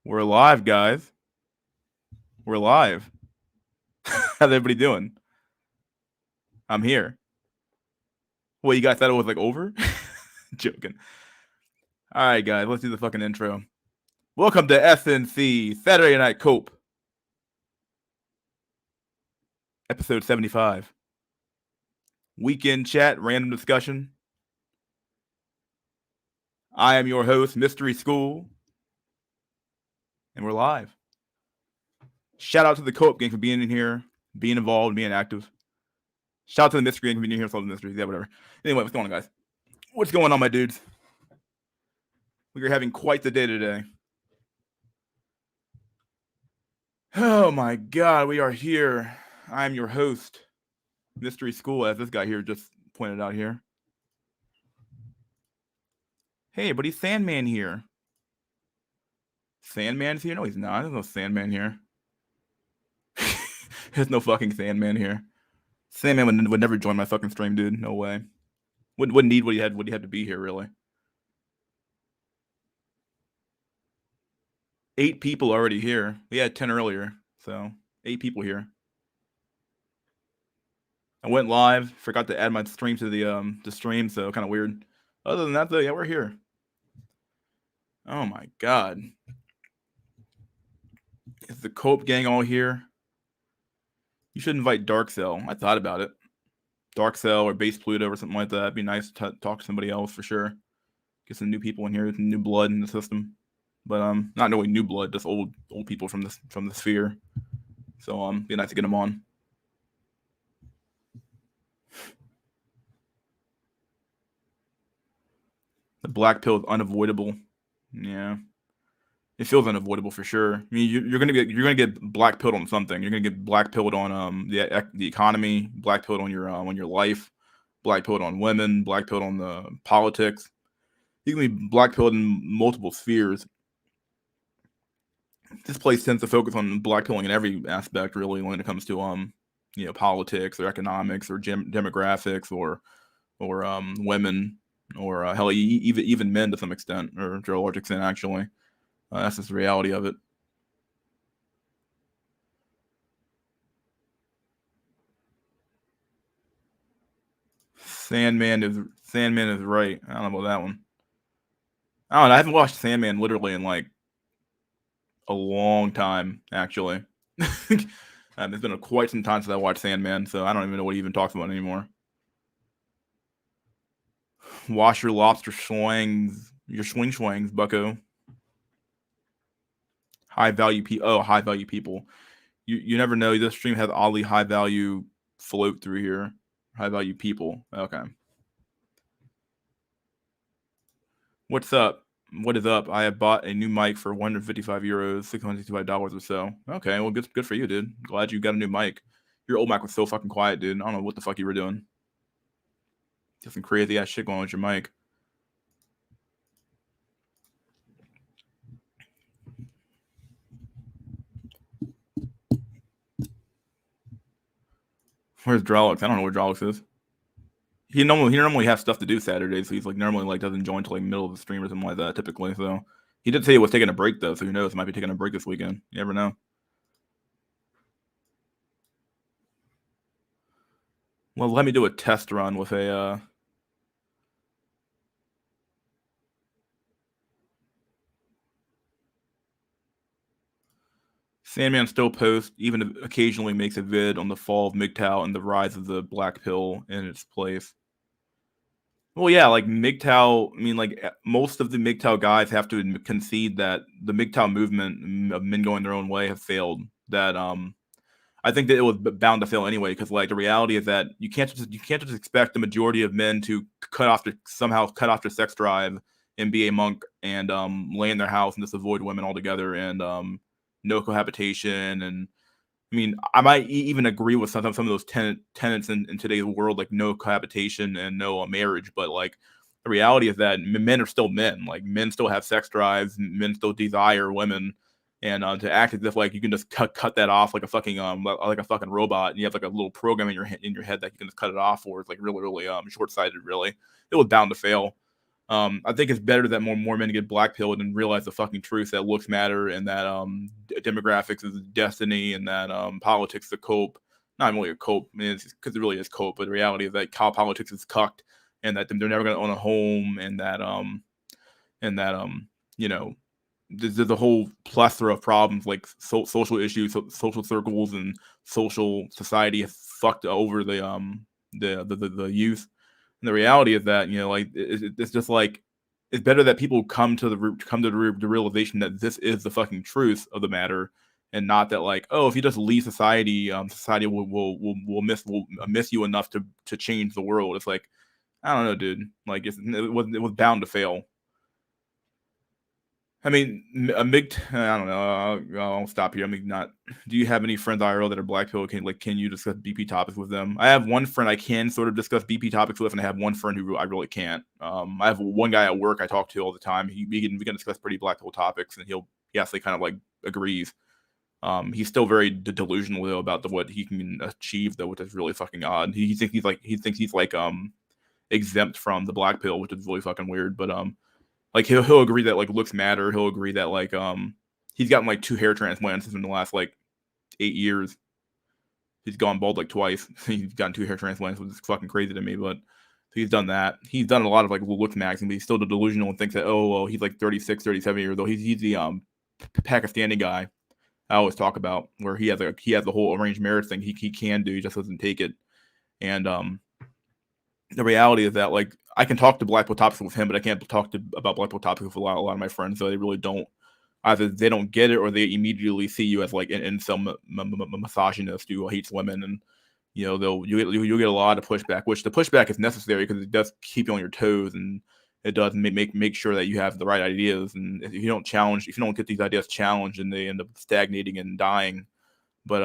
We're live, guys. We're live. How's everybody doing? I'm here. Well, you guys thought it was like over? Joking. All right, guys, let's do the fucking intro. Welcome to SNC Saturday Night Cope, episode 75. Weekend chat, random discussion. I am your host, Mystery School, and we're live. Shout out to the Cope gang for being in here, being involved, being active. Shout out to the Mystery gang for being here, solving mysteries. Yeah, whatever. Anyway, what's going on, guys? What's going on, my dudes? We are having quite the day today. Oh my god, we are here. I'm your host, Mystery School, as this guy here just pointed out here. Hey, buddy, Sandman here. Sandman's here? No, he's not. There's no Sandman here. There's no fucking Sandman here. Sandman would never join my fucking stream, dude. No way. Wouldn't need what he had to be here, really. 8 people already here. We had 10 earlier, so 8 people here. I went live, forgot to add my stream to the stream, so kind of weird. Other than that, though, yeah, we're here. Oh my god. Is the Cope gang all here? You should invite Dark Cell. I thought about it. Dark Cell or Base Pluto or something like that. It'd be nice to talk to somebody else for sure. Get some new people in here, some new blood in the system. But not really new blood, just old people from the sphere. So be nice to get them on. The black pill is unavoidable. Yeah, it feels unavoidable for sure. I mean, you're gonna get black pilled on something. You're gonna get black pilled on the economy, black pilled on your life, black pilled on women, black pilled on the politics. You can be black pilled in multiple spheres. This place tends to focus on black pilling in every aspect, really, when it comes to politics or economics or demographics or women or hell, even men to some extent, or to a large extent, actually. That's just the reality of it. Sandman is right. I don't know about that one. I don't know. I haven't watched Sandman literally in like a long time, actually. It's been quite some time since I watched Sandman, so I don't even know what he even talks about anymore. Wash your lobster swings, your swings, bucko. High value people. You never know. This stream has oddly high value float through here. High value people. Okay. What's up? What is up? I have bought a new mic for 155 euros, $665 or so. Okay, well, good for you, dude. Glad you got a new mic. Your old mic was so fucking quiet, dude. I don't know what the fuck you were doing. Just some crazy ass shit going on with your mic. Where's Drolix? I don't know where Drolix is. He normally has stuff to do Saturdays, so he's like normally like doesn't join till like middle of the stream or something like that typically. So he did say he was taking a break though, so who knows? He might be taking a break this weekend. You never know. Well, let me do a test run with a. Sandman still posts, even occasionally makes a vid on the fall of MGTOW and the rise of the black pill in its place. Well, yeah, like MGTOW, I mean, like most of the MGTOW guys have to concede that the MGTOW movement of men going their own way have failed. That I think that it was bound to fail anyway, because like the reality is that you can't just expect the majority of men to somehow cut off their sex drive and be a monk and lay in their house and just avoid women altogether and no cohabitation. And I mean, I might even agree with some of those tenets in today's world, like no cohabitation and no marriage. But like the reality is that men are still men. Like men still have sex drives, men still desire women, and to act as if like you can just cut that off like a fucking robot, and you have like a little program in your head that you can just cut it off for, is like really short sighted. Really, it was bound to fail. I think it's better that more men get blackpilled and realize the fucking truth that looks matter and that demographics is destiny and that politics is a cope. Not really a cope, I mean, because it really is cope, but the reality is that politics is cucked and that they're never going to own a home and that you know there's a whole plethora of problems like social issues, social circles, and social society have fucked over the youth. And the reality is that like it's just like it's better that people come to the realization that this is the fucking truth of the matter, and not that like, oh, if you just leave society, society will miss you enough to change the world. It's like, I don't know, dude. Like it was bound to fail. I mean, I don't know. I'll stop here. I mean, not. Do you have any friends IRL that are black pill? Can you discuss BP topics with them? I have one friend I can sort of discuss BP topics with, and I have one friend who I really can't. I have one guy at work I talk to all the time. We can discuss pretty black pill topics, and he actually kind of like agrees. He's still very delusional though about what he can achieve though, which is really fucking odd. He thinks he's like exempt from the black pill, which is really fucking weird. But like he'll agree that like looks matter. He'll agree that like he's gotten like 2 hair transplants in the last like 8 years. He's gone bald like twice. He's gotten 2 hair transplants, which is fucking crazy to me. But he's done that. He's done a lot of like looks maxing, but he's still delusional and thinks that, oh well, he's like 36, 37 years old. He's the Pakistani guy I always talk about, where he has the whole arranged marriage thing. He can do, he just doesn't take it. And the reality is that like I can talk to black pill topics with him, but I can't talk about black pill topics with a lot of my friends. So they really don't. Either they don't get it, or they immediately see you as like an some misogynist who hates women, and you'll get a lot of pushback. Which the pushback is necessary because it does keep you on your toes, and it does make sure that you have the right ideas. And if you don't get these ideas challenged, and they end up stagnating and dying. But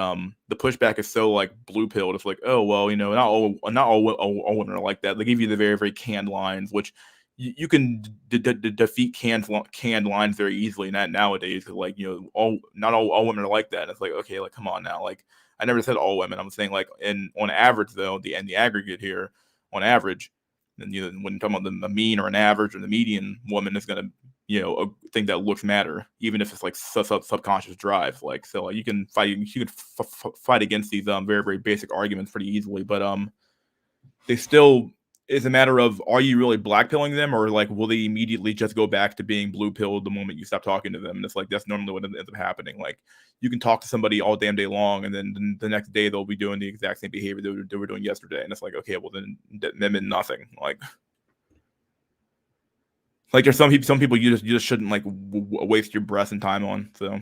the pushback is so like blue pilled. It's like, oh well, not all women are like that. They give you the very very canned lines, which you can defeat canned lines very easily. Not nowadays, like not all women are like that. And it's like, okay, like come on now. Like I never said all women. I'm saying like on average though, the aggregate here, on average, and when you're talking about the mean or an average or the median woman is gonna a thing that looks matter, even if it's like subconscious drive. Like so, like you can fight against these very very basic arguments pretty easily, but they still is a matter of, are you really blackpilling them, or like will they immediately just go back to being blue pilled the moment you stop talking to them? And it's like that's normally what ends up happening. Like you can talk to somebody all damn day long, and then the next day they'll be doing the exact same behavior they were doing yesterday, and it's like, okay, well then that meant nothing. Like there's some people you just shouldn't like waste your breath and time on. So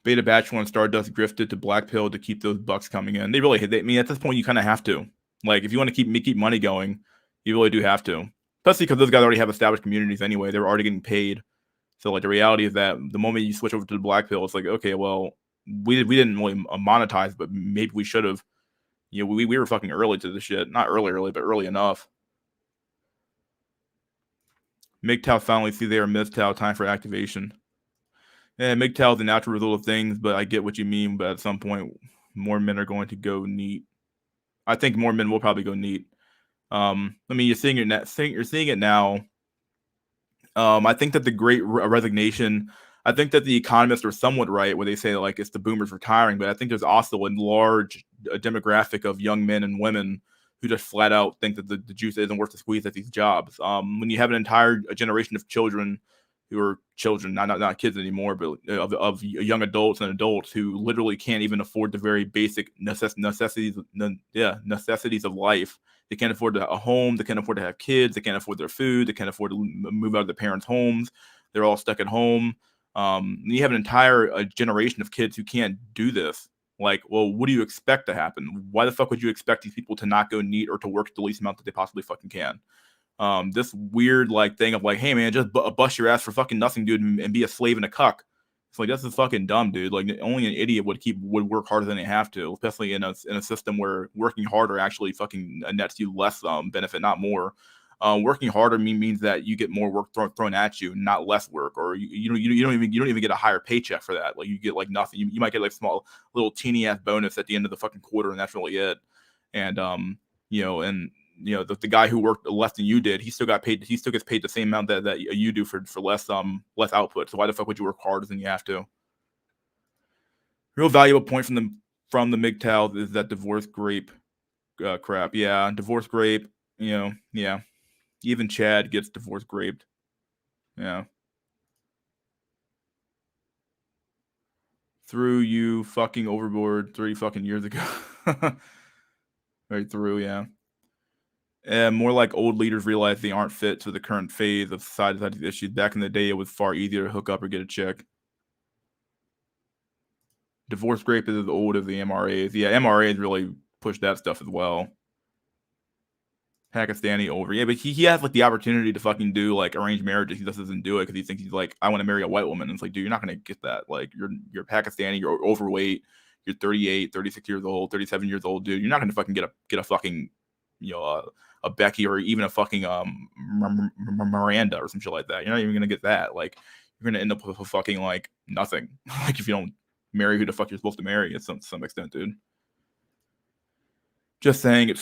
Beta Bachelor and Stardust grifted to Black Pill to keep those bucks coming in. I mean, at this point, you kind of have to. Like, if you want to keep money going, you really do have to. Especially because those guys already have established communities anyway. They're already getting paid. So, like, the reality is that the moment you switch over to the Black Pill, it's like, okay, well, we didn't really monetize, but maybe we should have. We were fucking early to this shit. Not early, but early enough. MGTOW finally see their MGTOW time for activation. Yeah, MGTOW is a natural result of things, but I get what you mean. But at some point, more men are going to go neat. I think more men will probably go neat. I mean, you're seeing it now. I think that the Great Resignation. I think that the economists are somewhat right where they say like it's the boomers retiring, but I think there's also a large demographic of young men and women who just flat out think that the juice isn't worth the squeeze at these jobs. When you have an entire generation of children who are children, not kids anymore, but of young adults and adults who literally can't even afford the very basic necessities of life. They can't afford a home. They can't afford to have kids. They can't afford their food. They can't afford to move out of their parents' homes. They're all stuck at home. You have an entire generation of kids who can't do this. Like, well, what do you expect to happen? Why the fuck would you expect these people to not go neat or to work the least amount that they possibly fucking can? This weird like thing of like, hey man, just bust your ass for fucking nothing, dude, and be a slave and a cuck. It's like, that's fucking dumb, dude. Like only an idiot would work harder than they have to, especially in a system where working harder actually fucking nets you less benefit, not more. Working harder means that you get more work thrown at you, not less work, or you don't even get a higher paycheck for that. Like you get like nothing. You might get like small little teeny ass bonus at the end of the fucking quarter, and that's really it. And and the guy who worked less than you did, he still gets paid the same amount that you do for less output. So why the fuck would you work harder than you have to? Real valuable point from the MGTOW is that divorce grape crap. Yeah, divorce grape. Yeah. Even Chad gets divorce graped. Yeah. Threw you fucking overboard 3 fucking years ago. Right through, yeah. And more like old leaders realize they aren't fit to the current phase of society's issues. Back in the day, it was far easier to hook up or get a check. Divorce grape is as old as the MRAs. Yeah, MRAs really push that stuff as well. Pakistani over. Yeah, but he has like the opportunity to fucking do like arranged marriages. He just doesn't do it because he thinks he's like, I want to marry a white woman. And it's like, dude, you're not gonna get that. Like you're Pakistani, you're overweight, you're 38, 36 years old, 37 years old, dude. You're not gonna fucking get a fucking a Becky or even a fucking Miranda or some shit like that. You're not even gonna get that. Like you're gonna end up with a fucking like nothing. Like if you don't marry who the fuck you're supposed to marry at some extent, dude. Just saying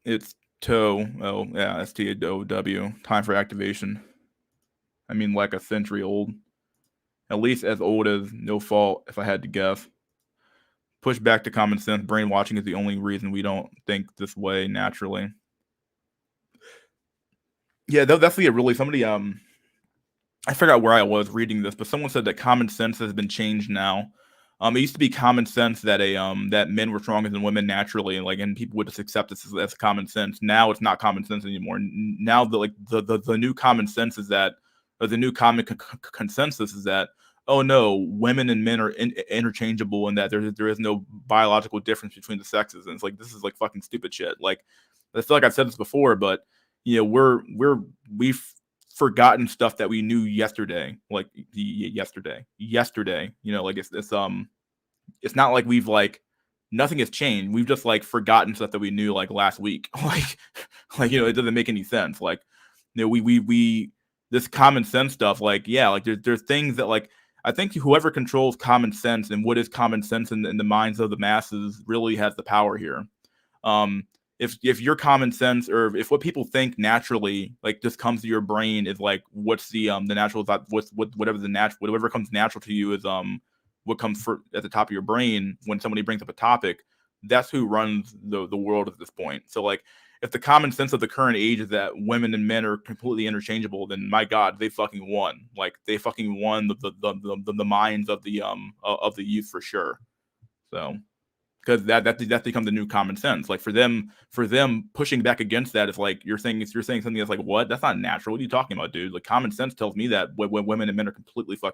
it's TOW. Oh, yeah, STOW. Time for activation. I mean, like a century old. At least as old as No Fault, if I had to guess. Push back to common sense. Brainwashing is the only reason we don't think this way naturally. Yeah, that's definitely really somebody. I forgot where I was reading this, but someone said that common sense has been changed now. It used to be common sense that that men were stronger than women naturally, and people would just accept this as common sense. Now it's not common sense anymore. Now the new common sense is that, or the new common consensus is that, oh no, women and men are interchangeable, and that there is no biological difference between the sexes. And it's like, this is like fucking stupid shit. Like I feel like I've said this before, but we've forgotten stuff that we knew yesterday, like yesterday. Like it's not like we've like nothing has changed. We've just like forgotten stuff that we knew like last week. It doesn't make any sense. Like we this common sense stuff. Like there's things that like I think whoever controls common sense and what is common sense in the minds of the masses really has the power here. If your common sense or if what people think naturally like just comes to your brain is like what's the natural thought, whatever comes natural to you is what comes at the top of your brain when somebody brings up a topic, that's who runs the world at this point. So like if the common sense of the current age is that women and men are completely interchangeable, then my God, they fucking won. Like they fucking won the minds of the youth for sure. So because that's become the new common sense. Like for them pushing back against that is like you're saying something that's like, what? That's not natural. What are you talking about, dude? Like common sense tells me that when women and men are completely are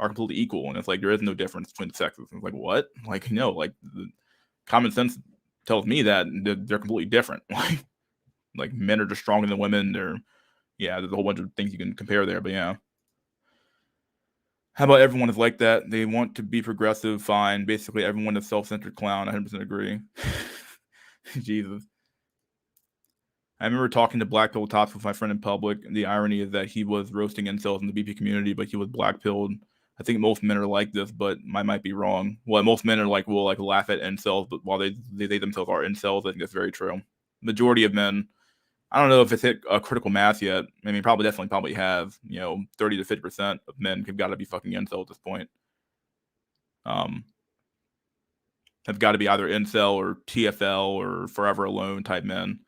completely equal, and it's like there is no difference between the sexes. And it's like, what? Like no, like common sense tells me that they're completely different. Like men are just stronger than women. There's a whole bunch of things you can compare there, but yeah. How about everyone is like that? They want to be progressive, fine. Basically, everyone is self-centered clown. I 100% agree. Jesus. I remember talking to Black Pill Tops with my friend in public. The irony is that he was roasting incels in the BP community, but he was black pilled. I think most men are like this, but I might be wrong. Well, most men are like will like laugh at incels, but while they themselves are incels, I think that's very true. Majority of men, I don't know if it's hit a critical mass yet. I mean, probably have. 30 to 50% of men have got to be fucking incel at this point. Have got to be either incel or TFL or forever alone type men.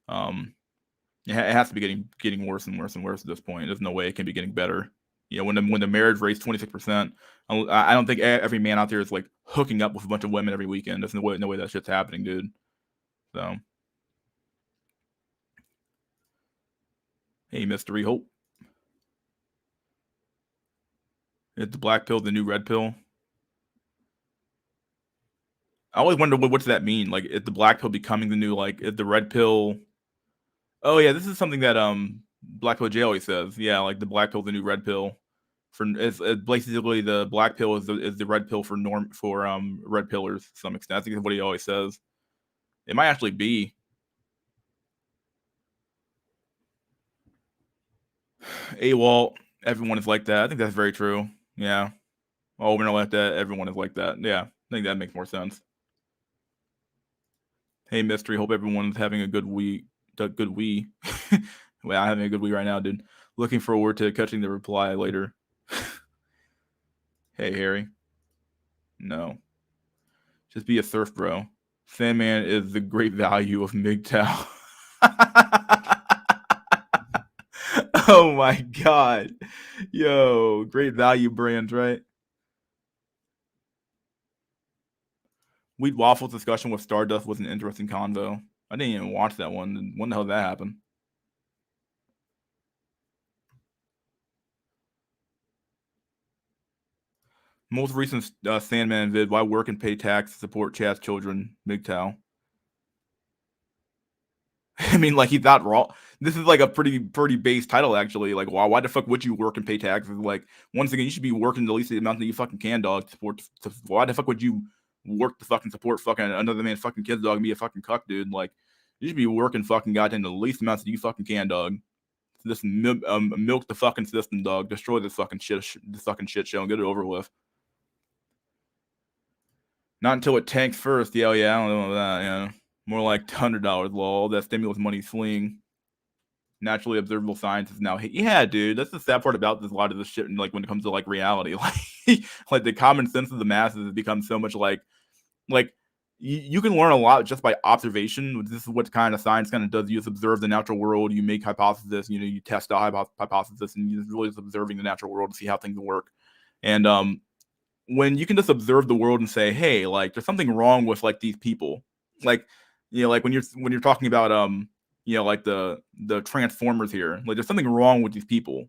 It has to be getting worse and worse and worse at this point. There's no way it can be getting better. When the marriage rate's 26%, I don't think every man out there is like hooking up with a bunch of women every weekend. There's no way that shit's happening, dude. So, hey, Mystery Hope. Is the black pill the new red pill? I always wonder what does that mean? Like, is the black pill becoming the new is the red pill? Oh yeah, this is something that Black Pill J always says. Yeah, like the black pill, the new red pill. It's basically the black pill is the red pill for red pillars to some extent. I think that's what he always says. It might actually be. AWOL, everyone is like that. I think that's very true. Yeah. Oh, we're not like that. Everyone is like that. Yeah, I think that makes more sense. Hey, Mystery. Hope everyone's having a good week. Good week. Well, I'm having a good week right now, dude. Looking forward to catching the reply later. Hey, Harry. No. Just be a surf bro. Sandman is the great value of MGTOW. Oh my god. Yo, great value brands, right? Wheat Waffles discussion with Stardust was an interesting convo. I didn't even watch that one. When the hell did that happen? Most recent Sandman vid, why work and pay tax to support Chad's children, MGTOW. I mean, like, he's not wrong. This is like a pretty base title, actually. Like, why the fuck would you work and pay taxes? Like, once again, you should be working the least amount that you fucking can, dog. Why the fuck would you work to fucking support fucking another man's fucking kid's dog and be a fucking cuck, dude? Like, you should be working fucking goddamn the least amounts that you fucking can, dog. Just milk the fucking system, dog. Destroy this fucking shit show and get it over with. Not until it tanks first. Yeah, I don't know that. Yeah, more like $100. Lol. That stimulus money fleeing. Naturally observable science is now. Yeah, dude. That's the sad part about this. A lot of this shit, and like when it comes to like reality, like the common sense of the masses has become so much like you can learn a lot just by observation. This is what kind of science kind of does. You just observe the natural world. You make hypothesis. You test out hypothesis, and you're really just observing the natural world to see how things work. And when you can just observe the world and say, hey, like there's something wrong with like these people, like like when you're talking about like the Transformers here, like there's something wrong with these people.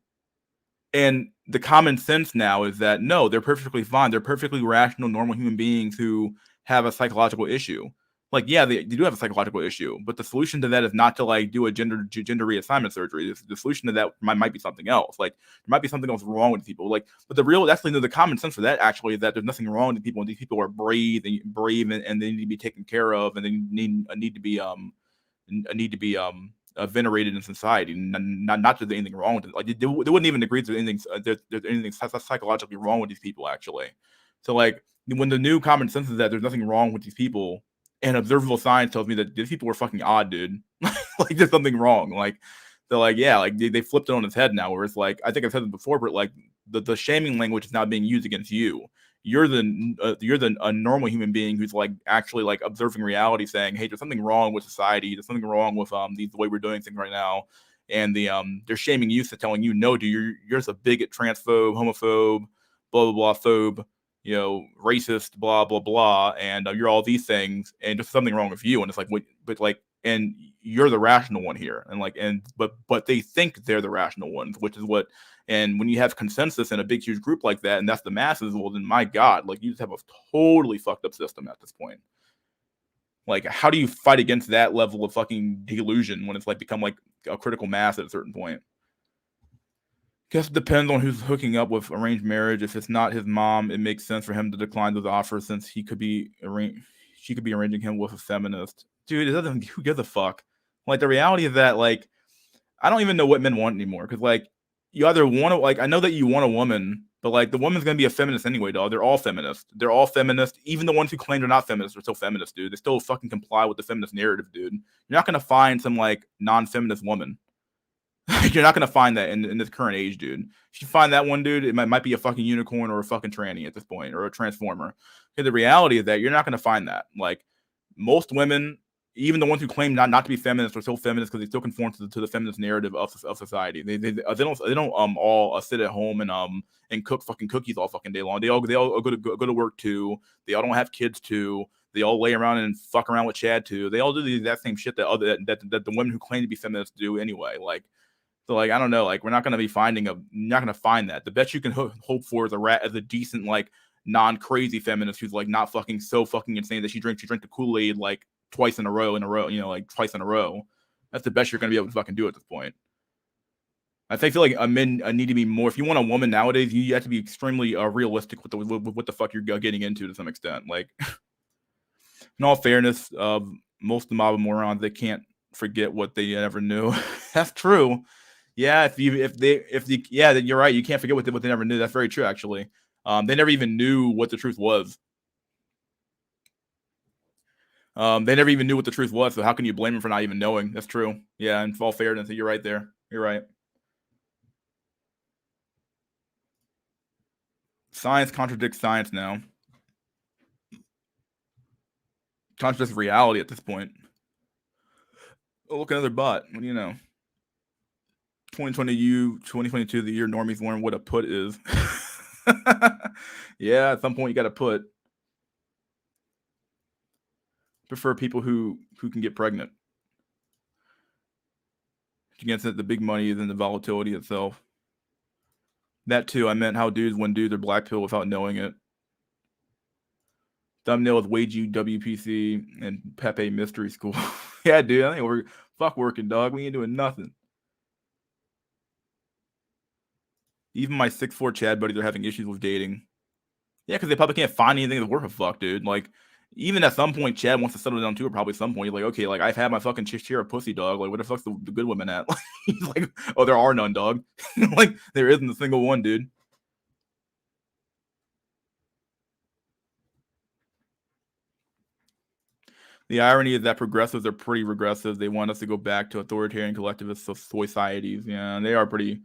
And the common sense now is that no, they're perfectly fine. They're perfectly rational, normal human beings who have a psychological issue. Like, yeah, they do have a psychological issue, but the solution to that is not to like do a gender reassignment surgery. The solution to that might be something else. Like, there might be something else wrong with people. Like, but the common sense for that actually is that there's nothing wrong with people, and these people are brave and they need to be taken care of, and they need to be venerated in society. Not that there's anything wrong with it. Like they wouldn't even agree to anything. There's anything psychologically wrong with these people actually. So like when the new common sense is that there's nothing wrong with these people, and observable science tells me that these people are fucking odd, dude. Like there's something wrong. Like they're like, yeah, like they flipped it on its head now. Where it's like, I think I've said it before, but like the shaming language is now being used against you. You're the a normal human being who's like actually like observing reality, saying, hey, there's something wrong with society. There's something wrong with the way we're doing things right now. And they're shaming you to telling you, no, dude, you're just a bigot, transphobe, homophobe, blah blah blah, phobe, racist, blah blah blah, and you're all these things, and there's something wrong with you. And it's like, wait, but like, and you're the rational one here, and like, but they think they're the rational ones, which is what. And when you have consensus in a big, huge group like that, and that's the masses, well, then my God, like you just have a totally fucked up system at this point. Like, how do you fight against that level of fucking delusion when it's like become like a critical mass at a certain point? Guess it depends on who's hooking up with arranged marriage. If it's not his mom, it makes sense for him to decline those offers since she could be arranging him with a feminist. Dude, it doesn't. Who gives a fuck? Like the reality is that like I don't even know what men want anymore because like you either want to like I know that you want a woman, but like the woman's gonna be a feminist anyway, dog. They're all feminist. They're all feminist. Even the ones who claim they're not feminists are still feminists, dude. They still fucking comply with the feminist narrative, dude. You're not gonna find some like non-feminist woman. You're not gonna find that in this current age, dude. If you find that one, dude, it might be a fucking unicorn or a fucking tranny at this point, or a transformer. Okay, the reality is that you're not gonna find that. Like most women, even the ones who claim not to be feminists, are still feminists because they still conform to the feminist narrative of society. They don't all sit at home and cook fucking cookies all fucking day long. They all go to work too. They all don't have kids too. They all lay around and fuck around with Chad too. They all do the exact same shit that the women who claim to be feminists do anyway. Like. So like I don't know, like we're not gonna be not gonna find that. The best you can hope for is a decent like non-crazy feminist who's like not fucking so fucking insane that she drank the Kool-Aid like twice in a row, like twice in a row. That's the best you're gonna be able to fucking do at this point. I feel like men need to be more. If you want a woman nowadays, you have to be extremely realistic with what the fuck you're getting into to some extent. Like, in all fairness, most of the mob of morons, they can't forget what they ever knew. That's true. Yeah, you're right. You can't forget what they never knew. That's very true, actually. They never even knew what the truth was. They never even knew what the truth was, so how can you blame them for not even knowing? That's true. Yeah, in all fairness, you're right there. You're right. Science contradicts science now. Contradicts reality at this point. Oh, look, another bot. What do you know? 2022, the year normies learn what a put is. Yeah, at some point you got to put. Prefer people who can get pregnant. Against it, the big money is in the volatility itself. That too, I meant how dudes win dudes are black pill without knowing it. Thumbnail with Wagey WPC and Pepe Mystery School. Yeah, dude, I think we're fuck working, dog. We ain't doing nothing. Even my 6'4" Chad buddies are having issues with dating. Yeah, because they probably can't find anything that's worth a fuck, dude. Like, even at some point, Chad wants to settle down too, or probably at some point, he's like, okay, like, I've had my fucking share of pussy, dog. Like, where the fuck's the good women at? He's like, oh, there are none, dog. Like, there isn't a single one, dude. The irony is that progressives are pretty regressive. They want us to go back to authoritarian collectivist societies. Yeah, they are pretty.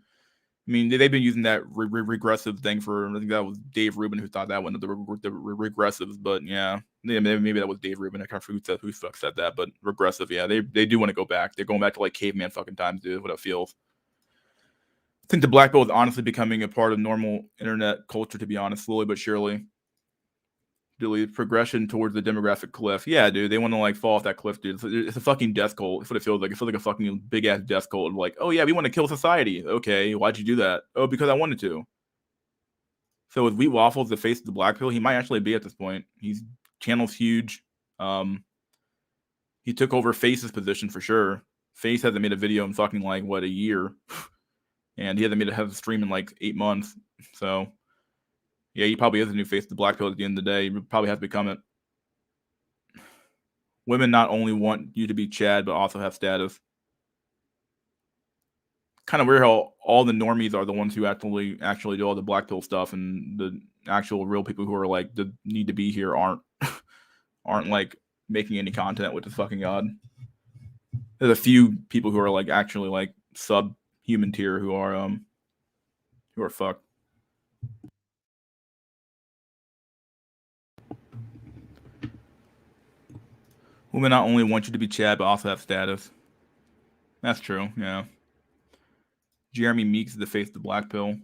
I mean, they've been using that regressive thing for. I think that was Dave Rubin who thought that one of the regressives. But yeah, maybe that was Dave Rubin. I can't remember who said that. But regressive, yeah, they do want to go back. They're going back to like caveman fucking times, dude. What it feels. I think the black belt is honestly becoming a part of normal internet culture. To be honest, slowly but surely. Progression towards the demographic cliff. Yeah, dude, they want to like fall off that cliff, dude. It's a fucking death cult. It's what it feels like. It feels like a fucking big ass death cult. Like, oh yeah, we want to kill society. Okay, why'd you do that? Oh, because I wanted to. So with Wheat Waffles, the face of the black pill, he might actually be at this point. He's channel's huge. He took over Face's position for sure. Face hasn't made a video in fucking like what, a year, and he hasn't have a stream in like 8 months. So. Yeah, he probably is the new face of the black pill at the end of the day. He probably has to become it. Women not only want you to be Chad, but also have status. Kind of weird how all the normies are the ones who actually do all the black pill stuff, and the actual real people who are like the need to be here aren't like making any content, which is fucking odd. There's a few people who are like actually like subhuman tier who are fucked. Women not only want you to be Chad, but also have status. That's true, yeah. Jeremy Meeks is the face of the black pill.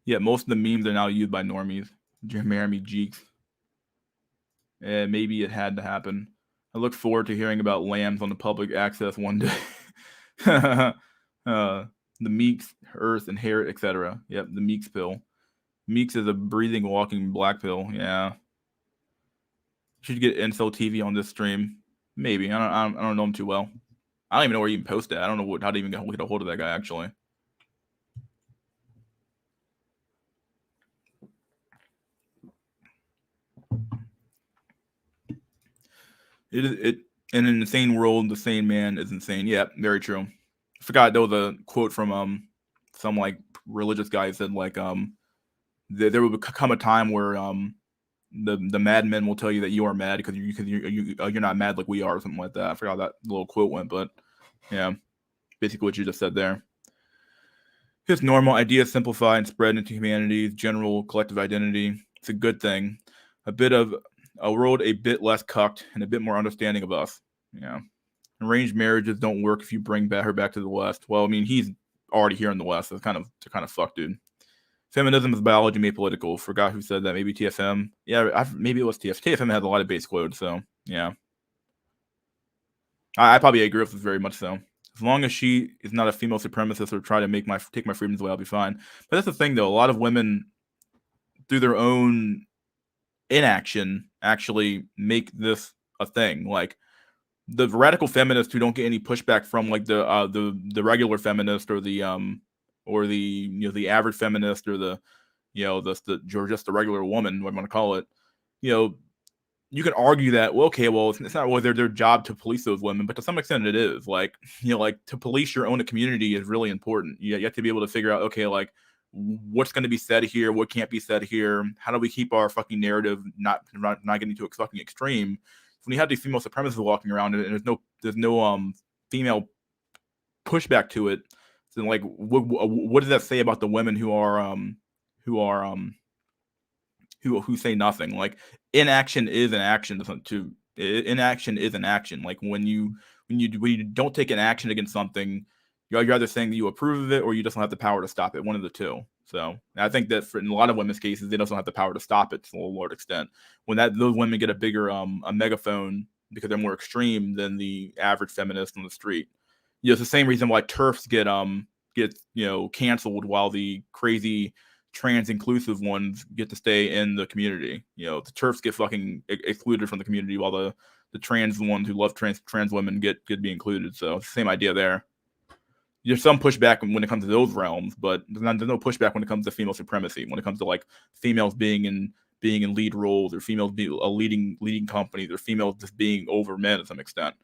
Yeah, most of the memes are now used by normies. Jeremy Jeeks. Maybe it had to happen. I look forward to hearing about lambs on the public access one day. The Meeks, Earth, Inherit, etc. Yep, the Meeks pill. Meeks is a breathing, walking black pill. Yeah. Should get Incel TV on this stream. Maybe. I don't know him too well. I don't even know where you can post that. I don't know how to even get a hold of that guy, actually. It in an insane world, the sane man is insane. Yeah, very true. I forgot there was a quote from some like religious guy who said like there will come a time where the madmen will tell you that you are mad because you're not mad like we are, or something like that. I forgot how that little quote went, but yeah, basically what you just said there. His normal ideas simplify and spread into humanity's general collective identity. It's a good thing. A bit of a world a bit less cucked and a bit more understanding of us. Yeah. Arranged marriages don't work if you bring her back to the West. Well, I mean, he's already here in the West. So it's kind of fucked, dude. Feminism is biology made political. Forgot who said that. Maybe TFM. Yeah, maybe it was TFM. TFM has a lot of base quotes, so yeah. I probably agree with this very much so. As long as she is not a female supremacist or try to take my freedoms away, I'll be fine. But that's the thing, though. A lot of women, through their own inaction, actually make this a thing. Like the radical feminists who don't get any pushback from like the regular feminist or the the average feminist or the just the regular woman, what I want to call it. You can argue that, well, okay, well, it's not really their job to police those women, but to some extent it is. Like, like to police your own community is really important. You have to be able to figure out, okay, like what's going to be said here, what can't be said here. How do we keep our fucking narrative not getting too fucking extreme? When you have these female supremacists walking around and there's no female pushback to it, then like what does that say about the women who say nothing? Like inaction is an action inaction is an action. Like when you don't take an action against something, you're either saying that you approve of it or you just don't have the power to stop it. One of the two. So I think that in a lot of women's cases, they just don't have the power to stop it to a large extent. When those women get a bigger a megaphone because they're more extreme than the average feminist on the street. It's the same reason why TERFs get canceled while the crazy trans inclusive ones get to stay in the community. The TERFs get fucking excluded from the community while the trans ones who love trans women get be included. So same idea there. There's some pushback when it comes to those realms, but there's no pushback when it comes to female supremacy. When it comes to like females being in lead roles, or females being leading companies, or females just being over men to some extent.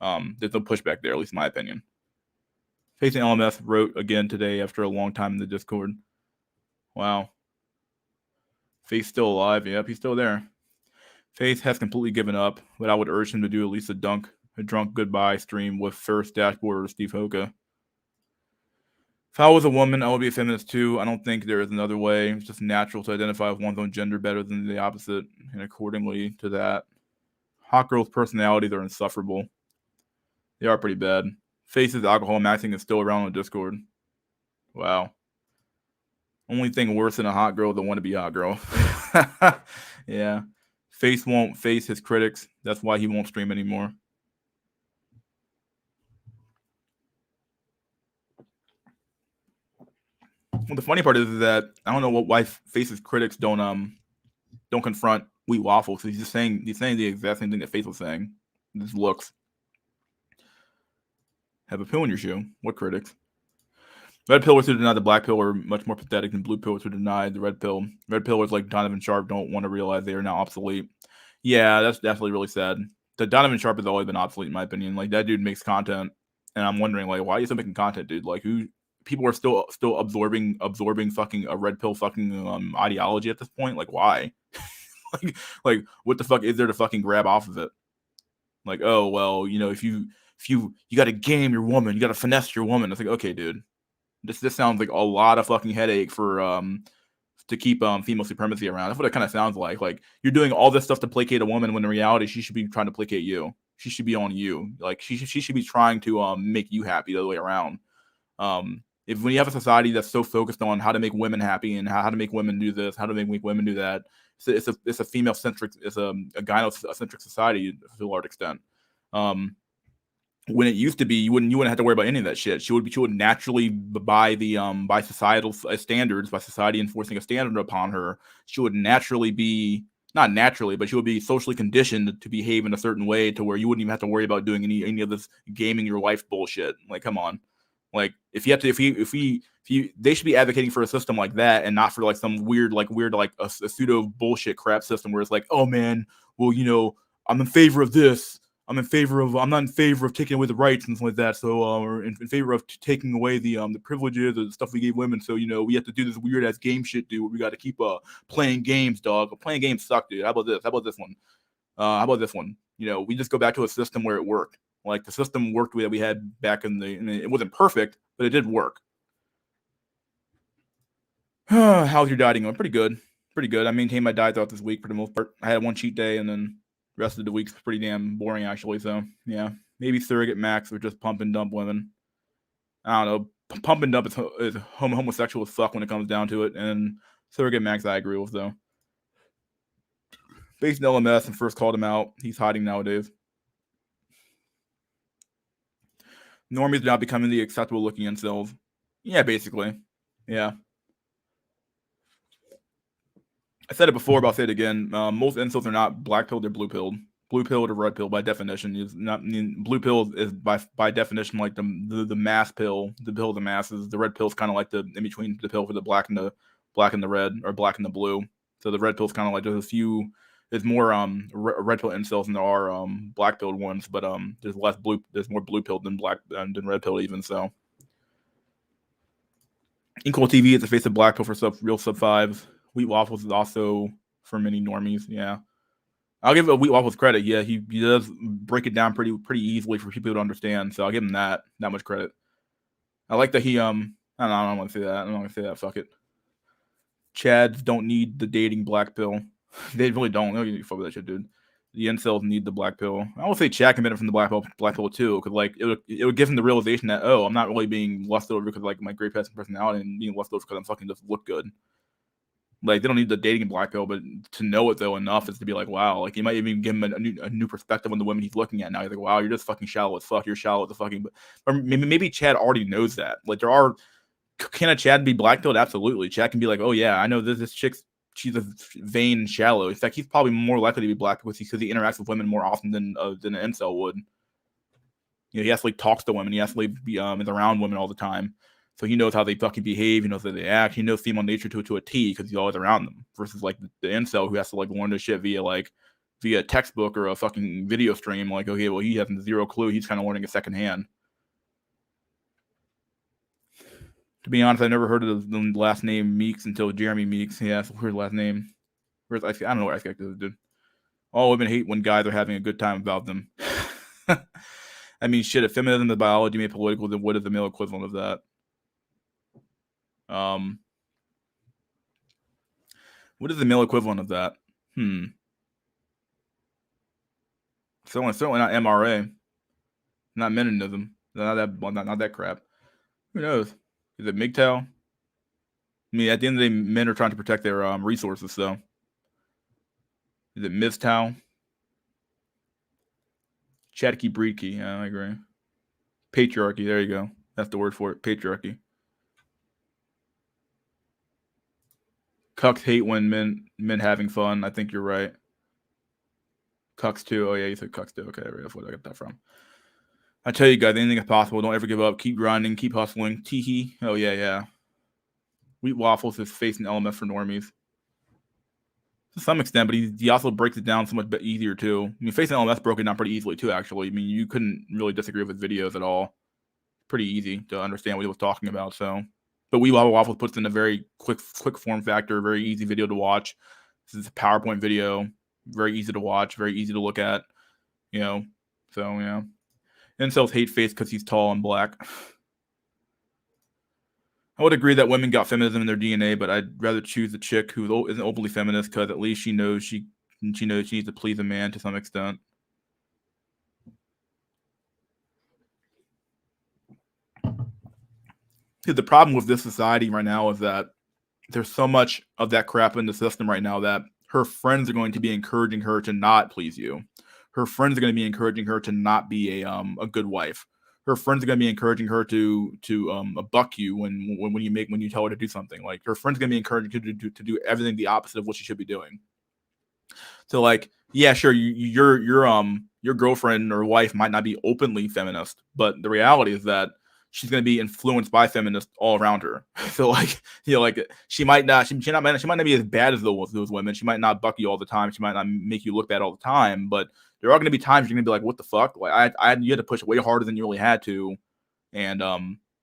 There's no pushback there, at least in my opinion. Facing LMS wrote again today after a long time in the Discord. Wow. Faith's still alive. Yep, he's still there. Faith has completely given up, but I would urge him to do at least a drunk goodbye stream with first Dashboard or Steve Hoka. If I was a woman, I would be a feminist too. I don't think there is another way. It's just natural to identify with one's own gender better than the opposite, and accordingly to that. Hot girls' personalities are insufferable. They are pretty bad. Face's alcohol maxing is still around on Discord. Wow. Only thing worse than a hot girl than wannabe hot girl. Yeah. Face won't face his critics. That's why he won't stream anymore. Well, the funny part is that I don't know why Face's critics don't confront Wheat Waffle. So he's saying the exact same thing that Face was saying. Just looks. Have a pill in your shoe. What critics? Red pillers who deny the black pill are much more pathetic than blue pillers who deny the red pill. Red pillers like Donovan Sharp don't want to realize they are now obsolete. Yeah, that's definitely really sad. The Donovan Sharp has always been obsolete in my opinion. Like that dude makes content, and I'm wondering like why are you still making content, dude? Like who people are still absorbing fucking a red pill fucking ideology at this point? Like why? like what the fuck is there to fucking grab off of it? Like oh well, if you got to game your woman, you got to finesse your woman. It's like okay, dude. This sounds like a lot of fucking headache for to keep female supremacy around. That's what it kind of sounds like. Like you're doing all this stuff to placate a woman when in reality she should be trying to placate you. She should be on you. Like she should be trying to make you happy the other way around. If when you have a society that's so focused on how to make women happy and how to make women do this, how to make women do that, it's a female centric, it's a gynocentric society to a large extent. When it used to be, you wouldn't have to worry about any of that shit. She would naturally by societal standards, by society enforcing a standard upon her. She would naturally be not naturally, but she would be socially conditioned to behave in a certain way to where you wouldn't even have to worry about doing any of this gaming your wife bullshit. Like, come on, like if they should be advocating for a system like that and not for like some weird a pseudo bullshit crap system where it's like, oh man, well I'm in favor of this. I'm not in favor of taking away the rights and stuff like that. So, or in favor of taking away the privileges or the stuff we gave women. So, we have to do this weird ass game shit, dude. We got to keep playing games, dog. Playing games suck, dude. How about this? How about this one? We just go back to a system where it worked. Like the system worked that we had back it wasn't perfect, but it did work. How's your dieting going? Pretty good. I maintained my diet throughout this week for the most part. I had one cheat day and then rest of the week's pretty damn boring, actually. So, yeah, maybe surrogate max or just pump and dump women. I don't know. Pump and dump is homosexual as fuck when it comes down to it. And surrogate max, I agree with, though. Faced LMS and first called him out. He's hiding nowadays. Normies are not becoming the acceptable looking incels. Yeah, basically. Yeah. I said it before, but I'll say it again. Most incels are not black pilled; they're blue pilled. Blue pilled or red pill by definition is not. Blue pill is by definition like the mass pill, the pill of the masses. The red pill is kind of like the in between the pill for the black and the red or black and the blue. So the red pill is kind of like there's more red pill incels than there are black pilled ones, but there's more blue pilled than red pilled even. So Equal TV is the face of Black Pill for real sub fives. Wheat Waffles is also for many normies. Yeah, I'll give Wheat Waffles credit. Yeah, he does break it down pretty easily for people to understand. So I'll give him that much credit. I like that he I don't want to say that. I don't want to say that. Fuck it. Chads don't need the dating black pill. They really don't. They don't need fuck with that shit, dude. The incels need the black pill. I will say Chad can benefit from the black pill too, because like it would give him the realization that, oh, I'm not really being lust over because like my great personality and being lust over because I'm fucking just look good. Like they don't need the dating black pill, but to know it though enough is to be like, wow, like you might even give him a new perspective on the women he's looking at now. He's like, wow, you're just fucking shallow as fuck. You're shallow as the fucking. Or maybe Chad already knows that. Like there are. Can a Chad be black pilled? Absolutely. Chad can be like, oh yeah, I know this chick's she's a vain and shallow. In fact, he's probably more likely to be black because he interacts with women more often than an incel would. You know, he actually talks to women. He actually is around women all the time. So he knows how they fucking behave. He knows how they act. He knows female nature to a T because he's always around them. Versus like the incel who has to like learn this shit via a textbook or a fucking video stream. Like, okay, well, he has zero clue. He's kind of learning it secondhand. To be honest, I never heard of the last name Meeks until Jeremy Meeks. Yeah, that's a weird last name. Where's I don't know what I expect this dude. All women hate when guys are having a good time about them. I mean, shit, if feminism is biology made political, then what is the male equivalent of that? What is the male equivalent of that? Certainly not MRA. Not meninism. Not that crap. Who knows? Is it MGTOW? I mean, at the end of the day, men are trying to protect their resources, so. Is it MISTOW? Chatky Breedkey. Yeah, I agree. Patriarchy. There you go. That's the word for it. Patriarchy. Cucks hate when men having fun. I think you're right. Cucks too. Oh yeah, you said cucks too. Okay, that's where I got that from. I tell you guys, anything is possible. Don't ever give up. Keep grinding. Keep hustling. Teehee. Oh yeah. Wheat Waffles is facing LMS for normies. To some extent, but he also breaks it down so much easier too. I mean, facing LMS broke it down pretty easily too. Actually, I mean, you couldn't really disagree with his videos at all. Pretty easy to understand what he was talking about. So, but Wheat Waffles puts in a very quick form factor, very easy video to watch. This is a PowerPoint video, very easy to watch, very easy to look at. You know, so yeah. Incels hate face because he's tall and black. I would agree that women got feminism in their DNA, but I'd rather choose a chick who isn't openly feminist because at least she knows she needs to please a man to some extent. The problem with this society right now is that there's so much of that crap in the system right now that her friends are going to be encouraging her to not please you. Her friends are going to be encouraging her to not be a good wife. Her friends are going to be encouraging her to buck you when you tell her to do something. Like her friends are going to be encouraging her to do everything the opposite of what she should be doing. So like, yeah, sure, your girlfriend or wife might not be openly feminist, but the reality is that she's going to be influenced by feminists all around her. So like, you know, like she might not be as bad as those women. She might not buck you all the time. She might not make you look bad all the time, but there are going to be times you're going to be like, what the fuck? Like you had to push way harder than you really had to. And,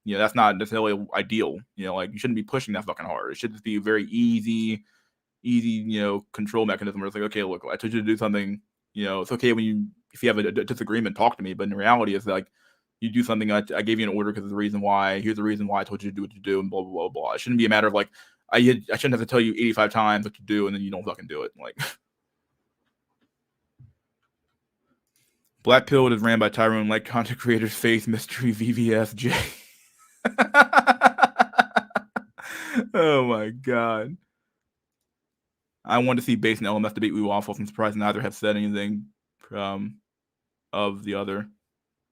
you know, that's not necessarily ideal. You know, like you shouldn't be pushing that fucking hard. It should just be very easy, you know, control mechanism where it's like, okay, look, I told you to do something, you know, it's okay if you have a disagreement, talk to me. But in reality, it's like, you do something, I gave you an order because of the reason why. Here's the reason why I told you to do what you do, and blah blah blah blah. It shouldn't be a matter of like I shouldn't have to tell you 85 times what to do and then you don't fucking do it. Like Black Pill is ran by Tyrone, like content creators face mystery VVSJ. Oh my god. I want to see Base and LMS debate Wee Waffles. I'm surprised neither have said anything of the other.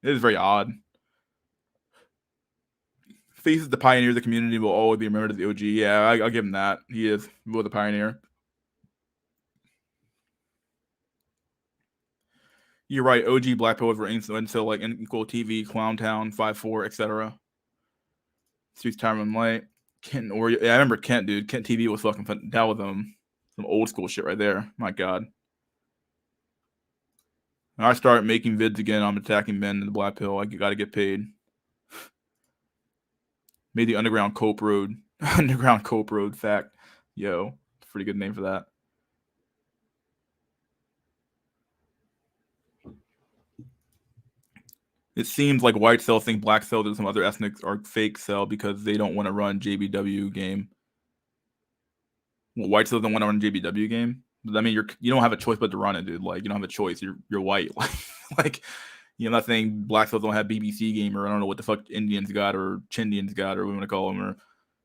It is very odd. Face is the pioneer of the community, will always be remembered as the OG. Yeah, I'll give him that. He was a pioneer. You're right. OG Black Pill were until like Equal TV, Clowntown, 5-4, etc. Streets Tyrone Light, Kent Oreo. Yeah, I remember Kent, dude. Kent TV was fucking fun. That was some old school shit right there. My god. When I start making vids again, I'm attacking men in the Black Pill. I gotta get paid. Made the underground cope road. Underground Cope Road fact. Yo, pretty good name for that. It seems like white cells think black cells and some other ethnics are fake cell because they don't want to run JBW game. Well, white cells don't want to run JBW game. I mean, you don't have a choice but to run it, dude. Like you don't have a choice. You're white. Like I'm not saying black cells don't have BBC game or I don't know what the fuck Indians got or Chindians got or what we want to call them or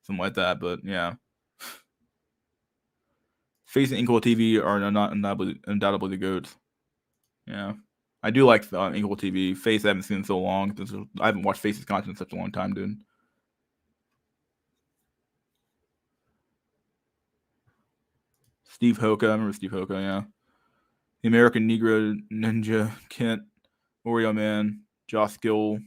something like that. But yeah, Face and Inkle TV are not undoubtedly the goats. Yeah. I do like Inkle TV. Face I haven't seen in so long. I haven't watched Face's content in such a long time, dude. Steve Hoka. I remember Steve Hoka, yeah. The American Negro Ninja, Kent, Oreo Man, Josh Skillful,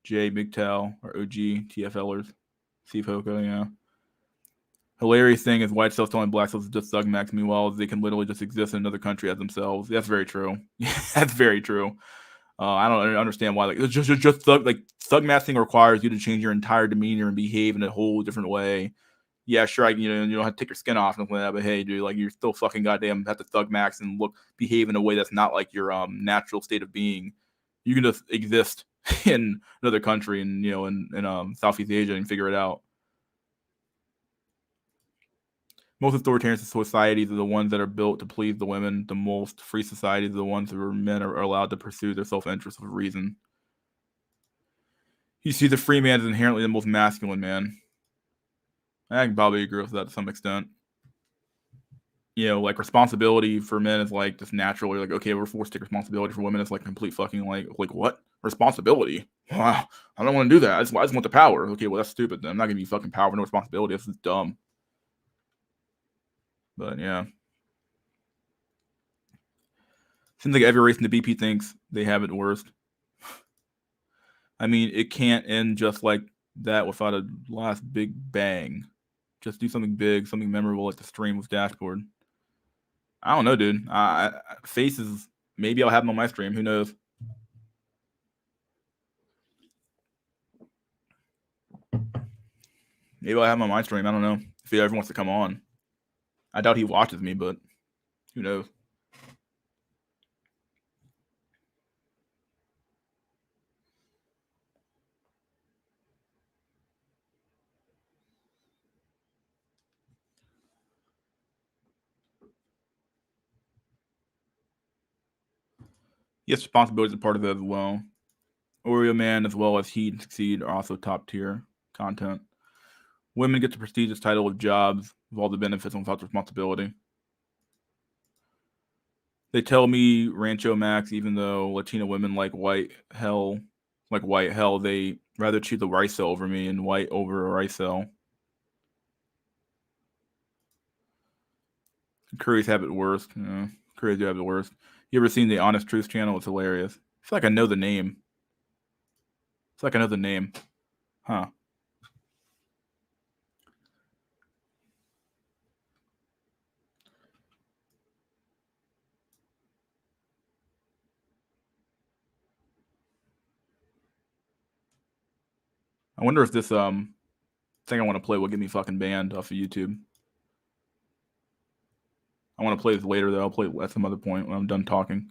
Jay MGTOW, or OG, TFLers, Steve Hoka, yeah. Hilarious thing is white cells telling black cells to just thug max. Meanwhile, they can literally just exist in another country as themselves. That's very true. That's very true. I don't understand why. Like, just thug maxing requires you to change your entire demeanor and behave in a whole different way. Yeah, sure, you don't have to take your skin off and something like that, but hey, dude, like you're still fucking goddamn have to thug max and behave in a way that's not like your natural state of being. You can just exist in another country and in Southeast Asia and figure it out. Most authoritarian societies are the ones that are built to please the women. The most free societies are the ones where men are allowed to pursue their self-interest for a reason. You see, the free man is inherently the most masculine man. I can probably agree with that to some extent. Like responsibility for men is like just natural. You're like, okay, we're forced to take responsibility. For women, it's like complete fucking like what? Responsibility? Wow, I don't want to do that. I just want the power. Okay, well that's stupid. Then I'm not gonna be fucking power, no responsibility. That's just dumb. But yeah, seems like every race in the BP thinks they have it worst. I mean, it can't end just like that without a last big bang. Just do something big, something memorable, like the stream with Dashboard. I don't know, dude. Faces. Maybe I'll have them on my stream. Who knows? Maybe I'll have him on my stream. I don't know if he ever wants to come on. I doubt he watches me, but who knows? Yes, responsibility is a part of it as well. Oreo Man as well as Heat and Succeed are also top tier content. Women get the prestigious title of jobs with all the benefits and without the responsibility. They tell me Rancho Max, even though Latina women like white hell, they rather choose the rice cell over me and white over a rice cell. Curry's have it worst. Yeah, Curry's do have it worst. You ever seen the Honest Truth channel? It's hilarious. I feel like I know the name. Huh. I wonder if this thing I want to play will get me fucking banned off of YouTube. I want to play this later though. I'll play it at some other point when I'm done talking.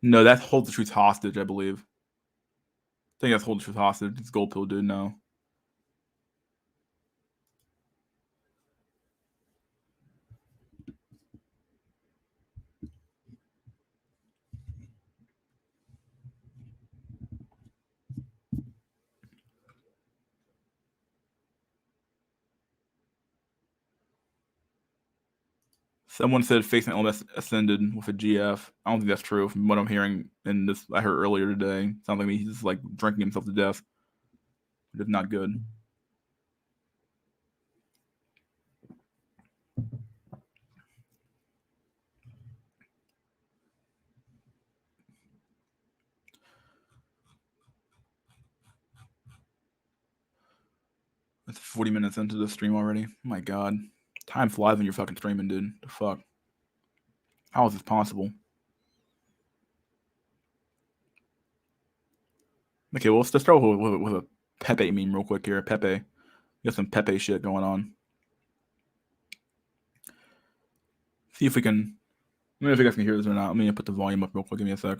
No, that holds the truth hostage, I believe. I think that's hold the truth hostage. It's Gold Pill dude now. Someone said facing LMS ascended with a GF. I don't think that's true. From what I'm hearing in this, I heard earlier today. Sounds like he's just like drinking himself to death. It's not good. It's 40 minutes into the stream already. Oh my god. Time flies when you're fucking streaming, dude. The fuck? How is this possible? Okay, well, let's start with a Pepe meme real quick here. Pepe. We got some Pepe shit going on. See if we can. Let me know if you guys can hear this or not. Let me put the volume up real quick. Give me a sec.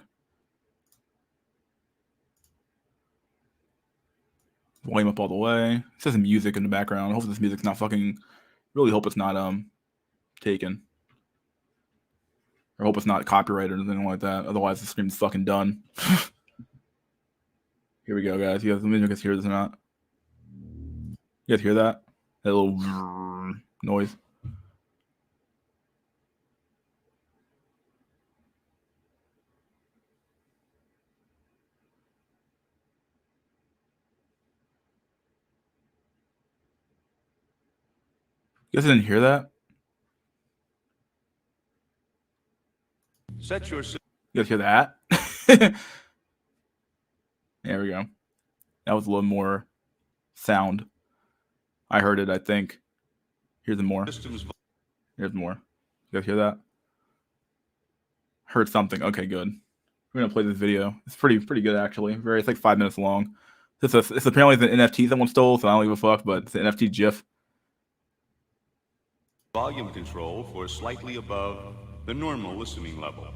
Volume up all the way. It says music in the background. I hope this music's not fucking. Really hope it's not taken. Or hope it's not copyrighted or anything like that. Otherwise, the stream's fucking done. Here we go, guys. You guys, let me know if you guys hear this or not. You guys hear that? That little noise. You guys didn't hear that? Set your. You guys hear that? There we go. That was a little more sound. I heard it, I think. Here's more. Here's more. You guys hear that? Heard something. Okay, good. We're gonna play this video. It's pretty good actually. It's like 5 minutes long. It's apparently the NFT someone stole, so I don't give a fuck. But it's an NFT GIF. Volume control for slightly above the normal listening level.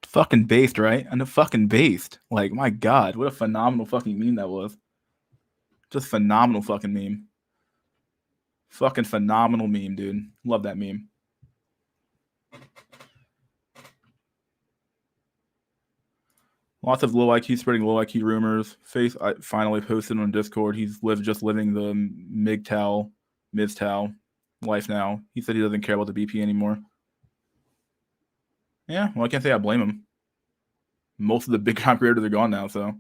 Fucking based, right? And the fucking based. Like, my God, what a phenomenal fucking meme that was. Just phenomenal fucking meme. Fucking phenomenal meme, dude. Love that meme. Lots of low IQ spreading low IQ rumors. Face I finally posted on Discord. He's just living the MGTOW life now. He said he doesn't care about the BP anymore. Yeah, well, I can't say I blame him. Most of the big time creators are gone now, so.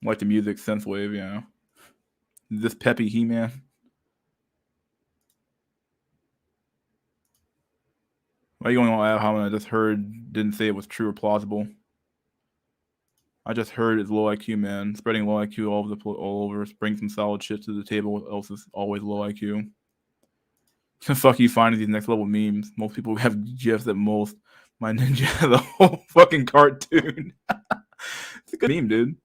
Like the music, synthwave, yeah. This peppy He-Man. Why are you going on how I just heard, didn't say it was true or plausible? I just heard it's low IQ, man. Spreading low IQ all over. Bring some solid shit to the table. Else is always low IQ. Fuck you finding these next level memes. Most people have GIFs at most. My ninja has a whole fucking cartoon. It's a good meme, dude.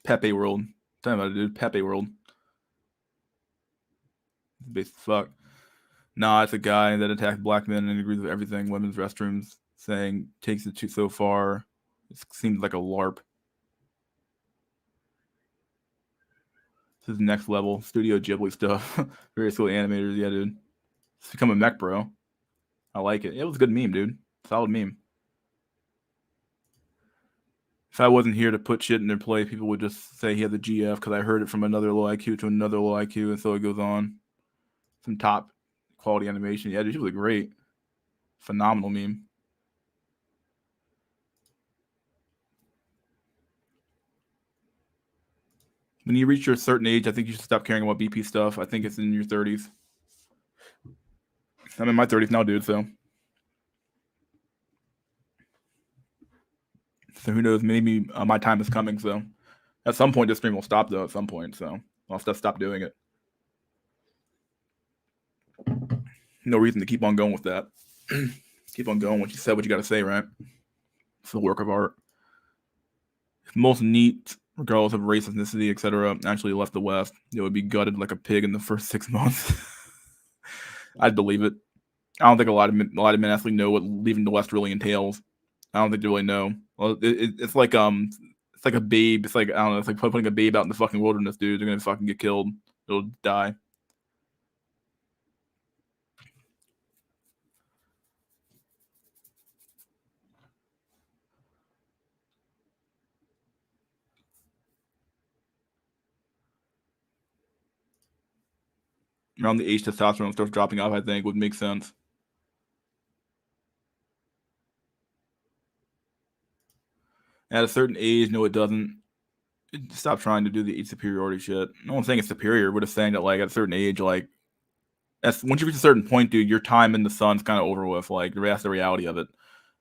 Pepe World. Tell me about it, dude. Pepe World. Basic fuck. Nah, it's a guy that attacks black men and agrees with everything. Women's restrooms, saying takes it too so far. It seems like a LARP. This is next level. Studio Ghibli stuff. Very cool animators. Yeah, dude. It's become a mech, bro. I like it. It was a good meme, dude. Solid meme. If I wasn't here to put shit in their play, people would just say he had the GF because I heard it from another low IQ to another low IQ, and so it goes on. Some top quality animation. Yeah, dude, she was great. Phenomenal meme. When you reach a certain age, I think you should stop caring about BP stuff. I think it's in your 30s. I'm in my 30s now, dude, so who knows? Maybe my time is coming, so at some point this stream will stop, though, at some point, so I'll have to stop doing it. No reason to keep on going with that. Keep on going. What you said, what you got to say, right? It's a work of art. Most neat, regardless of race, ethnicity, etc., actually left the West, it would be gutted like a pig in the first 6 months. I'd believe it. I don't think a lot of men actually know what leaving the West really entails. I don't think they really know. Well, it's like a babe. It's like, I don't know. It's like putting a babe out in the fucking wilderness, dude. They're gonna fucking get killed. It'll die. Around the age testosterone starts dropping off, I think would make sense. At a certain age, no, it doesn't. Stop trying to do the age superiority shit. No one's saying it's superior. We're just saying that, like, at a certain age, like, once you reach a certain point, dude, your time in the sun's kind of over with. Like, that's the reality of it.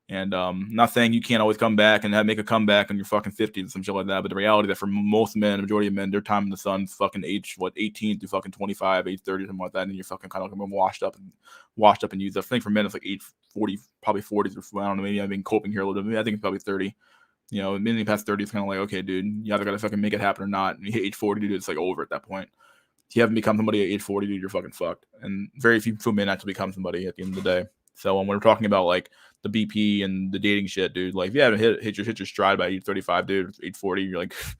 And not saying you can't always come back and make a comeback when you're fucking 50 and some shit like that, but the reality that for most men, the majority of men, their time in the sun's fucking age 18 to fucking 25, age 30, something like that, and then you're fucking kind of washed up and used up. I think for men it's like age 40, probably 40s, or I don't know, maybe I've been coping here a little bit. Maybe I think it's probably 30. You know, maybe past 30 is kind of like, okay, dude, you either gotta fucking make it happen or not. And you hit age 40, dude, it's like over at that point. If you haven't become somebody at age 40, dude, you're fucking fucked. And very few men actually become somebody at the end of the day. So when we're talking about like the BP and the dating shit, dude, like if you haven't hit your stride by age 35, dude, age 40, you're like, you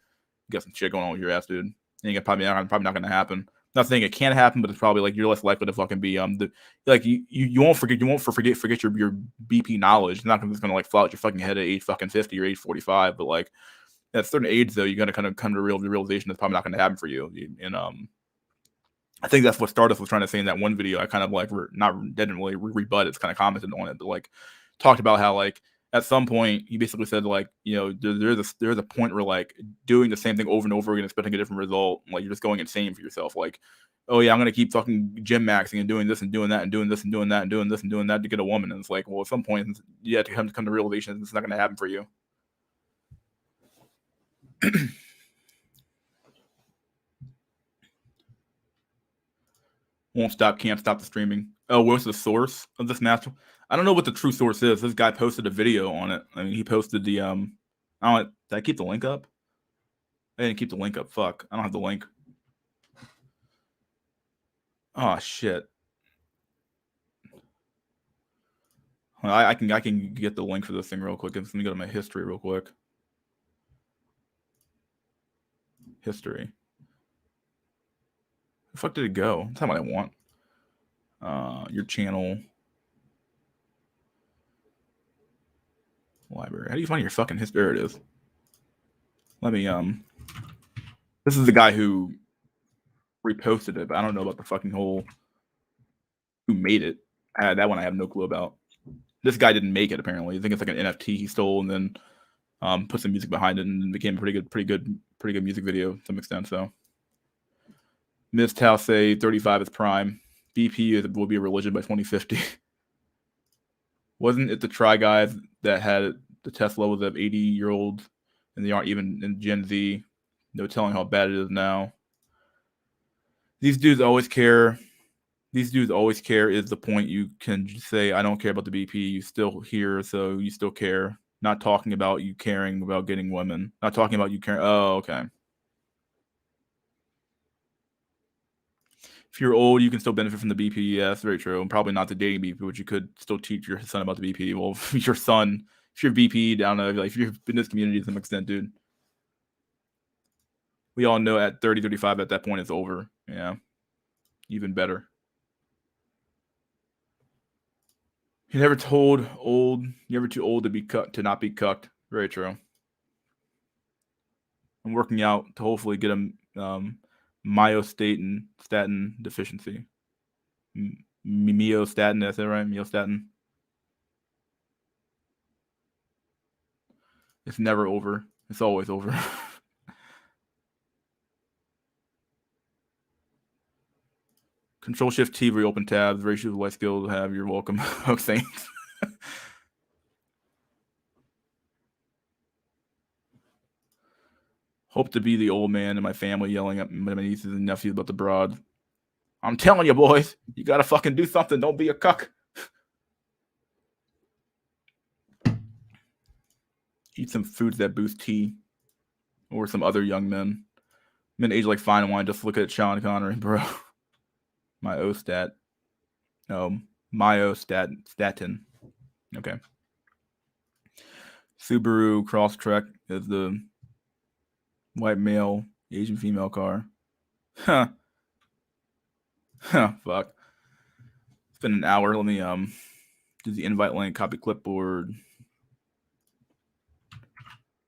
got some shit going on with your ass, dude. And you're probably not gonna happen. Not saying it can't happen, but it's probably like you're less likely to fucking be you won't forget your BP knowledge. It's not just gonna like fall out your fucking head at age fucking 50 or age 45, but like at a certain age though, you gotta kind of come to the realization that's probably not gonna happen for you. And I think that's what Stardust was trying to say in that one video. I kind of like didn't really rebut it. It's kind of commented on it, but like talked about how like at some point he basically said like, you know, there's a point where like doing the same thing over and over again, expecting a different result, like you're just going insane for yourself. Like, oh yeah, I'm gonna keep fucking gym maxing and doing this and doing that and doing this and doing that and doing this and doing that to get a woman. And it's like, well, at some point you have to come to realization it's not gonna happen for you. Won't stop, can't stop the streaming. Oh, what's the source of this match? I don't know what the true source is. This guy posted a video on it. I mean, he posted the I don't. Did I keep the link up? I didn't keep the link up. Fuck. I don't have the link. Oh shit. I can get the link for this thing real quick. Let me go to my history real quick. History. The fuck did it go? That's not what I want. Your channel. Library. How do you find your fucking history? There it is. Let me this is the guy who reposted it, but I don't know about the fucking whole who made it. That one I have no clue about. This guy didn't make it apparently. I think it's like an NFT he stole and then put some music behind it and became a pretty good music video to some extent. So Ms. Tao say 35 is prime. BP will be a religion by 2050. Wasn't it the Try Guys that had the test levels of 80-year-olds and they aren't even in Gen Z? No telling how bad it is now. These dudes always care. These dudes always care is the point. You can say, I don't care about the BP. You still here, so you still care. Not talking about you caring about getting women. Not talking about you caring. Oh, okay. If you're old, you can still benefit from the BP. Yeah, that's very true. And probably not the dating BP, but you could still teach your son about the BP. Well, if your son, if you're BP down there, like if you're in this community to some extent, dude, we all know at 30, 35, at that point it's over. Yeah, even better. You're never told old. You're never too old to be cut to not be cucked. Very true. I'm working out to hopefully get a myostatin deficiency. Myostatin, that's it, right? Myostatin. It's never over. It's always over. Control Shift T, reopen tabs. Ratio of life skills have. You're welcome. Thanks. Hope to be the old man in my family yelling at my nieces and nephews about the broad. I'm telling you, boys, you gotta fucking do something. Don't be a cuck. Eat some foods that boost T, or some other young men. Men age like fine wine. Just look at Sean Connery, bro. Myostat. No, myostatin. Okay. Subaru Crosstrek is the white male Asian female car. Huh. Huh. Fuck. It's been an hour. Let me do the invite link, copy clipboard.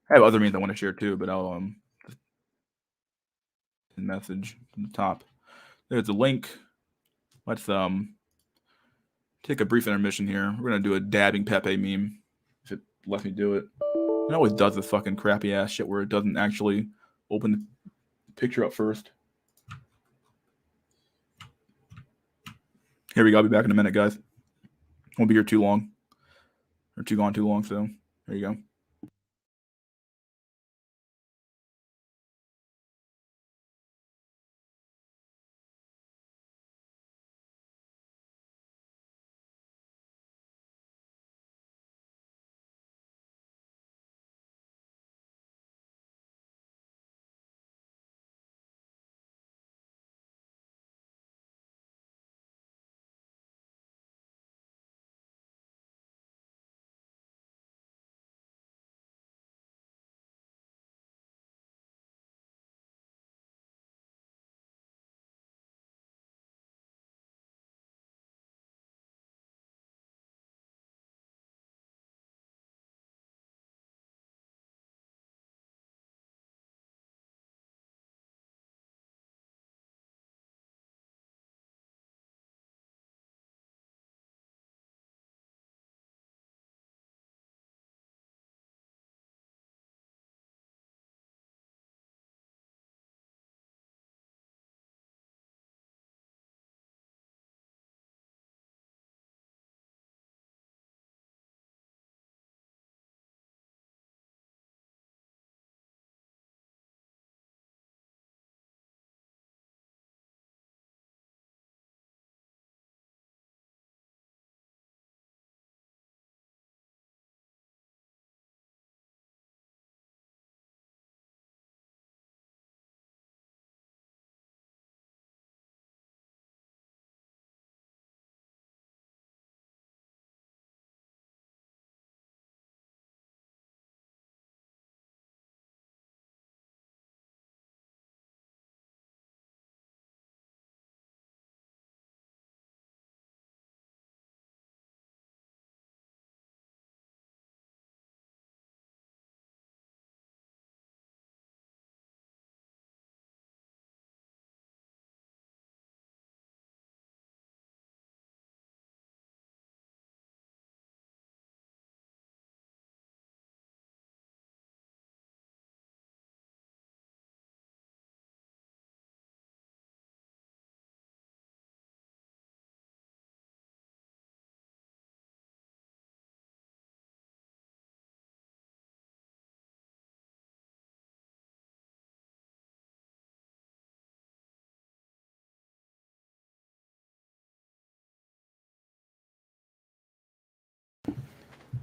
I have other means I want to share too, but I'll message from the top. There's a link. Let's take a brief intermission here. We're gonna do a dabbing Pepe meme if it lets me do it. It always does this fucking crappy ass shit where it doesn't actually open the picture up first. Here we go. I'll be back in a minute, guys. Won't be here too long. Or too long, so there you go.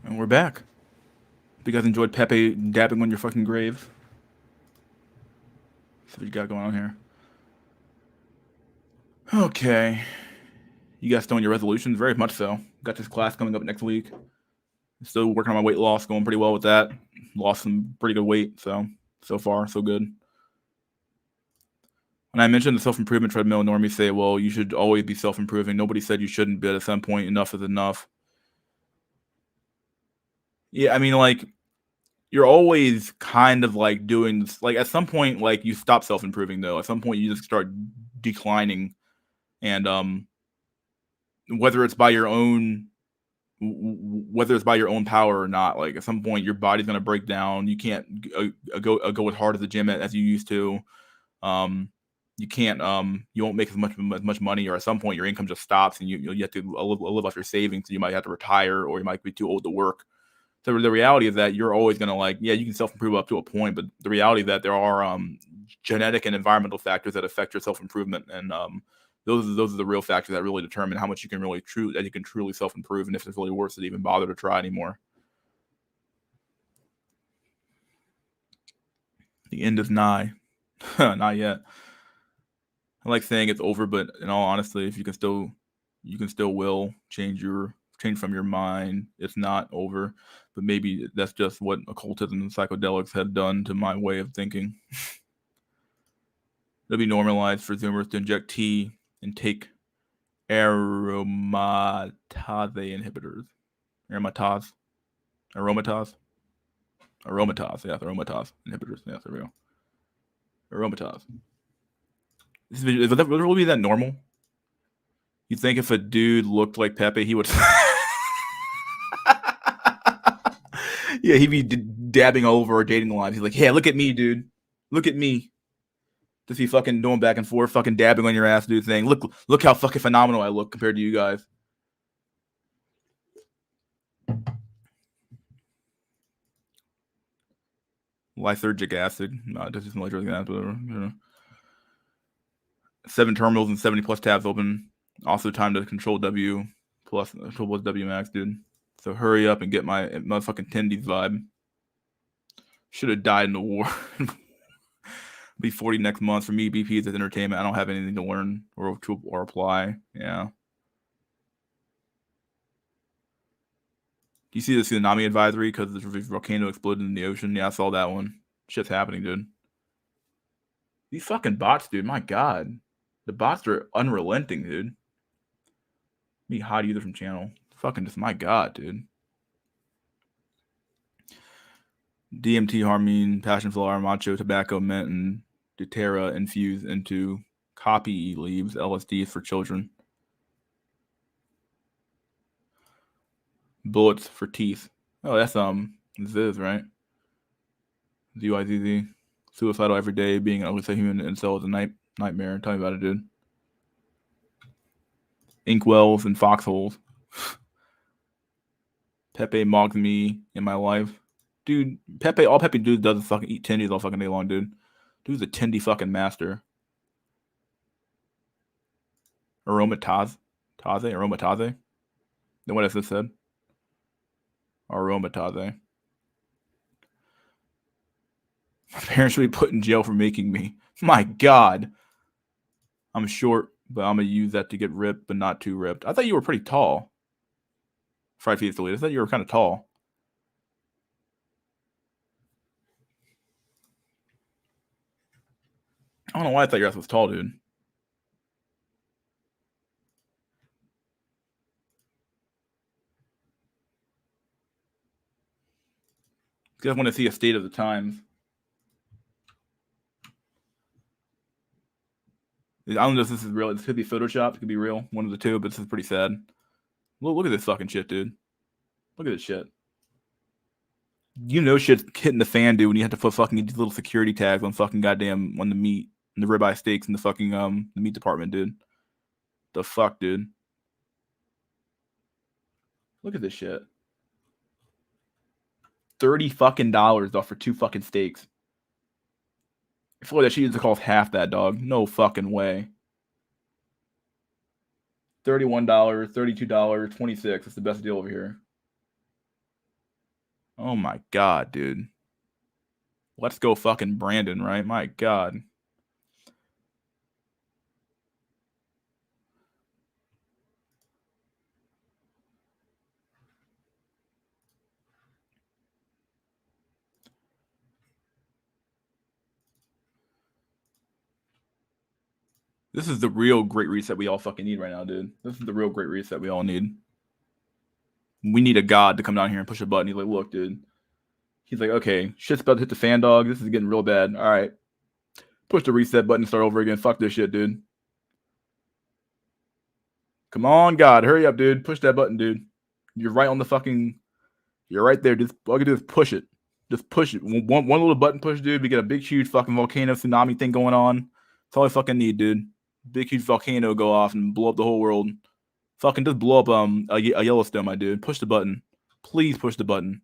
And we're back. If you guys enjoyed Pepe dabbing on your fucking grave. That's what you got going on here. Okay. You guys still on your resolutions? Very much so. Got this class coming up next week. Still working on my weight loss, going pretty well with that. Lost some pretty good weight, so far, so good. When I mentioned the self-improvement treadmill, normies say, well, you should always be self-improving. Nobody said you shouldn't, but at some point, enough is enough. Yeah, I mean, like, you're always kind of like doing this, like at some point, like you stop self-improving though. At some point you just start declining, and whether it's by your own power or not, like at some point your body's going to break down. You can't go as hard as the gym as you used to. You can't you won't make as much money, or at some point your income just stops and you have to live off your savings. So you might have to retire, or you might be too old to work. So the reality is that you're always going to, like, yeah, you can self-improve up to a point, but the reality is that there are genetic and environmental factors that affect your self-improvement, and those are the real factors that really determine how much you can truly self-improve, and if it's really worth it to even bother to try anymore. The end is nigh. Not yet. I like saying it's over, but in all honesty, if you can still will change from your mind. It's not over, but maybe that's just what occultism and psychedelics had done to my way of thinking. It'll be normalized for Zoomers to inject tea and take aromatase inhibitors. Aromatase. Yeah, aromatase inhibitors. Yeah, there we go. Aromatase. Would that really be that normal? You think if a dude looked like Pepe, he would... Yeah, he'd be dabbing all over our dating lives. He's like, hey, look at me, dude. Look at me. Just be fucking doing back and forth, fucking dabbing on your ass, dude, saying, look how fucking phenomenal I look compared to you guys. Lysergic acid. No, this isn't lysergic acid, whatever. You know. 7 terminals and 70 plus tabs open. Also time to control W plus W max, dude. So hurry up and get my motherfucking Tendies vibe. Should have died in the war. Be 40 next month. For me, BP is entertainment. I don't have anything to learn or apply. Yeah. Do you see the tsunami advisory because the volcano exploded in the ocean? Yeah, I saw that one. Shit's happening, dude. These fucking bots, dude. My God. The bots are unrelenting, dude. Me hide user from channel. Fucking just, my God, dude. DMT, harmine, passion flower, macho, tobacco, mint, and doTERRA infused into copy leaves, LSD for children. Bullets for teeth. Oh, that's Ziz, right? ZYZZ. Suicidal every day, being at least a human incel is a nightmare. Tell me about it, dude. Inkwells and foxholes. Pepe mocked me in my life. Dude, all Pepe dude does is fucking eat tendies all fucking day long, dude. Dude's a tendy fucking master. Aromatase? Aromatase? Then what has this said? Aromatase. My parents should be put in jail for making me. My God. I'm short, but I'm going to use that to get ripped, but not too ripped. I thought you were pretty tall. Fried Feast Elite. I thought you were kind of tall. I don't know why I thought your ass was tall, dude. You guys want to see a state of the times. I don't know if this is real. This could be Photoshopped. It could be real. One of the two, but this is pretty sad. Look at this fucking shit, dude. Look at this shit. You know shit's hitting the fan, dude, when you have to put fucking these little security tags on fucking goddamn on the meat and the ribeye steaks in the fucking the meat department, dude. The fuck, dude. Look at this shit. $30 fucking off for 2 fucking steaks. I feel like that shit used to cost half that, dog. No fucking way. $31, $32, $26. That's the best deal over here. Oh my god, dude. Let's go fucking Brandon, right? My god. This is the real great reset we all fucking need right now, dude. This is the real great reset we all need. We need a god to come down here and push a button. He's like, look, dude. He's like, okay, shit's about to hit the fan, dog. This is getting real bad. All right. Push the reset button and start over again. Fuck this shit, dude. Come on, God. Hurry up, dude. Push that button, dude. You're right on the fucking... You're right there. Just all you do is push it. Just push it. One little button push, dude. We get a big, huge fucking volcano tsunami thing going on. That's all I fucking need, dude. Big, huge volcano go off and blow up the whole world. Fucking just blow up a Yellowstone, my dude. Push the button. Please push the button.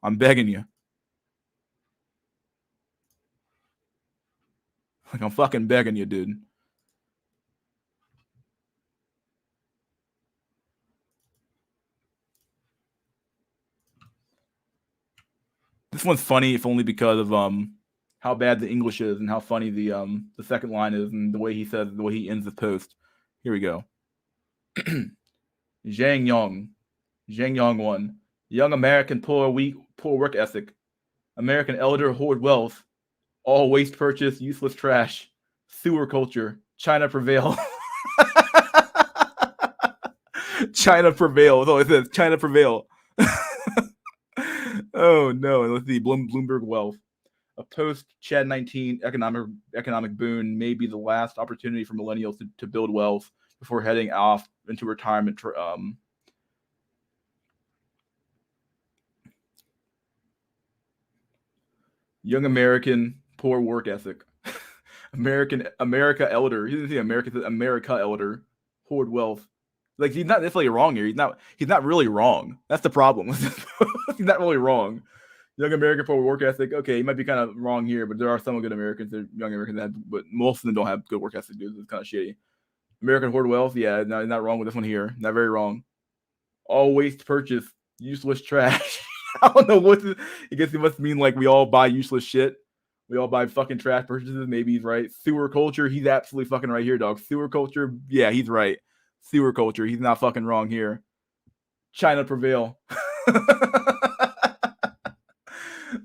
I'm begging you. Like, I'm fucking begging you, dude. This one's funny, if only because of how bad the English is and how funny the second line is and the way he says, the way he ends the post. Here we go. Zhang Yong one. Young American poor work ethic. American elder hoard wealth. All waste purchase, useless trash. Sewer culture. China prevail. China prevail. Oh, it says China prevail. Oh no! Let's see. Bloomberg wealth. A post Chad 19 economic boon may be the last opportunity for millennials to build wealth before heading off into retirement. Young American poor work ethic. America elder. He didn't say America elder hoard wealth. Like, he's not necessarily wrong here. He's not really wrong. That's the problem. He's not really wrong. Young American poor work ethic. Okay, he might be kind of wrong here, but there are some good Americans, young Americans that have, but most of them don't have good work ethic, dude. It's kind of shitty. American hoard wealth. Yeah, not wrong with this one here. Not very wrong. All waste purchase, useless trash. I don't know what I guess it must mean like we all buy useless shit. We all buy fucking trash purchases. Maybe he's right. Sewer culture. He's absolutely fucking right here, dog. Sewer culture. Yeah, he's right. Sewer culture. He's not fucking wrong here. China prevail.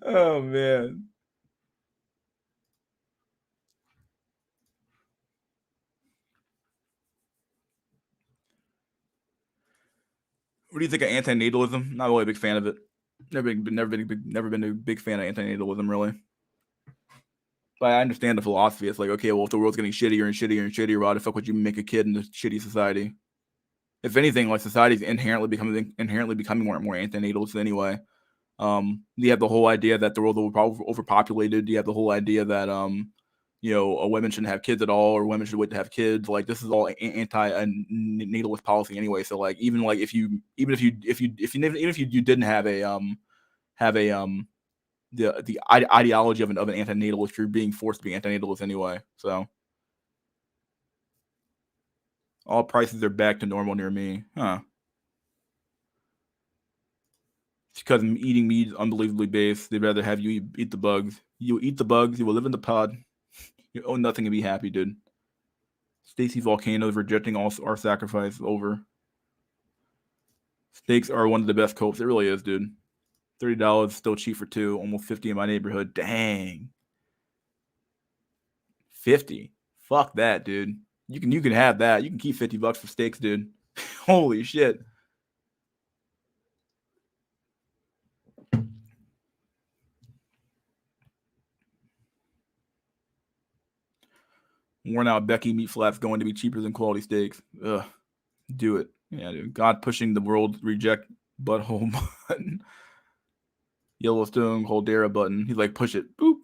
Oh man. What do you think of antinatalism? Not really a big fan of it. Never been a big fan of antinatalism, really. But I understand the philosophy. It's like, okay, well, if the world's getting shittier and shittier and shittier, why the fuck would you make a kid in a shitty society? If anything, like, society's inherently becoming more and more antinatalist anyway. You have the whole idea that the world will probably overpopulated. You have the whole idea that women shouldn't have kids at all, or women should wait to have kids. Like, this is all anti-natalist policy anyway. So like, even if you didn't have the ideology of an antinatalist, you're being forced to be antinatalist anyway. So all prices are back to normal near me, huh? It's because eating meat is unbelievably base. They'd rather have you eat the bugs. You eat the bugs, you will live in the pod. You own nothing and be happy, dude. Stacy Volcano's rejecting all our sacrifice over. Steaks are one of the best copes. It really is, dude. $30 still cheap for two. Almost 50 in my neighborhood. Dang. 50. Fuck that, dude. You can have that. You can keep $50 for steaks, dude. Holy shit. Worn out Becky meat flaps going to be cheaper than quality steaks. Ugh. Do it. Yeah, dude. God pushing the world reject butthole button. Yellowstone Caldera button. He's like, push it. Boop.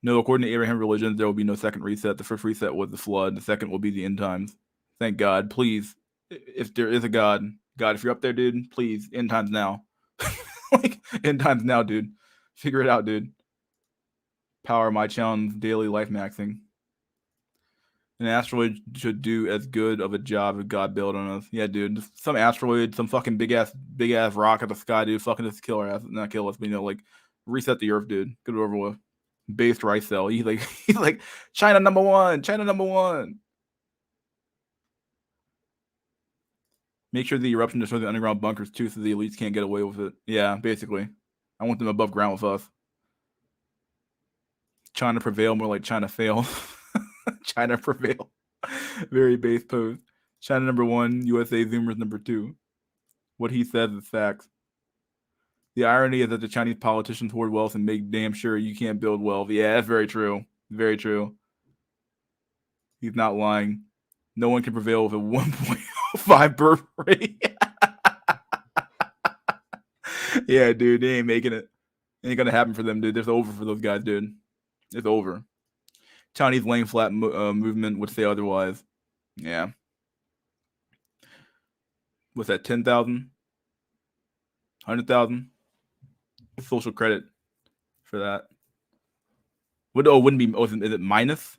No, according to Abraham religions, there will be no second reset. The first reset was the flood. The second will be the end times. Thank God. Please, if there is a God, if you're up there, dude, please, end times now. Like, end times now, dude. Figure it out, dude. Power my challenge daily life maxing. An asteroid should do as good of a job as God built on us. Yeah, dude. Some asteroid, some fucking big ass rock at the sky, dude. Fucking just kill our ass, not kill us, but like reset the Earth, dude. Get it over with. Based rice cell. He's like China number one. China number one. Make sure the eruption destroys the underground bunkers too, so the elites can't get away with it. Yeah, basically. I want them above ground with us. China prevail, more like China fail. China prevail. Very base pose. China number one, USA Zoomers number two. What he says is facts. The irony is that the Chinese politicians hoard wealth and make damn sure you can't build wealth. Yeah, that's very true. Very true. He's not lying. No one can prevail with a 1.5 birth rate. Yeah, dude, they ain't making it. It ain't gonna happen for them, dude. It's over for those guys, dude. It's over. Chinese laying flat movement would say otherwise. Yeah. What's that? 10,000, 100,000 social credit for that. Wouldn't be? Oh, is it minus?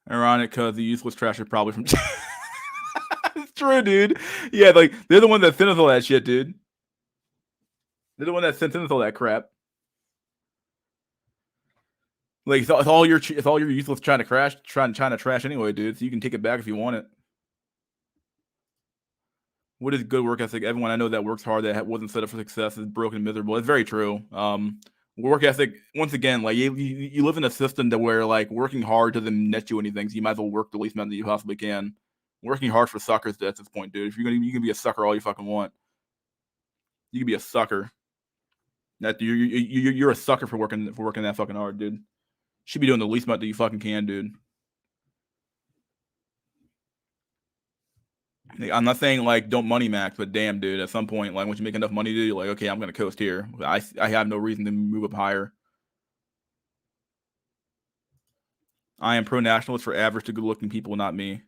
Ironic, because the useless trash are probably from. It's true, dude. Yeah, like they're the one that sent us all that shit, dude. They're the one that sent us all that crap. Like it's all your useless trying to trash anyway, dude. So you can take it back if you want it. What is good work ethic? Everyone I know that works hard that wasn't set up for success is broken and miserable. It's very true. Work ethic, once again, like you live in a system that where like working hard doesn't net you anything, so you might as well work the least amount that you possibly can. Working hard for suckers at this point, dude. If you can be a sucker all you fucking want. You can be a sucker. That you're a sucker for working that fucking hard, dude. Should be doing the least amount that you fucking can, dude. I'm not saying like don't money max, but damn, dude, at some point, like once you make enough money, dude, you're like, okay, I'm gonna coast here. I have no reason to move up higher. I am pro-nationalist for average to good-looking people, not me.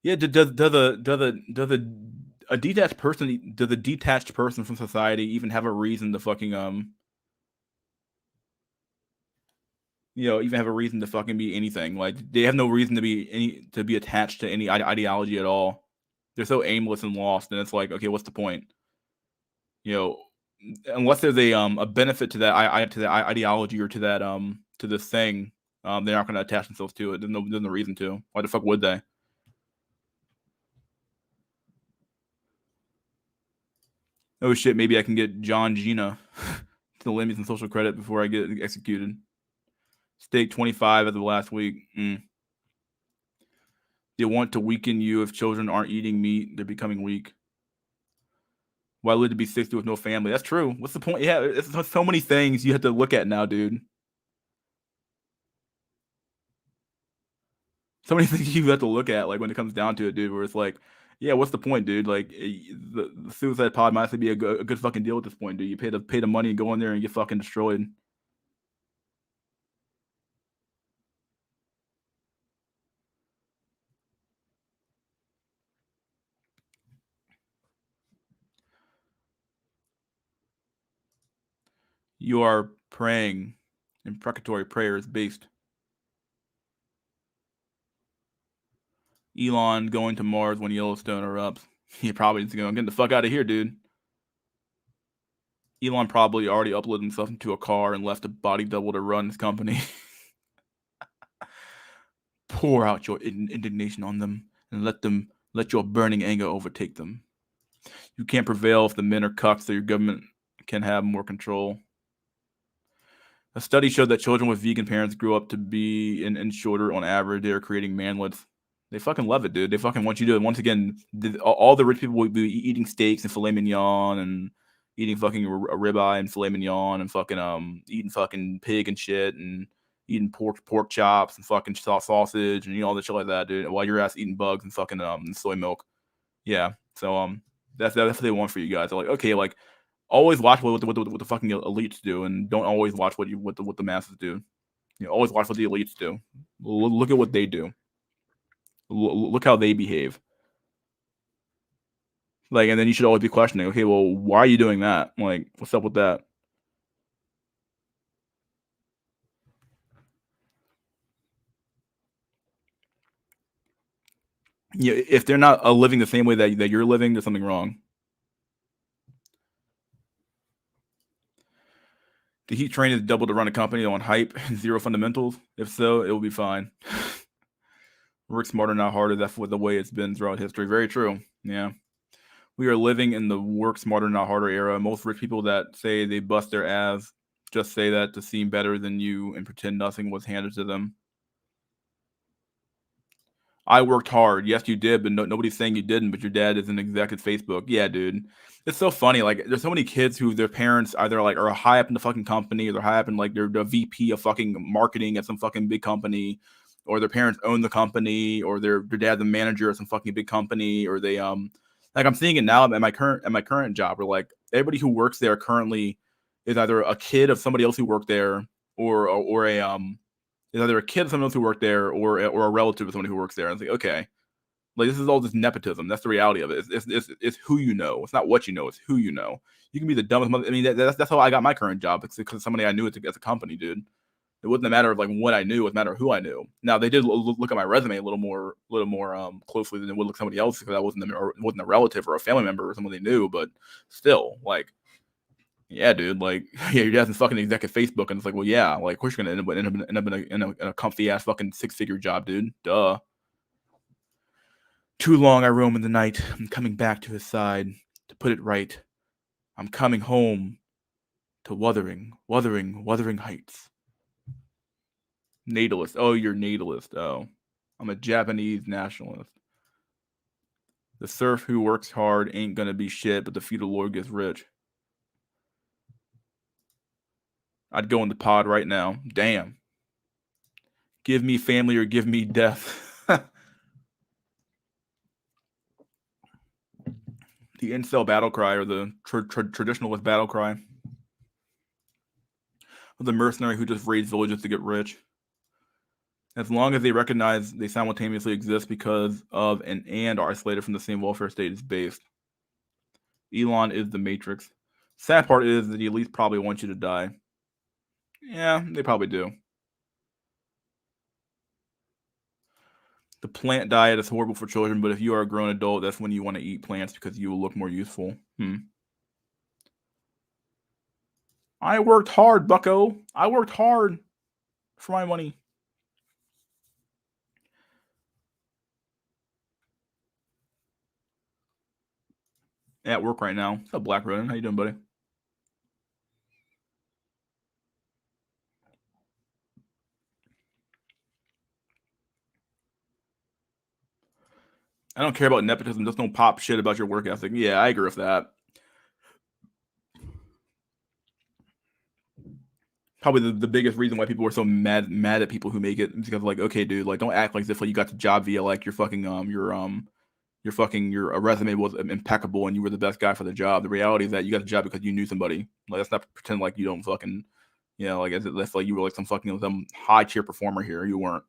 Yeah, does a detached person from society even have a reason to fucking even have a reason to fucking be anything? Like they have no reason to be attached to any ideology at all. They're so aimless and lost, and it's like, okay, what's the point? Unless there's a benefit to that ideology or to that to this thing, they're not going to attach themselves to it. There's no reason to. Why the fuck would they? Oh shit, maybe I can get John Gina to lend me some social credit before I get executed. Stake 25 of the last week. They want to weaken you if children aren't eating meat. They're becoming weak. Why live to be 60 with no family? That's true. What's the point? Yeah, it's so many things you have to look at now, dude. So many things you have to look at, like when it comes down to it, dude. Where it's like, yeah, what's the point, dude? Like the suicide pod might actually be a good fucking deal at this point, dude. You pay the money and go in there and get fucking destroyed. You are praying imprecatory prayers based. Elon going to Mars when Yellowstone erupts. He probably needs to go and get the fuck out of here, dude. Elon probably already uploaded himself into a car and left a body double to run his company. Pour out your indignation on them and let your burning anger overtake them. You can't prevail if the men are cucks, so your government can have more control. A study showed that children with vegan parents grew up to be and shorter on average. They are creating manlets. They fucking love it, dude. They fucking want you to. Once again, all the rich people will be eating steaks and filet mignon and eating fucking a ribeye and filet mignon and fucking eating fucking pig and shit and eating pork chops and fucking sausage and all the shit like that, dude. While your ass eating bugs and fucking soy milk. Yeah. So that's what they want for you guys. They're like, okay, like always watch what the fucking elites do, and don't always watch what the masses do. Always watch what the elites do. Look at what they do. Look how they behave. Like, and then you should always be questioning, okay, well, why are you doing that? Like, what's up with that? Yeah, if they're not living the same way that you're living, there's something wrong. Did he train his double to run a company on hype and zero fundamentals? If so, it will be fine. Work smarter, not harder. That's what the way it's been throughout history. Very true. Yeah. We are living in the work smarter, not harder era. Most rich people that say they bust their ass just say that to seem better than you and pretend nothing was handed to them. I worked hard. Yes, you did, but nobody's saying you didn't. But your dad is an exec at Facebook. Yeah, dude. It's so funny. Like, there's so many kids who their parents either like are high up in the fucking company, or they're high up in like they're the VP of fucking marketing at some fucking big company, or their parents own the company, or their dad's a manager at some fucking big company, or they like I'm seeing it now at my current job, where like everybody who works there currently is either a kid of somebody else who worked there, or a is either a kid of someone else who worked there, or a relative of somebody who works there. And it's like, okay, like this is all just nepotism. That's the reality of it. It's who you know. It's not what you know. It's who you know. You can be the dumbest mother. I mean, that's how I got my current job. It's because somebody I knew at the company, dude. It wasn't a matter of like what I knew. It was a matter of who I knew. Now they did look at my resume a little more closely than they would look at somebody else, because I wasn't a relative or a family member or someone they knew. But still, like, yeah, dude, like, yeah, your dad's in fucking exec at Facebook, and it's like, well, yeah, like, of course you're gonna end up in a comfy ass fucking 6-figure job, dude. Duh. Too long I roam in the night. I'm coming back to his side to put it right. I'm coming home to Wuthering Heights. Natalist. Oh, you're natalist. Oh, I'm a Japanese nationalist. The serf who works hard ain't gonna be shit, but the feudal lord gets rich. I'd go in the pod right now. Damn. Give me family or give me death. The incel battle cry, or the traditionalist battle cry. The mercenary who just raids villages to get rich. As long as they recognize they simultaneously exist because of and are isolated from the same welfare state is based. Elon is the Matrix. Sad part is that the elites probably want you to die. Yeah, they probably do. The plant diet is horrible for children, but if you are a grown adult, that's when you want to eat plants because you will look more useful. I worked hard, bucko. I worked hard for my money. At work right now. What's up, Black Ronin? How you doing, buddy? I don't care about nepotism. Just don't pop shit about your work ethic. Yeah, I agree with that. Probably the biggest reason why people are so mad at people who make it is because, like, okay, dude, like, don't act like this, like you got the job via like your fucking your resume was impeccable and you were the best guy for the job. The reality is that you got the job because you knew somebody. Like, let's not pretend like you don't fucking, like that's like you were like some high tier performer here. You weren't.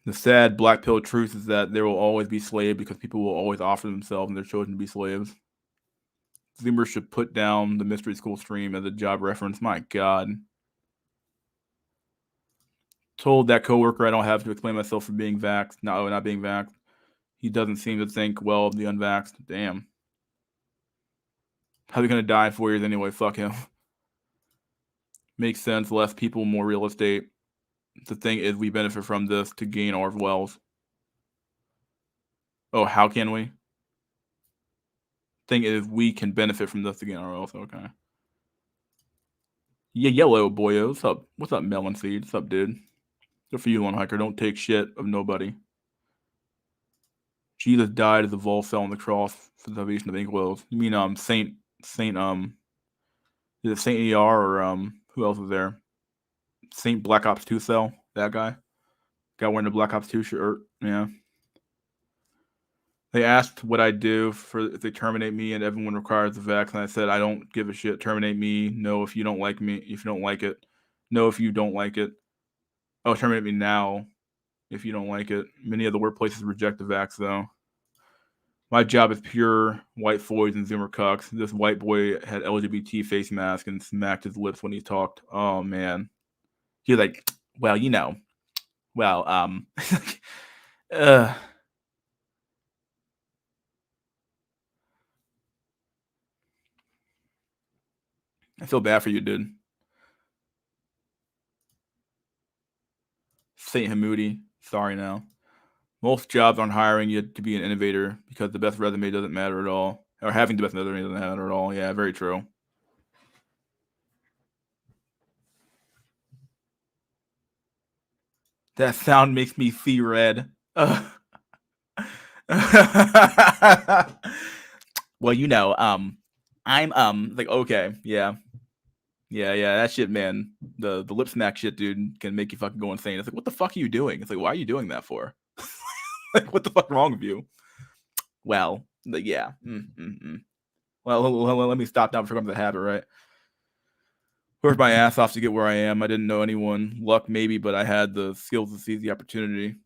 The sad black pill truth is that there will always be slaves because people will always offer themselves and their children to be slaves. Zoomer should put down the mystery school stream as a job reference. My God. Told that coworker I don't have to explain myself for being vaxxed. No, not being vaxxed. He doesn't seem to think well of the unvaxxed. Damn. How are they gonna die in 4 years anyway? Fuck him. Makes sense. Less people, more real estate. The thing is, we benefit from this to gain our wealth. Oh, how can we? Thing is, we can benefit from this to gain our wealth. Okay. Yeah, yellow boyo. What's up? What's up, melon seed? What's up, dude? Good for you, Lone Hiker. Don't take shit of nobody. Jesus died as a vol fell on the cross for the salvation of Inkwells. You mean Saint is it Saint ER, or who else was there? Saint Black Ops 2 cell, that guy wearing the Black Ops 2 shirt. Yeah. They asked what I'd do if they terminate me, and everyone requires the vax, and I said I don't give a shit. Terminate me. No, if you don't like me. If you don't like it. No, if you don't like it. Oh, terminate me now if you don't like it. Many other workplaces reject the vax, though. My job is pure white boys and Zoomer cucks. This white boy had LGBT face mask and smacked his lips when he talked. Oh, man. He was like, well, you know. Well, uh, I feel bad for you, dude. Saint Hamoudi. Sorry now. Most jobs aren't hiring you to be an innovator because the best resume doesn't matter at all. Or having the best resume doesn't matter at all. Yeah, very true. That sound makes me see red. Well, you know, I'm like okay, yeah, that shit, man. The lip smack shit, dude, can make you fucking go insane. It's like, what the fuck are you doing? It's like, why are you doing that for? Like, what the fuck wrong with you? Well, yeah. Well, let me stop now before it becomes a habit, right? Worked my ass off to get where I am. I didn't know anyone. Luck, maybe, but I had the skills to seize the opportunity.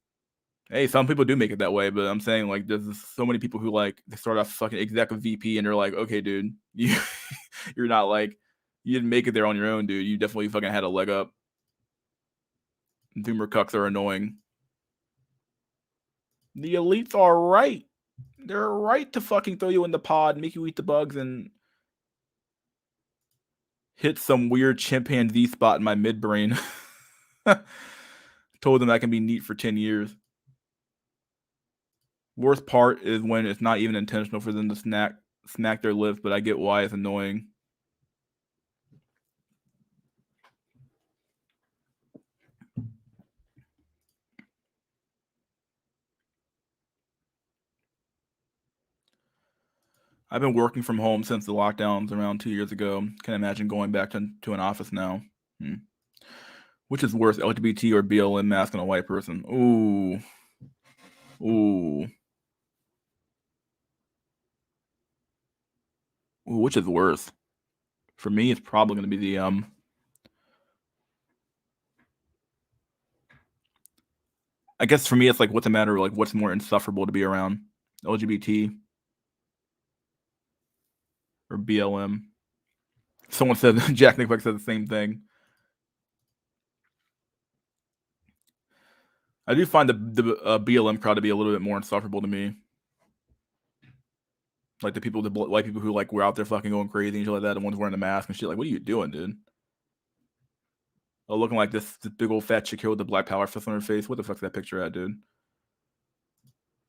Hey, some people do make it that way, but I'm saying like there's so many people who like they start off fucking executive VP and they're like, okay, dude, you're not like you didn't make it there on your own, dude. You definitely fucking had a leg up. Zoomer cucks are annoying. The elites are right. They're right to fucking throw you in the pod, make you eat the bugs, and hit some weird chimpanzee spot in my midbrain. Told them I can be neat for 10 years. Worst part is when it's not even intentional for them to smack their lips, but I get why it's annoying. I've been working from home since the lockdowns around 2 years ago. Can't imagine going back to an office now. Which is worse, LGBT or BLM mask on a white person? Ooh. Ooh. Ooh, which is worse? For me, it's probably going to be the I guess for me, it's like what's the matter? Like, what's more insufferable to be around, LGBT or BLM? Someone said Jack Nicklaus said the same thing. I do find the BLM crowd to be a little bit more insufferable to me. Like the white people who like were out there fucking going crazy and shit like that, the ones wearing the mask and shit. Like, what are you doing, dude? Oh, looking like this big old fat chick here with the black power fist on her face. What the fuck's that picture at, dude?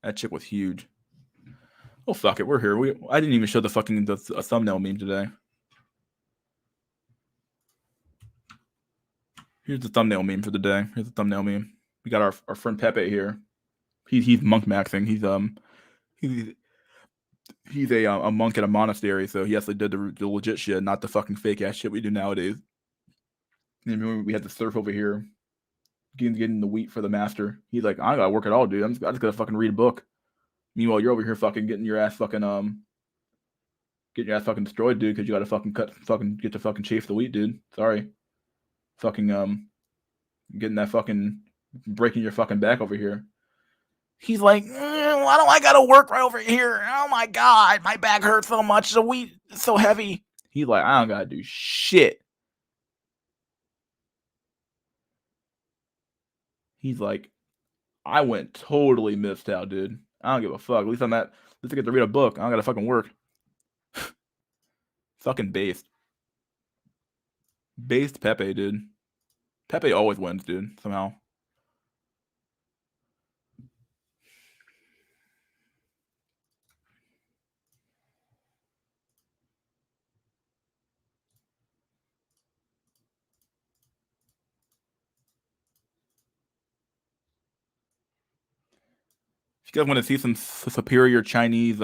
That chick was huge. Oh fuck it, we're here. I didn't even show the fucking a thumbnail meme today. Here's the thumbnail meme for the day. Here's the thumbnail meme. We got our friend Pepe here. He's monk maxing. He's a monk at a monastery, so he actually did the legit shit, not the fucking fake ass shit we do nowadays. And we had to surf over here, getting the wheat for the master. He's like, I gotta work at all, dude. I just gotta fucking read a book. Meanwhile, you're over here fucking getting your ass fucking destroyed, dude, because you gotta get to fucking chafe the wheat, dude. Sorry, fucking getting that fucking breaking your fucking back over here. He's like, why do I gotta work right over here? Oh my god, my back hurts so much. The wheat is so heavy. He's like, I don't gotta do shit. He's like, I went totally missed out, dude. I don't give a fuck. At least I get to read a book. I don't gotta fucking work. Fucking based. Based Pepe, dude. Pepe always wins, dude, somehow. If you guys want to see some superior Chinese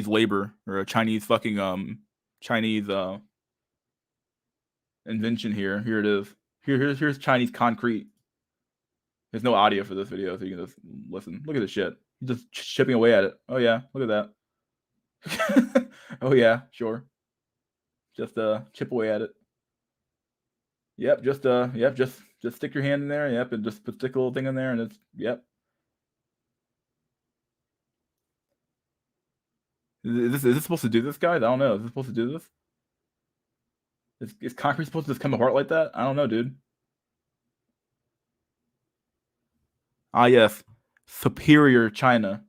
labor or a Chinese fucking Chinese invention here it is. Here's Chinese concrete. There's no audio for this video, so you can just listen. Look at this shit. He's just chipping away at it. Oh yeah, look at that. Oh yeah, sure. Just chip away at it. Yep, just stick your hand in there. Yep, and just stick a little thing in there, and it's yep. Is this supposed to do this, guys? I don't know. Is this supposed to do this? Is concrete supposed to just come apart like that? I don't know, dude. Ah, yes, superior China.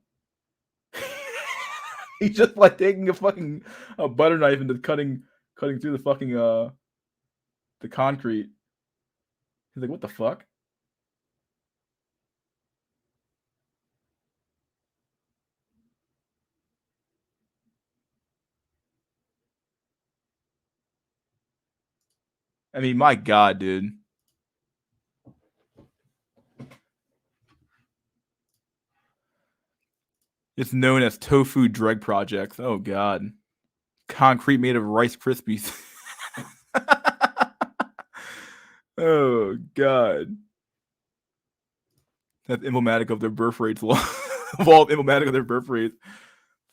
He's just like taking a butter knife and just cutting through the concrete. He's like, what the fuck? I mean, my God, dude. It's known as tofu drug projects. Oh God. Concrete made of Rice Krispies. Oh God. That's emblematic of their birth rates. Of all emblematic of their birth rates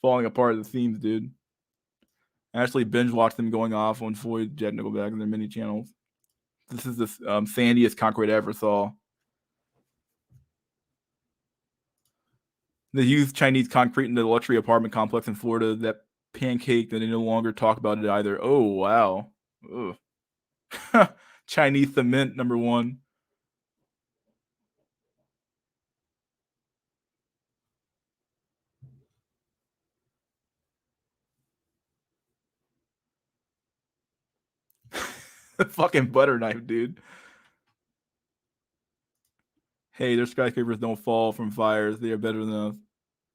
falling apart at the seams, dude. I actually binge watched them going off on Floyd Jet Nickelback in their mini channels. This is the sandiest concrete I ever saw. They used Chinese concrete in the luxury apartment complex in Florida that pancake that they no longer talk about it either. Oh wow. Chinese cement number one. Fucking butter knife, dude. Hey, their skyscrapers don't fall from fires. They are better than us.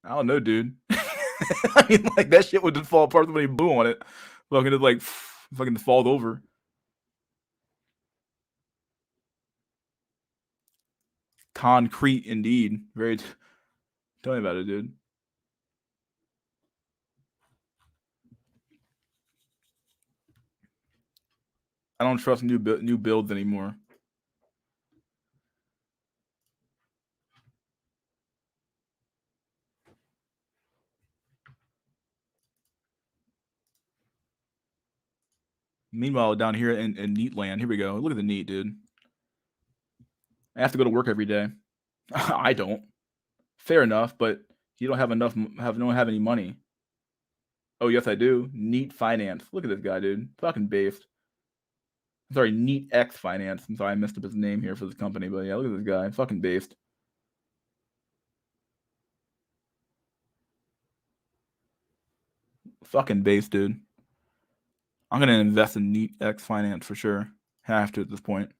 I don't know, dude. I mean, like that shit would just fall apart when you blew on it. Fucking just like fucking fall over. Concrete, indeed. Very. Tell me about it, dude. I don't trust new builds anymore. Meanwhile, down here in Neat Land, here we go. Look at the Neat, dude. I have to go to work every day. I don't. Fair enough, but you don't don't have any money. Oh yes, I do. Neat Finance. Look at this guy, dude. Fucking based. Sorry, Neat X Finance. I'm sorry, I messed up his name here for this company, but yeah, look at this guy. Fucking based. Fucking based, dude. I'm gonna invest in Neat X Finance for sure. Have to at this point.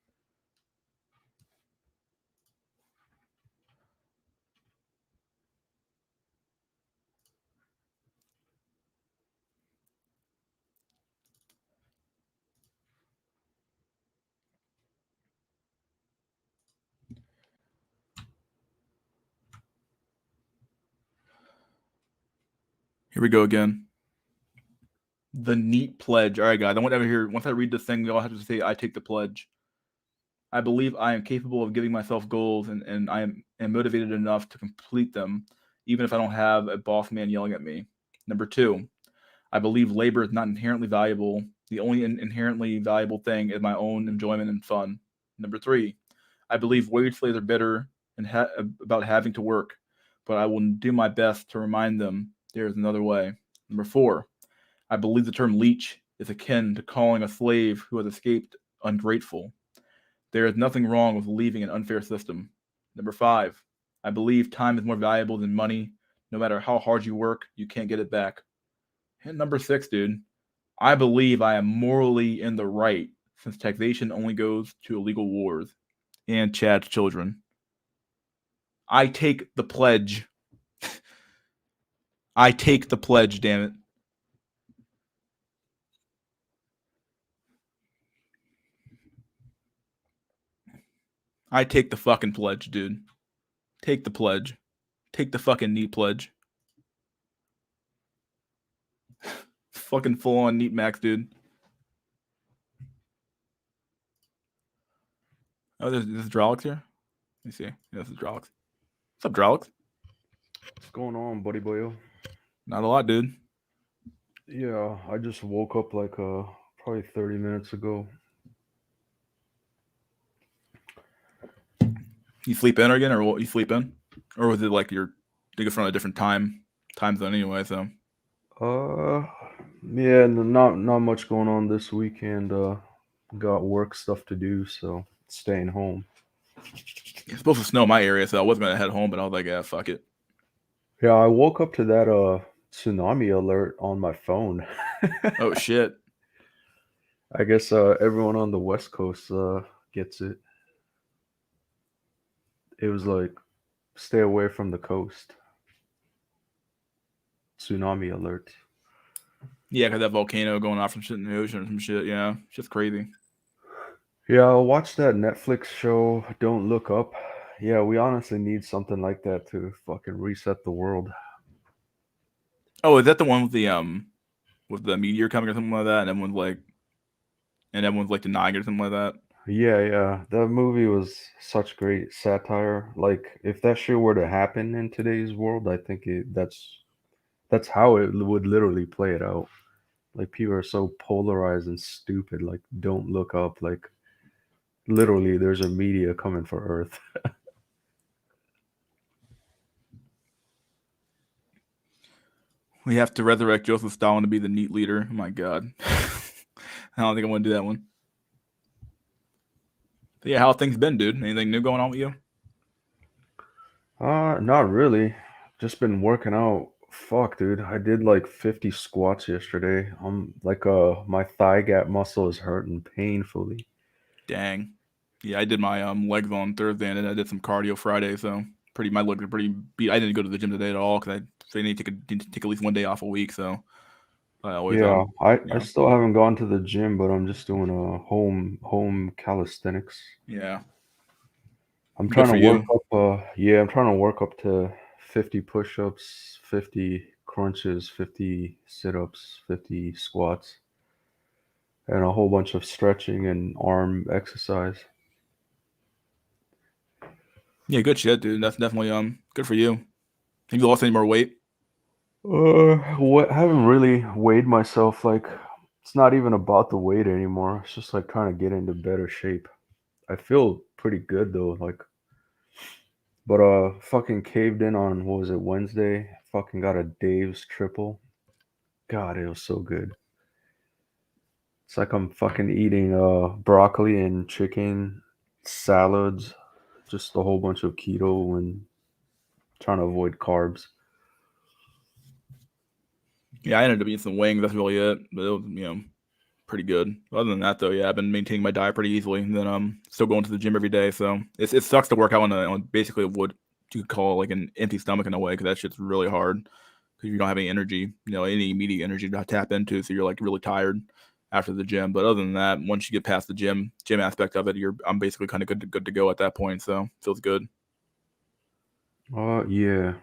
Here we go again. The Neat Pledge. All right, guys. I want to hear. Once I read this thing, we all have to say, "I take the pledge." I believe I am capable of giving myself goals, and am motivated enough to complete them, even if I don't have a boss man yelling at me. Number two, I believe labor is not inherently valuable. The only inherently valuable thing is my own enjoyment and fun. Number three, I believe wage slaves are bitter and about having to work, but I will do my best to remind them there is another way. Number four, I believe the term leech is akin to calling a slave who has escaped ungrateful. There is nothing wrong with leaving an unfair system. Number five, I believe time is more valuable than money. No matter how hard you work, you can't get it back. And number six, dude, I believe I am morally in the right since taxation only goes to illegal wars and Chad's children. I take the pledge. I take the pledge, damn it. I take the fucking pledge, dude. Take the pledge. Take the fucking neat pledge. Fucking full on neat max, dude. Oh, there's Drolix here? Let me see. Yeah, this is Drolix. What's up, Drolix? What's going on, buddy boyo? Not a lot, dude. Yeah, I just woke up like probably 30 minutes ago. You sleep in again, or what? You sleep in, or was it like you're thinking from a different time zone anyway? So Yeah, not much going on this weekend. Got work stuff to do, so staying home. it's supposed to snow in my area, so I wasn't gonna head home, but I was like, yeah, fuck it. Yeah, I woke up to that tsunami alert on my phone. Oh shit. I guess everyone on the West Coast gets it. It was like stay away from the coast. Tsunami alert. Yeah, cause that volcano going off some shit in the ocean or some shit. Yeah, it's just crazy. Yeah, I watched that Netflix show Don't Look Up. Yeah, we honestly need something like that to fucking reset the world. Oh, is that the one with the meteor coming or something like that, and everyone's like denying it or something like that? Yeah. That movie was such great satire. Like, if that shit were to happen in today's world, I think that's how it would literally play it out. Like, people are so polarized and stupid. Like, don't look up. Like, literally, there's a media coming for Earth. We have to resurrect Joseph Stalin to be the neat leader. Oh my god. I don't think I want to do that one. But yeah, how have things been, dude? Anything new going on with you? Not really. Just been working out. Fuck, dude. I did like 50 squats yesterday. I'm like my thigh gap muscle is hurting painfully. Dang. Yeah, I did my legs on Thursday, and then I did some cardio Friday. So my legs are pretty beat. I didn't go to the gym today at all because I need to take at least one day off a week. So I always Yeah, I yeah, still haven't gone to the gym, but I'm just doing home calisthenics. yeah, I'm good trying for to work you. up I'm trying to work up to 50 push-ups, 50 crunches, 50 sit-ups, 50 squats, and a whole bunch of stretching and arm exercise. Yeah, good shit, dude. That's definitely good for you. Have you lost any more weight? What haven't really weighed myself. Like, it's not even about the weight anymore. It's just like trying to get into better shape. I feel pretty good though. Like, but fucking caved in on what was it, Wednesday? Fucking got a Dave's triple. God, it was so good. It's like I'm fucking eating broccoli and chicken salads, just a whole bunch of keto and trying to avoid carbs. Yeah, I ended up eating some wings. That's really it. But it was, pretty good. Other than that, though, yeah, I've been maintaining my diet pretty easily. And then still going to the gym every day. So it sucks to work out on basically what you could call like an empty stomach in a way, because that shit's really hard because you don't have any energy, any immediate energy to tap into. So you're like really tired after the gym. But other than that, once you get past the gym aspect of it, I'm basically kind of good to go at that point. So feels good. Yeah.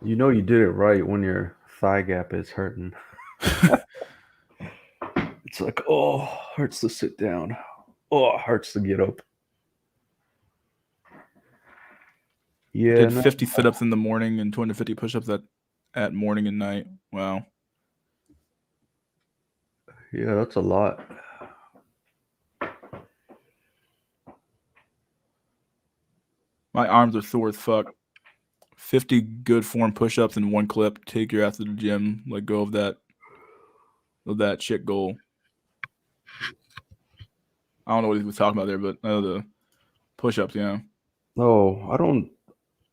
You know you did it right when your thigh gap is hurting. It's like, oh, hurts to sit down. Oh, hurts to get up. Yeah, Did no, 50 sit-ups in the morning and 250 push-ups at morning and night. Wow. yeah, that's a lot. My arms are sore as fuck. 50 good form push-ups in one clip. Take your ass to the gym. Let go of that shit goal. I don't know what he was talking about there, but the push-ups, yeah. No, I don't.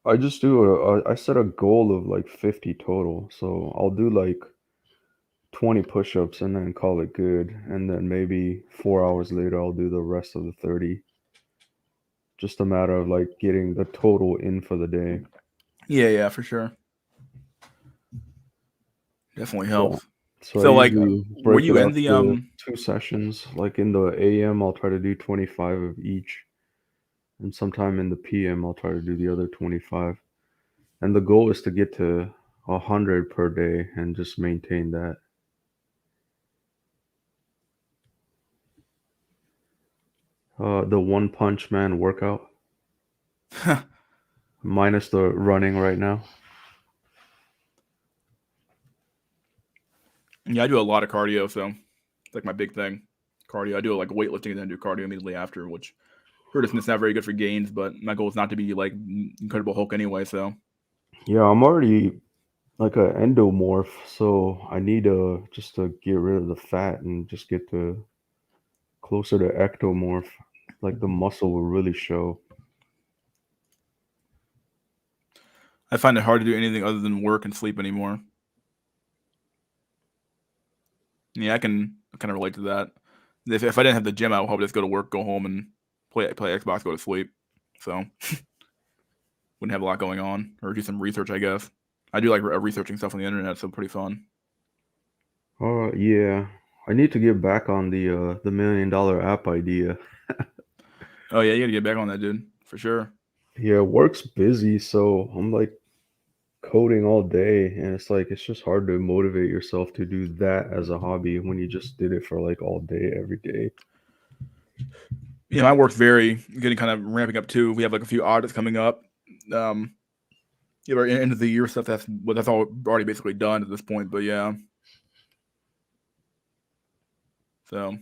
I just I set a goal of like 50 total. So I'll do like 20 push-ups and then call it good. And then maybe 4 hours later, I'll do the rest of the 30. Just a matter of like getting the total in for the day. Yeah, for sure. Definitely So, helps. so I So like usually were break you it in up the to 2 sessions. Like in the AM, I'll try to do 25 of each. And sometime in the PM, I'll try to do the other 25. And the goal is to get to 100 per day and just maintain that. The One Punch Man workout, minus the running right now. Yeah, I do a lot of cardio, so it's like my big thing. Cardio. I do like weightlifting and then do cardio immediately after, which Heard it's not very good for gains, but my goal is not to be like Incredible Hulk anyway. So Yeah, I'm already like a endomorph, so I need just to get rid of the fat and just get to closer to ectomorph. Like the muscle will really show. I find it hard to do anything other than work and sleep anymore. Yeah, I can kind of relate to that. If I didn't have the gym, I would probably just go to work, go home, and play Xbox, go to sleep. So wouldn't have a lot going on, or do some research, I guess. I do like researching stuff on the internet, so pretty fun. Yeah. I need to get back on the $1 million app idea. Oh yeah, you got to get back on that, dude, for sure. Yeah, work's busy, so I'm like coding all day, and it's like it's just hard to motivate yourself to do that as a hobby when you just did it for like all day every day. Yeah, my work's getting kind of ramping up too. We have like a few audits coming up. Um, yeah, we're end of the year stuff. That's all already basically done at this point. But yeah, so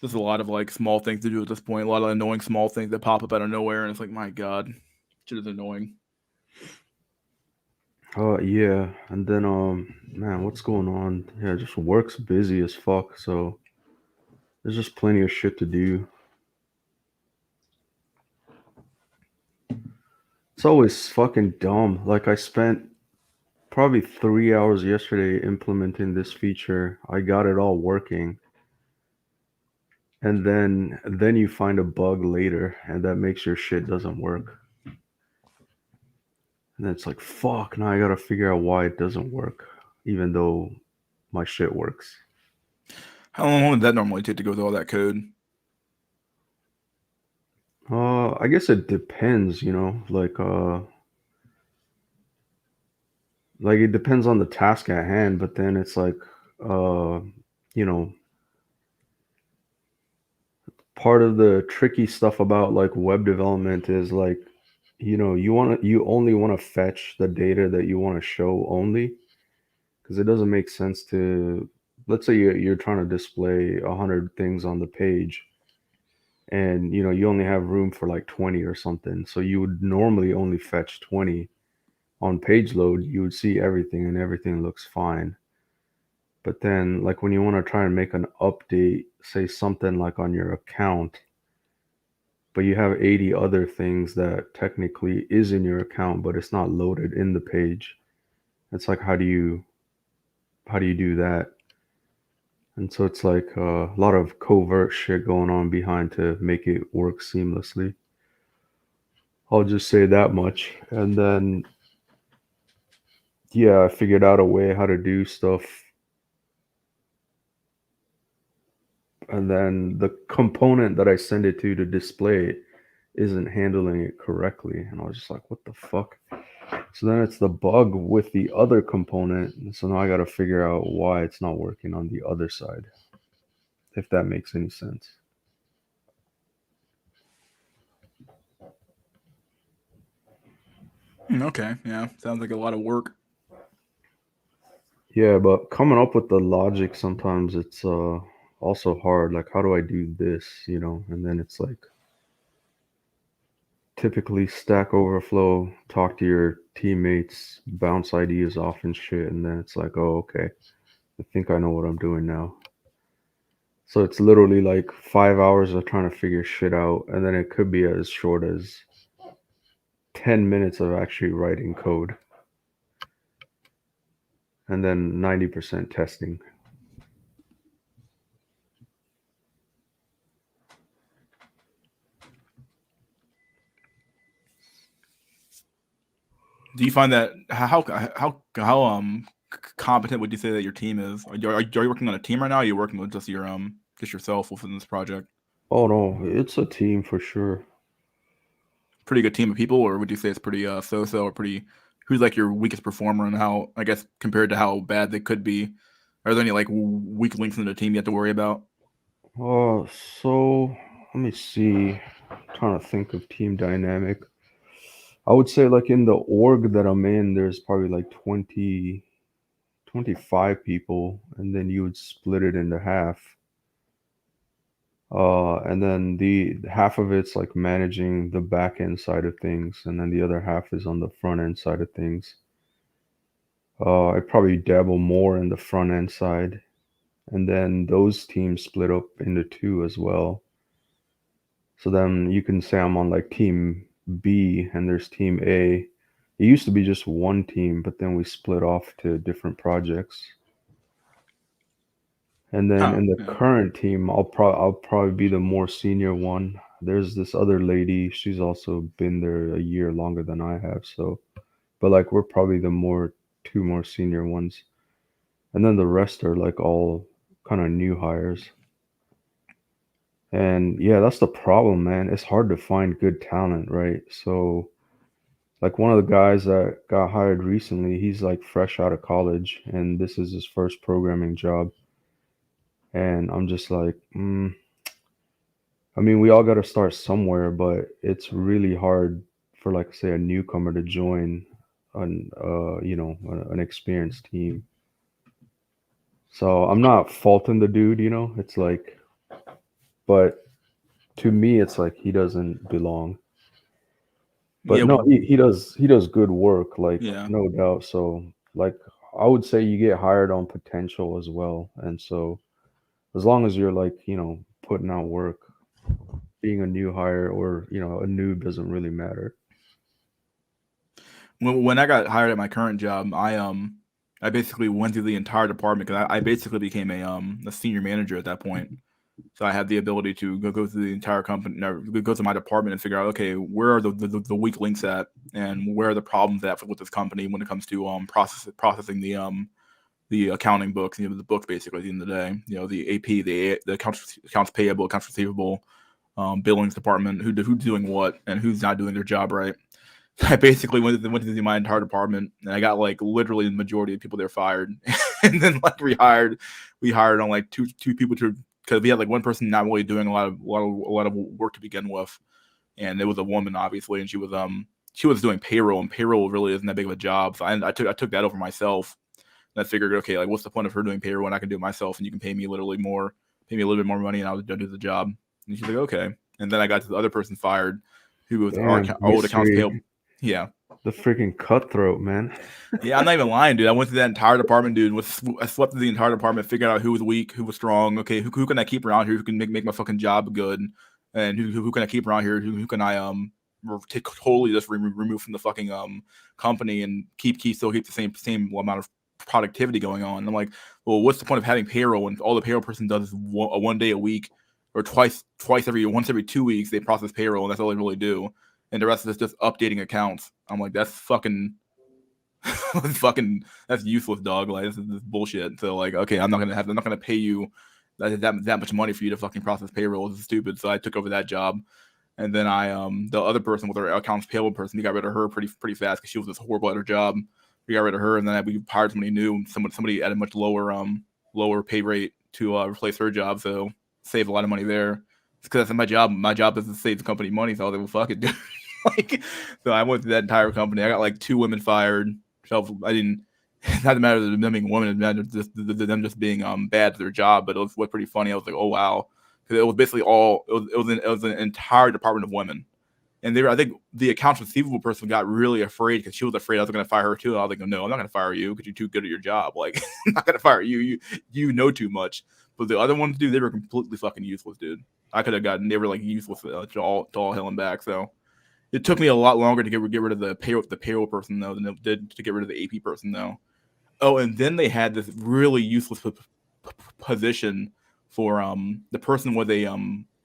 just a lot of like small things to do at this point. A lot of annoying small things that pop up out of nowhere, and it's like, my god, shit is annoying. Yeah, and then man, what's going on? Yeah, just work's busy as fuck, so there's just plenty of shit to do. It's always fucking dumb. Like I spent probably 3 hours yesterday implementing this feature. I got it all working, and then you find a bug later, and that makes your shit doesn't work. And then it's like, fuck, now I gotta figure out why it doesn't work, even though my shit works. How long would that normally take to go through all that code? I guess it depends, like it depends on the task at hand, but then it's like, uh, you know, part of the tricky stuff about like web development is like, you only want to fetch the data that you want to show only, because it doesn't make sense to, let's say you're trying to display 100 things on the page, and you only have room for like 20 or something, so you would normally only fetch 20. On page load you would see everything and everything looks fine, but then like when you want to try and make an update, say something like on your account, but you have 80 other things that technically is in your account but it's not loaded in the page, it's like how do you do that? And so it's like a lot of covert shit going on behind to make it work seamlessly. I'll just say that much. And then, yeah, I figured out a way how to do stuff. And then the component that I send it to display it isn't handling it correctly. And I was just like, what the fuck? So then it's the bug with the other component. And so now I got to figure out why it's not working on the other side, if that makes any sense. Okay, yeah, sounds like a lot of work. Yeah, but coming up with the logic sometimes it's also hard. Like, how do I do this? And then it's like typically Stack Overflow, talk to your teammates, bounce ideas off and shit, and then it's like, oh, okay, I think I know what I'm doing now. So it's literally like 5 hours of trying to figure shit out, and then it could be as short as 10 minutes of actually writing code, and then 90% testing. Do you find that how competent would you say that your team is? Are you working on a team right now? Or are you working with just yourself within this project? Oh no, it's a team for sure. Pretty good team of people, or would you say it's pretty so-so, or pretty? Who's like your weakest performer, and how, I guess, compared to how bad they could be? Are there any like weak links in the team you have to worry about? So let me see. I'm trying to think of team dynamic. I would say like in the org that I'm in, there's probably like 25 people, and then you would split it into half. And then the half of it's like managing the back end side of things, and then the other half is on the front end side of things. I probably dabble more in the front end side, and then those teams split up into two as well. So then you can say I'm on like team B and there's team A. It used to be just one team, but then we split off to different projects. And then Huh. in the Yeah. current team, I'll probably be the more senior one. There's this other lady, she's also been there a year longer than I have, so but like we're probably the more two more senior ones. And then the rest are like all kind of new hires. And yeah, that's the problem, man. It's hard to find good talent, right? So like one of the guys that got hired recently, he's like fresh out of college and this is his first programming job. And I'm just like, I mean, we all got to start somewhere, but it's really hard for like say a newcomer to join an experienced team. So I'm not faulting the dude, It's like, but to me, it's like he doesn't belong. But Yeah. no, he does good work, like Yeah. no doubt. So like I would say you get hired on potential as well. And so as long as you're like, putting out work, being a new hire or, a noob doesn't really matter. When I got hired at my current job, I basically went through the entire department because I basically became a senior manager at that point. So I had the ability to go through the entire company, no, go through my department and figure out, okay, where are the weak links at, and where are the problems at with this company when it comes to processing the accounting books, the books basically at the end of the day, the AP, the accounts payable, accounts receivable, billings department, who's doing what and who's not doing their job right. I basically went through my entire department, and I got like literally the majority of people there fired, and then like we hired on like two people to because we had like one person not really doing a lot of work to begin with, and it was a woman obviously, and she was doing payroll, and payroll really isn't that big of a job, so I took that over myself, and I figured okay, like what's the point of her doing payroll when I can do it myself, and you can pay me pay me a little bit more money, and I'll do the job, and she's like okay, and then I got the other person fired, who was our Damn, old accounts mystery, payable. Yeah, the freaking cutthroat, man. yeah, I'm not even lying, dude. I went through that entire department, dude. I swept through the entire department, figured out who was weak, who was strong. Okay, who can I keep around here who can make my fucking job good, and who can I keep around here who can I totally just remove from the fucking company and still keep the same amount of productivity going on. And I'm like, well, what's the point of having payroll when all the payroll person does is one day a week or once every 2 weeks they process payroll and that's all they really do, and the rest of it's just updating accounts. I'm like, that's fucking fucking that's useless, dog. Like this is bullshit. So like, okay, I'm not gonna pay you that much money for you to fucking process payroll. This is stupid. So I took over that job, and then the other person with our accounts payable person, we got rid of her pretty fast because she was just horrible at her job. We got rid of her, and then we hired somebody new, somebody at a much lower pay rate to replace her job. So save a lot of money there. It's because that's my job. My job is to save the company money. So I was like, well, fuck it, dude. Like, so I went through that entire company. I got like 2 women fired. So I didn't. Not the matter of them being women, them just being bad at their job. But it was pretty funny. I was like, oh wow, because it was basically it was an entire department of women, and I think the accounts receivable person got really afraid because she was afraid I was going to fire her too. And I was like, no, I'm not going to fire you because you're too good at your job. Like, I'm not going to fire you. You know too much. But the other ones, dude, they were completely fucking useless, dude. I could have gotten they were like useless to all hell and back. So it took me a lot longer to get rid of the payroll person though than it did to get rid of the AP person though. Oh, and then they had this really useless position for the person was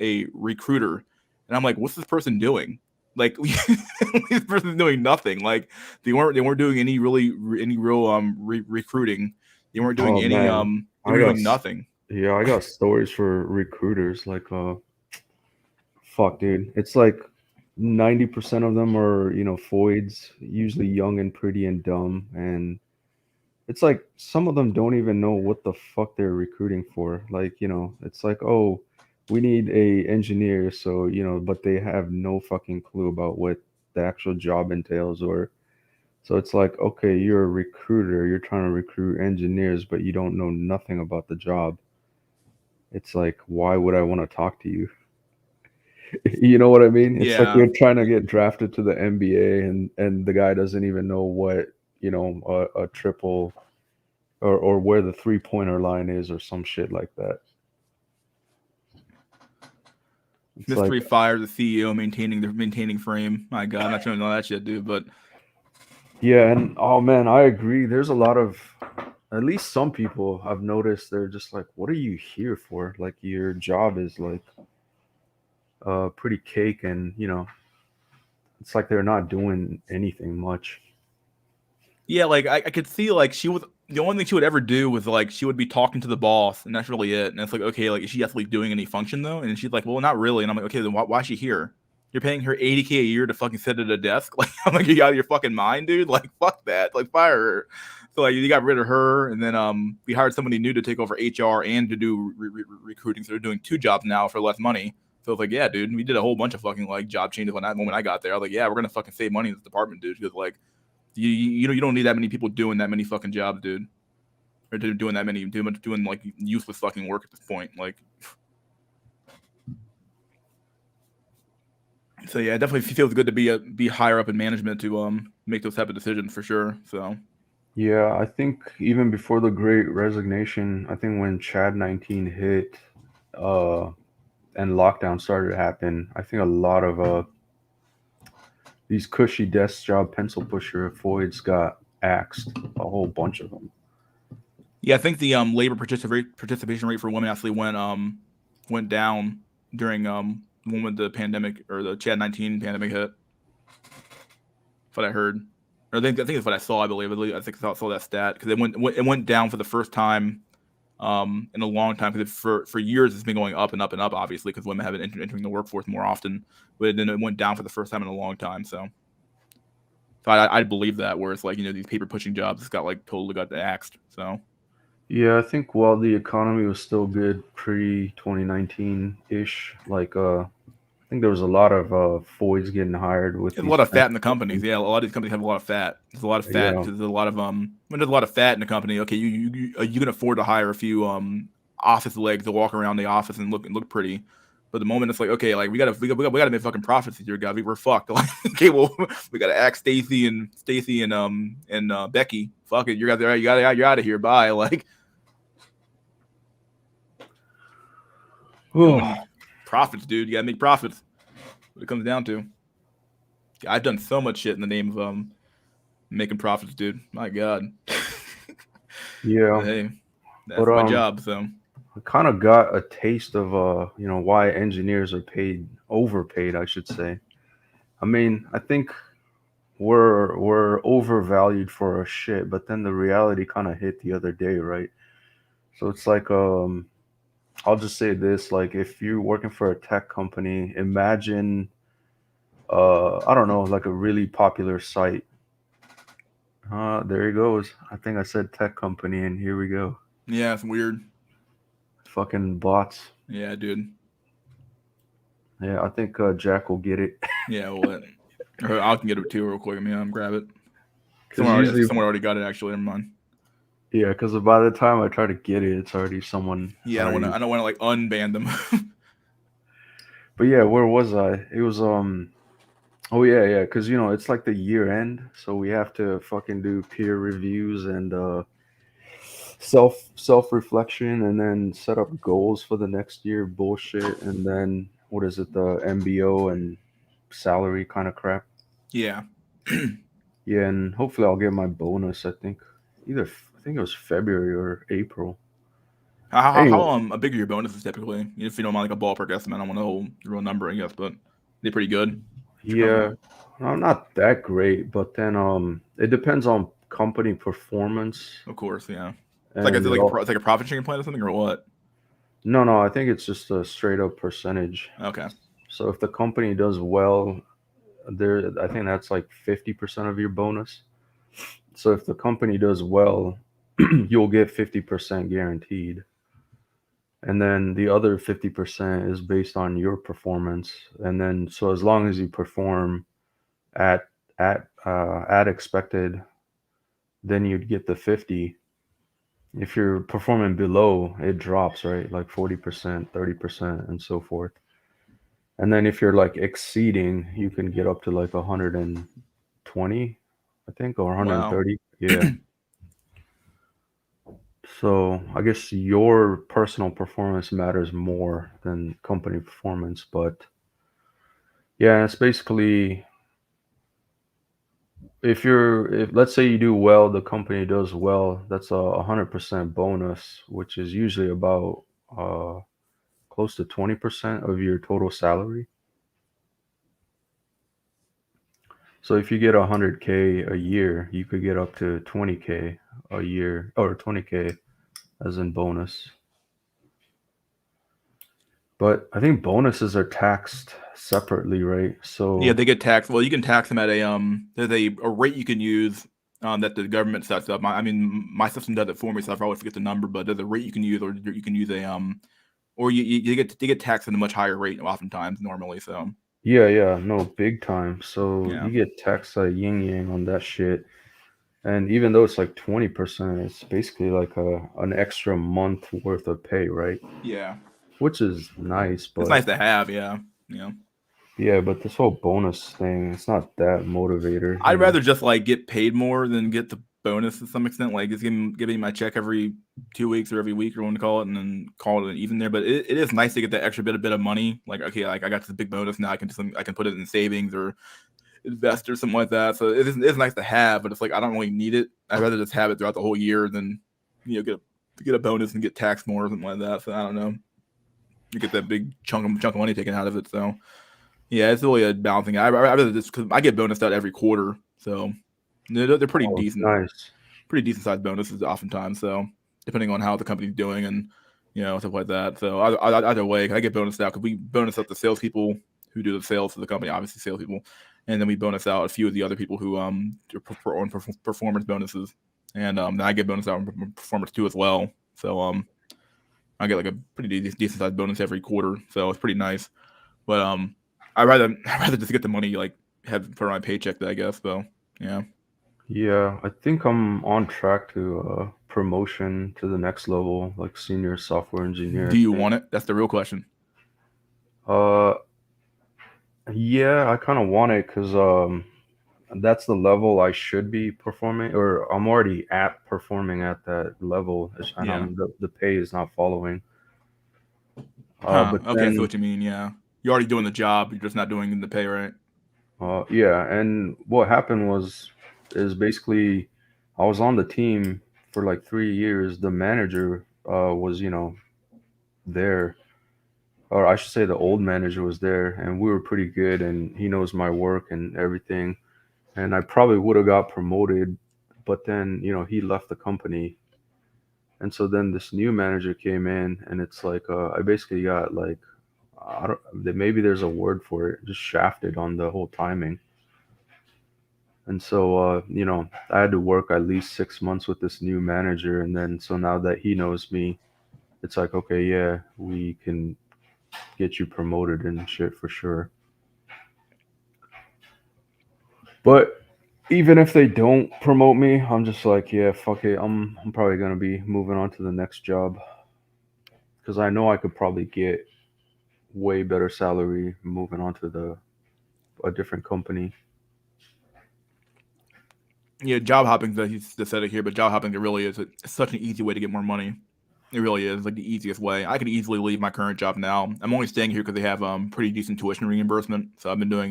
a recruiter, and I'm like, what's this person doing? Like this person's doing nothing. Like they weren't doing any real recruiting. They weren't doing Oh any man, they I were got doing nothing. yeah, I got stories for recruiters. Like, fuck, dude, it's like 90% of them are foids, usually young and pretty and dumb, and it's like some of them don't even know what the fuck they're recruiting for. Like, it's like, oh, we need a engineer, so but they have no fucking clue about what the actual job entails, or so it's like, okay, you're a recruiter, you're trying to recruit engineers, but you don't know nothing about the job. it's like, why would I want to talk to you? You know what I mean? It's like Yeah. you're trying to get drafted to the NBA, and the guy doesn't even know what, a triple or where the 3-pointer line is or some shit like that. It's like, Mystery fire the CEO maintaining frame. My God, I'm not trying to know that shit, dude. But yeah, and oh man, I agree. There's a lot of, at least some people I've noticed, they're just like, what are you here for? Like your job is like pretty cake, and it's like they're not doing anything much. yeah, like I could see like she was the only thing she would ever do was like she would be talking to the boss, and that's really it. And it's like, okay, like is she actually doing any function though? And she's like, well, not really. And I'm like, okay, then why is she here? You're paying her 80K a year to fucking sit at a desk. Like I'm like, you out of your fucking mind, dude. Like fuck that. Like fire her. So like you got rid of her, and then we hired somebody new to take over HR and to do recruiting. So they're doing 2 jobs now for less money. So it's like, yeah, dude, we did a whole bunch of fucking like job changes when that moment I got there. I was like, yeah, we're gonna fucking save money in this department, dude. Because like you don't need that many people doing that many fucking jobs, dude, or doing that many doing like useless fucking work at this point. Like, so yeah, it definitely feels good to be higher up in management to make those type of decisions for sure. So Yeah, I think even before the Great Resignation, I think when Chad 19 hit, uh, and lockdown started to happen, I think a lot of these cushy desk job pencil pusher voids got axed, a whole bunch of them. yeah, I think the labor participation rate for women actually went down during when the pandemic or the Chad 19 pandemic hit. That's what I heard. Or I think it's what I saw. I believe. I think I saw that stat because it went down for the first time in a long time because for years it's been going up and up and up, obviously, because women have been entering the workforce more often, but then it went down for the first time in a long time. So I believe that, where it's like these paper pushing jobs got like totally got axed. So Yeah, I think while the economy was still good pre 2019 ish, like I think there was a lot of voids getting hired with there's a these lot of fat in pencil the companies. pushing. Yeah, a lot of these companies have a lot of fat. There's a lot of fat Yeah, because there's a lot of when there's a lot of fat in the company. Okay, you can afford to hire a few office legs to walk around the office and look pretty. But the moment it's like, okay, like we gotta make fucking profits this year, guys. We're fucked. Like, okay, well, we gotta ask Stacy and Becky. Fuck it, you're out of here. Bye. Like, profits, dude. You gotta make profits. What it comes down to. I've done so much shit in the name of making profits, dude. My God. But yeah, hey, but that's my job. So I kind of got a taste of why engineers are paid overpaid, I should say. I mean, I think we're overvalued for our shit, but then the reality kind of hit the other day, right? So it's like I'll just say this, like if you're working for a tech company, imagine I don't know, like a really popular site. There he goes. I think I said tech company, and here we go. yeah, it's weird. Fucking bots. Yeah, dude. Yeah, I think Jack will get it. Yeah, well, or I can get it too real quick. I mean, grab it. Because usually, Someone already got it. Actually, never mind. yeah, because by the time I try to get it, it's already someone Yeah, already. I don't want to like unban them. But yeah, where was I? It was Oh yeah, yeah, because it's like the year end, so we have to fucking do peer reviews and self reflection, and then set up goals for the next year. Bullshit, and then what is it? The MBO and salary kind of crap. Yeah. Yeah, and hopefully I'll get my bonus. I think it was February or April. How Anyway, a bigger your bonuses typically? If you don't mind like a ballpark estimate, I don't want to hold the real number, I guess, but they're pretty good at your company. yeah, not that great, but then it depends on company performance, Of course, yeah. and It's like a profit sharing plan or something or what? no, I think it's just a straight up percentage. Okay. So if the company does well, I think that's like 50% of your bonus. So if the company does well, you'll get 50% guaranteed. And then the other 50% is based on your performance. And then so as long as you perform at at expected, then you'd get the 50. If you're performing below, it drops, right? Like 40%, 30%, and so forth. And then if you're like exceeding, you can get up to like 120, I think, or Wow. 130. Yeah. So I guess your personal performance matters more than company performance. But yeah, it's basically if let's say you do well, the company does well, that's a 100% bonus, which is usually about uh close to 20% of your total salary. So if you get 100K a year, you could get up to 20K a year, or 20K as in bonus. But I think bonuses are taxed separately, right? Yeah, So they get taxed. Well, you can tax them at there's a rate you can use that the government sets up. I mean, my system does it for me, so I always forget the number. But there's a rate you can use, or you can use or you get taxed at a much higher rate oftentimes normally. So yeah, yeah, no, big time. So yeah, you get taxed like yin yang on that shit. And even though it's like 20%, it's basically like an extra month worth of pay, right? yeah, Which is nice, it's but nice to have. Yeah, yeah. yeah, but this whole bonus thing, it's not that motivator, you I'd know? rather just like get paid more than get the bonus to some extent. Like just giving my check every 2 weeks or every week or what to call it, and then call it an even there. But it is nice to get that extra bit of money. Like okay, like I got this big bonus now. I can put it in savings or invest or something like that. So it's nice to have, but it's like I don't really need it. I'd rather just have it throughout the whole year than get a bonus and get taxed more or something like that. So I don't know. You get that big chunk of money taken out of it. So yeah, it's really a balancing. I rather just because I get bonused out every quarter, so they're Oh, nice. pretty decent sized bonuses oftentimes. So depending on how the company's doing and stuff like that. So either way, I get bonused out because we bonus out the salespeople who do the sales for the company, obviously salespeople, and then we bonus out a few of the other people who on performance bonuses, and then I get bonus out on performance too as well. So I get like a pretty decent sized bonus every quarter, so it's pretty nice. But I rather just get the money like have put on my paycheck, I guess. So yeah. Yeah, I think I'm on track to promotion to the next level, like senior software engineer, Do I you think. want it? That's the real question. Uh, yeah, I kind of want it because that's the level I should be performing, or I'm already at performing at that level, and Yeah. the pay is not following. Huh. But Okay, I see then, what you mean. Yeah. You're already doing the job. You're just not doing the pay, right? yeah, and what happened is basically I was on the team for like 3 years. The manager was, there, or I should say the old manager was there, and we were pretty good, and he knows my work and everything. And I probably would have got promoted, but then, he left the company. And so then this new manager came in, and it's like I basically got like I don't maybe there's a word for it, just shafted on the whole timing. And so I had to work at least 6 months with this new manager, and then so now that he knows me, it's like okay, yeah, we can get you promoted and shit for sure. But even if they don't promote me, I'm just like, yeah, fuck it. I'm probably gonna be moving on to the next job because I know I could probably get way better salary moving on to the a different company. Yeah, job hopping. He just said it here, but job hopping it really is such an easy way to get more money. It really is like the easiest way. I could easily leave my current job now. I'm only staying here because they have pretty decent tuition reimbursement. So I've been doing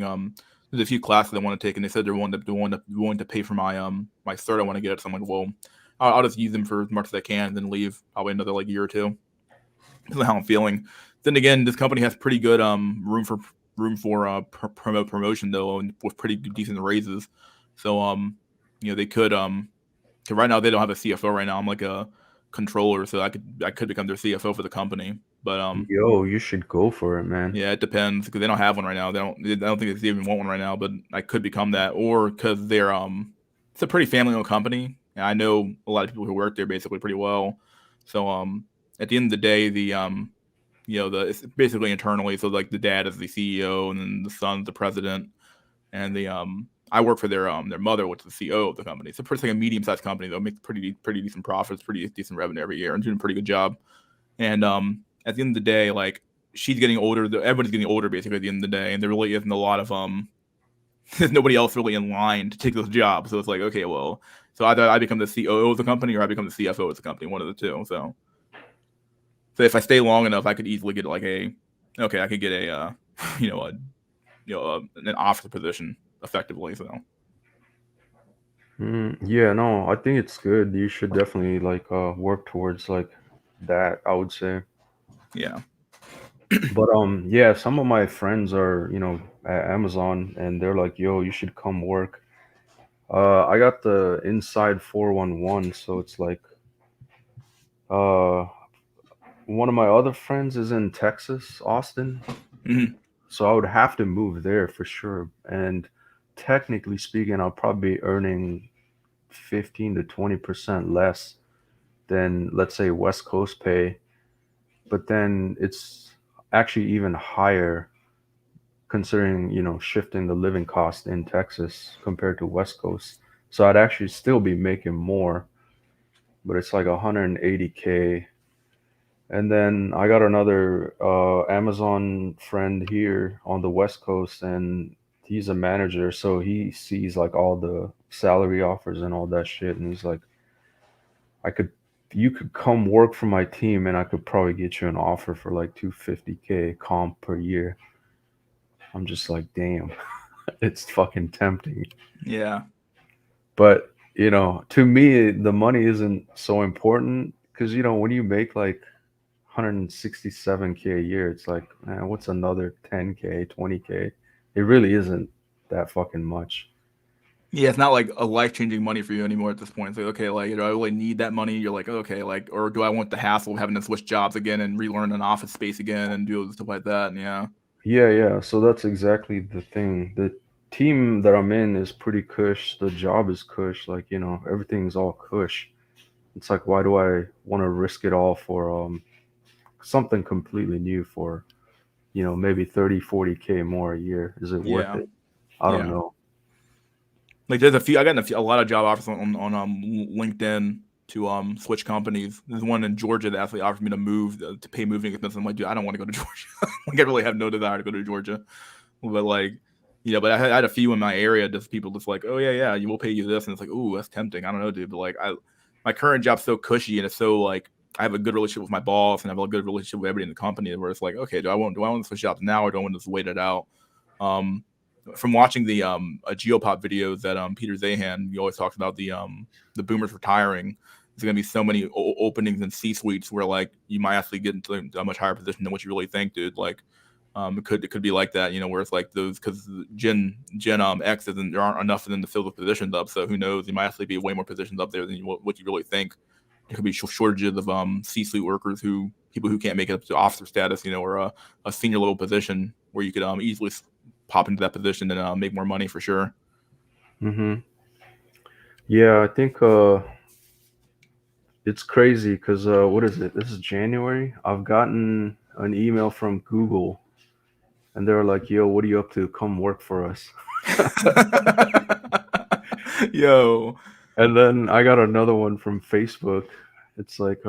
there's a few classes I want to take, and they said willing to pay for my my cert I want to get. So I'm like, well, I'll just use them for as much as I can, and then leave probably another like year or two. That's how I'm feeling. Then again, this company has pretty good room for promotion though, and with pretty good, decent raises. So they could 'cause right now they don't have a CFO right now. I'm like a controller, so I could become their CFO for the company. But Yo, you should go for it, man. yeah, it depends because they don't have one right now. I don't think they even want one right now. But I could become that, or because they're it's a pretty family owned company, and I know a lot of people who work there basically pretty well. So at the end of the day, the the it's basically internally. So like the dad is the CEO, and then the son's the president, and the I work for their mother, which is the CEO of the company. It's like a medium sized company though, makes pretty decent profits, pretty decent revenue every year, and doing a pretty good job. And at the end of the day, like she's getting older, everybody's getting older basically at the end of the day, and there really isn't a lot of there's nobody else really in line to take those jobs. So it's like, okay, well, so either I become the COO of the company or I become the CFO of the company, one of the two. So if I stay long enough, I could easily get like I could get a an officer position effectively. So Yeah, no, I think it's good. You should definitely like work towards like that, I would say. yeah. But yeah, some of my friends are, at Amazon and they're like, "Yo, you should come work." I got the inside 411, so it's like uh one of my other friends is in Texas, Austin. Mhm. So I would have to move there for sure. And technically speaking, I'll probably be earning 15 to 20% less than, let's say, West Coast pay. But then it's actually even higher considering, shifting the living cost in Texas compared to West Coast. So I'd actually still be making more, but it's like 180K. And then I got another Amazon friend here on the West Coast, and he's a manager, so he sees like all the salary offers and all that shit, and he's like, "I could, you could come work for my team, and I could probably get you an offer for like 250K comp per year." I'm just like, damn, it's fucking tempting. Yeah. But to me, the money isn't so important because when you make like 167K a year, it's like, man, what's another 10K, 20K? It really isn't that fucking much. Yeah, it's not like a life changing money for you anymore at this point. It's like, okay, like, do I really need that money? You're like, okay, like, or do I want the hassle of having to switch jobs again and relearn an office space again and do stuff like that? And yeah. Yeah. So that's exactly the thing. The team that I'm in is pretty cush. The job is cush. Like, everything's all cush. It's like, why do I want to risk it all for something completely new for, maybe 30, 40K more a year? Is it worth Yeah. it? I don't Yeah. know. Like there's a few. I got a lot of job offers on LinkedIn to switch companies. There's one in Georgia that actually offered me to move to pay moving expenses. I'm like, dude, I don't want to go to Georgia. Like I really have no desire to go to Georgia. But like, but I had a few in my area. Just people just like, oh yeah, you will pay you this, and it's like, ooh, that's tempting. I don't know, dude. But like, my current job's so cushy and it's so like. I have a good relationship with my boss and I have a good relationship with everybody in the company where it's like, okay, do I want to switch jobs now or do I want to just wait it out? Um, from watching the Geopop videos that Peter Zahan, he always talks about the boomers retiring. There's going to be so many openings in C suites where like you might actually get into a much higher position than what you really think, dude. Like it could be like that, where it's like those because Gen X isn't there aren't enough of them to fill the positions up. So who knows? You might actually be way more positions up there than what you really think. There could be shortages of C-suite workers people who can't make it up to officer status, or a senior level position where you could easily pop into that position and make more money for sure. Hmm. Yeah, I think it's crazy because what is it? This is January. I've gotten an email from Google, and they're like, "Yo, what are you up to? Come work for us." Yo, And then I got another one from Facebook. It's like,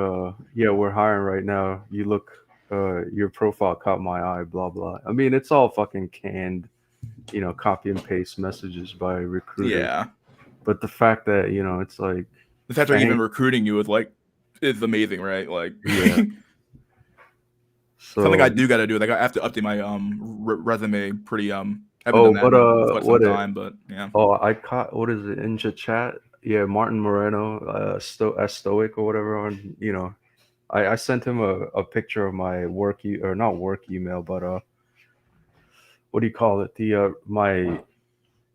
"Yeah, we're hiring right now. You look, your profile caught my eye." Blah blah. I mean, it's all fucking canned, copy and paste messages by recruiters. yeah. But the fact that it's like, The fact they're even dang, recruiting you is amazing, right? Like yeah. something I So, do got to do. Like I have to update my resume pretty. I haven't oh, done that but in quite some what it? time, but yeah. Oh, I caught, what is it, Ninja Chat? Yeah, Martin Moreno, Stoic or whatever. I sent him a picture of my or not work email, but what do you call it? The my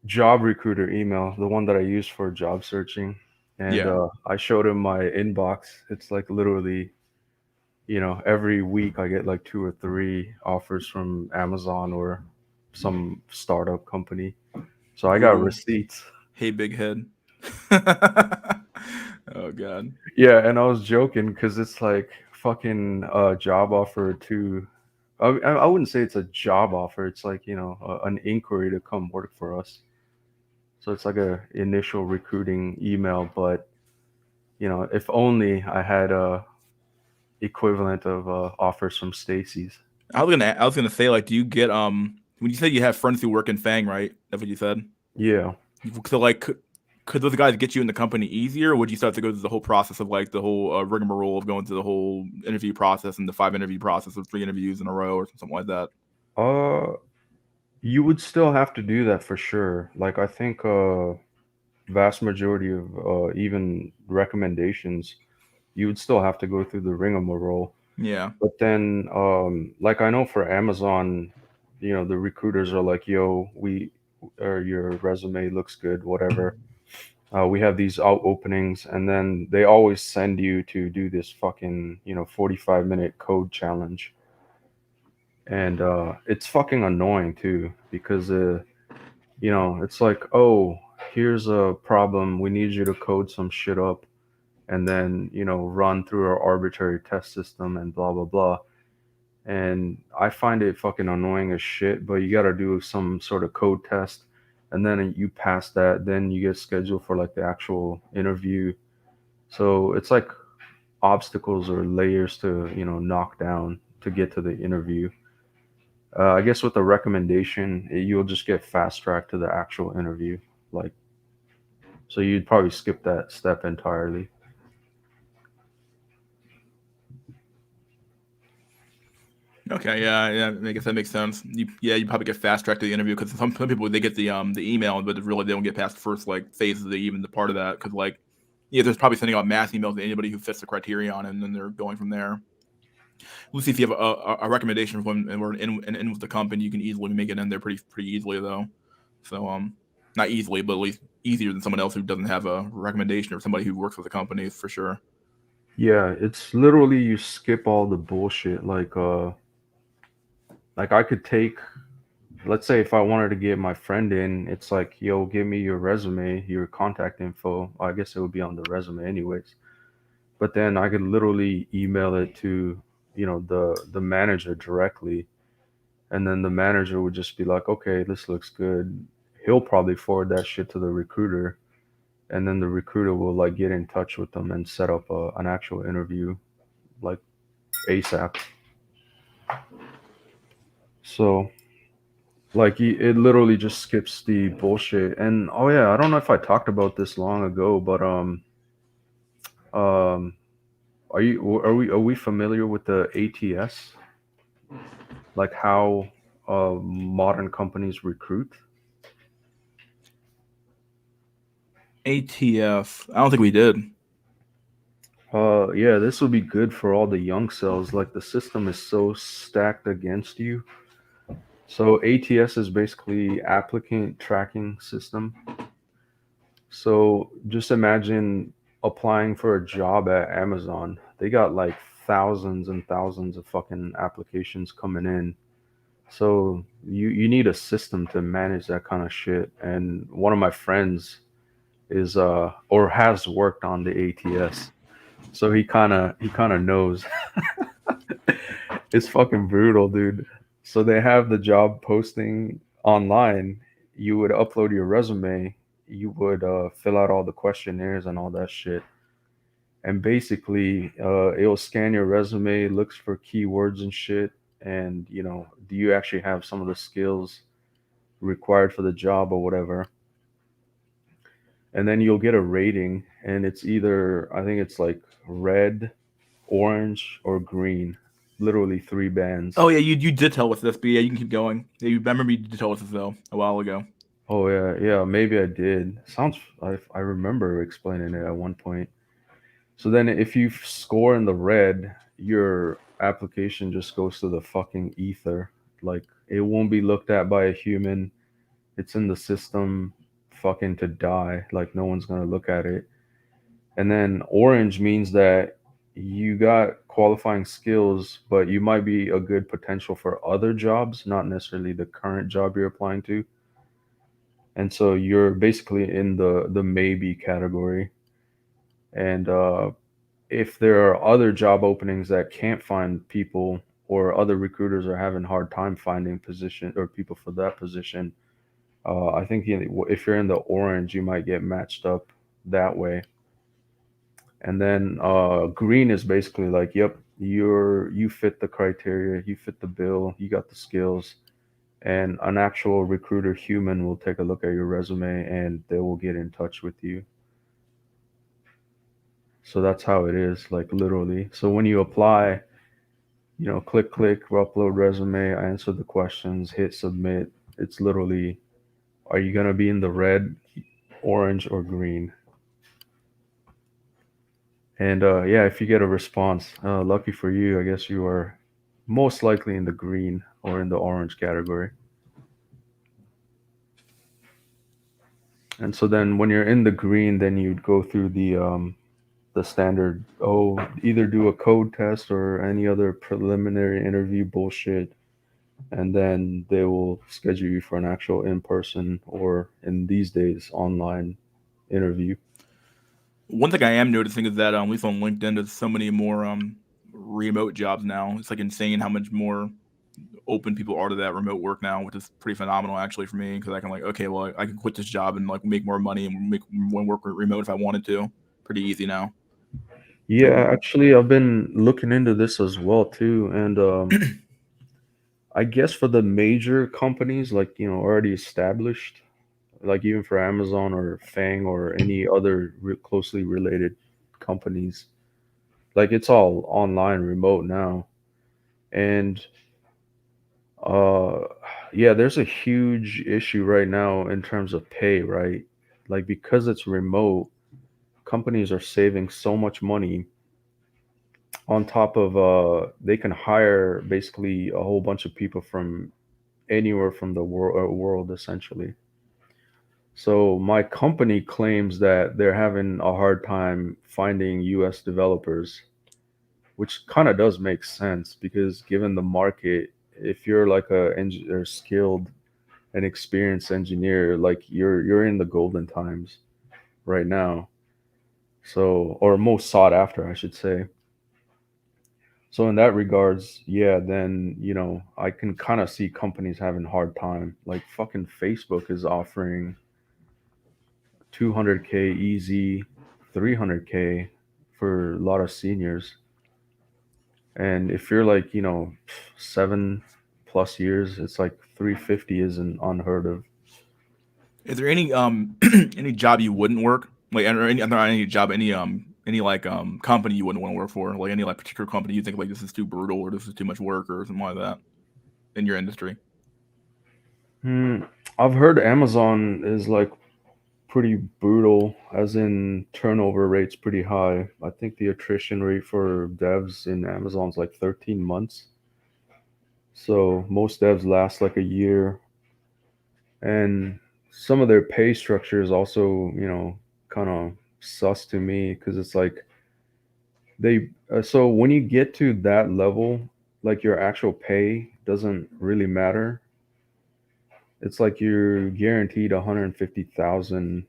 job recruiter email, the one that I use for job searching, and Yeah. I showed him my inbox. It's like literally, every week I get like two or three offers from Amazon or some startup company. So I got Ooh. receipts. Hey, big head. Oh god. Yeah, and I was joking because it's like fucking job offer to. I wouldn't say it's a job offer. It's like an inquiry to come work for us. So it's like a initial recruiting email, but if only I had a equivalent of offers from Stacy's. I was gonna say, like, do you get when you said you have friends who work in Fang, right? That's what you said. Yeah. So like, could those guys get you in the company easier, or would you start to go through the whole process of like the whole rigmarole of going through the whole interview process and the 5 interview process of 3 interviews in a row or something like that? Uh, you would still have to do that for sure. Like I think vast majority of even recommendations, you would still have to go through the rigmarole. Yeah. But then, like I know for Amazon, the recruiters are like, "Yo, or your resume looks good, whatever. We have these out openings," and then they always send you to do this fucking 45-minute code challenge, and it's fucking annoying too because it's like, "Oh, here's a problem. We need you to code some shit up." And then run through our arbitrary test system and blah blah blah. And I find it fucking annoying as shit, but you got to do some sort of code test, and then you pass that, then you get scheduled for like the actual interview. So it's like obstacles or layers to knock down to get to the interview. I guess with the recommendation, you'll just get fast tracked to the actual interview. Like, so you'd probably skip that step entirely. Okay, yeah. I guess that makes sense. You probably get fast tracked to the interview because some people they get the email, but really they don't get past the first like phase of the even the part of that because like yeah, there's probably sending out mass emails to anybody who fits the criteria on it, and then they're going from there. We'll see if you have a recommendation from and we're in with the company, you can easily make it in there pretty easily though. So not easily, but at least easier than someone else who doesn't have a recommendation or somebody who works with the company for sure. Yeah, it's literally you skip all the bullshit. Like I could take, let's say if I wanted to get my friend in, it's like, yo, give me your resume, your contact info. I guess it would be on the resume anyways. But then I could literally email it to, the manager directly, and then the manager would just be like, okay, this looks good. He'll probably forward that shit to the recruiter, and then the recruiter will like get in touch with them and set up an actual interview like ASAP. So like it literally just skips the bullshit. And oh yeah, I don't know if I talked about this long ago, but um are we familiar with the ATS? Like how modern companies recruit? ATF. I don't think we did. Yeah, this would be good for all the young cells. Like the system is so stacked against you. So ATS is basically applicant tracking system. So just imagine applying for a job at Amazon. They got like thousands and thousands of fucking applications coming in. So you need a system to manage that kind of shit. And one of my friends is or has worked on the ATS. So he kind of knows. It's fucking brutal, dude. So they have the job posting online. You would upload your resume, you would fill out all the questionnaires and all that shit. And basically, it'll scan your resume, looks for keywords and shit. And, do you actually have some of the skills required for the job or whatever? And then you'll get a rating, and it's either, I think it's like red, orange, or green. Literally three bands. Oh yeah, you did tell us this, but yeah, you can keep going. Yeah, I remember you did tell us this though a while ago. Oh yeah, yeah, maybe I did. Sounds I remember explaining it at one point. So then if you score in the red, your application just goes to the fucking ether. Like it won't be looked at by a human. It's in the system fucking to die. Like no one's going to look at it. And then orange means that you got qualifying skills, but you might be a good potential for other jobs, not necessarily the current job you're applying to. And so you're basically in the maybe category. And if there are other job openings that can't find people, or other recruiters are having a hard time finding position or people for that position, I think if you're in the orange, you might get matched up that way. And then green is basically like, yep, you fit the criteria, you fit the bill, you got the skills, and an actual recruiter human will take a look at your resume and they will get in touch with you. So that's how it is, like literally. So when you apply, click, upload resume, answer the questions, hit submit. It's literally, are you gonna be in the red, orange, or green? And yeah, if you get a response, lucky for you, I guess you are most likely in the green or in the orange category. And so then when you're in the green, then you'd go through the standard, either do a code test or any other preliminary interview bullshit, and then they will schedule you for an actual in-person, or in these days online interview. One thing I am noticing is that at least on LinkedIn, there's so many more remote jobs now. It's like insane how much more open people are to that remote work now, which is pretty phenomenal actually for me, because I can like, okay, well, I can quit this job and like make more money and make more work remote if I wanted to. Pretty easy now. Yeah, actually, I've been looking into this as well too, and I guess for the major companies, like already established, like even for Amazon or Fang or any other closely related companies, like it's all online, remote now, and uh, yeah, there's a huge issue right now in terms of pay, right? Like because it's remote, companies are saving so much money on top of they can hire basically a whole bunch of people from anywhere from the world essentially. So my company claims that they're having a hard time finding US developers, which kind of does make sense because given the market, if you're like a skilled and experienced engineer, like you're in the golden times right now. So, or most sought after, I should say. So in that regards, yeah, then I can kind of see companies having a hard time. Like fucking Facebook is offering 200K easy, 300K for a lot of seniors. And if you're like, 7+ years, it's like 350 isn't unheard of. Is there any any job you wouldn't work, like, or any job, any like company you wouldn't want to work for, like any like particular company you think like this is too brutal or this is too much work or something like that in your industry? Hmm. I've heard Amazon is like pretty brutal, as in turnover rate's pretty high. I think the attrition rate for devs in Amazon's like 13 months. So most devs last like a year, and some of their pay structure is also, kind of sus to me because it's like so when you get to that level, like your actual pay doesn't really matter. It's like you're guaranteed 150,000,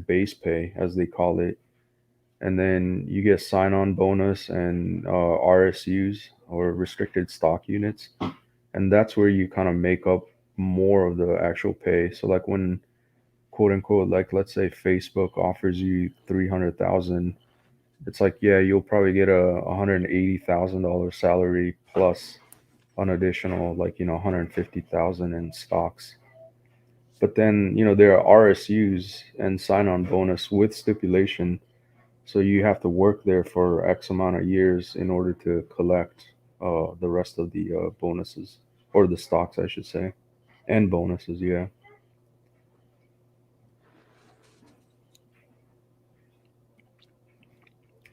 base pay as they call it, and then you get sign-on bonus and RSUs or restricted stock units, and that's where you kind of make up more of the actual pay. So like when quote unquote, like let's say Facebook offers you 300,000, it's like, yeah, you'll probably get a $180,000 salary plus an additional, like 150,000 in stocks. But then there are RSUs and sign-on bonus with stipulation, so you have to work there for X amount of years in order to collect the rest of the bonuses, or the stocks, I should say, and bonuses. Yeah.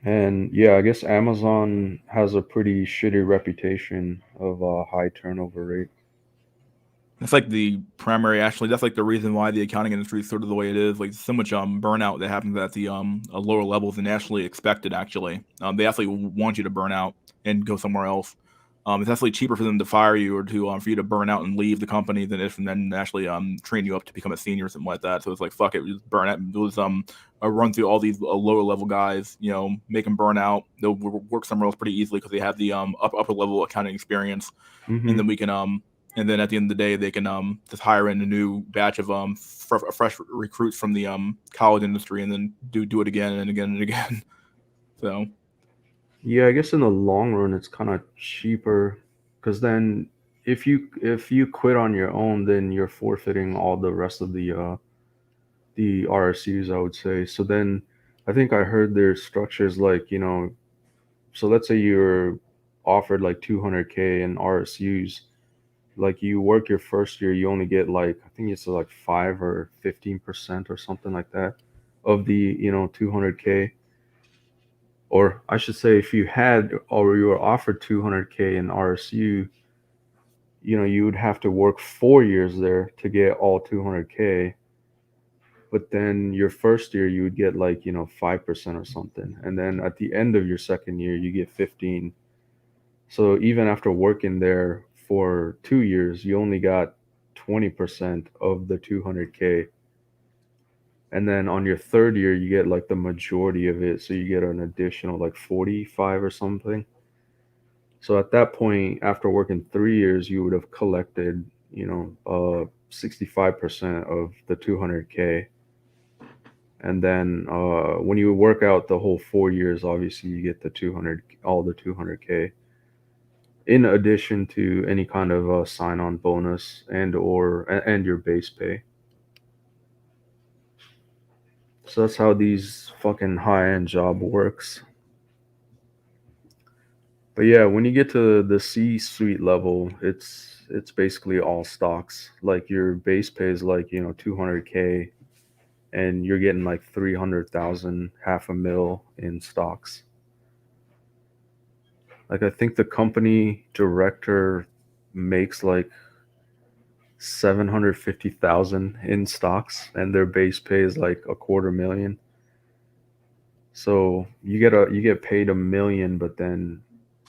And yeah, I guess Amazon has a pretty shitty reputation of a high turnover rate. That's like the primary, actually. That's like the reason why the accounting industry is sort of the way it is. Like so much burnout that happens at the lower levels than actually expected. Actually, they actually want you to burn out and go somewhere else. It's actually cheaper for them to fire you or to for you to burn out and leave the company than if and then actually train you up to become a senior or something like that. So it's like fuck it, just burn out. Just run through all these lower level guys. Make them burn out. They'll work somewhere else pretty easily because they have the upper level accounting experience, and Hmm. then we can and then at the end of the day, they can just hire in a new batch of fresh recruits from the college industry, and then do it again and again and again. So Yeah, I guess in the long run, it's kind of cheaper because then if you quit on your own, then you're forfeiting all the rest of the RSUs, I would say. So then I think I heard there's structures like, so let's say you're offered like 200K in RSUs. Like you work your first year, you only get like, I think it's like 5 or 15% or something like that of the, 200K. Or I should say, if you had or you were offered 200K in RSU, you would have to work 4 years there to get all 200K. But then your first year you would get like 5% or something, and then at the end of your second year you get 15. So even after working there for 2 years, you only got 20% of the 200K. And then on your third year you get like the majority of it, so you get an additional like 45 or something. So at that point, after working 3 years, you would have collected 65% of the 200K. And then when you work out the whole 4 years, obviously you get the 200, all the 200K, in addition to any kind of sign-on bonus and your base pay. So that's how these fucking high-end job works. But yeah, when you get to the C-suite level, it's basically all stocks. Like your base pay is like 200K, and you're getting like 300,000, half a mil in stocks. Like I think the company director makes like 750,000 in stocks, and their base pay is like a quarter million. So you get paid a million, but then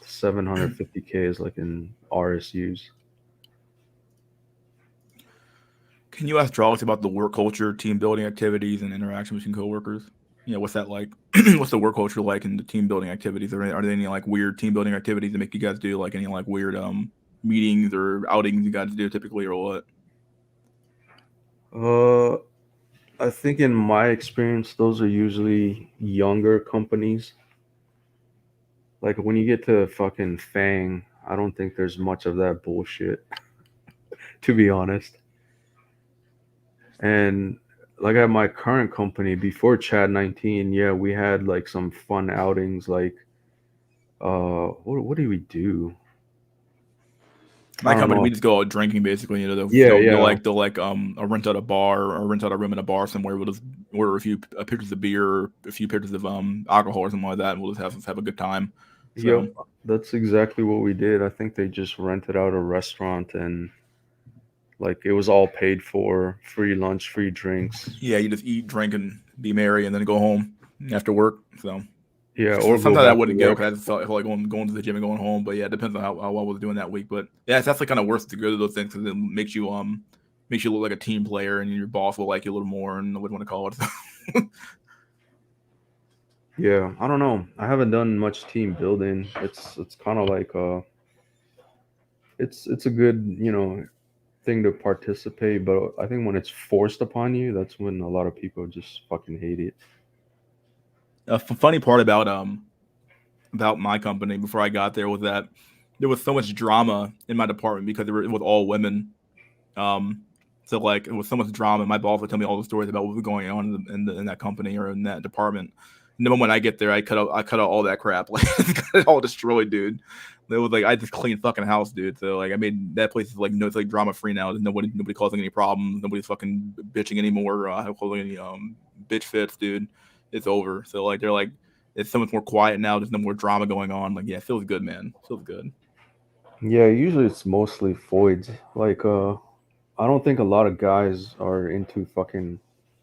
750K is like in RSUs. can you ask Charles about the work culture, team building activities, and interaction between coworkers? What's that like? What's the work culture like in the team building activities? Are there any like weird team building activities that make you guys do, like any like weird meetings or outings you guys do typically, or what? Uh, I think in my experience, those are usually younger companies. Like when you get to fucking Fang, I don't think there's much of that bullshit, to be honest. And like at my current company, before Chad 19, yeah, we had like some fun outings. Like, what do we do? I My don't company, we know. just go out drinking basically. Yeah, yeah, They'll rent out a bar or rent out a room in a bar somewhere. We'll just order a few pictures of beer, or a few pictures of alcohol or something like that, and we'll just have a good time. yep. So That's exactly what we did. I think they just rented out a restaurant, and like it was all paid for, free lunch, free drinks. yeah, you just eat, drink, and be merry, and then go home after work. So Yeah, so or go sometimes I back to wouldn't go work. because I just felt like going to the gym and going home. But yeah, it depends on how I was doing that week. But yeah, it's definitely kind of worth to go to those things because it makes you look like a team player, and your boss will like you a little more, and what do you want to call it? Yeah, I don't know. I haven't done much team building. It's kind of like it's a good thing to participate, but I think when it's forced upon you, that's when a lot of people just fucking hate it. Funny part about my company before I got there was that there was so much drama in my department because it was all women. Um, so like it was so much drama. My boss would tell me all the stories about what was going on in that company or in that department. And then when I get there, I cut out all that crap. Like got it all destroyed, dude. It was like I just cleaned fucking house, dude. So like I made that place is like no, it's like drama free now. There's nobody causing any problems. Nobody's fucking bitching anymore. Causing any bitch fits, dude. It's over. So like they're like it's so much more quiet now. There's no more drama going on. Like yeah, it feels good, man. It feels good. Yeah, usually it's mostly voids. Like I don't think a lot of guys are into fucking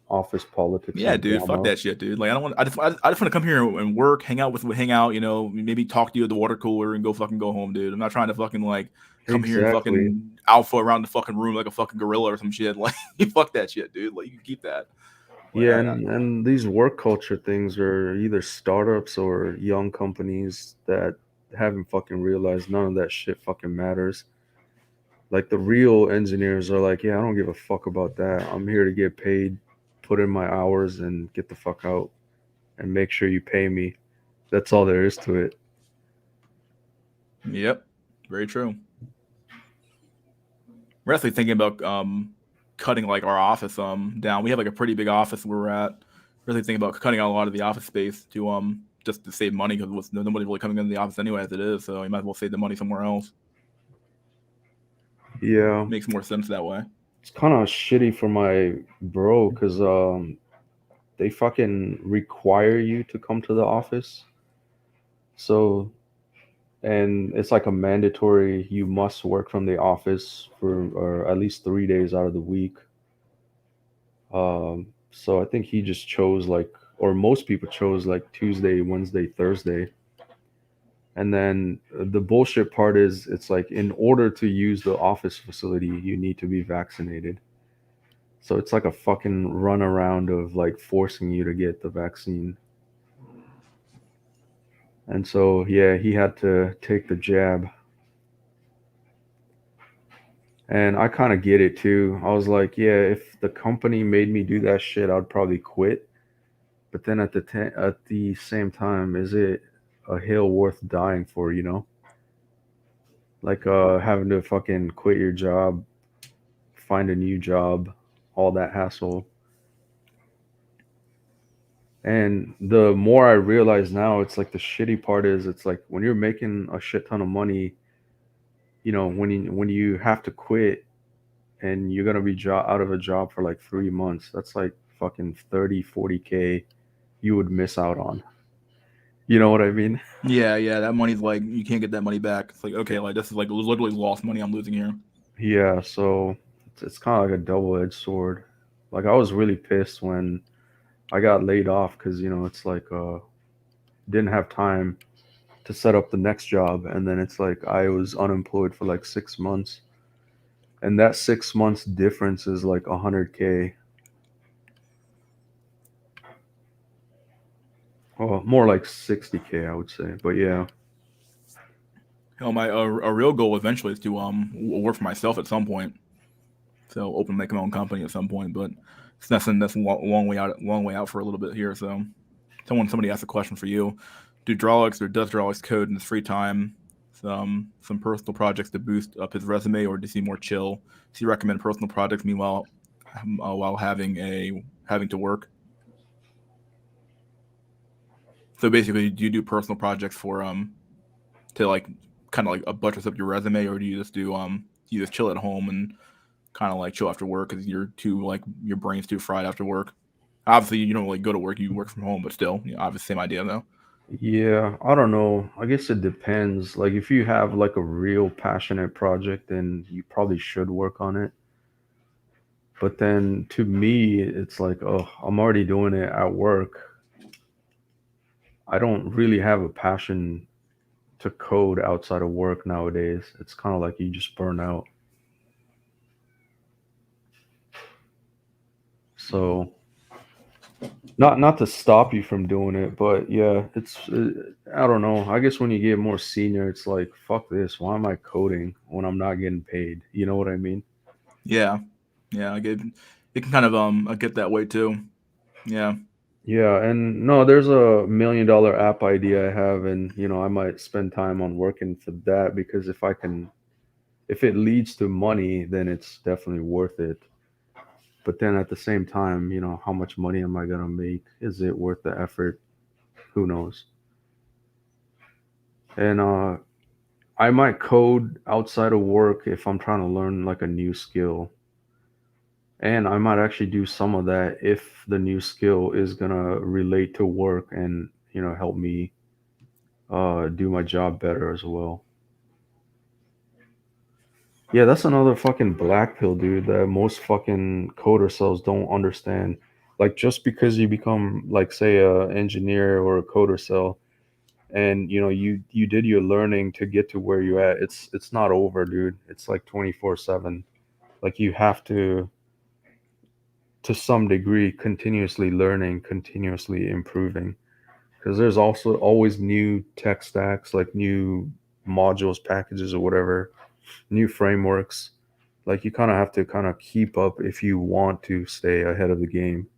office politics Yeah, and dude. Fuck drama. that shit, dude. Like I don't want. I just want to come here and work, hang out. Maybe talk to you at the water cooler and go home, dude. I'm not trying to fucking like come here and Exactly. fucking alpha around the fucking room like a fucking gorilla or some shit. Like fuck that shit, dude. Like you can keep that. Like Yeah, and these work culture things are either startups or young companies that haven't fucking realized none of that shit fucking matters. Like the real engineers are like, yeah, I don't give a fuck about that. I'm here to get paid, put in my hours, and get the fuck out, and make sure you pay me. That's all there is to it. Yep, very true. We're actually thinking about cutting like our office down. We have like a pretty big office where we're at. Really thinking about cutting out a lot of the office space to just to save money because nobody's really coming into the office anyway as it is. So you might as well save the money somewhere else. Yeah, Makes more sense that way. it's kind of shitty for my bro because they fucking require you to come to the office. So, and it's like a mandatory, you must work from the office for or at least 3 days out of the week. So I think he just chose like, or most people chose like Tuesday, Wednesday, Thursday. And then the bullshit part is it's like in order to use the office facility, you need to be vaccinated. So it's like a fucking run around of like forcing you to get the vaccine. And so, yeah, he had to take the jab. And I kind of get it too. I was like, yeah, if the company made me do that shit, I'd probably quit. But then at the same time, is it a hill worth dying for, you know? Like having to fucking quit your job, find a new job, all that hassle. And the more I realize now, it's like the shitty part is it's like when you're making a shit ton of money, when you have to quit and you're gonna be out of a job for like 3 months, that's like fucking 30, 40K you would miss out on. You know what I mean? Yeah, yeah, that money's like you can't get that money back. It's like okay, like this is like literally lost money I'm losing here. Yeah, so it's kind of like a double-edged sword. Like I was really pissed when I got laid off because it's like didn't have time to set up the next job, and then it's like I was unemployed for like 6 months, and that 6 months difference is like 100K. Well, more like 60K, I would say. But yeah, Hell, my a real goal eventually is to work for myself at some point. So open make my own company at some point, but it's nothing that's long way out for a little bit here. So somebody asked a question for you: do Drawlix or does Drawlix code in his free time? Some personal projects to boost up his resume, or does he more chill? Does he recommend personal projects meanwhile while having to work? So basically, do you do personal projects for to like kind of like buttress up your resume, or do you just chill at home and kind of like chill after work because you're too like your brain's too fried after work? Obviously, you don't like go to work; you work from home, but still, obviously, same idea though. yeah, I don't know. I guess it depends. Like if you have like a real passionate project, then you probably should work on it. But then to me, it's like, oh, I'm already doing it at work. I don't really have a passion to code outside of work nowadays. It's kind of like you just burn out. So not to stop you from doing it, but yeah, I don't know. I guess when you get more senior, it's like fuck this. Why am I coding when I'm not getting paid? You know what I mean? Yeah, yeah, I get it can kind of I get that way too. Yeah, Yeah, and no, there's a $1 million app idea I have, and I might spend time on working for that because if it leads to money, then it's definitely worth it. But then at the same time, how much money am I gonna make? Is it worth the effort? Who knows? And I might code outside of work if I'm trying to learn like a new skill. And I might actually do some of that if the new skill is gonna relate to work and help me do my job better as well. Yeah, that's another fucking black pill, dude, that most fucking coder cells don't understand. Like just because you become like say a engineer or a coder cell and you did your learning to get to where you at, it's not over, dude. It's like 24/7. Like you have to some degree continuously learning, continuously improving because there's also always new tech stacks, like new modules, packages or whatever, new frameworks. Like you kind of have to kind of keep up if you want to stay ahead of the game.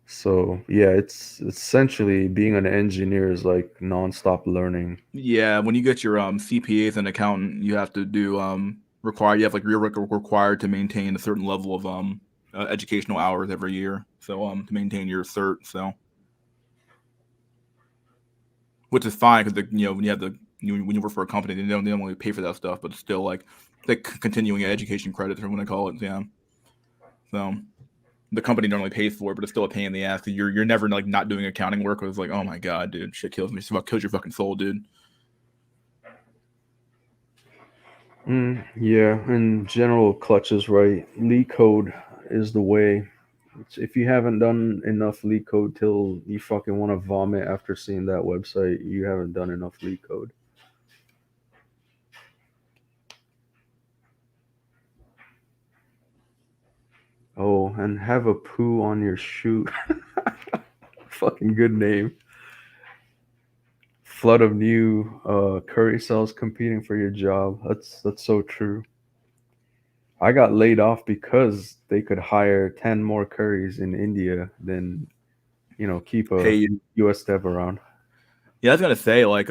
So yeah, it's essentially being an engineer is like nonstop learning. Yeah, when you get your CPA as an accountant, you have to do you have like you're required to maintain a certain level of educational hours every year. So to maintain your cert, so which is fine because when you have when you work for a company, they don't really pay for that stuff, but it's still like continuing education credits or what I call it. Yeah, so the company normally pays for it, but it's still a pain in the ass because you're never like not doing accounting work. It's like, oh my god, dude, shit kills me. It's about kills your fucking soul, dude. Yeah, in general, Clutch is right. Leak code is the way. If you haven't done enough leak code till you fucking want to vomit after seeing that website, you haven't done enough leak code. Oh, and have a poo on your shoe. Fucking good name. Flood of new curry cells competing for your job. That's so true. I got laid off because they could hire 10 more curries in India than, keep a Hey, US dev around. yeah, I was gonna say like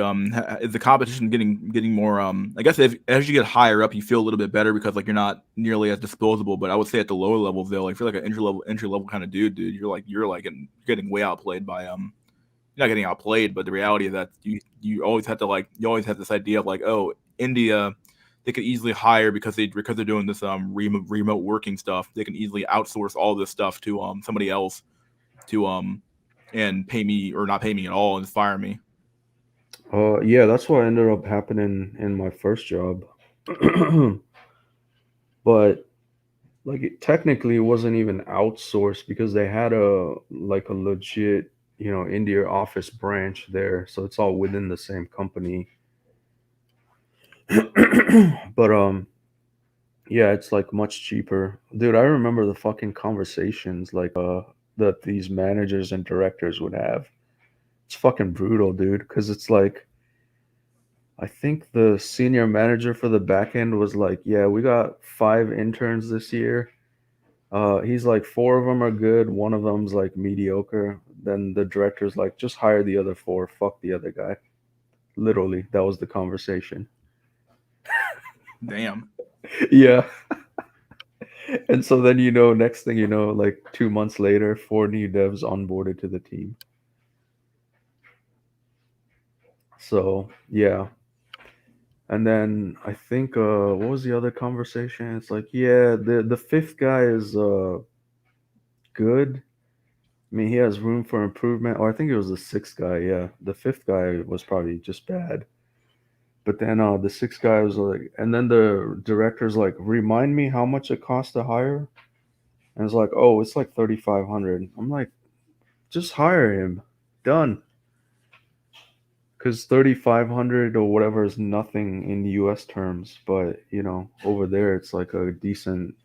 is the competition getting more I guess as you get higher up, you feel a little bit better because like you're not nearly as disposable. But I would say at the lower levels though, like if you're like an entry level kind of dude, you're getting way outplayed by you're not getting outplayed, but the reality is that you always have to you always have this idea of like, oh, India, they could easily hire because they're doing this remote working stuff. They can easily outsource all this stuff to somebody else to and pay me or not pay me at all and fire me. Yeah, that's what ended up happening in my first job. But like technically it wasn't even outsourced because they had a legit, India office branch there, so it's all within the same company. But yeah, it's like much cheaper. Dude, I remember the fucking conversations like that these managers and directors would have. It's fucking brutal, dude, cuz it's like I think the senior manager for the back end was like, "Yeah, we got 5 interns this year. He's like 4 of them are good, one of them's like mediocre." Then the director's like, "Just hire the other 4. Fuck the other guy." Literally, that was the conversation. Damn. Yeah. And so then next thing you know, like 2 months later, 4 new devs onboarded to the team. So yeah. And then I think what was the other conversation? It's like, yeah, the fifth guy is good. I mean, he has room for improvement. Or I think it was the sixth guy. Yeah, the fifth guy was probably just bad. But then the sixth guy was like, and then the director's like, remind me how much it costs to hire. And it's like, oh, it's like 3,500. I'm like, just hire him. Done. Because 3,500 or whatever is nothing in US terms, but over there it's like a decent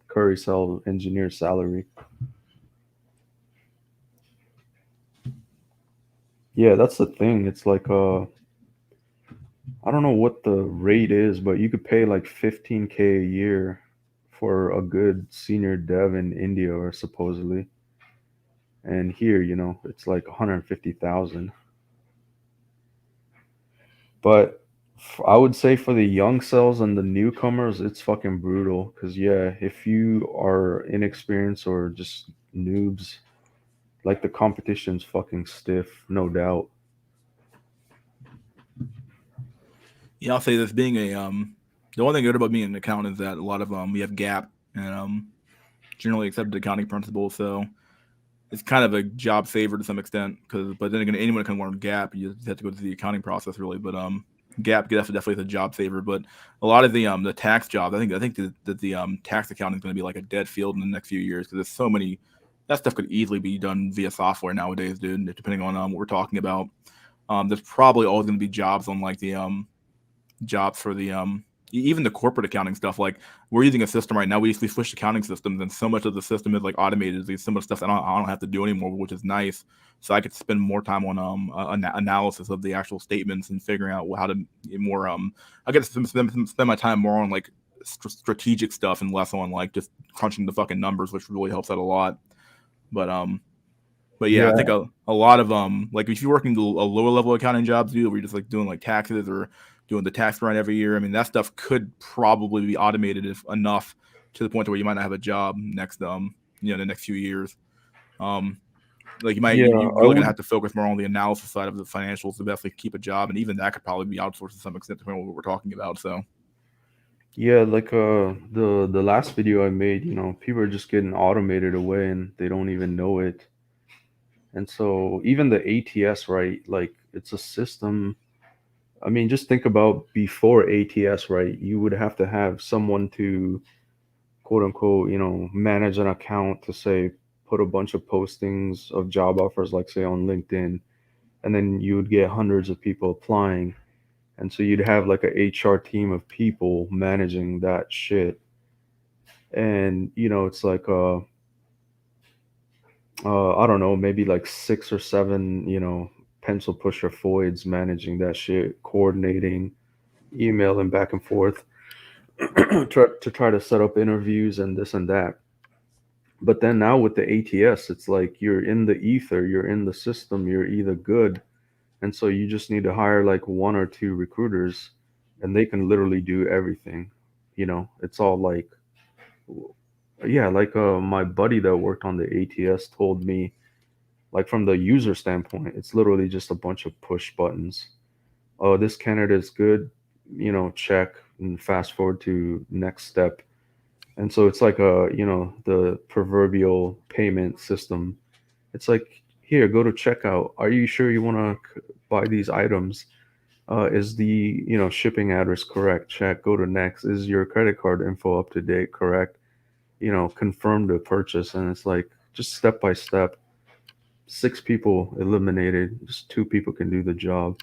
curry cell engineer salary. Yeah, that's the thing. It's like I don't know what the rate is, but you could pay like 15K a year for a good senior dev in India or supposedly. And here, it's like 150,000. But I would say for the young cells and the newcomers, it's fucking brutal. Cause yeah, if you are inexperienced or just noobs, like the competition's fucking stiff, no doubt. Yeah, I'll say this being a the one thing good about being an accountant is that a lot of we have gap and generally accepted accounting principles, so it's kind of a job saver to some extent. But then again, anyone can learn gap. You just have to go through the accounting process really. But gap definitely is a job saver. But a lot of the tax jobs, I think that the tax accounting is going to be like a dead field in the next few years because there's so many. That stuff could easily be done via software nowadays, dude. Depending on what we're talking about, there's probably always going to be jobs on like the jobs for the even the corporate accounting stuff. Like we're using a system right now. We switched accounting systems, and so much of the system is like automated. There's so much stuff that I don't have to do anymore, which is nice. so I could spend more time on analysis of the actual statements and figuring out how to more I get to spend my time more on like strategic stuff and less on like just crunching the fucking numbers, which really helps out a lot. But but yeah, I think Yeah, a lot of like if you're working a lower level accounting jobs, dude, where you're just like doing like taxes or doing the tax run every year, I mean that stuff could probably be automated if enough to the point where you might not have a job next the next few years. Um, like yeah, you I really gonna would. have to focus more on the analysis side of the financials to best keep a job, and even that could probably be outsourced to some extent depending on what we're talking about. So Yeah, like the last video I made, people are just getting automated away and they don't even know it. And so even the ATS, right? Like it's a system. I mean, just think about before ATS, right? You would have to have someone to quote unquote, manage an account to say put a bunch of postings of job offers, like say on LinkedIn, and then you would get hundreds of people applying. And so you'd have like a HR team of people managing that shit. And it's like I don't know, maybe like six or seven, pencil pusher foids managing that shit, coordinating, emailing back and forth try to set up interviews and this and that. But then now with the ATS, it's like you're in the ether, you're in the system, you're either good. And so you just need to hire like one or two recruiters and they can literally do everything. It's all like, yeah, like my buddy that worked on the ATS told me, like from the user standpoint, it's literally just a bunch of push buttons. Oh, this candidate is good, check and fast forward to next step. And so it's like the proverbial payment system. It's like, here, go to checkout. Are you sure you want to buy these items? Is the shipping address correct? Check. Go to next. Is your credit card info up to date? Correct. Confirm the purchase, and it's like just step by step. Six people eliminated. Just two people can do the job.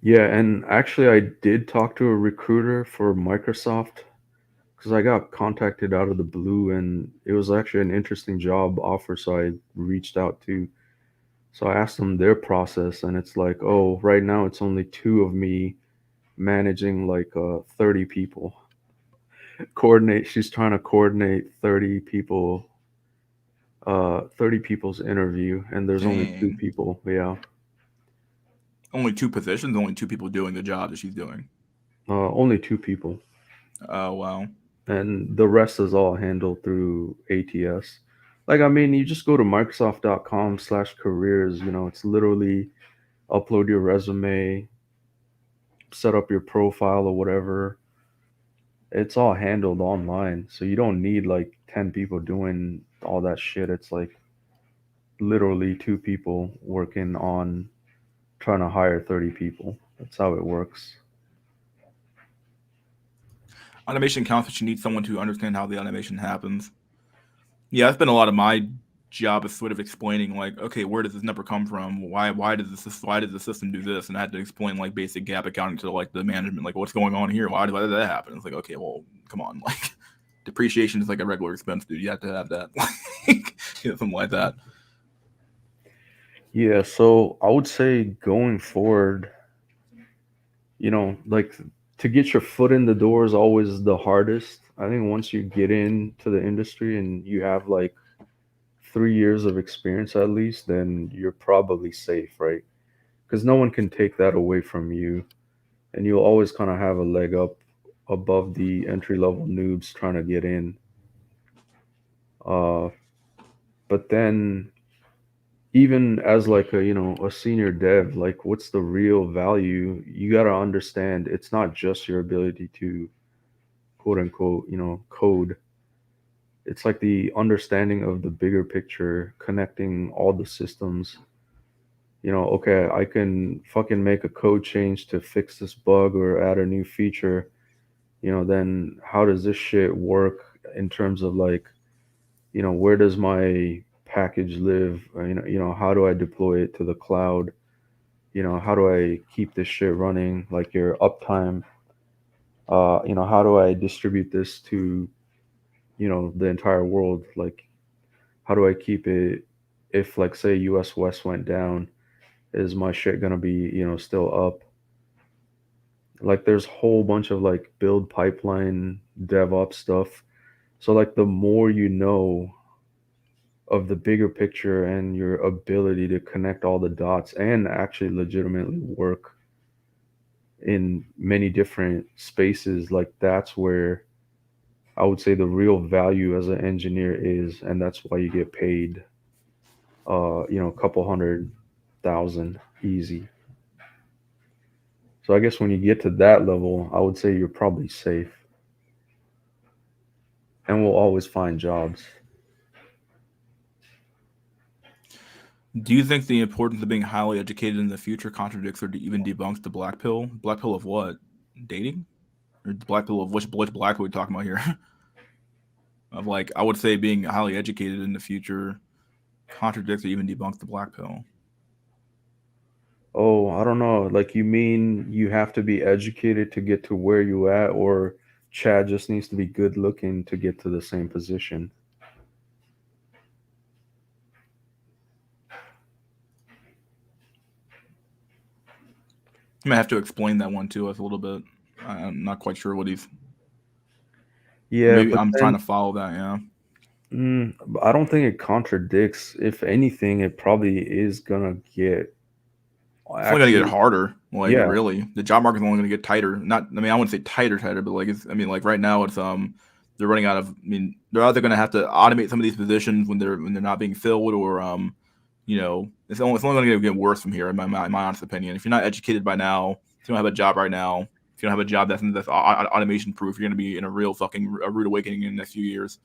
Yeah, and actually, I did talk to a recruiter for Microsoft because I got contacted out of the blue and it was actually an interesting job offer. So I reached out to, so I asked them their process and it's like, oh, right now it's only two of me managing like 30 people. She's trying to coordinate 30 people, 30 people's interview and there's only two dang, people. Yeah. only two positions, only two people doing the job that she's doing. Only two people. Oh wow. And the rest is all handled through ATS. Like, I mean, you just go to Microsoft.com/careers, it's literally upload your resume, set up your profile or whatever. It's all handled online. So you don't need like 10 people doing all that shit. It's like literally two people working on trying to hire 30 people. That's how it works. Automation counts, but you need someone to understand how the automation happens. Yeah, that's been a lot of my job is sort of explaining like, okay, where does this number come from? Why does the system do this? And I had to explain like basic gap accounting to like the management, like what's going on here? Why did that happen? It's like, okay, well, come on, like depreciation is like a regular expense, dude. You have to have that, like something like that. Yeah, so I would say going forward, like to get your foot in the door is always the hardest. I think once you get into the industry and you have like 3 years of experience at least, then you're probably safe, right? Because no one can take that away from you, and you'll always kind of have a leg up above the entry level noobs trying to get in. Uh, but then even as like a senior dev, like what's the real value? You got to understand it's not just your ability to quote unquote code. It's like the understanding of the bigger picture, connecting all the systems. Okay, I can fucking make a code change to fix this bug or add a new feature. Then how does this shit work in terms of like, where does my package live? How do I deploy it to the cloud? How do I keep this shit running? Like your uptime. How do I distribute this to, the entire world? Like how do I keep it if like say US West went down, is my shit gonna be, still up? Like there's a whole bunch of like build pipeline DevOps stuff. So like the more you know of the bigger picture and your ability to connect all the dots and actually legitimately work in many different spaces, like that's where I would say the real value as an engineer is, and that's why you get paid a couple 100,000 easy. So I guess when you get to that level, I would say you're probably safe and will always find jobs. Do you think the importance of being highly educated in the future contradicts or even debunks the black pill? Black pill of what? Dating? Or the black pill of which black pill are we talking about here? Of like, I would say being highly educated in the future contradicts or even debunks the black pill. Oh, I don't know. Like you mean you have to be educated to get to where you at, or Chad just needs to be good looking to get to the same position? I might have to explain that one to us a little bit. I'm not quite sure what he's. Yeah, Maybe but I'm trying then to follow that. Yeah, I don't think it contradicts. If anything, it probably is gonna get it's only going to get actually, harder. Like yeah. really, the job market's only going to get tighter. Not, I mean, I wouldn't say tighter, but like it's. I mean, like right now, it's they're running out of. I mean, they're either going to have to automate some of these positions when they're not being filled, or it's only going to get worse from here. In my honest opinion, if you're not educated by now, if you don't have a job right now, if you don't have a job that's automation proof, you're going to be in a real fucking a rude awakening in the next few years,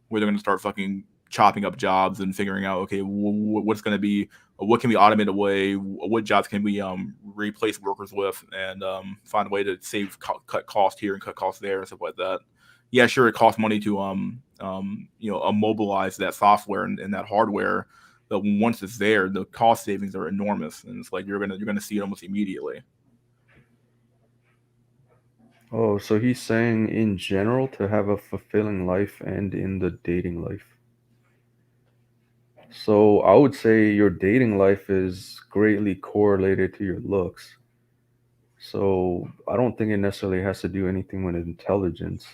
where they're going to start fucking chopping up jobs and figuring out, okay, what's going to be, what can we automate away, what jobs can we replace workers with, and find a way to cut cost here and cut costs there and stuff like that. Yeah, sure, it costs money to immobilize that software and that hardware, but once it's there, the cost savings are enormous, and it's like you're gonna see it almost immediately. Oh, so he's saying in general to have a fulfilling life and in the dating life. So I would say your dating life is greatly correlated to your looks. So I don't think it necessarily has to do anything with intelligence.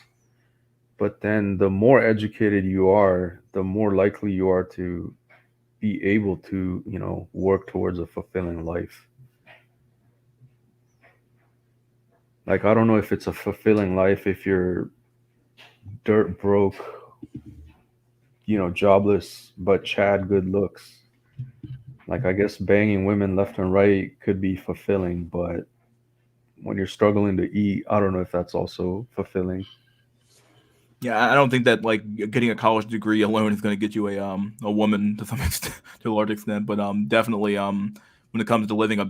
But then the more educated you are, the more likely you are to be able to, work towards a fulfilling life. Like I don't know if it's a fulfilling life if you're dirt broke, jobless, but Chad good looks. Like I guess banging women left and right could be fulfilling, but when you're struggling to eat, I don't know if that's also fulfilling. Yeah, I don't think that like getting a college degree alone is going to get you a woman to some extent, to a large extent, but definitely when it comes to living a,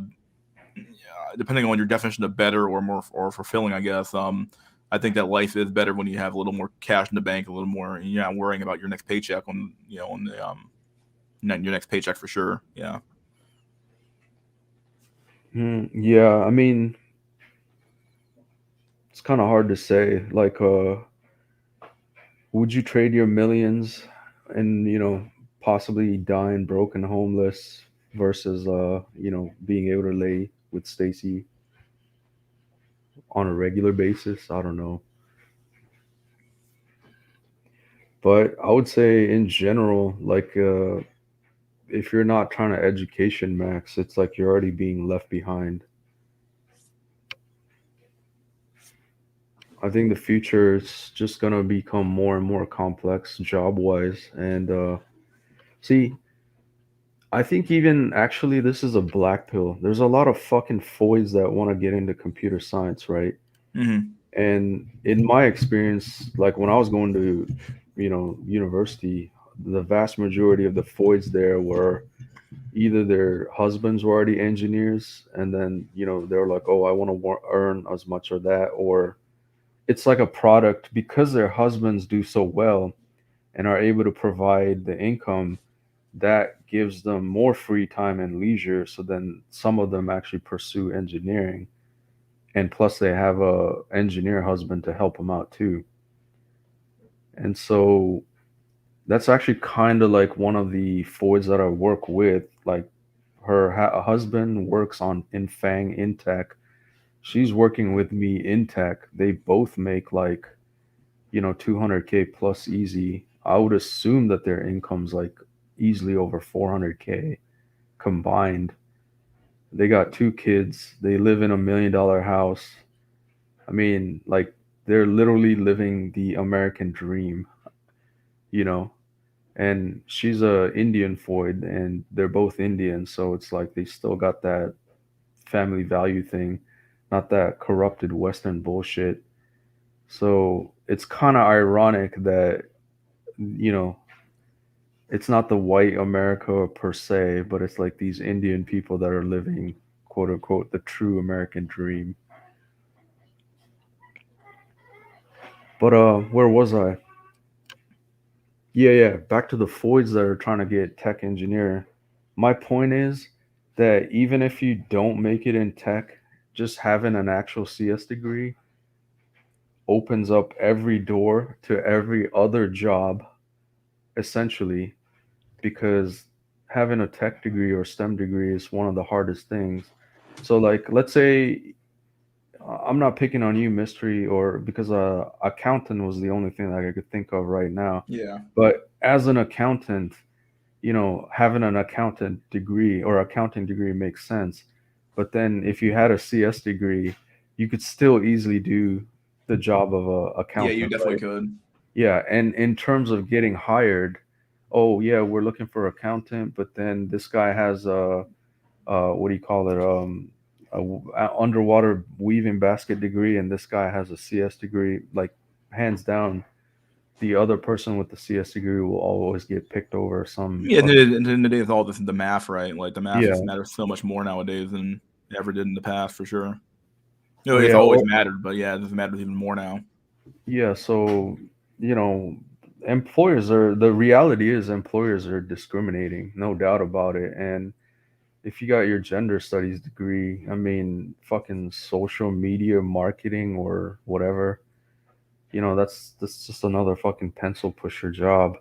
depending on your definition of better or more or fulfilling, I guess I think that life is better when you have a little more cash in the bank, a little more, and you're not worrying about your next paycheck on the your next paycheck for sure. Yeah. Yeah, I mean, it's kind of hard to say. Like, would you trade your millions and, possibly dying broke and homeless versus, being able to lay with Stacy on a regular basis? I don't know. But I would say in general, like, if you're not trying to education max, it's like you're already being left behind. I think the future is just gonna become more and more complex job wise. And see, I think even actually this is a black pill. There's a lot of fucking foids that want to get into computer science, right? Hmm. And in my experience, like when I was going to, university, the vast majority of the foids there were either their husbands were already engineers, and then they were like, oh, I want to earn as much or that, or it's like a product because their husbands do so well and are able to provide the income that gives them more free time and leisure, so then some of them actually pursue engineering, and plus they have a engineer husband to help them out too. And so That's actually kind of like one of the Fords that I work with. Like her husband works on in Fang in tech. She's working with me in tech. They both make like 200K plus easy. I would assume that their income's like easily over 400K combined. They got two kids. They live in $1 million house. I mean, like they're literally living the American dream, you know. And she's a Indian Floyd, and they're both Indian, so it's like they still got that family value thing, not that corrupted Western bullshit. So it's kind of ironic that you know it's not the white America per se, but it's like these Indian people that are living quote unquote the true American dream. But where was I? Yeah, back to the Floyds that are trying to get tech engineer. My point is that even if you don't make it in tech, just having an actual CS degree opens up every door to every other job, essentially, because having a tech degree or STEM degree is one of the hardest things. So, like, let's say I'm not picking on you, mystery, or because accountant was the only thing that I could think of right now. Yeah. But as an accountant, having an accountant degree or accounting degree makes sense. But then if you had a CS degree, you could still easily do the job of a Yeah, you accountant, definitely right? could. Yeah, and in terms of getting hired, oh yeah, we're looking for accountant, but then this guy has a what do you call it? A underwater weaving basket degree, and this guy has a CS degree. Like hands down, the other person with the CS degree will always get picked over some Yeah, and fucking. then at the end of the day, it's all this the math, right? Like the math just Yeah, matters so much more nowadays than it ever did in the past, for sure. It's yeah, always mattered, but yeah, it matters even more now. yeah. So you know, employers are the reality is employers are discriminating, no doubt about it. And if you got your gender studies degree, I mean, fucking social media marketing or whatever, that's just another fucking pencil pusher job.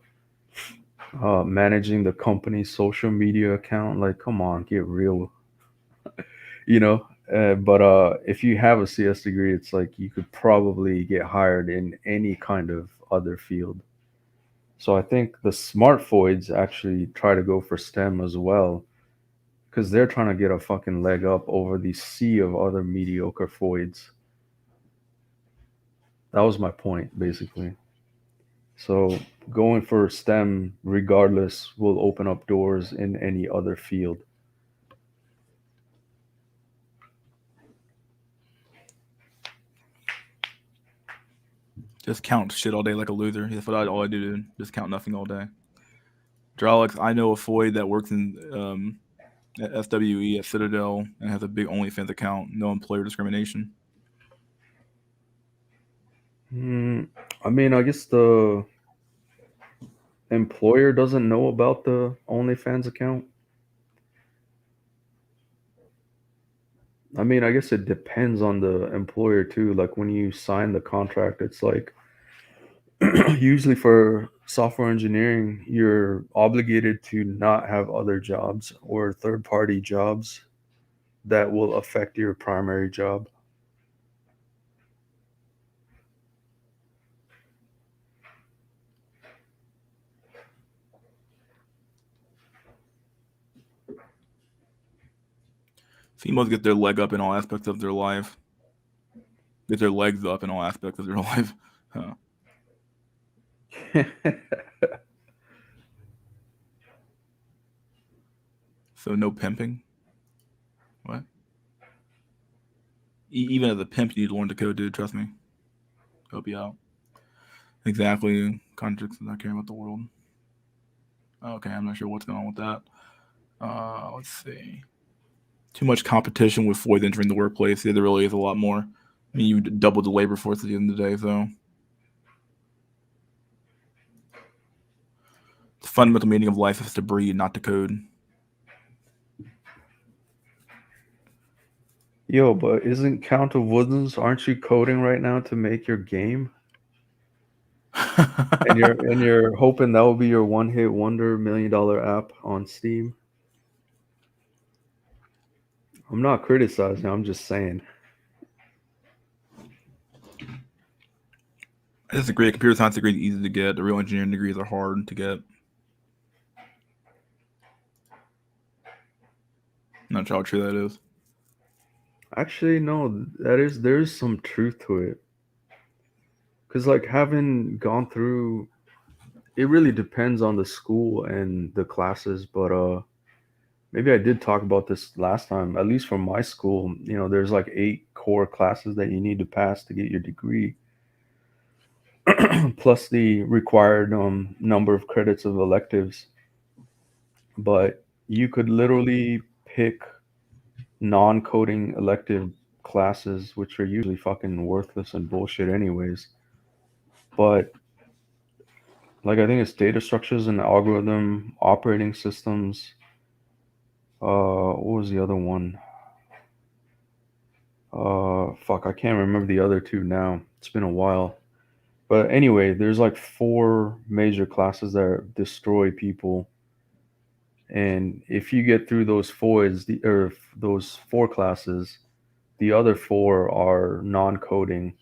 Managing the company's social media account, like, come on, get real, you know. But if you have a CS degree, it's like you could probably get hired in any kind of other field. So I think the smart foids actually try to go for STEM as well because they're trying to get a fucking leg up over the sea of other mediocre foids. That was my point, basically. So going for STEM, regardless, will open up doors in any other field. Just count shit all day like a loser. That's what all I do. Dude. Just count nothing all day. Dralex, I know a Foyd that works in at SWE at Citadel and has a big OnlyFans account. No employer discrimination. Hmm, I mean, I guess the employer doesn't know about the OnlyFans account. I mean, I guess it depends on the employer too. Like when you sign the contract, it's like usually for software engineering, you're obligated to not have other jobs or third party jobs that will affect your primary job. Females get their leg up in all aspects of their life. Get their legs up in all aspects of their life. Huh. So no pimping. What? Even as a pimp, you need to learn to code, dude. Trust me. Help you out. Exactly. Contracts not caring about the world. Okay, I'm not sure what's going on with that. Let's see. Too much competition with Floyd entering the workplace. Yeah, there really is a lot more. I mean, you doubled the labor force at the end of the day, so the fundamental meaning of life is to breed, not to code. Yo, but isn't Count of Woodlands? Aren't you coding right now to make your game? and you're hoping that will be your one hit wonder $1 million app on Steam. I'm not criticizing. I'm just saying. I disagree. Computer science degree is easy to get. The real engineering degrees are hard to get. I'm not sure how true that is. Actually, no, there's some truth to it. Cause like having gone through, it really depends on the school and the classes. But maybe I did talk about this last time. At least from my school, there's like 8 core classes that you need to pass to get your degree, plus the required number of credits of electives. But you could literally pick non-coding elective classes, which are usually fucking worthless and bullshit anyways. But like I think it's data structures and algorithm, operating systems. What was the other one? Fuck, I can't remember the other two now. It's been a while. But anyway, there's like 4 major classes that destroy people, and if you get through those those 4 classes, the other 4 are non-coding,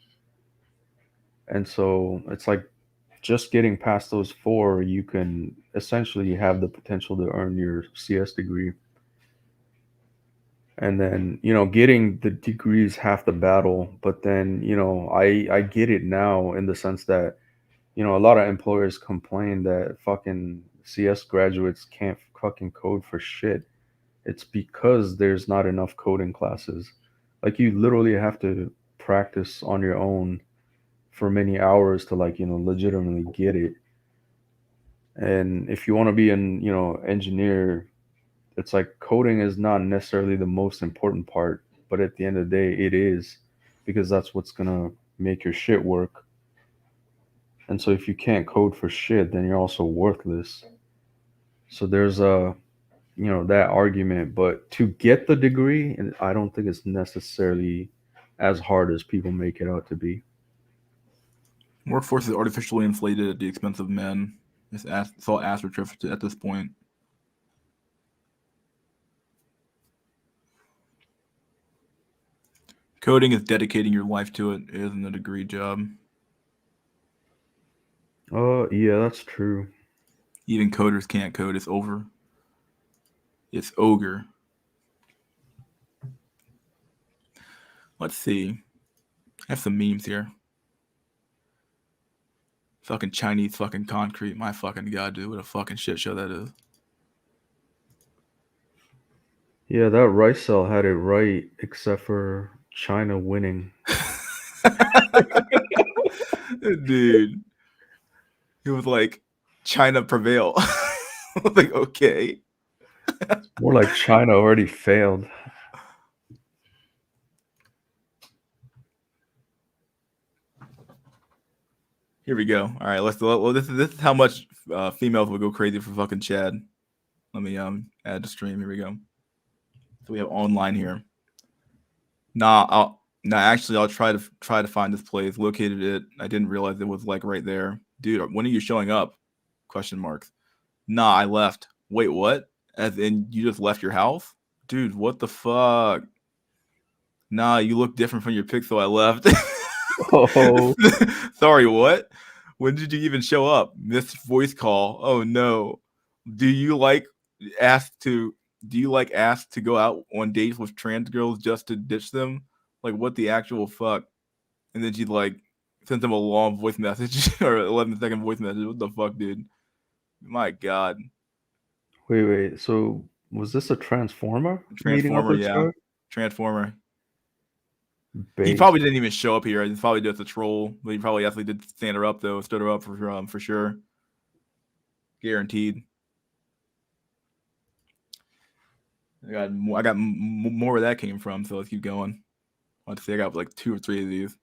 and so it's like just getting past those 4, you can essentially have the potential to earn your CS degree. And then getting the degree is half the battle. But then I get it now in the sense that a lot of employers complain that fucking CS graduates can't fucking code for shit. It's because there's not enough coding classes. Like you literally have to practice on your own for many hours to like legitimately get it. And if you want to be an engineer, it's like coding is not necessarily the most important part, but at the end of the day it is, because that's what's gonna make your shit work. And so if you can't code for shit, then you're also worthless. So there's that argument, but to get the degree, and I don't think it's necessarily as hard as people make it out to be. Workforce is artificially inflated at the expense of men. It's all astroturfed at this point. Coding is dedicating your life to it. It isn't a degree job. Yeah, that's true. Even coders can't code. It's over. It's ogre. Let's see. I have some memes here. Fucking Chinese fucking concrete. My fucking god, dude. What a fucking shit show that is. Yeah, that rice cell had it right, except for China winning. Dude. It was like, China prevail. I was like, okay. More like China already failed. Here we go. All right, well, this is how much females would go crazy for fucking Chad. Let me add the stream. Here we go. So we have online here. Actually, I'll try to find this place. Located it. I didn't realize it was like right there. Dude, when are you showing up? Question marks. Nah, I left. Wait, what? As in you just left your house? Dude, what the fuck? Nah, you look different from your pic, so I left. Oh, Sorry, what? When did you even show up? Missed voice call. Oh no. Do you like ask to go out on dates with trans girls just to ditch them? Like what the actual fuck? And then she like sent them a long voice message or 11-second voice message. What the fuck, dude? My god. wait. So was this a transformer meeting up Transformer, with yeah. Chuck? Transformer. He Base. probably didn't even show up here. He's probably just a troll, but he probably actually did stand her up though. Stood her up for sure, guaranteed. I got more where that came from. So let's keep going. Let's see. I got like 2 or 3 of these.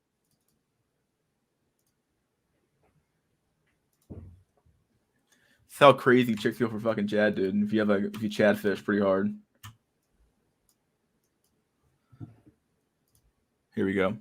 That's how crazy chicks feel for fucking Chad, dude. And if you Chad fish pretty hard. Here we go.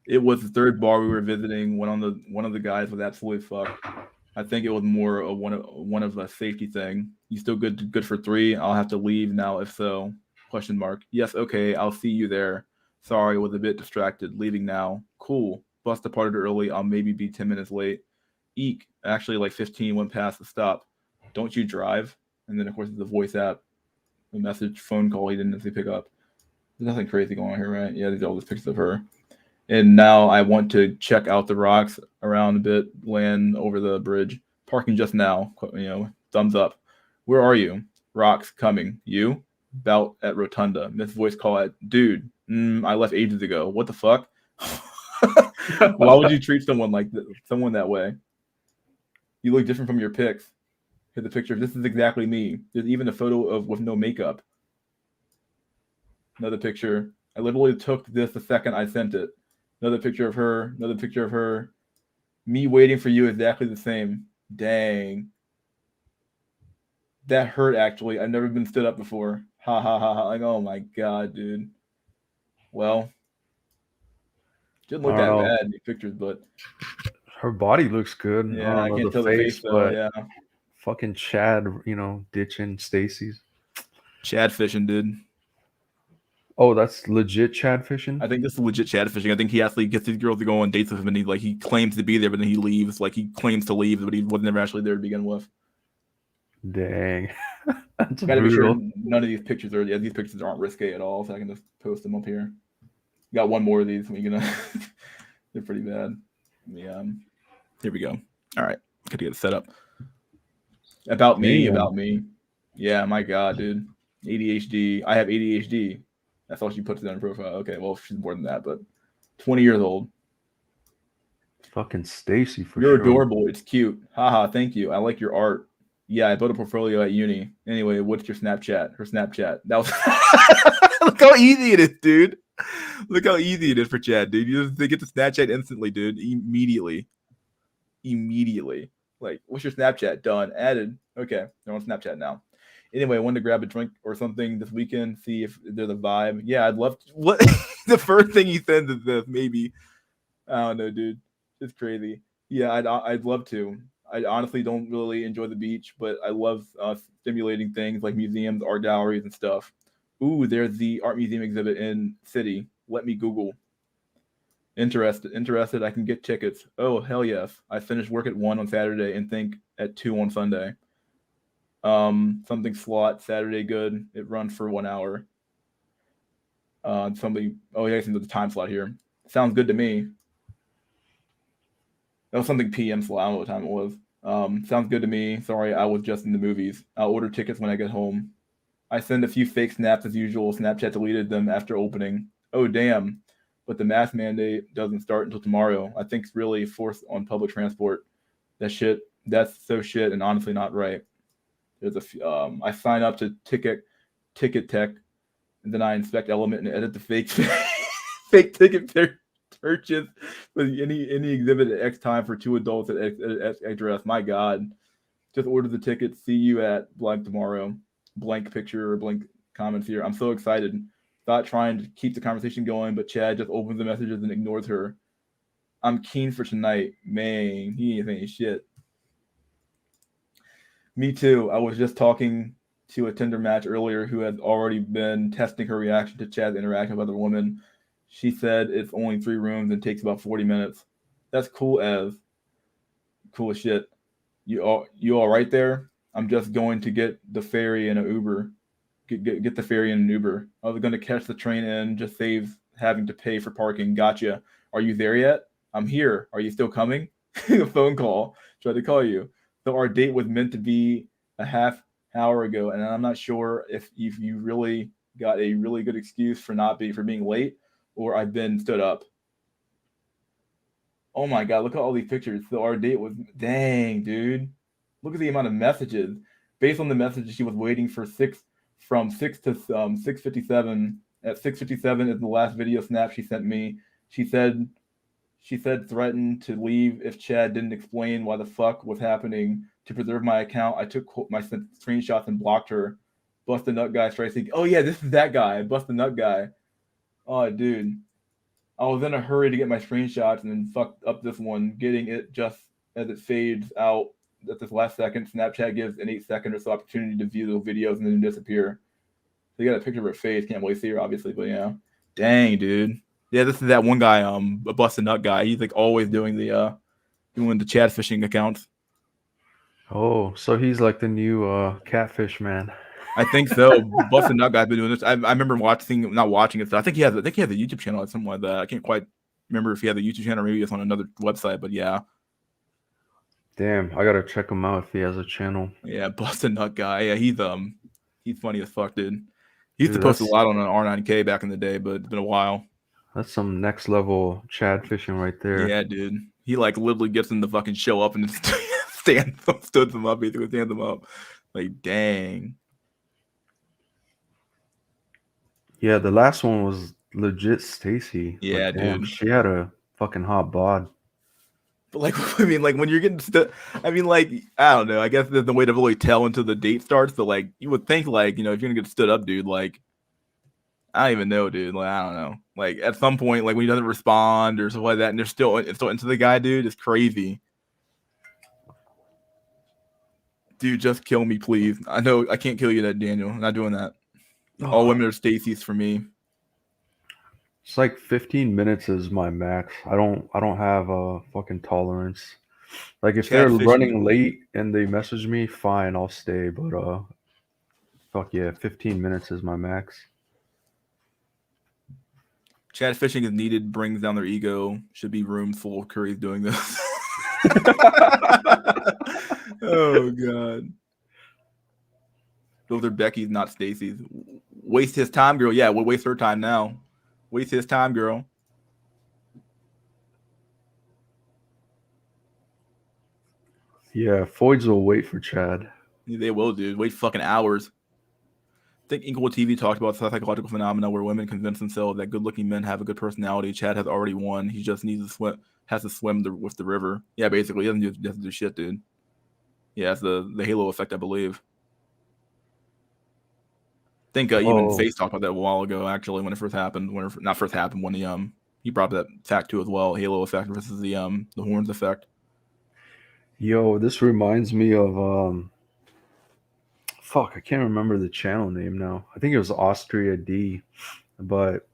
It was the third bar we were visiting. One of the guys was absolutely fucked. I think it was more a one of a safety thing. You still good for 3? I'll have to leave now. If so, question mark. Yes, okay. I'll see you there. Sorry, was a bit distracted. Leaving now. Cool. Bus departed early. I'll maybe be 10 minutes late. Eek. Actually, like 15 went past the stop. Don't you drive? And then of course the voice app, the message, phone call. He didn't necessarily pick up. There's nothing crazy going on here, right? Yeah, these are all just pictures of her. And now I want to check out the rocks around a bit, land over the bridge. Parking just now, thumbs up. Where are you? Rocks coming. You? Bout at Rotunda. Miss voice call at dude. I left ages ago. What the fuck? Why would you treat someone that way? You look different from your pics. Here's the picture. This is exactly me. There's even a photo of with no makeup. Another picture. I literally took this the second I sent it. Another picture of her. Another picture of her. Me waiting for you exactly the same. Dang. That hurt, actually. I've never been stood up before. Ha ha ha ha. Like, oh my god, dude. Well, didn't look I that don't know. bad in these pictures, but Her body looks good. yeah, I don't know can't the tell the face though. but Yeah, fucking Chad, ditching Stacy's. Chad fishing, dude. Oh, that's legit Chad fishing? I think this is legit Chad fishing. I think he actually gets these girls to go on dates with him, and he claims to be there, but then he leaves. Like he claims to leave, but he was never actually there to begin with. Dang. That's Got to be sure brutal. none of these pictures are. Yeah, these pictures aren't risque at all, so I can just post them up here. Got one more of these. They're pretty bad. Yeah. Here we go. All right, gotta get it set up. About me. Yeah, my god, dude. ADHD. I have ADHD. That's all she puts in her profile. Okay, well, she's more than that, but 20 years old. Fucking Stacy for You're sure. adorable. It's cute. Haha, thank you. I like your art. Yeah, I built a portfolio at uni. Anyway, what's your Snapchat? Her Snapchat. That was look how easy it is, dude. Look how easy it is for Chad, dude. They get the Snapchat instantly, dude. Immediately. Like, what's your Snapchat? Done. Added. Okay, they're on Snapchat now. Anyway, I wanted to grab a drink or something this weekend, see if there's a vibe. Yeah, I'd love to. What? The first thing he sends is this, maybe. I don't know, dude. It's crazy. Yeah, I'd love to. I honestly don't really enjoy the beach, but I love stimulating things like museums, art galleries, and stuff. Ooh, there's the art museum exhibit in city. Let me Google. Interested. I can get tickets. Oh, hell yes. I finished work at 1 on Saturday and think at 2 on Sunday. Something slot Saturday good. It runs for 1 hour. Somebody. Oh yeah, I can do the time slot here. Sounds good to me. That was something PM slot. I don't know what time it was. Sounds good to me. Sorry, I was just in the movies. I'll order tickets when I get home. I send a few fake snaps as usual. Snapchat deleted them after opening. Oh damn. But the mask mandate doesn't start until tomorrow. I think it's really forced on public transport. That's so shit and honestly not right. There's I sign up to Ticket Tech, and then I inspect Element and edit the fake fake ticket purchase with any exhibit at X time for 2 adults at X address. My God, just order the ticket. See you at blank tomorrow. Blank picture or blank comments here. I'm so excited. Thought trying to keep the conversation going, but Chad just opens the messages and ignores her. I'm keen for tonight. Man, he ain't saying shit. Me too. I was just talking to a Tinder match earlier who had already been testing her reaction to Chad's interaction with other women. She said it's only 3 rooms and takes about 40 minutes. That's cool as shit. You all right there? I'm just going to get the ferry in an Uber. Get the ferry in an Uber. I was going to catch the train in, just save having to pay for parking. Gotcha. Are you there yet? I'm here. Are you still coming? A phone call. Tried to call you. So our date was meant to be a half hour ago, and I'm not sure if you really got a really good excuse for being late, or I've been stood up. Oh my God, look at all these pictures. So our date was, dang, dude. Look at the amount of messages. Based on the messages, she was waiting for 6 to 6:57. At 6:57 is the last video snap she sent me. She said threatened to leave if Chad didn't explain why the fuck was happening. To preserve my account, I took my screenshots and blocked her. Bust the nut guy strikes. Oh yeah, this is that guy. Bust the nut guy. Oh dude. I was in a hurry to get my screenshots and then fucked up this one, getting it just as it fades out at this last second. Snapchat gives an 8 second or so opportunity to view those videos and then disappear. So you got a picture of her face. Can't really see her, obviously, but yeah. Dang, dude. Yeah, this is that one guy, a busted nut guy. He's like always doing the chat fishing accounts. Oh, so he's like the new catfish man. I think so. Busted nut guy's been doing this. I remember not watching it. So I think he has a YouTube channel or something like that. I can't quite remember if he had a YouTube channel or maybe it's on another website. But yeah, Damn, I gotta check him out if he has a channel. yeah, busted nut guy. Yeah, he's funny as fuck, dude. He used to Dude, post a lot on an R9K back in the day, but it's been a while. that's some next level Chad fishing right there. Yeah, dude. He like literally gets them to fucking show up and just stood them up, basically stand them up. Like, dang. Yeah, the last one was legit Stacy. Yeah, But damn, dude. she had a fucking hot bod. But like, I mean, like when you're getting, I mean, like I don't know. I guess there's no way to really tell until the date starts. But like, you would think, like, if you're gonna get stood up, dude, like, I don't even know, dude. Like, I don't know. Like at some point, like when he doesn't respond or something like that, and they're still into the guy, dude, it's crazy. Dude, just kill me, please. I know I can't kill you, that Daniel. I'm not doing that. All women are Stacy's for me. It's like 15 minutes is my max. I don't have a fucking tolerance. Like if they're Catfishing. running late and they message me, fine, I'll stay. But fuck yeah, 15 minutes is my max. Chat fishing is needed, brings down their ego. Should be room full of curries doing this. Oh god. Those are Becky's, not Stacy's. Waste his time, girl. Yeah, we'll waste her time now. Waste his time, girl. Yeah, Foids will wait for Chad. They will, dude. Wait fucking hours. I think Inkle TV talked about psychological phenomena where women convince themselves that good-looking men have a good personality. Chad has already won. He just needs to swim. Has to swim with the river. Yeah, basically, he doesn't do shit, dude. Yeah, it's the Halo effect, I believe. I think even Face talked about that a while ago, actually, when it first happened. When he brought that fact too as well. Halo effect versus the Horns effect. Yo, this reminds me of fuck, I can't remember the channel name now. I think it was Austria D, but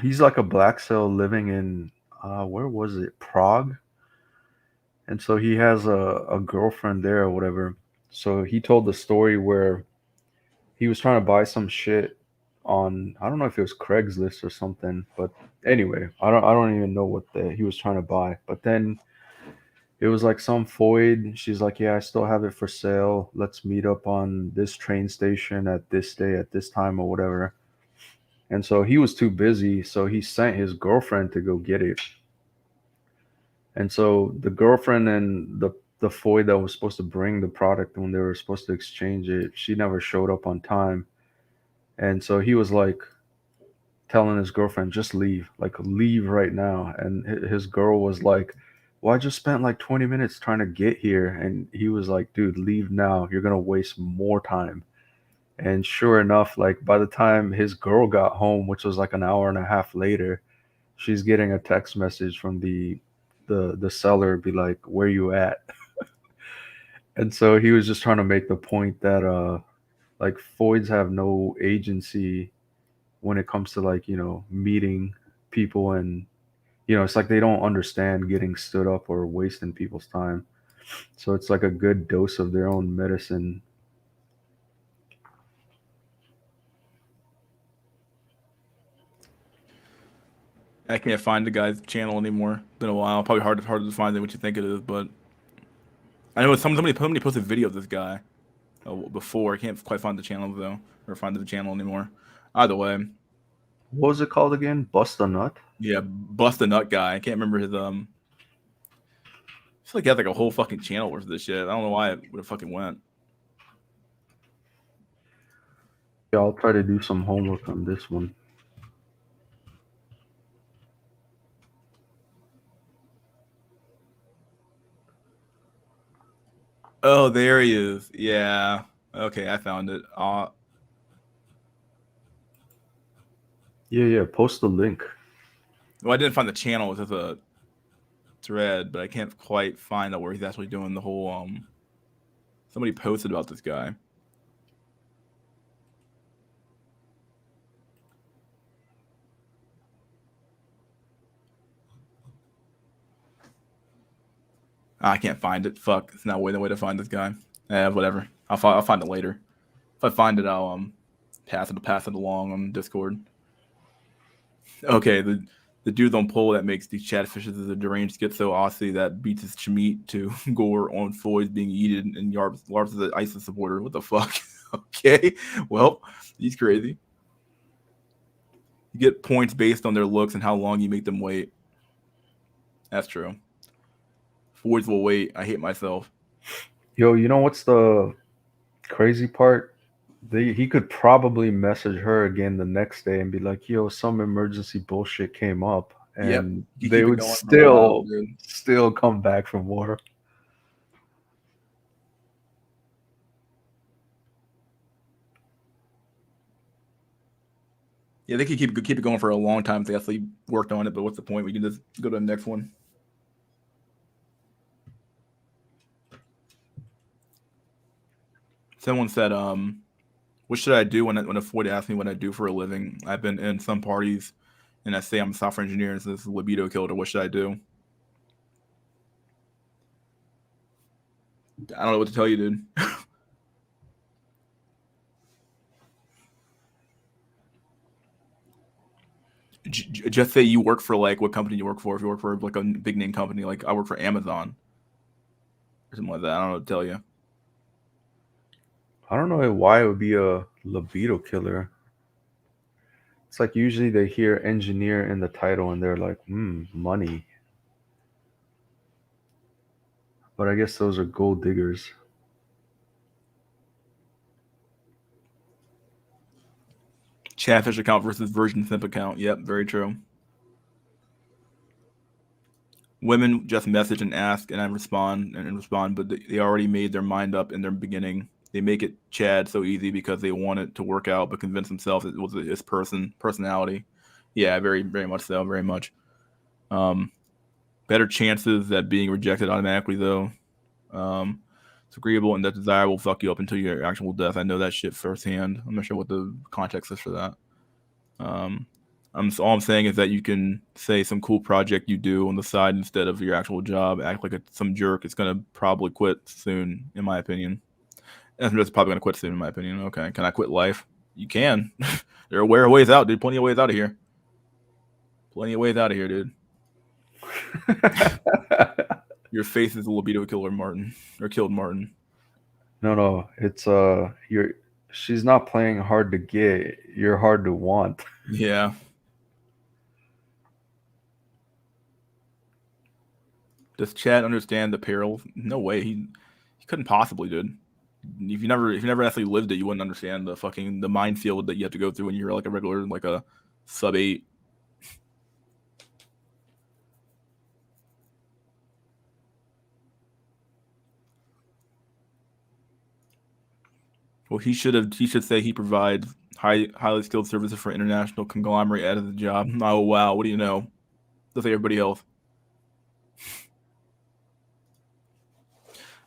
he's like a black cell living in where was it? Prague. And so he has a girlfriend there or whatever. So he told the story where he was trying to buy some shit on, I don't know if it was Craigslist or something, but anyway, I don't even know what he was trying to buy. But then it was like some Foyd. She's like, yeah, I still have it for sale. Let's meet up on this train station at this day at this time or whatever. And so he was too busy, so he sent his girlfriend to go get it. And so the girlfriend and the Foyd that was supposed to bring the product when they were supposed to exchange it, she never showed up on time. And so he was like telling his girlfriend, just leave, like leave right now. And his girl was like, well, I just spent like 20 minutes trying to get here. And he was like, dude, leave now. You're going to waste more time. And sure enough, like by the time his girl got home, which was like an hour and a half later, she's getting a text message from the seller, be like, where you at? And so he was just trying to make the point that like Foids have no agency when it comes to like, meeting people, and it's like they don't understand getting stood up or wasting people's time. So it's like a good dose of their own medicine. I can't find the guy's channel anymore. It's been a while. Probably harder to find than what you think it is, but I know somebody posted a video of this guy before. I can't quite find the channel though, or find the channel anymore. Either way, What was it called again? Bust a Nut? yeah, bust a nut guy. I can't remember his I feel like he had like a whole fucking channel worth of this shit. I don't know where it fucking went. Yeah, I'll try to do some homework on this one. Oh, there he is. Yeah. Okay, I found it. Yeah, post the link. Well, I didn't find the channel. It was just a thread, but I can't quite find out where he's actually doing the whole. Somebody posted about this guy. I can't find it. Fuck, it's not no way to find this guy. Whatever. I'll find it later. If I find it, I'll pass it along on Discord. Okay, the dude on pole that makes these chatfishes is a deranged schizo Aussie that beats his chmeat to gore on Foy's being eaten, and Larps is an ISIS supporter. What the fuck? Okay, well, he's crazy. You get points based on their looks and how long you make them wait. That's true. Foy's will wait. I hate myself. Yo, you know what's the crazy part? He could probably message her again the next day and be like, "Yo, some emergency bullshit came up," and You they keep it would going for a while, dude. still come back for more. Yeah, they could keep it going for a long time if they actually worked on it. But what's the point? We can just go to the next one. Someone said, what should I do when a Floyd asks me what I do for a living? I've been in some parties and I say I'm a software engineer and this is a libido killer. What should I do? I don't know what to tell you, dude. Just say you work for like what company you work for. If you work for like a big name company, like I work for Amazon or something like that. I don't know what to tell you. I don't know why it would be a libido killer. It's like usually they hear engineer in the title and they're like, money. But I guess those are gold diggers. Chatfish account versus version simp account. Yep, very true. Women just message and ask, and I respond, but they already made their mind up in their beginning. They make it Chad so easy because they want it to work out, but convince themselves it was his personality. Yeah, very, very much so, very much. Better chances at being rejected automatically, though. It's agreeable and that desirable fuck you up until your actual death. I know that shit firsthand. I'm not sure what the context is for that. All I'm saying is that you can say some cool project you do on the side instead of your actual job. Act like some jerk. It's gonna probably quit soon, in my opinion. It's probably gonna quit soon, in my opinion. Okay, can I quit life? You can. There are ways out, dude. Plenty of ways out of here. Plenty of ways out of here, dude. Your face is a libido killer, Martin, or killed Martin. No, it's she's not playing hard to get. You're hard to want. Yeah. Does Chad understand the peril? No way. He couldn't possibly, dude. If you never actually lived it, you wouldn't understand the minefield that you have to go through when you're like a regular, like a sub 8. Well, he should say he provides highly skilled services for international conglomerate out of the job. Oh wow, what do you know? Just like everybody else.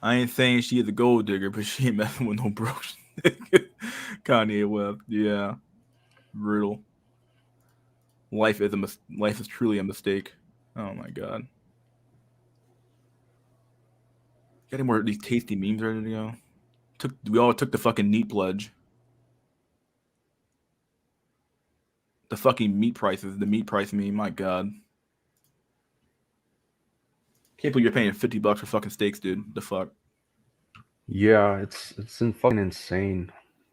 I ain't saying she is a gold digger, but she ain't messing with no broke. Kanye West, yeah, brutal. Life is truly a mistake. Oh my god. Got any more of these tasty memes ready to go? We all took the fucking neat pledge. The fucking meat prices, the meat price meme. My god. Can't believe you're paying $50 for fucking steaks, dude. The fuck. Yeah, it's fucking insane.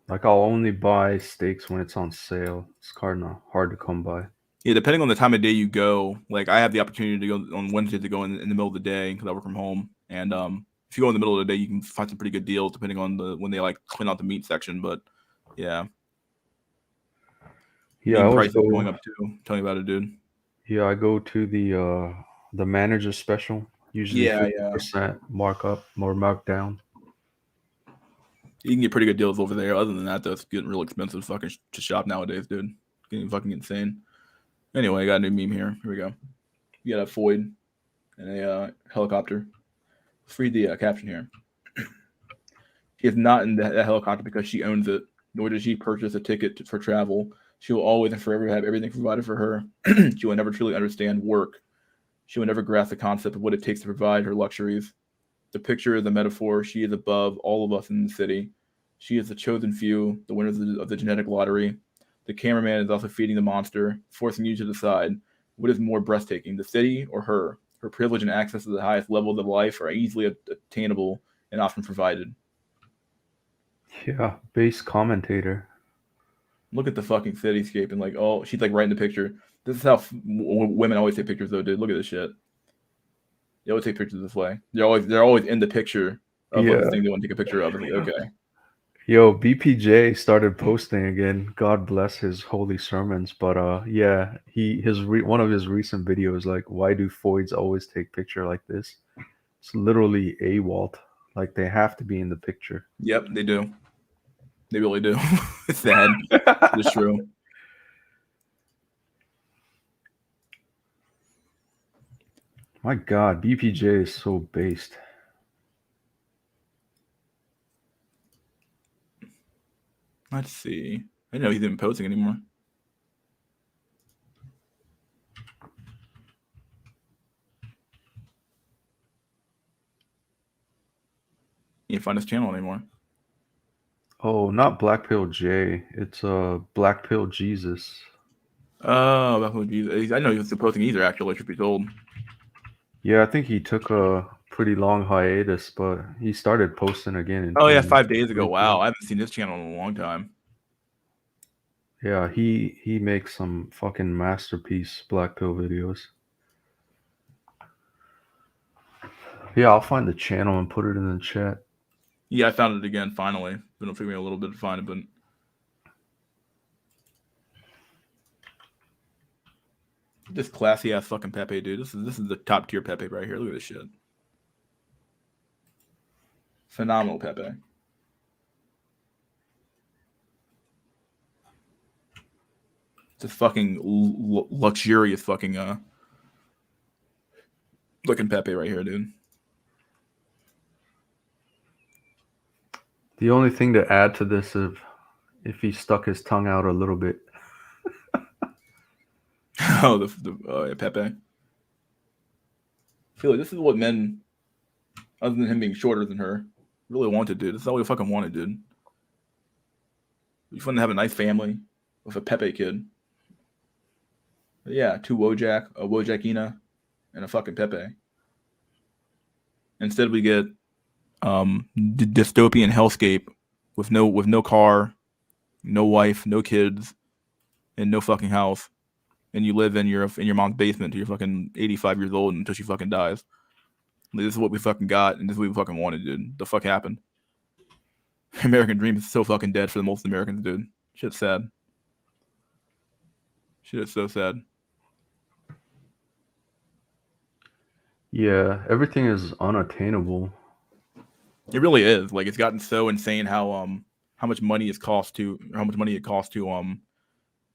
Like I'll only buy steaks when it's on sale. It's hard to come by. Yeah, depending on the time of day you go. Like I have the opportunity to go on Wednesday to go in the middle of the day because I work from home. And if you go in the middle of the day, you can find some pretty good deals depending on when they like clean out the meat section. But yeah. Yeah, meat prices going up too. Tell me about it, dude. Yeah, I go to the manager special. Usually 50% markup or markdown. You can get pretty good deals over there. Other than that, though, it's getting real expensive fucking to shop nowadays, dude. Getting fucking insane. Anyway, I got a new meme here. Here we go. You got a Floyd and a helicopter. Let's read the caption here. She is not in that helicopter because she owns it, nor did she purchase a ticket for travel. She will always and forever have everything provided for her. She will never truly understand work. She will never grasp the concept of what it takes to provide her luxuries. The picture is a metaphor. She is above all of us in the city. She is the chosen few, the winners of the genetic lottery. The cameraman is also feeding the monster, forcing you to decide what is more breathtaking, the city or her. Her privilege and access to the highest levels of life are easily attainable and often provided. Yeah, base commentator. Look at the fucking cityscape and like, oh, she's like right in the picture. This is how women always take pictures, though, dude. Look at this shit. They always take pictures this way. They're always in the picture of like, the thing they want to take a picture of. And like, okay. Yo, BPJ started posting again. God bless his holy sermons. But yeah, one of his recent videos, like, why do Foids always take picture like this? It's literally AWOL. Like, they have to be in the picture. Yep, they do. They really do. It's sad. It's true. My God, BPJ is so based. Let's see. I didn't know he's even posting anymore. You can't find his channel anymore. Oh, not Black Pill J. It's Black Pill Jesus. Oh, that would be. I know he was posting either. Actually, truth be told. Yeah, I think he took a pretty long hiatus, but he started posting again. Oh yeah, 5 days ago. Wow, I haven't seen this channel in a long time. Yeah, he makes some fucking masterpiece Black Pill videos. Yeah, I'll find the channel and put it in the chat. Yeah, I found it again finally. It'll take me a little bit to find it, but this classy ass fucking Pepe, dude. This is the top tier Pepe right here. Look at this shit. Phenomenal Pepe. Just fucking luxurious fucking looking Pepe right here, dude. The only thing to add to this is if he stuck his tongue out a little bit. Oh, the Pepe. I feel like this is what men, other than him being shorter than her, really wanted, dude. This is all we fucking wanted, dude. We just wanted to have a nice family with a Pepe kid. But yeah, two Wojak, a Wojakina, and a fucking Pepe. Instead, we get dystopian hellscape with no car, no wife, no kids, and no fucking house. And you live in your mom's basement till you're fucking 85 years old until she fucking dies. Like, this is what we fucking got, and this is what we fucking wanted, dude. The fuck happened? American dream is so fucking dead for the most Americans, dude. Shit's sad. Shit is so sad. Yeah, everything is unattainable. It really is. Like, it's gotten so insane how much money it costs to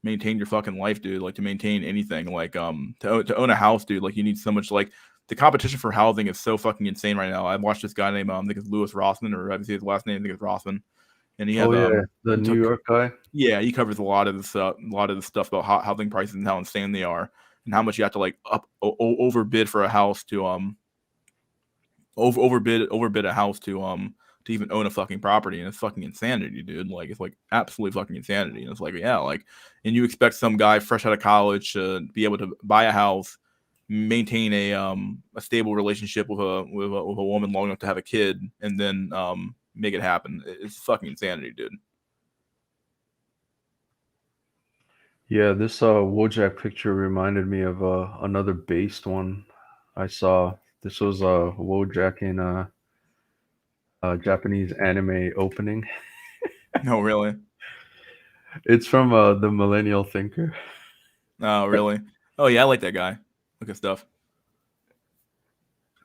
maintain your fucking life, dude. Like, to maintain anything, like to own a house, dude. Like, you need so much. Like, the competition for housing is so fucking insane right now. I watched this guy named I think it's Louis Rossman, or I see his last name. I think it's Rossman, and he has the New York guy. Yeah, he covers a lot of the stuff about housing prices and how insane they are, and how much you have to like overbid for a house to overbid a house to even own a fucking property. And it's fucking insanity, dude. Like, it's like absolute fucking insanity. And it's like, yeah, like, and you expect some guy fresh out of college to be able to buy a house, maintain a stable relationship with a woman long enough to have a kid, and then make it happen. It's fucking insanity, dude. Yeah, this Wojak picture reminded me of another based one I saw. This was Wojak in Japanese anime opening. No, really? It's from the Millennial Thinker. Oh, really? Oh, yeah, I like that guy. Look at stuff.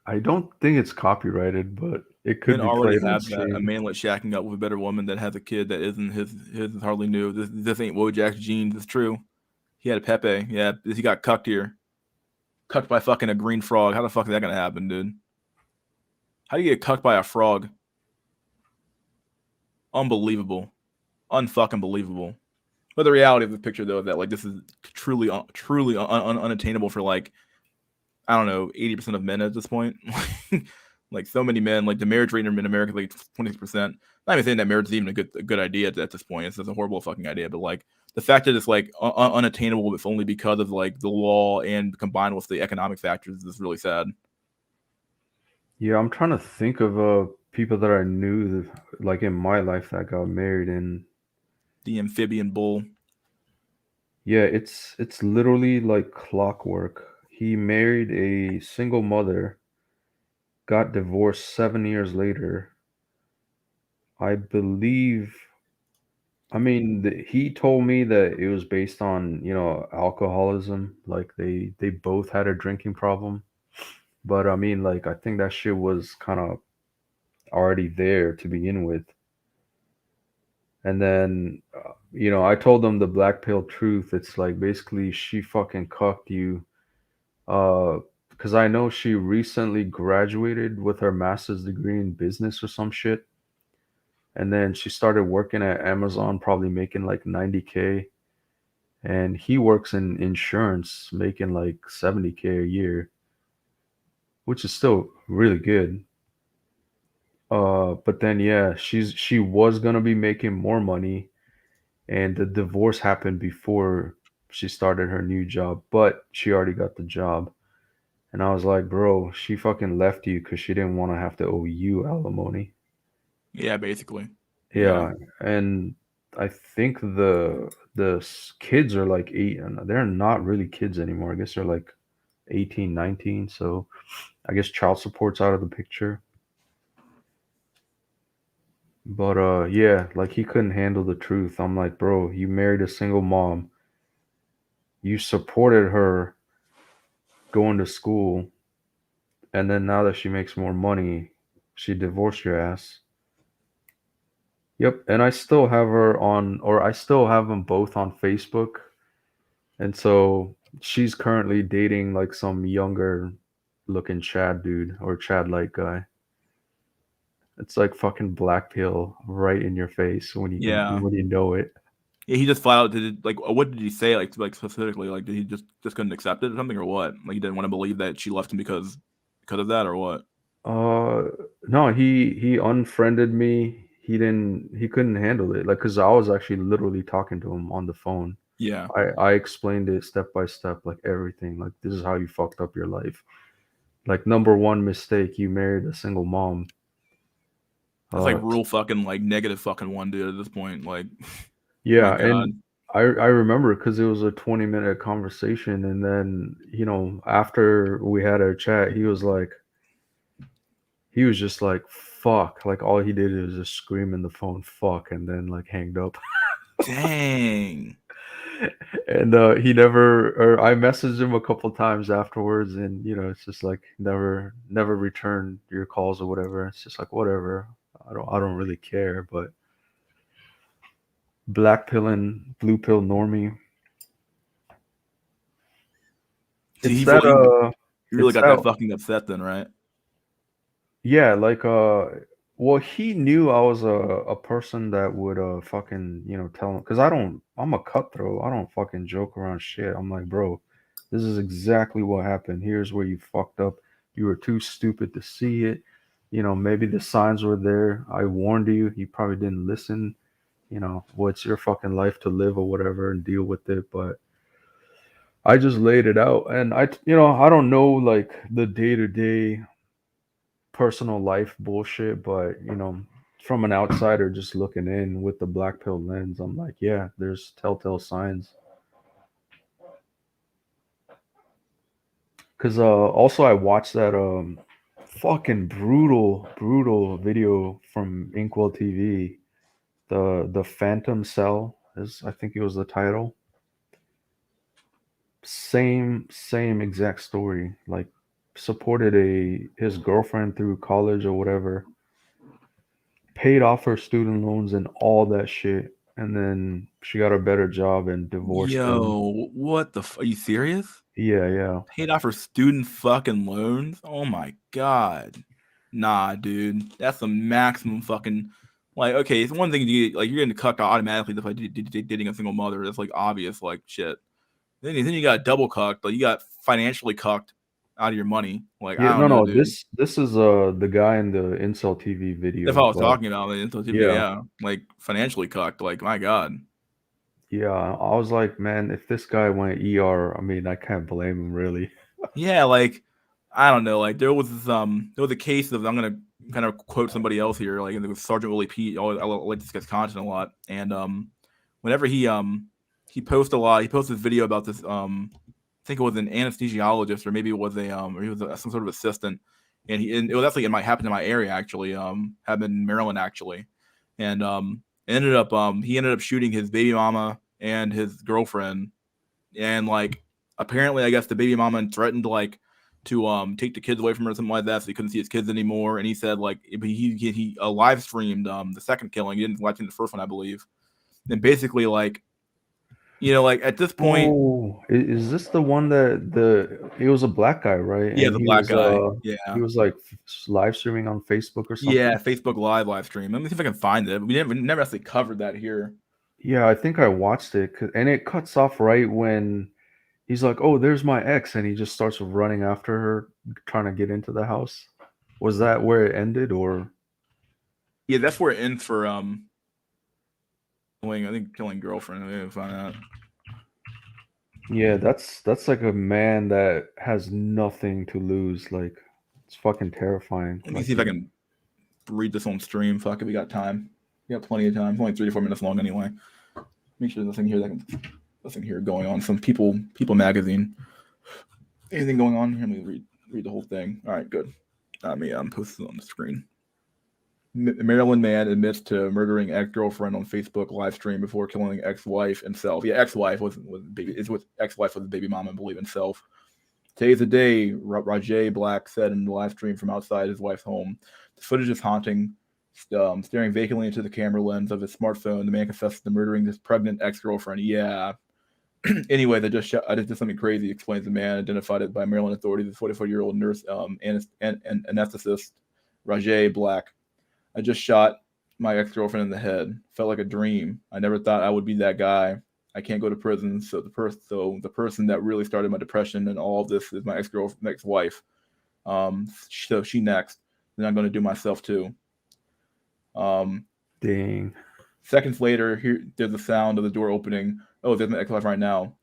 I don't think it's copyrighted, but it could Men be already played on have that. A stream. manlet shacking up with a better woman that has a kid that isn't his is hardly new. This ain't Wojak's genes. It's true. He had a Pepe. Yeah, he got cucked here. Cucked by fucking a green frog. How the fuck is that gonna happen, dude? How do you get cucked by a frog? Unbelievable. Unfucking believable. But the reality of the picture, though, is that like this is truly, truly unattainable for like I don't know 80% of men at this point. Like so many men, like the marriage rate in America is like 26%. Not even saying that marriage is even a good idea at this point. It's just a horrible fucking idea. But like the fact that it's like unattainable, if only because of like the law and combined with the economic factors, is really sad. Yeah, I'm trying to think of people that I knew that, like in my life that got married, and The amphibian bull. yeah, it's literally like clockwork. He married a single mother, got divorced 7 years later. I believe, I mean, he told me that it was based on, alcoholism. Like they both had a drinking problem. But I mean, like I think that shit was kind of already there to begin with. And then, I told them the black pill truth. It's like basically she fucking cucked you. Because I know she recently graduated with her master's degree in business or some shit. And then she started working at Amazon, probably making like 90K. And he works in insurance, making like 70K a year, which is still really good. But then yeah, she was gonna be making more money, and the divorce happened before she started her new job, but she already got the job. And I was like, bro, she fucking left you because she didn't want to have to owe you alimony. Yeah, basically. Yeah. Yeah, and I think the kids are like 8, and they're not really kids anymore. I guess they're like 18, 19. So I guess child support's out of the picture. But yeah, like he couldn't handle the truth. I'm like, bro, you married a single mom. You supported her going to school, and then now that she makes more money, she divorced your ass. Yep, and I still have her on, or I still have them both on Facebook. And so she's currently dating like some younger looking Chad dude or Chad like guy. It's like fucking black pill right in your face Yeah. when you know it. Yeah, he just flat out did like what did he say like specifically like did he just couldn't accept it or something or what? Like he didn't want to believe that she left him because of that or what? Uh no, he unfriended me. He couldn't handle it. Like cuz I was actually literally talking to him on the phone. Yeah. I explained it step by step, like everything. Like this is how you fucked up your life. Like number one mistake, you married a single mom. That's like Uh real fucking like negative fucking one dude at this point. Like my Yeah, God. and I remember because it was a 20-minute conversation, and then after we had our chat, he was just like fuck, like all he did was just scream in the phone fuck, and then like hanged up. Dang. And he never, or I messaged him a couple times afterwards, and it's just like never return your calls or whatever. It's just like whatever. I don't really care, but black pill and blue pill normie. See, It's that he really it's got that that fucking upset then, right? Yeah, like well, he knew I was a person that would fucking, tell him because I'm a cutthroat. I don't fucking joke around shit. I'm like, bro, this is exactly what happened. Here's where you fucked up. You were too stupid to see it. Maybe the signs were there. I warned you. You probably didn't listen. Well, it's your fucking life to live or whatever and deal with it. But I just laid it out, and I don't know like the day to day personal life bullshit, but from an outsider just looking in with the black pill lens, I'm like, yeah, there's telltale signs. Cause also I watched that fucking brutal video from Inkwell TV. The Phantom Cell is I think it was the title. Same exact story. Like supported a his girlfriend through college or whatever, paid off her student loans and all that shit, and then She got a better job and divorced him. Yo, what the? Are you serious? Yeah, yeah. Paid off her student fucking loans? Oh my god. Nah, dude. That's the maximum fucking. Like, okay, it's one thing to get, like, you're getting cucked automatically if I dating a single mother. That's like obvious, like shit. Then you got double cucked, but you got financially cucked out of your money. Like, Yeah, I don't no, know, no. dude. This is the guy in the Incel TV That's what I video, was but talking about. Like, yeah, yeah, like financially cucked. Like, my god. yeah. I was like, man, if this guy went ER, I mean, I can't blame him really. Yeah, like I don't know. Like there was a case of, I'm gonna kind of quote somebody else here. Like, it was Sergeant Willie Pete. I like this guy's content a lot, and whenever he posts a lot, he posts this video about this I think it was an anesthesiologist, or maybe it was or he was some sort of assistant, and it was actually happened in my area actually, happened in Maryland actually, and he ended up shooting his baby mama and his girlfriend, and like apparently I guess the baby mama threatened to take the kids away from her or something like that, so he couldn't see his kids anymore. And he said like he live streamed the second killing. He didn't watch the first one, I believe. And basically like, like at this point, Oh, is this the one that he was a black guy, right? yeah, And the black guy, yeah. he was like live streaming on Facebook or Yeah, something. Facebook live stream. Let me see if I can find it. We never actually covered that here. Yeah, I think I watched it, and it cuts off right when he's like, "Oh, there's my ex," and he just starts running after her, trying to get into the house. Was that where it ended, or? Yeah, that's where it ends for killing girlfriend. I didn't find out. Yeah, that's like a man that has nothing to lose. Like, it's fucking terrifying. Let me Like, see if I can read this on stream. Fuck it, we got time. We got plenty of time. It's only 3 to 4 minutes long anyway. Make sure there's nothing here going on. Some People magazine. Anything going on here? Let me read the whole thing. All right, good. I'm posting it on the screen. Maryland man admits to murdering ex-girlfriend on Facebook live stream before killing ex-wife and self. Yeah, ex-wife was baby. It's with ex-wife was the baby mama, I believe, in self. Today's the day, Rajay Black said in the live stream from outside his wife's home. The footage is haunting. Staring vacantly into the camera lens of his smartphone, the man confesses to murdering his pregnant ex-girlfriend. Yeah. Anyway, I just did something crazy, explains the man, identified by Maryland authorities, the 44-year-old nurse and anesthetist, Rajay Black. I just shot my ex-girlfriend in the head. Felt like a dream. I never thought I would be that guy. I can't go to prison. So the person that really started my depression and all of this is my ex-wife. So she next. Then I'm going to do myself too. dang. Seconds later, there's the sound of the door opening. Oh, there's my ex-wife right now.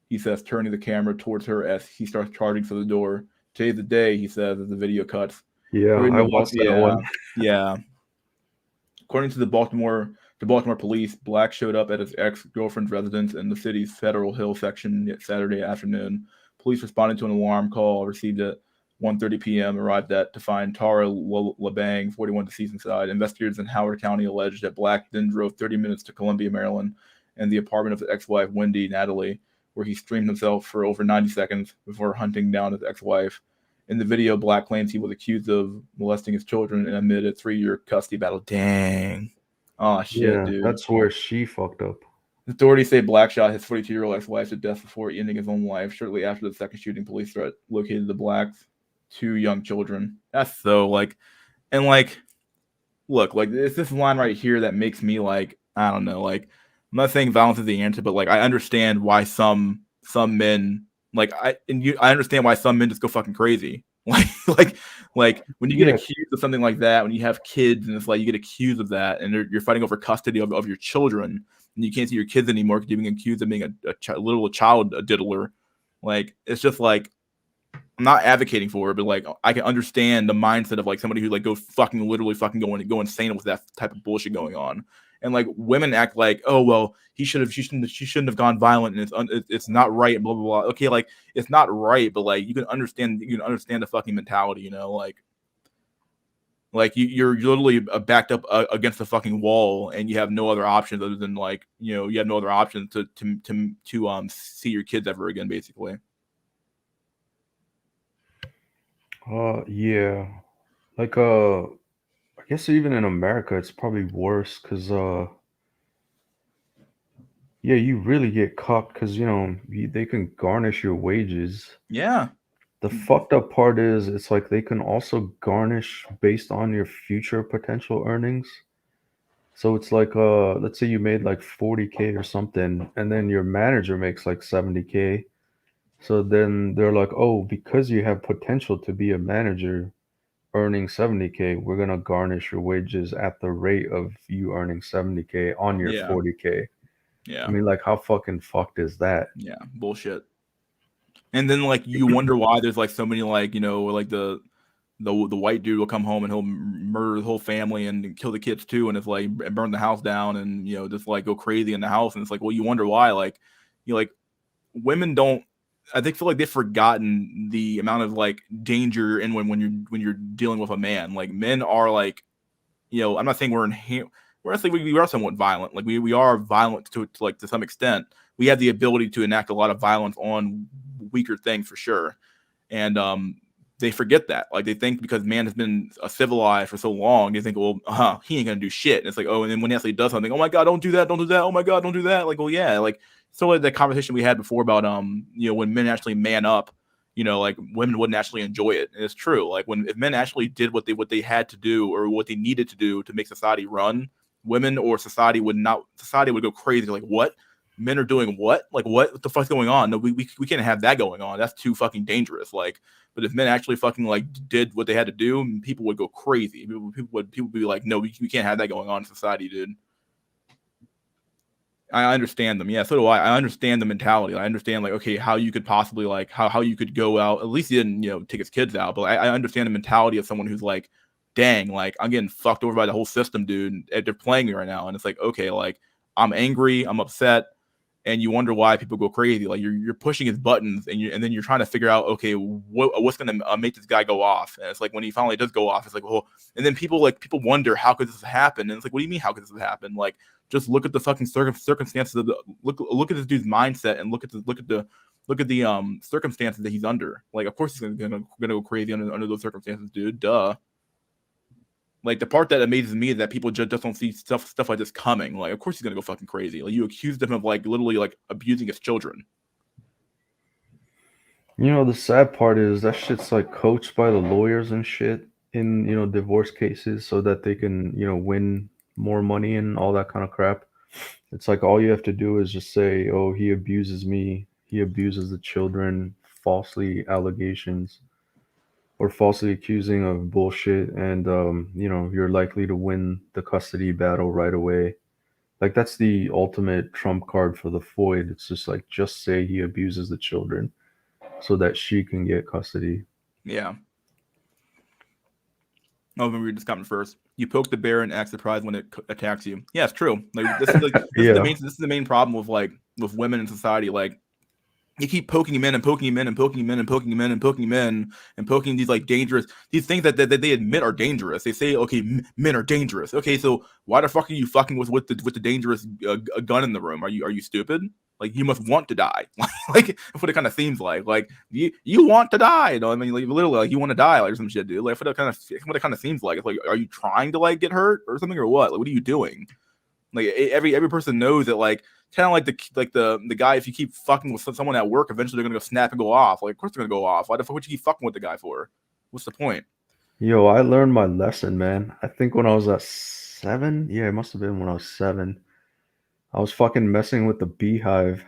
He says, turning the camera towards her as he starts charging for the door. Today's the day, he says, as the video cuts. Yeah, I watched that one. Yeah. According to the Baltimore police, Black showed up at his ex-girlfriend's residence in the city's Federal Hill section Saturday afternoon. Police responded to an alarm call received at 1:30 p.m. arrived to find Tara LeBang, 41, deceased inside. Investigators in Howard County alleged that Black then drove 30 minutes to Columbia, Maryland, and the apartment of his ex-wife, Wendy Natalie, where he streamed himself for over 90 seconds before hunting down his ex-wife. In the video, Black claims he was accused of molesting his children and amid a 3-year custody battle. Dang. Oh, shit, Yeah, dude. that's where she fucked up. Authorities say Black shot his 42-year-old ex-wife to death before ending his own life. Shortly after the second shooting, police threat located the Black's 2 young children. That's so, like, and, like, look, like, it's this line right here that makes me, like, I don't know, like, I'm not saying violence is the answer, but, like, I understand why some men, like, I understand why some men just go fucking crazy. Like when you get Yeah, accused of something like that, when you have kids and it's like you get accused of that, and you're fighting over custody of your children, and you can't see your kids anymore because you're being accused of being a little child diddler. Like, it's just like, I'm not advocating for it, but like I can understand the mindset of like somebody who like goes fucking literally fucking go insane with that type of bullshit going on. And like women act like, oh well, she shouldn't have gone violent, and it's not right, blah blah blah. Okay, like it's not right, but like you can understand the fucking mentality, like you're literally backed up against the fucking wall, and you have no other options other than like you have no other options to see your kids ever again, basically. yeah. Like, I guess even in America, it's probably worse because Yeah, you really get caught because they can garnish your wages. Yeah. The fucked up part is it's like they can also garnish based on your future potential earnings. So it's like let's say you made like 40K or something and then your manager makes like 70K. So then they're like, "Oh, because you have potential to be a manager earning 70K, we're going to garnish your wages at the rate of you earning 70K on your Yeah. 40K." I Yeah. mean, like how fucking fucked is that? Yeah. Bullshit. And then like you wonder why there's like so many like, like the white dude will come home and he'll murder the whole family and kill the kids too, and it's like and burn the house down and just like go crazy in the house, and it's like, well, you wonder why, like like women don't. I think feel like they've forgotten the amount of like danger in when you're dealing with a man. Like men are like, I'm not saying we're saying we are somewhat violent. Like we are violent to like to some extent. We have the ability to enact a lot of violence on weaker things for sure, and they forget that. Like they think because man has been civilized for so long, they think, well, he ain't gonna do shit. And it's like, oh, and then when he actually does something, oh my god, don't do that, don't do that. Oh my god, don't do that. Like, well, yeah, like so like the conversation we had before about when men actually man up, like women wouldn't actually enjoy it. And it's true. Like if men actually did what they had to do or what they needed to do to make society run, women or society would go crazy. Like what? Men are doing what? Like what the fuck's going on? No, we can't have that going on. That's too fucking dangerous. Like, but if men actually fucking like did what they had to do, people would go crazy. People would be like, no, we can't have that going on in society, dude. I understand them. Yeah, so do I. I understand the mentality. I understand like, okay, how you could possibly like how you could go out. At least he didn't, take his kids out. But I understand the mentality of someone who's like, dang, like I'm getting fucked over by the whole system, dude. And they're playing me right now, and it's like, okay, like I'm angry, I'm upset, and you wonder why people go crazy. Like you're pushing his buttons, and then you're trying to figure out, okay, what's gonna make this guy go off? And it's like when he finally does go off, it's like, well, and then people wonder how could this happen? And it's like, what do you mean how could this happen? Like just look at the fucking circumstances of look at this dude's mindset and look at the circumstances that he's under. Like of course he's gonna go crazy under those circumstances, dude. Duh. Like the part that amazes me is that people just don't see stuff like this coming. Like, of course he's gonna go fucking crazy. Like you accused him of like literally like abusing his children. The sad part is that shit's like coached by the lawyers and shit in, divorce cases so that they can, win more money and all that kind of crap. It's like all you have to do is just say, "Oh, he abuses me. He abuses the children," falsely allegations or falsely accusing of bullshit, and you're likely to win the custody battle right away. Like that's the ultimate trump card for the Floyd. It's just like just say he abuses the children so that she can get custody. Yeah. Oh, let me read this comment first. You poke the bear and act surprised when it attacks you. Yeah, it's true. Like this Yeah. is the main problem with women in society. Like you keep poking him in and poking him in and poking him in and poking him in and poking him in and poking these like dangerous these things that they admit are dangerous. They say, okay, men are dangerous. Okay, so why the fuck are you fucking with the dangerous gun in the room? Are you stupid? Like you must want to die. Like that's what it kind of seems like. Like you want to die. I mean, like literally, like you want to die, like or some shit, dude. Like what it kind of seems like. It's like, are you trying to like get hurt or something or what? Like what are you doing? Like every person knows that like kind of like the guy, if you keep fucking with someone at work, eventually they're gonna go snap and go off. Like of course they're gonna go off. Why the fuck would you keep fucking with the guy for? What's the point? Yo, I learned my lesson, man. I think when I was at 7, yeah, it must have been when I was 7. I was fucking messing with the beehive.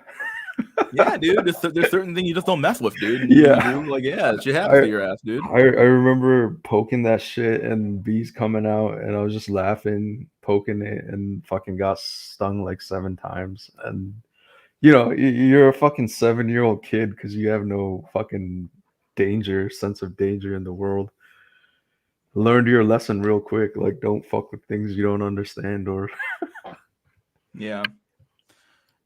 Yeah, dude. There's certain things you just don't mess with, dude. And you Yeah. do like yeah, shit happens I to your ass, dude. I remember poking that shit and bees coming out, and I was just laughing, poking it, and fucking got stung like 7 times. And you're a fucking 7-year-old kid because you have no fucking sense of danger in the world. Learned your lesson real quick. Like, don't fuck with things you don't understand. Or Yeah.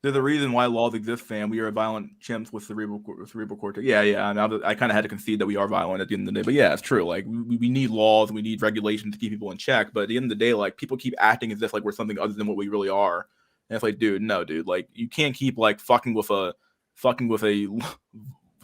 There's a reason why laws exist, fam. We are violent chimps with cerebral cortex. Yeah, yeah. And I kind of had to concede that we are violent at the end of the day. But yeah, it's true. Like we need laws and we need regulations to keep people in check. But at the end of the day, like people keep acting as if like we're something other than what we really are. And it's like, dude, no, dude. Like you can't keep like fucking with a with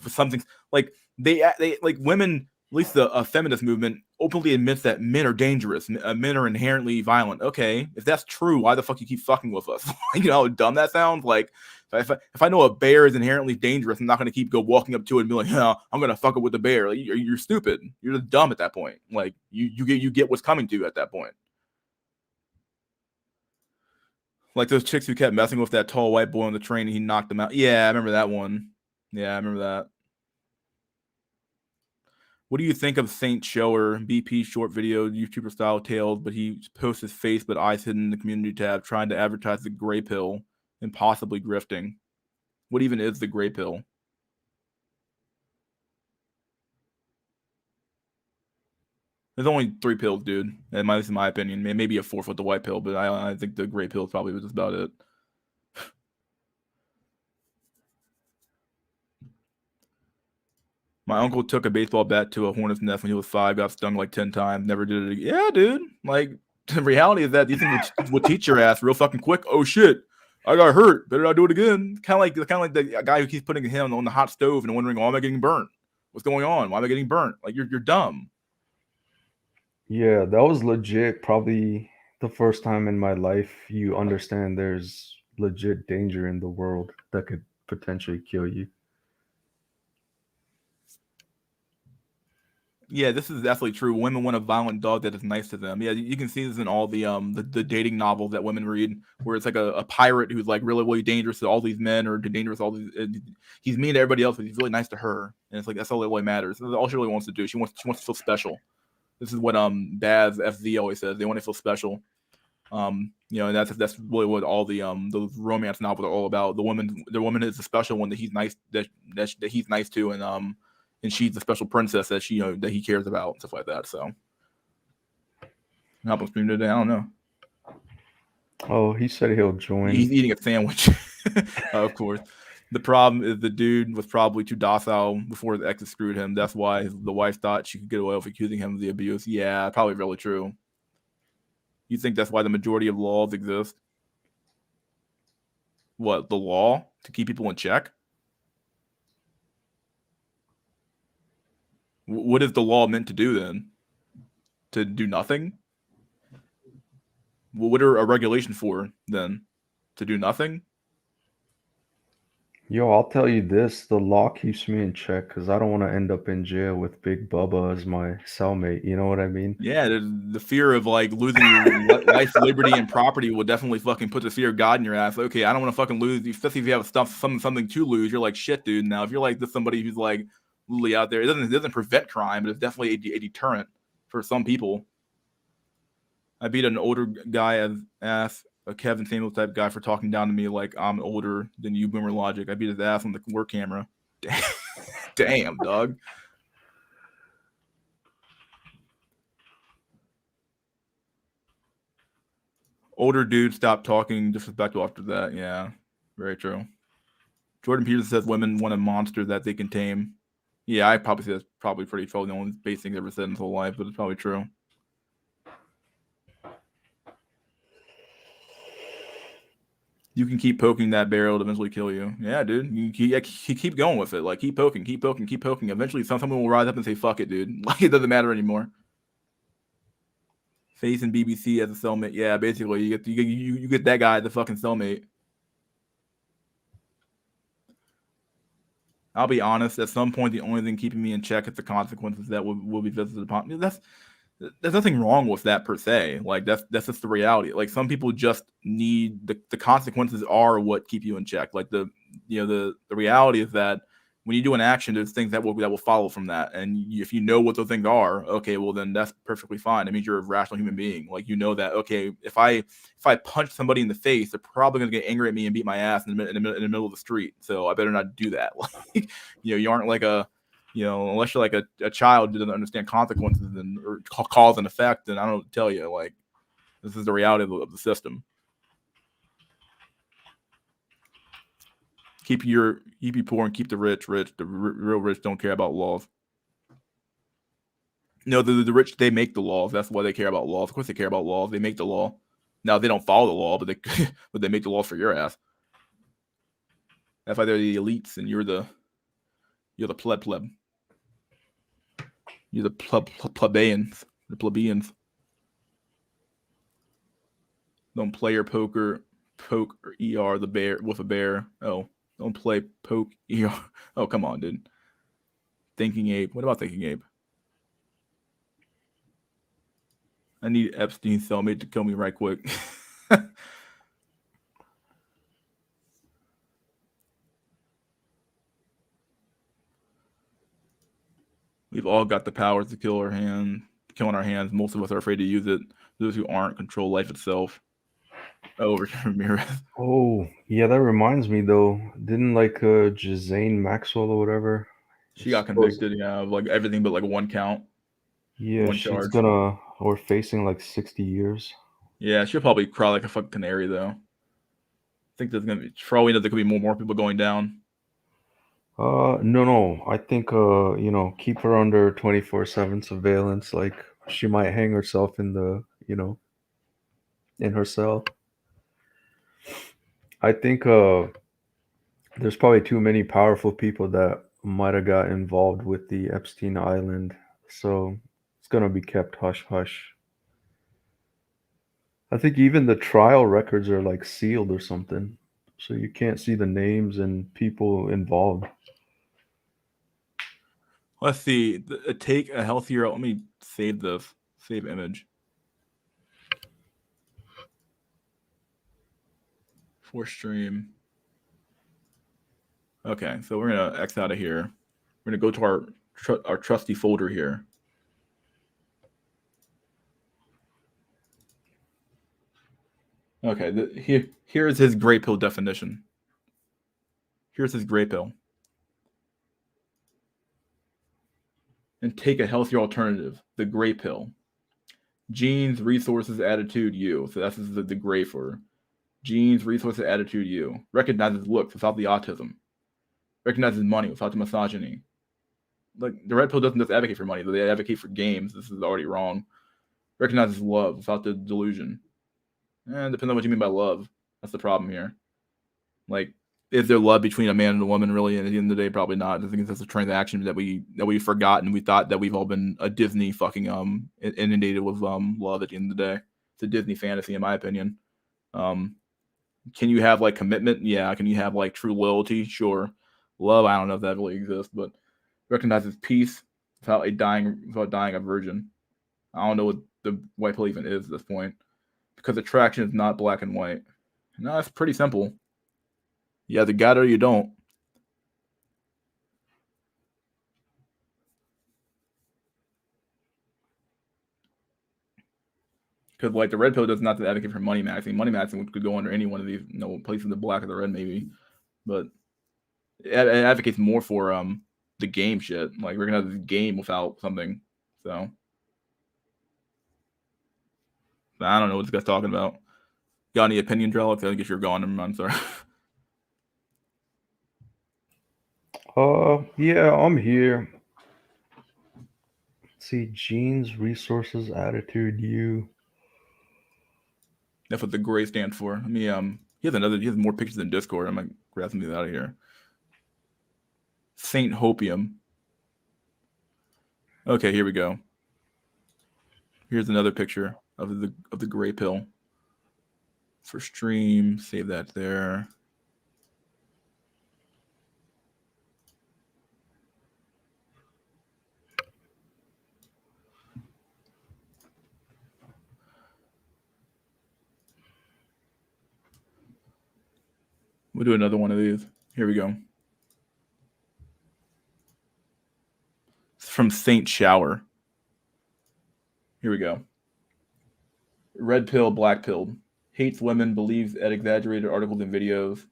something like they like women. At least the feminist movement openly admits that men are dangerous, men are inherently violent. Okay, if that's true, why the fuck you keep fucking with us? You know how dumb that sounds? Like, if I know a bear is inherently dangerous, I'm not going to keep walking up to it and be like, yeah, I'm going to fuck it with the bear. Like, you're stupid. You're just dumb at that point. Like, you get what's coming to you at that point. Like those chicks who kept messing with that tall white boy on the train and he knocked them out. Yeah, I remember that one. Yeah, I remember that. What do you think of Saint Shower, BP short video, YouTuber style tales, but he posts his face but eyes hidden in the community tab, trying to advertise the gray pill and possibly grifting? What even is the gray pill? There's only 3 pills, dude. This is my opinion. Maybe a 4th with the white pill, but I think the gray pill is probably just about it. My uncle took a baseball bat to a hornet's nest when he was 5, got stung like 10 times, never did it again. Yeah, dude. Like, the reality is that these things will teach your ass real fucking quick. Oh shit, I got hurt. Better not do it again. Kind of like the guy who keeps putting him on the hot stove and wondering, why am I getting burnt? What's going on? Why am I getting burnt? Like, you're dumb. Yeah, that was legit. Probably the first time in my life you understand there's legit danger in the world that could potentially kill you. Yeah, this is definitely true. Women want a violent dog that is nice to them. Yeah, you can see this in all the dating novels that women read, where it's like a pirate who's like really dangerous to all these men, or dangerous to all these. He's mean to everybody else, but he's really nice to her, and it's like that's all that really matters. That's all she really wants to do. She wants to feel special. This is what Baz FZ always says. They want to feel special. You know, and that's really what all the those romance novels are all about. The woman is the special one that he's nice that he's nice to, and she's the special princess that she that he cares about and stuff like that. So, help him stream today. I don't know. Oh, he said he'll join. He's eating a sandwich, of course. The problem is the dude was probably too docile before the ex screwed him. That's why the wife thought she could get away with accusing him of the abuse. Yeah, probably really true. You think that's why the majority of laws exist? What, the law? To keep people in check? What is the law meant to do then? To do nothing? What are a regulation for then? To do nothing? Yo, I'll tell you this, the law keeps me in check because I don't want to end up in jail with Big Bubba as my cellmate. You know what I mean? Yeah, the fear of like losing your life, liberty, and property will definitely fucking put the fear of God in your ass. Okay, I don't want to fucking lose, especially if you have something to lose. You're like, shit, dude. Now, if you're like this somebody who's like literally out there, it doesn't prevent crime, but it's definitely a deterrent for some people. I beat an older guy ass, a Kevin Samuels type guy, for talking down to me like I'm older than you, Boomer Logic. I beat his ass on the work camera. Damn, dog. Older dude stopped talking disrespectful after that. Yeah, very true. Jordan Peterson says women want a monster that they can tame. Yeah, I probably say that's probably pretty true. The only base thing he's ever said in his whole life, but it's probably true. You can keep poking that bear, it'll eventually kill you. Yeah, dude. You keep going with it. Like, keep poking. Eventually, someone will rise up and say, fuck it, dude. Like, it doesn't matter anymore. Face and BBC as a cellmate. Yeah, basically, you get that guy as the fucking cellmate. I'll be honest, at some point, the only thing keeping me in check is the consequences that will be visited upon me. There's nothing wrong with that per se. Like, that's just the reality. Like, some people just need the consequences are what keep you in check. Like, the reality is that when you do an action, there's things that will follow from that. And if you know what those things are, okay, well then that's perfectly fine. It means you're a rational human being. Like, you know that, okay, if I punch somebody in the face, they're probably gonna get angry at me and beat my ass in the middle of the street. So I better not do that. Like, you aren't like unless you're like a child who doesn't understand consequences or cause and effect, then I don't tell you, like, this is the reality of the system. Keep you poor and keep the rich rich. The real rich don't care about laws. No, the rich, they make the laws. That's why they care about laws. Of course they care about laws. They make the law. Now, they don't follow the law, but they make the laws for your ass. That's why they're the elites and you're the pleb. You're the plebeians. The plebeians. Don't play your poke or ER the bear with a bear. Oh, don't play poke ER. Oh, come on, dude. Thinking Ape. What about Thinking Ape? I need Epstein's cellmate to kill me right quick. We've all got the powers to kill in our hands. Most of us are afraid to use it. Those who aren't control life itself. Oh, Richard Ramirez. Oh, yeah, that reminds me though. Didn't like Jazane Maxwell or whatever? She got convicted, yeah, of like everything but like one count. Yeah, One she's charge. we're facing like 60 years. Yeah, she'll probably cry like a fucking canary though. I think there's gonna be probably there could be more people going down. No. I think keep her under 24/7 surveillance. Like she might hang herself in in her cell. I think there's probably too many powerful people that might have got involved with the Epstein Island, so it's gonna be kept hush hush. I think even the trial records are like sealed or something, so you can't see the names and people involved. Let's see. Take a healthier. Let me save this. Save image. For stream. Okay, so we're gonna X out of here. We're gonna go to our trusty folder here. Okay, here's his gray pill definition. Here's his gray pill. And take a healthier alternative, the gray pill. Genes, resources, attitude, you. So that's the gray for genes, resources, attitude, you. Recognizes looks without the autism. Recognizes money without the misogyny. Like the red pill doesn't just advocate for money, but they advocate for games. This is already wrong. Recognizes love without the delusion. Depends on what you mean by love. That's the problem here. Like, is there love between a man and a woman really? And at the end of the day, probably not. I think it's just a transaction that we've forgotten. We thought that we've all been a Disney fucking inundated with love at the end of the day. It's a Disney fantasy, in my opinion. Can you have like commitment? Yeah. Can you have like true loyalty? Sure. Love, I don't know if that really exists, but recognizes peace without dying a virgin. I don't know what the white pill even is at this point, because attraction is not black and white. No, it's pretty simple. You either got it or you don't. Because like the red pill does not advocate for money maxing. Money maxing could go under any one of these, places, the black or the red maybe, but it advocates more for the game shit. Like we're gonna have this game without something. So I don't know what this guy's talking about. Got any opinion, Drell? I guess you're gone. I'm sorry. Yeah, I'm here. Let's see, genes, resources, attitude, you. That's what the gray stands for. Let me he has more pictures in Discord. I'm gonna grab some of these out of here. Saint Hopium. Okay, here we go. Here's another picture of the gray pill. For stream, save that there. We'll do another one of these. Here we go. It's from Saint Shower. Here we go. Red pill, black pill. Hates women, believes at exaggerated articles and videos.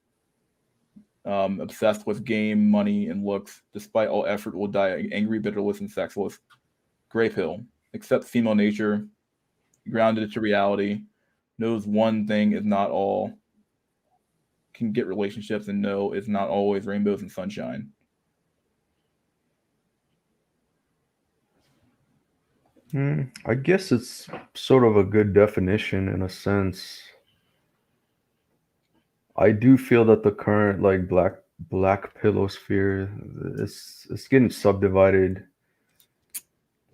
Obsessed with game, money, and looks. Despite all effort, will die angry, bitterless, and sexless. Gray pill. Accepts female nature. Grounded to reality. Knows one thing is not all. Can get relationships and know it's not always rainbows and sunshine. I guess it's sort of a good definition in a sense. I do feel that the current like black pillow sphere it's getting subdivided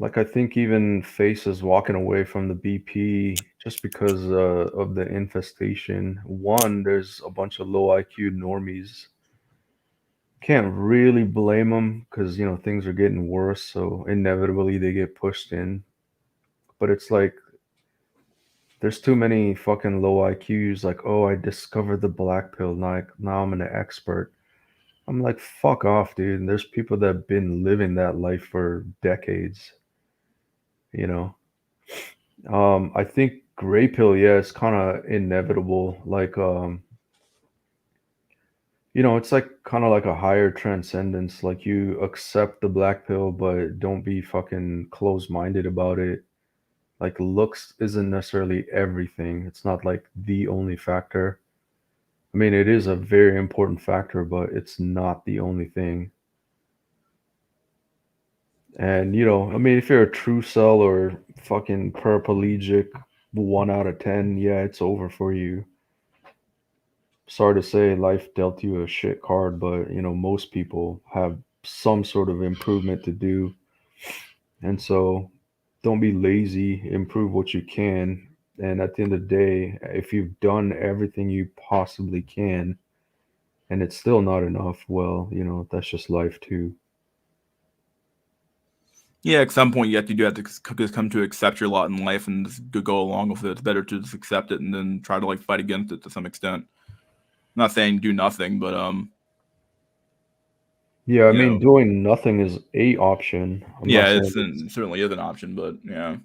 Like I think even Face is walking away from the BP just because of the infestation. One, there's a bunch of low IQ normies. Can't really blame them because things are getting worse, so inevitably they get pushed in. But it's like there's too many fucking low IQs. Like, oh, I discovered the black pill. Now I'm an expert. I'm like, fuck off, dude. There's people that have been living that life for decades. You know. I think gray pill, yeah, it's kind of inevitable. Like, it's like kind of like a higher transcendence. Like you accept the black pill, but don't be fucking closed-minded about it. Like looks isn't necessarily everything. It's not like the only factor. I mean, it is a very important factor, but it's not the only thing. And I mean, if you're a true cell or fucking paraplegic, 1 out of 10, yeah, it's over for you. Sorry to say, life dealt you a shit card, but most people have some sort of improvement to do. And so don't be lazy, improve what you can. And at the end of the day, if you've done everything you possibly can and it's still not enough, well, that's just life too. Yeah, at some point you do have to just come to accept your lot in life and just go along with it. It's better to just accept it and then try to like fight against it to some extent. I'm not saying do nothing, but Yeah, I you mean, know, doing nothing is a option. I'm not yeah, saying it certainly is an option, but yeah,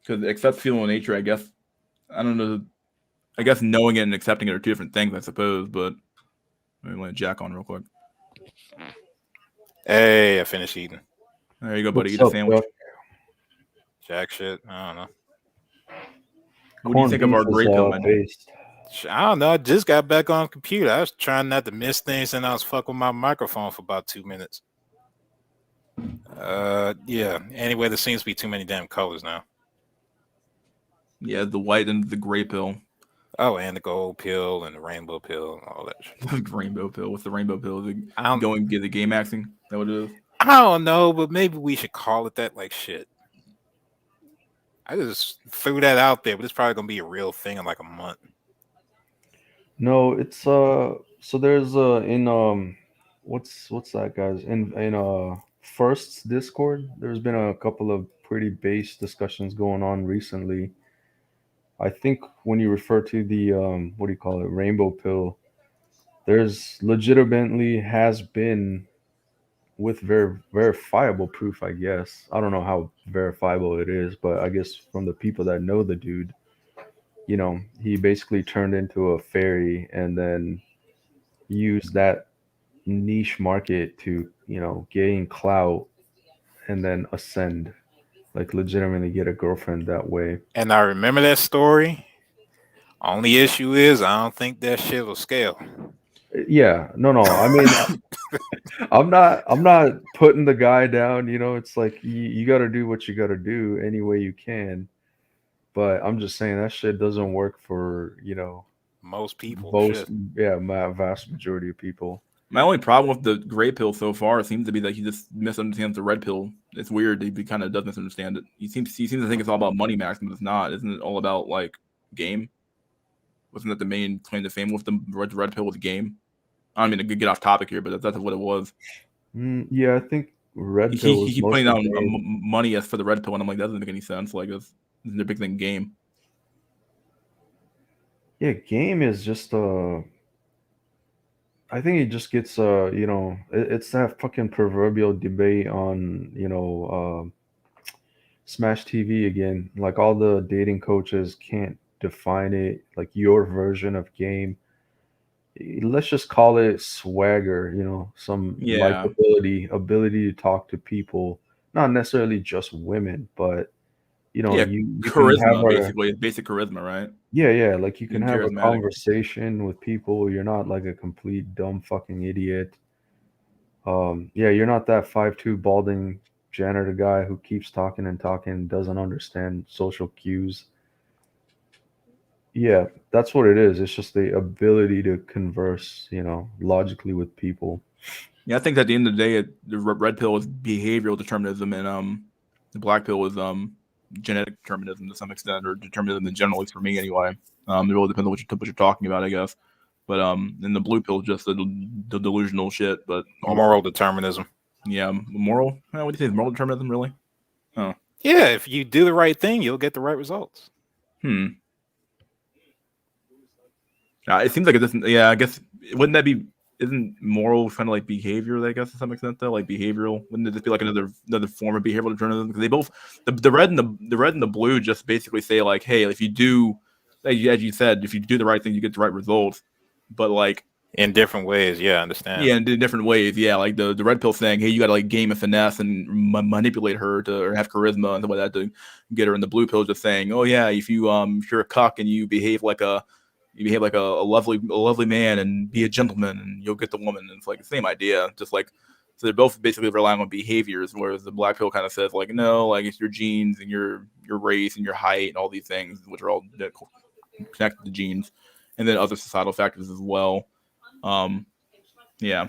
because accept feeling nature, I guess. I don't know. I guess knowing it and accepting it are two different things, I suppose. But let me let Jack on real quick. Hey, I finished eating. There you go, buddy. what's Eat a up, sandwich. Chuck? Jack shit. I don't know. What do you Corned think of beef our is great pill menu? based. I don't know. I just got back on the computer. I was trying not to miss things, and I was fucking with my microphone for about 2 minutes. Yeah. Anyway, there seems to be too many damn colors now. Yeah, the white and the gray pill. Oh, and the gold pill and the rainbow pill and all that shit. Rainbow pill. What's the rainbow pill? Is it I don't, going get the game axing? Is that what it is? I don't know, but maybe we should call it that. Like shit. I just threw that out there, but it's probably gonna be a real thing in like a month. No, it's so there's in what's that, guys? In First's Discord, there's been a couple of pretty base discussions going on recently. I think when you refer to the what do you call it, rainbow pill, there's legitimately has been with verifiable proof, I guess. I don't know how verifiable it is, but I guess from the people that know the dude, he basically turned into a fairy and then used that niche market to, gain clout and then ascend, like legitimately get a girlfriend that way. And I remember that story. Only issue is I don't think that shit will scale. Yeah, no. I mean, I'm not putting the guy down, it's like you got to do what you got to do any way you can. But I'm just saying that shit doesn't work for, Most people, most, shit. yeah, vast majority of people. My only problem with the gray pill so far seems to be that he just misunderstands the red pill. It's weird. He kind of does misunderstand it. He seems to think it's all about money max, but it's not. Isn't it all about like game? Wasn't that the main claim to fame with the red pill was game? I don't mean to get off topic here, but that's what it was. Yeah, I think He red he, pill he was keep putting mostly down game. money as for the red pill, and I'm like, that doesn't make any sense. Like, that's the big thing game. Yeah, game is just I think it just gets it's that fucking proverbial debate on Smash TV again. Like all the dating coaches can't define it like your version of game. Let's just call it swagger, some Yeah, likability, ability to talk to people, not necessarily just women, but yeah, you can have charisma a basically. It's basic charisma, right? yeah, like you can Being have a charismatic. conversation with people. You're not like a complete dumb fucking idiot. Yeah, you're not that 5'2" balding janitor guy who keeps talking and talking and doesn't understand social cues. Yeah, that's what it is. It's just the ability to converse, logically with people. Yeah, I think at the end of the day, the red pill is behavioral determinism, and the black pill is genetic determinism to some extent, or determinism in general, at least for me anyway. It really depends on what you're talking about, I guess. But and the blue pill is just the delusional shit. But Moral determinism. yeah, moral. What do you think? Moral determinism, really? Oh, Yeah, if you do the right thing, you'll get the right results. it seems like it doesn't. Yeah, I guess wouldn't that be? Isn't moral kind of like behavior? I guess to some extent, though, like behavioral. Wouldn't it just be like another form of behavioral determinism? Because they both the red and the red and the blue just basically say like, hey, if you do, as you said, if you do the right thing, you get the right results. But like in different ways, yeah, I understand. Yeah, in different ways. Yeah, like the red pill saying, hey, you got to like game and finesse and manipulate her to or have charisma and stuff like that to get her. And the blue pill just saying, oh yeah, if you're a cuck and you behave like a lovely man and be a gentleman and you'll get the woman. And it's like the same idea, just like so they're both basically relying on behaviors, whereas the black pill kind of says like no, like it's your genes and your race and your height and all these things, which are all connected to genes, and then other societal factors as well. Yeah,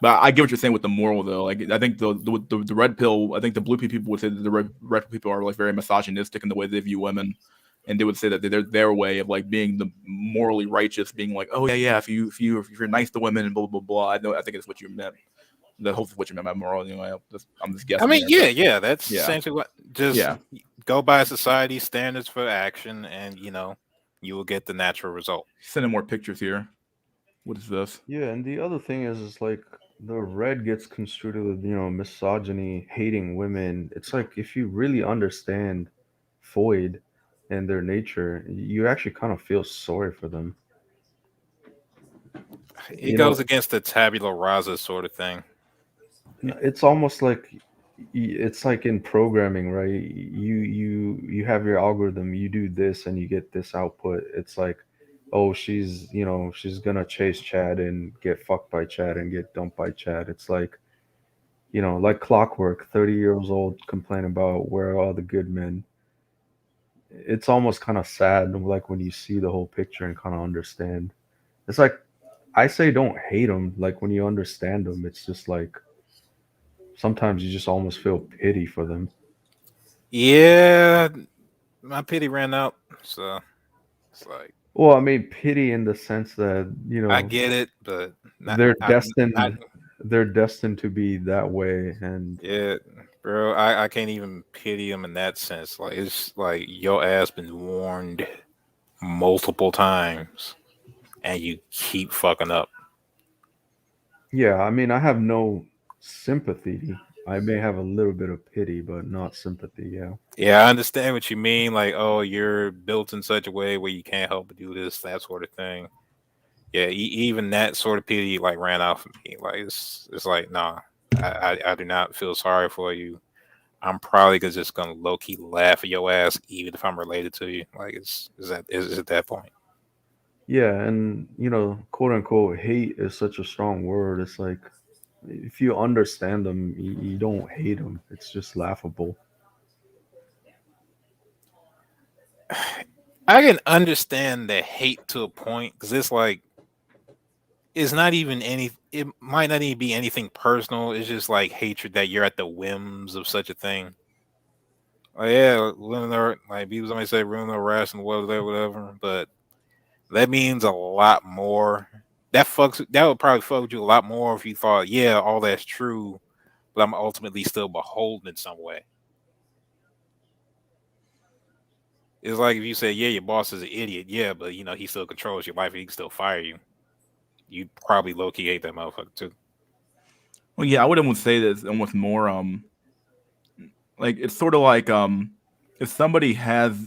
but I get what you're saying with the moral though. Like I think the red pill, I think the blue pill people would say that the red pill people are like very misogynistic in the way they view women, and they would say that they're their way of like being the morally righteous, being like, oh yeah, if you're nice to women and blah blah blah. I think it's what you meant. That hopefully what you meant by moral. I'm just guessing. I mean, there, yeah, that's essentially what. Just go by society standards for action, and you will get the natural result. Sending more pictures here. What is this? Yeah, and the other thing is like the red gets construed with misogyny, hating women. It's like if you really understand Freud and their nature, you actually kind of feel sorry for them. It goes against the tabula rasa sort of thing. It's almost like it's like in programming, right? You have your algorithm, you do this and you get this output. It's like, oh, she's gonna chase Chad and get fucked by Chad and get dumped by Chad. It's like, like clockwork, 30 years old complaining about where are all the good men. It's almost kind of sad, like when you see the whole picture and kind of understand. It's like I say don't hate them, like when you understand them, it's just like sometimes you just almost feel pity for them. Yeah, my pity ran out, so it's like. Well, I mean, pity in the sense that I get it, but they're destined. They're destined to be that way, and yeah, bro, I can't even pity them in that sense. Like it's like your ass been warned multiple times, and you keep fucking up. Yeah, I mean, I have no sympathy. I may have a little bit of pity, but not sympathy. Yeah. Yeah, I understand what you mean. Like, oh, you're built in such a way where you can't help but do this, that sort of thing. Yeah, even that sort of pity like ran out for me. Like, it's like, nah, I do not feel sorry for you. I'm probably just gonna low key laugh at your ass, even if I'm related to you. Like, is at that point. Yeah, and quote unquote, hate is such a strong word. It's like if you understand them, you don't hate them. It's just laughable. I can understand the hate to a point because it's like it's not even it might not even be anything personal. It's just like hatred that you're at the whims of such a thing. Oh yeah, women are like people somebody say women are harassing whatever, but that means a lot more. That would probably fuck with you a lot more if you thought, yeah, all that's true, but I'm ultimately still beholden in some way. It's like if you say, yeah, your boss is an idiot, yeah, but he still controls your life and he can still fire you. You'd probably low-key hate that motherfucker too. Well, yeah, I would almost say that it's almost more like it's sort of like if somebody has,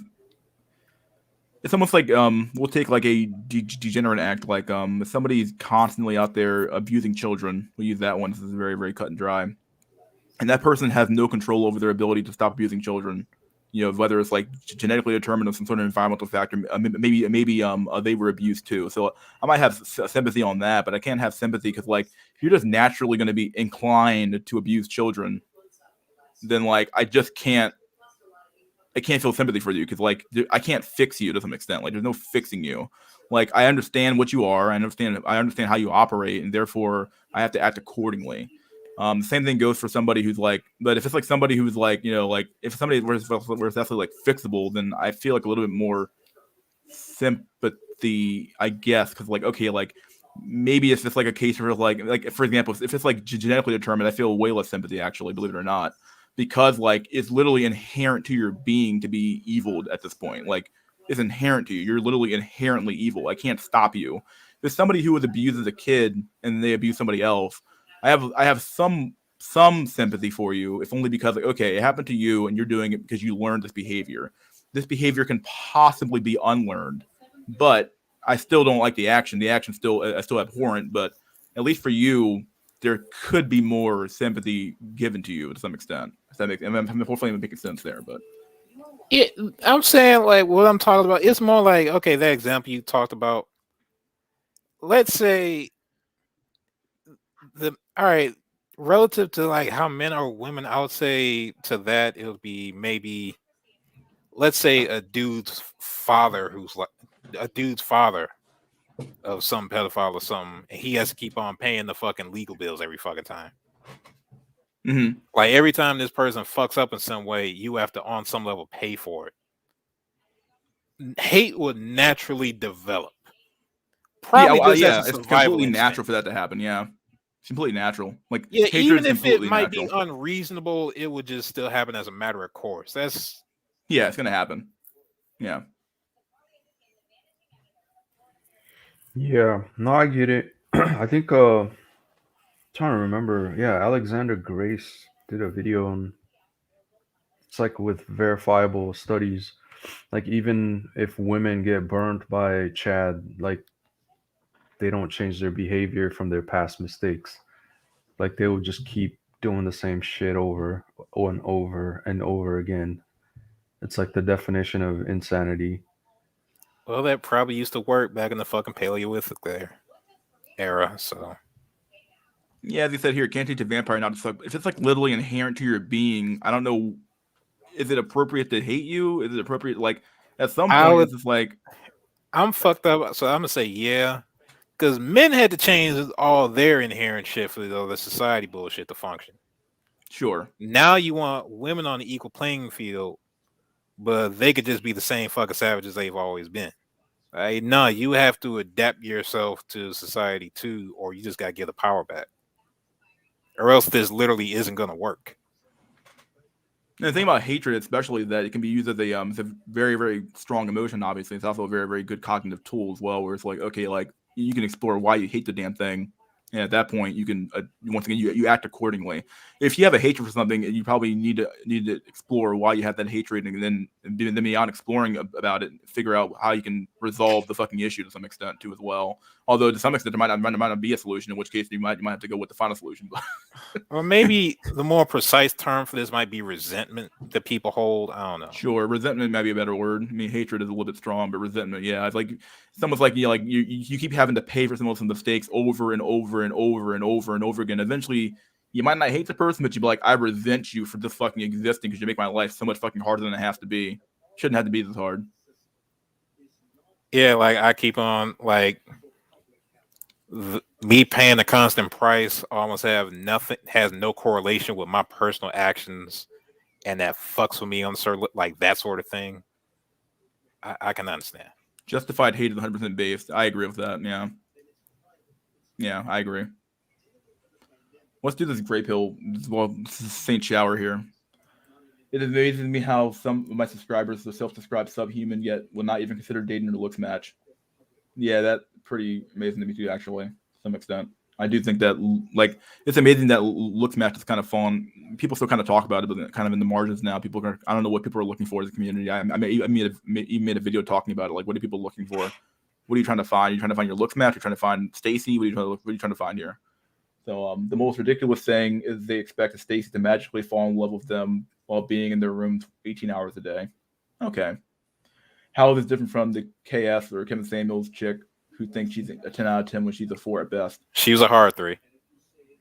it's almost like we'll take like a degenerate act, like if somebody's constantly out there abusing children, we'll use that one. This is very, very cut and dry, and that person has no control over their ability to stop abusing children. Whether it's like genetically determined or some sort of environmental factor, maybe they were abused too. So I might have sympathy on that, but I can't have sympathy because like if you're just naturally going to be inclined to abuse children, then like I just can't I can't feel sympathy for you because like I can't fix you to some extent. Like there's no fixing you. Like I understand what you are. I understand how you operate, and therefore I have to act accordingly. The same thing goes for somebody who's like, but if it's like somebody who's like, like if somebody where it's actually like fixable, then I feel like a little bit more sympathy, I guess, because like okay, like maybe it's just like a case where like for example, if it's like genetically determined, I feel way less sympathy actually, believe it or not, because like it's literally inherent to your being to be evil at this point. Like it's inherent to you. You're literally inherently evil. I can't stop you. There's somebody who was abused as a kid and they abuse somebody else. I have some sympathy for you, if only because like okay, it happened to you and you're doing it because you learned this behavior. This behavior can possibly be unlearned, but I still don't like the action. The action I still abhorrent, but at least for you, there could be more sympathy given to you to some extent. If that makes, I'm hopefully making sense there, but I'm saying like what I'm talking about. It's more like okay, that example you talked about. Let's say all right, relative to like how men or women, I would say to that it would be maybe, let's say a dude's father who's like a dude's father of some pedophile or something, and he has to keep on paying the fucking legal bills every fucking time. mm-hmm. Like every time this person fucks up in some way, you have to on some level pay for it. Hate would naturally develop. Probably just as a it's survival completely instinct. natural for that to happen. Yeah, it's completely natural. Like Yeah, hatred even is if it completely might natural. be unreasonable, it would just still happen as a matter of course. That's it's gonna happen. Yeah. Yeah, no, I get it. I think trying to remember. Yeah, Alexander Grace did a video on it's like with verifiable studies. Like even if women get burned by Chad, like they don't change their behavior from their past mistakes. Like they will just keep doing the same shit over and over and over again. It's like the definition of insanity. well, that probably used to work back in the fucking Paleolithic era. So Yeah, as you said here, can't teach a vampire not to suck. If it's like literally inherent to your being, I don't know. Is it appropriate to hate you? Is it appropriate like at some point it's just like I'm fucked up. So I'm gonna say yeah, because men had to change all their inherent shit for the society bullshit to function. sure. Now you want women on the equal playing field, but they could just be the same fucking savages they've always been. Right? No, you have to adapt yourself to society too, or you just gotta give the power back, or else this literally isn't gonna work. And the thing about hatred, especially, that it can be used as it's a very, very strong emotion. Obviously, it's also a very, very good cognitive tool as well. Where it's like, okay, like you can explore why you hate the damn thing, and at that point, you can once again you act accordingly. If you have a hatred for something, you probably need to explore why you have that hatred, and then beyond exploring about it, figure out how you can resolve the fucking issue to some extent too as well. Although to some extent there might not be a solution, in which case you might have to go with the final solution. Or maybe the more precise term for this might be resentment that people hold. I don't know. Sure, resentment might be a better word. I mean, hatred is a little bit strong, but resentment, yeah, it's like it's almost like you keep having to pay for some of those mistakes over and over and over and over and over again. Eventually, you might not hate the person, but you be like, I resent you for just fucking existing because you make my life so much fucking harder than it has to be. Shouldn't have to be this hard. Yeah, like I keep on like me paying a constant price almost has no correlation with my personal actions, and that fucks with me on certain like that sort of thing. I can understand. Justified hate is 100% based. I agree with that. Yeah, I agree. Let's do this grape hill. Well, this is Saint Shower here. It amazes me how some of my subscribers are self-described subhuman, yet will not even consider dating a looks match. Yeah, that's pretty amazing to me too, actually, to some extent. I do think that, like, it's amazing that looks match has kind of fallen. People still kind of talk about it, but kind of in the margins now. I don't know what people are looking for as a community. I made a video talking about it. Like, what are people looking for? What are you trying to find? Are you trying to find your looks match? Are you trying to find Stacy? What are you trying to find here? So the most ridiculous thing is they expect a Stacy to magically fall in love with them while being in their room 18 hours a day. Okay. How is this different from the KS or Kevin Samuels chick who thinks she's a 10 out of 10 when she's a 4 at best? She was a hard 3.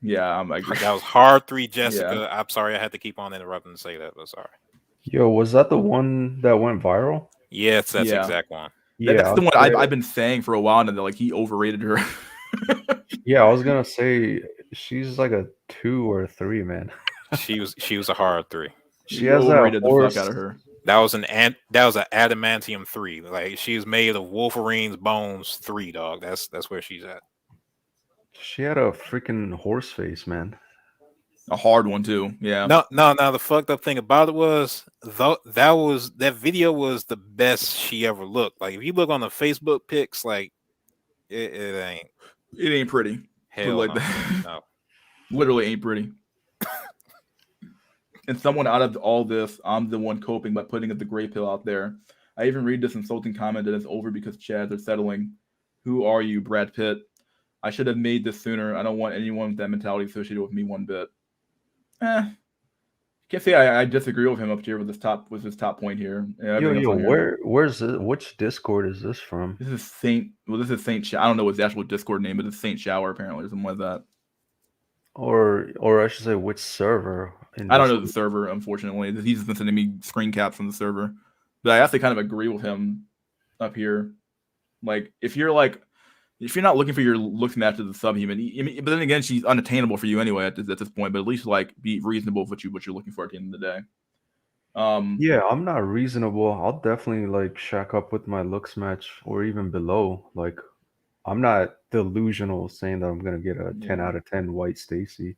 Yeah, I agree. That was hard 3, Jessica. Yeah. I'm sorry I had to keep on interrupting to say that, but sorry. Yo, was that the one that went viral? Yeah, it's that's the Yeah. exact one. That's Yeah, the I'd one say, I've been saying for a while now that like he overrated her. yeah, I was gonna say she's like a 2 or a 3, man. She was a hard 3. She He has that overrated the fuck out horse. of her. That was an adamantium 3. Like she was made of Wolverine's bones 3, dog. That's where she's at. She had a freaking horse face, man. A hard one too. Yeah. No. The fucked up thing about it was that video was the best she ever looked. Like if you look on the Facebook pics, like it ain't. It ain't pretty. Put it Hell like no. that. No. Literally ain't pretty. And someone out of all this, I'm the one coping by putting the gray pill out there. I even read this insulting comment that it's over because Chads are settling. Who are you, Brad Pitt? I should have made this sooner. I don't want anyone with that mentality associated with me one bit. Can't say I disagree with him up here with his top point here. Yeah, Yo, where's it? Which Discord is this from? This is Saint. Well, this is Saint. I don't know his actual Discord name, but it's Saint Shower apparently, or something like that. Or I should say, which server? I don't know the server, unfortunately. He's been sending me screen caps from the server, but I actually kind of agree with him up here. Like, if you're not looking for your looks match to the subhuman, but then again, she's unattainable for you anyway at this point. But at least like be reasonable with what you're looking for at the end of the day. Yeah, I'm not reasonable. I'll definitely like shack up with my looks match or even below. Like, I'm not delusional saying that I'm gonna get a 10 out of 10 white Stacy.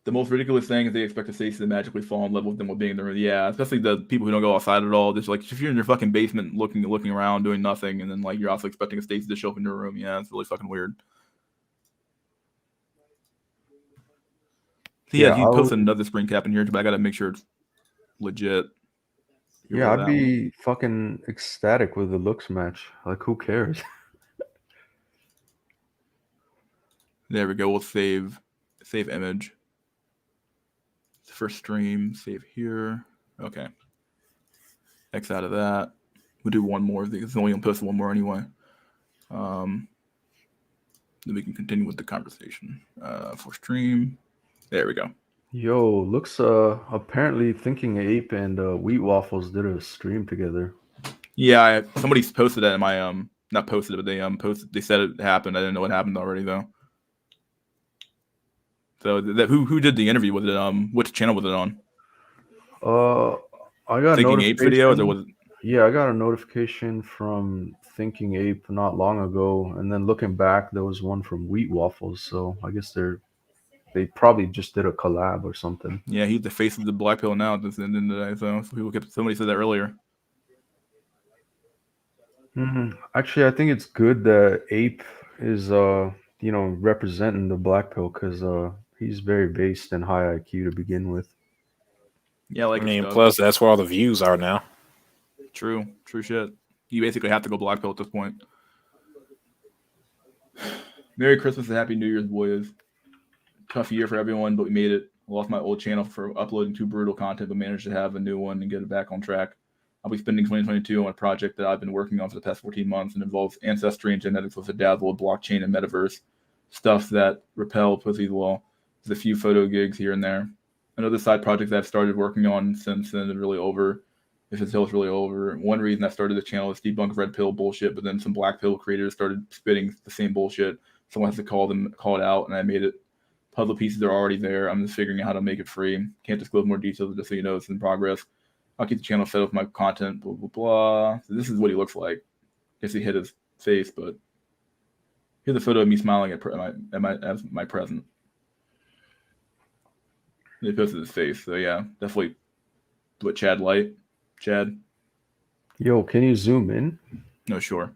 The most ridiculous thing is they expect a Stacy to magically fall in love with them while being in the room. Yeah, especially the people who don't go outside at all. Just like if you're in your fucking basement looking around doing nothing, and then like you're also expecting a Stacy to show up in your room. Yeah, it's really fucking weird. So yeah, he posted another screen cap in here, but I gotta make sure it's legit. Yeah, I'd be fucking ecstatic with the looks match. Like, who cares? There we go. We'll save image. First stream, save here. Okay. X out of that. We'll do one more. It's only gonna post one more anyway. Then we can continue with the conversation. For stream. There we go. Yo, looks apparently Thinking Ape and Wheat Waffles did a stream together. Yeah, somebody posted that in my not posted it, but they posted. They said it happened. I didn't know what happened already though. So who did the interview? Was it which channel was it on? I got Thinking Ape videos, or was it? Yeah, I got a notification from Thinking Ape not long ago, and then looking back, there was one from Wheat Waffles. So I guess they probably just did a collab or something. Yeah, he's the face of the black pill now at the end of the day. So somebody said that earlier. Actually, I think it's good that Ape is representing the black pill because he's very based and high IQ to begin with. Yeah, like I mean, plus that's where all the views are now. True shit. You basically have to go black pill at this point. Merry Christmas and Happy New Year's, boys. Tough year for everyone, but we made it. I lost my old channel for uploading too brutal content, but managed to have a new one and get it back on track. I'll be spending 2022 on a project that I've been working on for the past 14 months and involves ancestry and genetics with a dazzle of blockchain and metaverse. Stuff that repel pussy law. There's a few photo gigs here and there. Another side project that I've started working on since then is really over. If it's really over. One reason I started the channel is debunk red pill bullshit, but then some black pill creators started spitting the same bullshit. Someone has to call it out, and I made it. Puzzle pieces are already there. I'm just figuring out how to make it free. Can't disclose more details, just so you know it's in progress. I'll keep the channel set up with my content, blah, blah, blah. So this is what he looks like. Guess he hit his face, but here's a photo of me smiling at my present. And he posted his face. So yeah, definitely what Chad Light. Chad. Yo, can you zoom in? No, sure.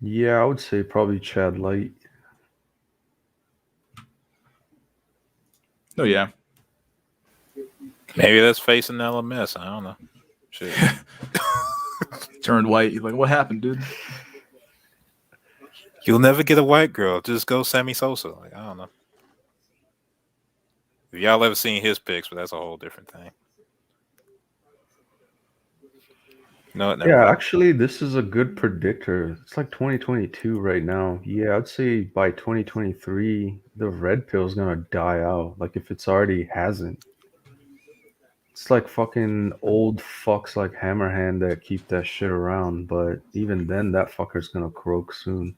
Yeah, I would say probably Chad Light. Oh yeah. Maybe that's facing LMS. I don't know. Shit. Turned white. He's like, what happened, dude? You'll never get a white girl. Just go Sammy Sosa. Like, I don't know. If y'all ever seen his pics, but that's a whole different thing. No, never Yeah, mind. actually, this is a good predictor. It's like 2022 right now. Yeah, I'd say by 2023, the red pill's gonna die out. Like if it's already hasn't. It's like fucking old fucks like Hammerhand that keep that shit around, but even then, that fucker's gonna croak soon.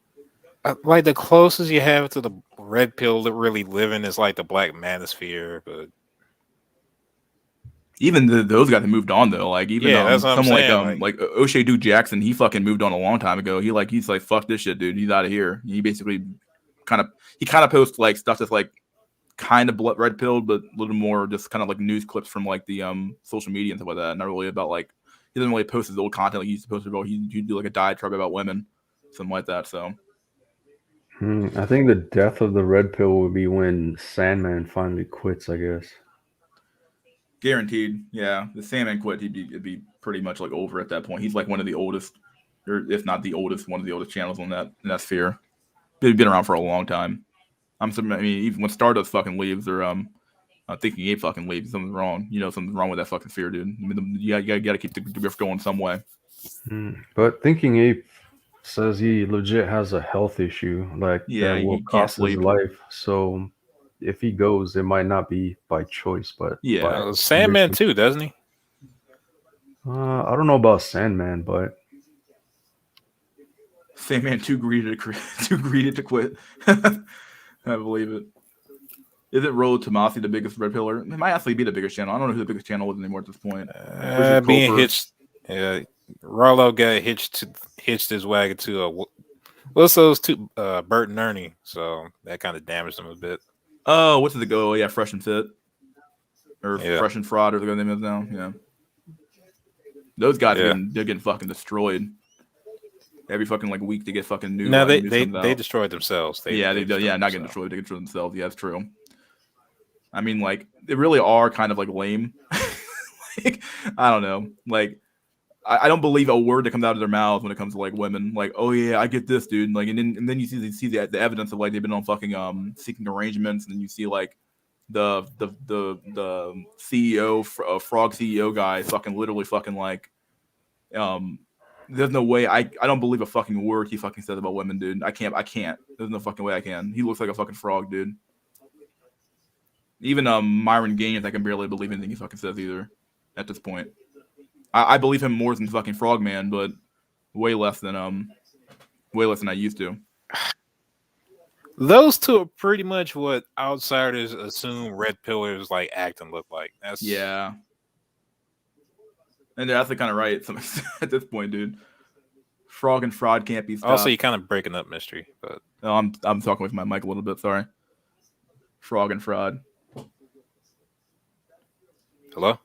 Like the closest you have to the red pill that really living is like the Black Manosphere, but Even those guys have moved on though. Like even yeah, that's what I'm someone saying. like O'Shea Duke Jackson, he fucking moved on a long time ago. He's like fuck this shit, dude. He's out of here. He basically kind of posts like stuff that's like kind of red pilled, but a little more just kind of like news clips from like the social media and stuff like that. Not really about like he doesn't really post his old content like he used to post about. He'd do like a diatribe about women, something like that. So I think the death of the red pill will be when Sandman finally quits, I guess. guaranteed, yeah. The Sandman quit, it'd be pretty much like over at that point. He's like one of the oldest, or if not the oldest, one of the oldest channels on that sphere. They've been around for a long time. I mean, even when Stardust fucking leaves, or Thinking Ape fucking leaves, something's wrong. You know, something's wrong with that fucking sphere, dude. I mean, you gotta keep the riff going some way. But Thinking Ape says he legit has a health issue, like Yeah, that will he can't cost his sleep. life. So if he goes, it might not be by choice, but Yeah. by Sandman condition. too, doesn't he? I don't know about Sandman, but Sandman too greedy to quit. I believe it. Isn't Rolo Tomasi the biggest red pillar? It might actually be the biggest channel. I don't know who the biggest channel is anymore at this point. Being hitched. Rollo got hitched his wagon to what's those two? Bert and Ernie. So that kind of damaged him a bit. Oh, what's the go? Yeah, Fresh and Fit. Or Yeah. Fresh and Fraud, or the name is now. Yeah. Those guys they're getting fucking destroyed. Every fucking like week they get fucking new. No, they out. destroyed themselves. Not getting destroyed. They get destroyed themselves. Yeah, that's true. I mean, like they really are kind of like lame. Like, I don't know. Like I don't believe a word that comes out of their mouths when it comes to like women. Like, oh yeah, I get this, dude. Like, and then you see the evidence of like they've been on fucking seeking arrangements, and then you see like the CEO, Frog CEO guy, fucking literally fucking like, there's no way I don't believe a fucking word he fucking says about women, dude. I can't. There's no fucking way I can. He looks like a fucking frog, dude. Even Myron Gaines, I can barely believe anything he fucking says either. At this point, I believe him more than fucking Frogman, but way less than I used to. Those two are pretty much what outsiders assume red pillars like acting look like. That's yeah. And they're actually kind of right at this point, dude. Frog and Fraud can't be stopped. Also, you're kind of breaking up Mystery, but I'm talking with my mic a little bit. Sorry. Frog and Fraud. Hello?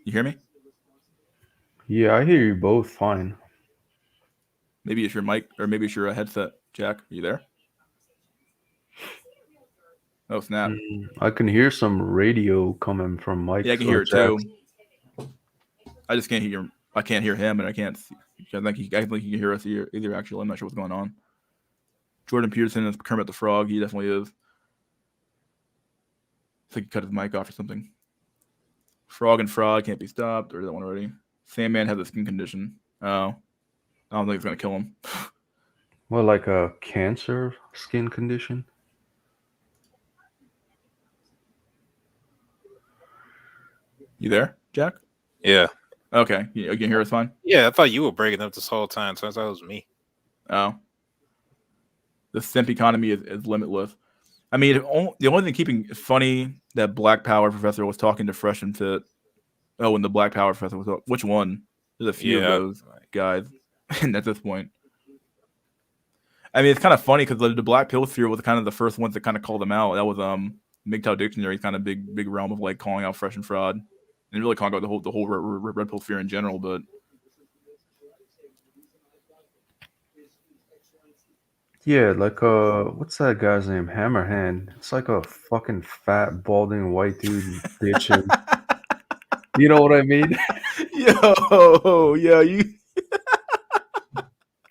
You hear me? yeah, I hear you both fine. Maybe it's your mic, or maybe it's your headset. Jack, are you there? Oh snap! I can hear some radio coming from Mike. Yeah, I can hear it too. I just can't hear. I can't hear him, and I can't see. I think he can hear us either. Actually, I'm not sure what's going on. Jordan Peterson is Kermit the Frog. He definitely is. I think he cut his mic off or something. Frog and Fraud can't be stopped, or that one already. Sandman has a skin condition. Oh, I don't think it's gonna kill him. Well, like a cancer skin condition? You there, Jack? yeah. Okay, you can hear us fine? Yeah, I thought you were breaking up this whole time, so I thought it was me. Oh. The simp economy is limitless. I mean, the only thing keeping it funny that Black Power Professor was talking to Fresh and Fit. Oh, and the Black Power Professor was which one? There's a few of those guys at this point. I mean, it's kind of funny because the Black Pill Sphere was kind of the first ones that kind of called them out. That was MGTOW Dictionary, kind of big realm of like calling out Fresh and Fraud, and really calling out the whole Red Pill Sphere in general. But Yeah, like what's that guy's name? Hammerhand. It's like a fucking fat, balding white dude bitching. You know what I mean? Yeah, you.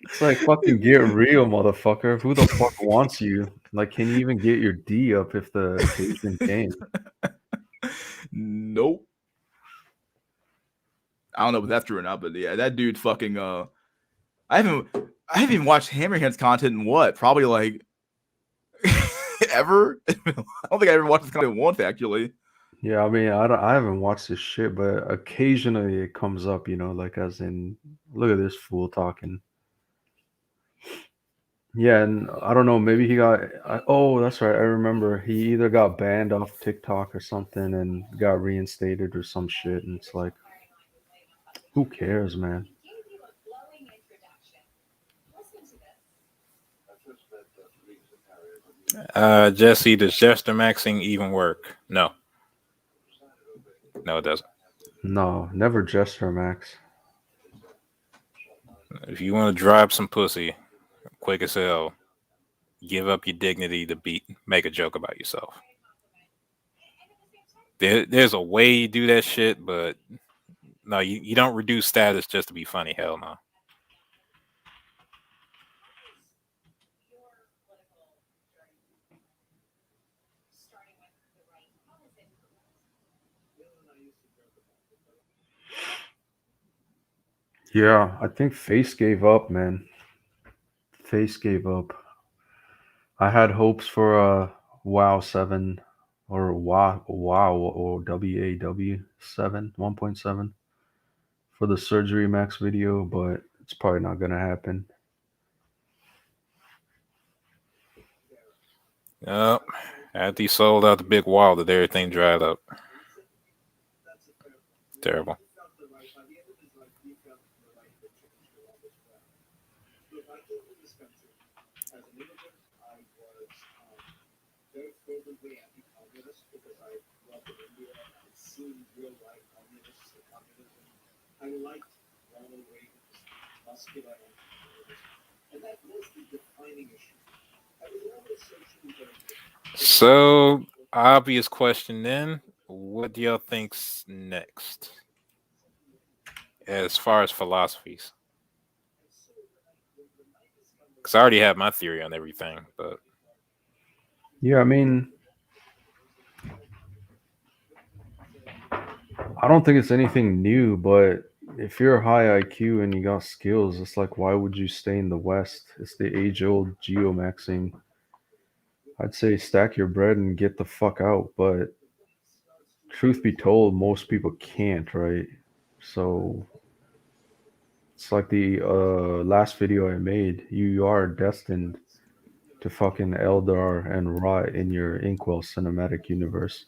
It's like fucking get real, motherfucker. Who the fuck wants you? Like, can you even get your D up if the occasion came? Nope. I don't know if that's true or not, but yeah, that dude fucking I haven't even watched Hammerhand's content in what? Probably like ever? I don't think I ever watched his content once actually. Yeah, I mean, I haven't watched this shit, but occasionally it comes up, like as in, look at this fool talking. Yeah, and I don't know, maybe oh, that's right. I remember he either got banned off TikTok or something and got reinstated or some shit. And it's like, who cares, man? Jesse, does gesture maxing even work? No, it doesn't. No, never gesture max. If you want to drive some pussy, quick as hell, give up your dignity to make a joke about yourself. There's a way you do that shit, but no, you don't reduce status just to be funny. Hell no. Yeah, I think Face gave up, man. Face gave up. I had hopes for WoW 7 or WoW or WAW 7 1.7 for the Surgery Max video, but it's probably not gonna happen. Yep. After he sold out the big wall, that everything dried up. Terrible. So, obvious question then. What do y'all think's next? As far as philosophies. Because I already have my theory on everything, but Yeah, I mean, I don't think it's anything new, but if you're high IQ and you got skills, it's like, why would you stay in the West? It's the age-old geomaxing. I'd say stack your bread and get the fuck out, but truth be told, most people can't, right? So it's like the last video I made. You are destined to fucking Eldar and rot in your Inkwell cinematic universe.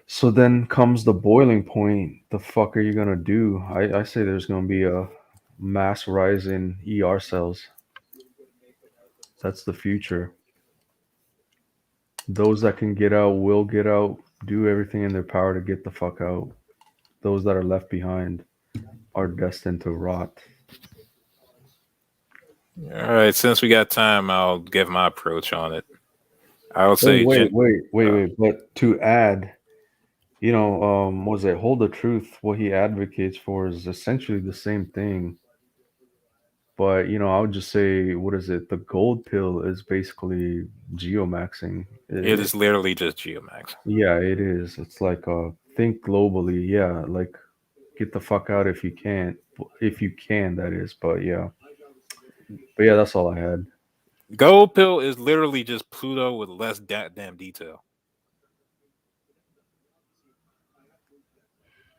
So then comes the boiling point. The fuck are you gonna do? I say there's gonna be a mass rise in ER cells. That's the future. Those that can get out will get out, do everything in their power to get the fuck out. Those that are left behind are destined to rot. all right, since we got time, I'll give my approach on it. I would Oh, say wait. But to add, was it Hold the Truth? What he advocates for is essentially the same thing. But, I would just say, what is it? The gold pill is basically geomaxing. it is literally just geomax. Yeah, it is. It's like think globally. Yeah, like get the fuck out if you can't. If you can, that is. But yeah. But yeah, that's all I had. Gold pill is literally just Pluto with less damn detail.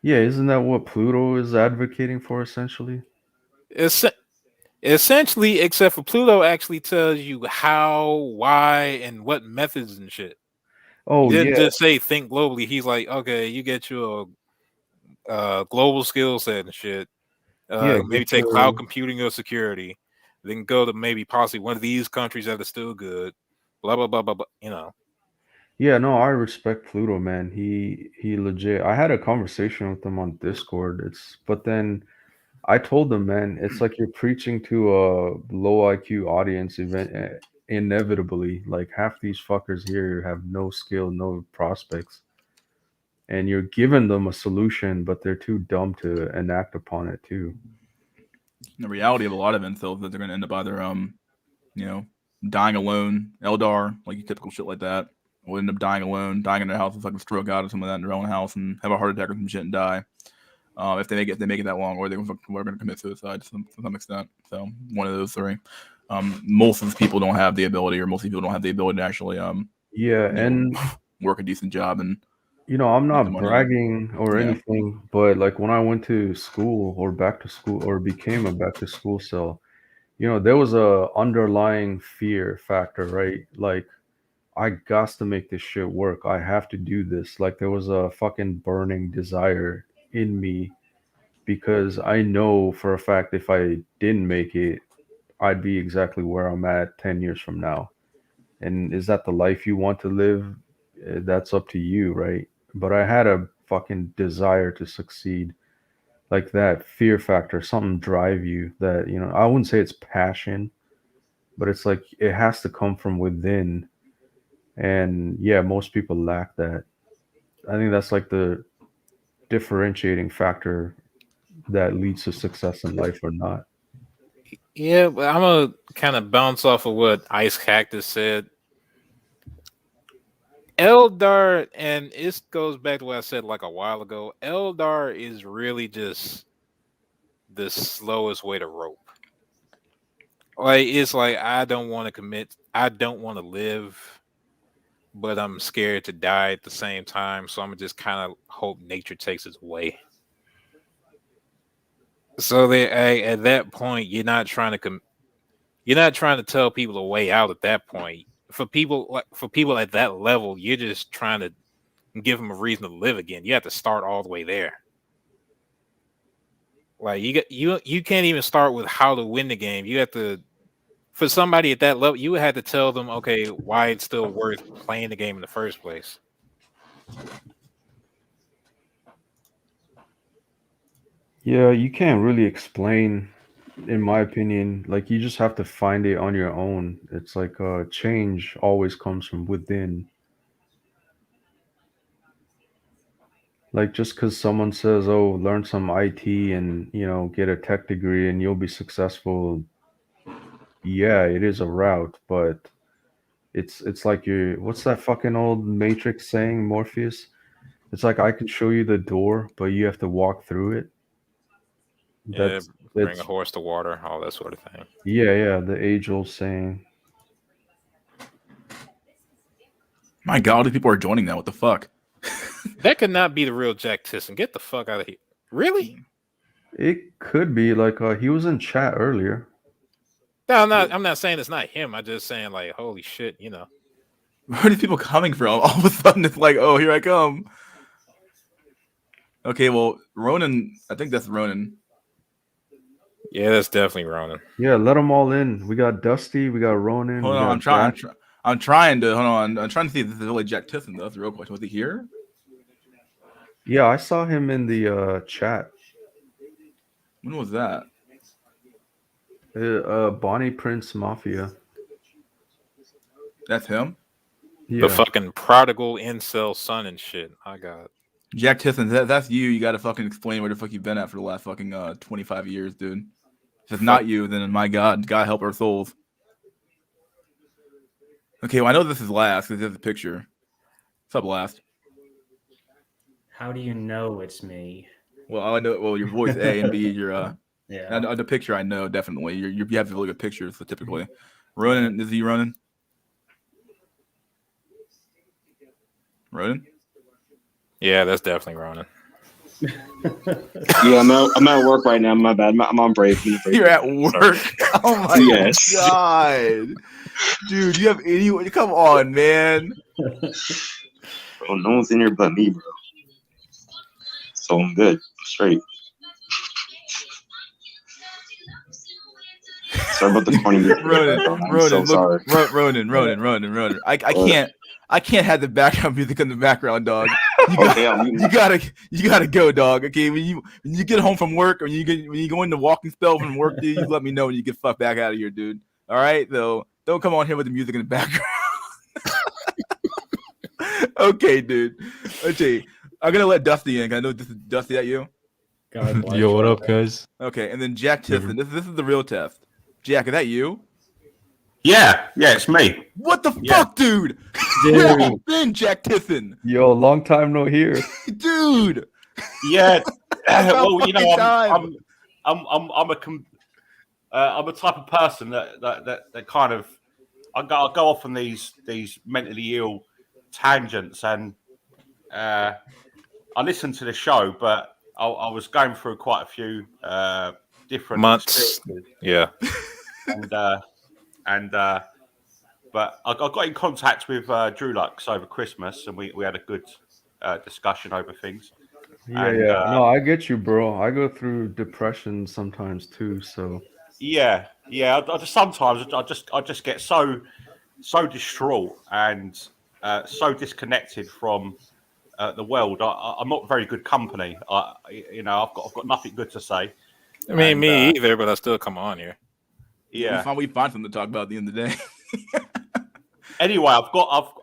Yeah, isn't that what Pluto is advocating for essentially? It's essentially, except for Pluto actually tells you how, why, and what methods and shit. Oh, He didn't yeah. just say think globally. He's like, okay, you get you a global skill set and shit. Yeah, Maybe take cloud computing or security. Then go to maybe possibly one of these countries that are still good. Blah blah blah blah blah. Yeah, no, I respect Pluto, man. He legit. I had a conversation with him on Discord. But then I told him, man, it's like you're preaching to a low IQ audience inevitably. Like half these fuckers here have no skill, no prospects. And you're giving them a solution, but they're too dumb to enact upon it too. The reality of a lot of info is that they're going to end up either, dying alone, Eldar, like typical shit like that, will end up dying alone, dying in their house with like a stroke out or some of that in their own house and have a heart attack or some shit and die. if they make it that long, or they're going to commit suicide to some extent. So one of those three. Most of the people don't have the ability, or most people don't have the ability to actually and work a decent job. And I'm make the not money. bragging or Yeah. anything, but like when I went to school or back to school or became a back to school cell, there was a underlying fear factor, right? Like I got to make this shit work. I have to do this. Like there was a fucking burning desire in me because I know for a fact if I didn't make it, I'd be exactly where I'm at 10 years from now. And is that the life you want to live? That's up to you, right? But I had a fucking desire to succeed. Like that fear factor, something drive you that, I wouldn't say it's passion, but it's like it has to come from within. And yeah, most people lack that. I think that's like the differentiating factor that leads to success in life or not. Yeah, but I'm gonna kind of bounce off of what Ice Cactus said. Eldar, and this goes back to what I said like a while ago. Eldar is really just the slowest way to rope. Like it's like I don't want to commit, I don't want to live, but I'm scared to die at the same time. So I'm just kind of hope nature takes its way. So at that point, you're not trying to tell people a way out. At that point, for people at that level, you're just trying to give them a reason to live again. You have to start all the way there. Like you can't even start with how to win the game. You have to, for somebody at that level, you would have to tell them, okay, why it's still worth playing the game in the first place. Yeah, you can't really explain, in my opinion. Like you just have to find it on your own. It's like change always comes from within. Like just because someone says, "Oh, learn some IT and get a tech degree and you'll be successful," yeah, it is a route, but it's like what's that fucking old Matrix saying, Morpheus? It's like I can show you the door, but you have to walk through it. Yeah, That's bring a that's horse to water, all that sort of thing. yeah, the age-old saying. My God, all these people are joining now. What the fuck? That could not be the real Jack Tisson. Get the fuck out of here. Really? It could be like he was in chat earlier. No, I'm not saying it's not him. I'm just saying like, holy shit, Where are these people coming from? All of a sudden, it's like, oh, here I come. Okay, well, Ronan, I think that's Ronan. Yeah, that's definitely Ronan. Yeah, let them all in. We got Dusty, we got Ronan. Hold on, I'm trying to see if this is really Jack Tisson. That's the real question. Was he here? Yeah, I saw him in the chat. When was that? Bonnie Prince Mafia. That's him? Yeah. The fucking prodigal incel son and shit. I got Jack Tisson, that's you. You got to fucking explain where the fuck you've been at for the last fucking 25 years, dude. If it's not you, then my God, God help our souls. Okay, well, I know this is Last because there's a picture. What's up, Last? How do you know it's me? Well, I know. Well, your voice A and B. Your Yeah. the picture I know definitely. You have really good pictures. So typically, Ronan, is he Ronan? Ronan? Yeah, that's definitely Ronan. Yeah, I'm at work right now. My bad. I'm on break. You're at work. Oh my Yes. God, dude! You have any? Come on, man. Bro, no one's in here but me, bro. So I'm good. I'm straight. Sorry about the corny. Ronan. I can't have the background music in the background, dog. You gotta go, dog. Okay, when you get home from work or when you go into walking spell from work, dude, you let me know when you get fucked back out of here, dude. All right, though. Don't come on here with the music in the background. Okay, dude. Okay, I'm gonna let Dusty in. I know this is Dusty. That you? Yo, what up, guys? Okay, and then Jack Tisson. This is the real test. Jack, is that you? Yeah, it's me. What the fuck, dude? Where have you been, Jack Tisson? Yo, long time no hear. Dude. Yeah, well, you know, fucking time. I'm a type of person that kind of I go off on these mentally ill tangents, and I listened to the show, but I was going through quite a few different Months. experiences, Yeah. and but I got in contact with Drew Lux over Christmas, and we had a good discussion over things. Yeah, And yeah. No, I get you, bro. I go through depression sometimes too. So yeah. I just sometimes I just get so distraught and so disconnected from the world. I'm not very good company. I've got nothing good to say. I mean, And, me either, but I still come on here. Yeah, we find something to talk about at the end of the day. Anyway, I've got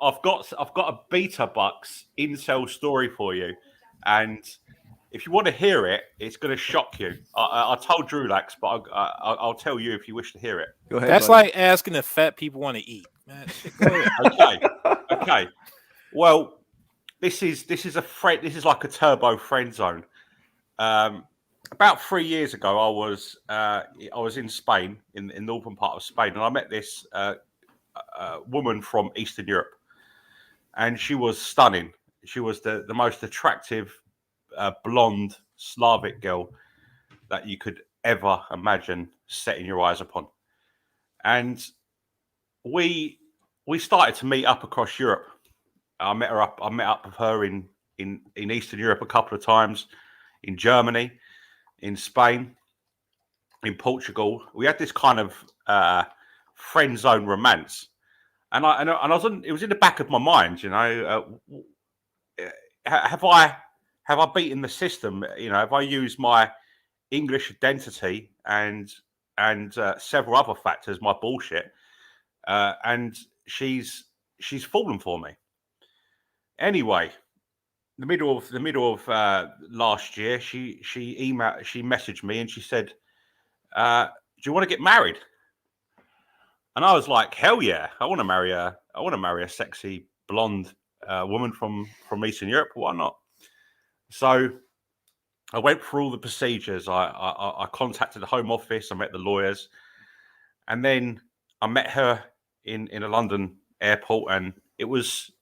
a Beta Bucks incel story for you, and if you want to hear it, it's going to shock you. I told Drulax, but I'll tell you if you wish to hear it. Go ahead. That's buddy. like asking if fat people want to eat. Man, shit, go ahead. Okay. Well, this is like a turbo friend zone. About 3 years ago, I was in Spain, in the northern part of Spain, and I met this woman from Eastern Europe, and she was stunning. She was the most attractive blonde Slavic girl that you could ever imagine setting your eyes upon. And we started to meet up across Europe. I met up with her in Eastern Europe a couple of times, in Germany, in Spain, in Portugal. We had this kind of friend zone romance, and I was it was in the back of my mind, you know. Have I beaten the system? You know, have I used my English identity and several other factors, my bullshit, and she's fallen for me. Anyway, the middle of last year, she messaged me and she said, "Do you want to get married?" And I was like, "Hell yeah! I want to marry a sexy blonde woman from Eastern Europe. Why not?" So I went through all the procedures. I contacted the Home Office. I met the lawyers, and then I met her in a London airport, and it was,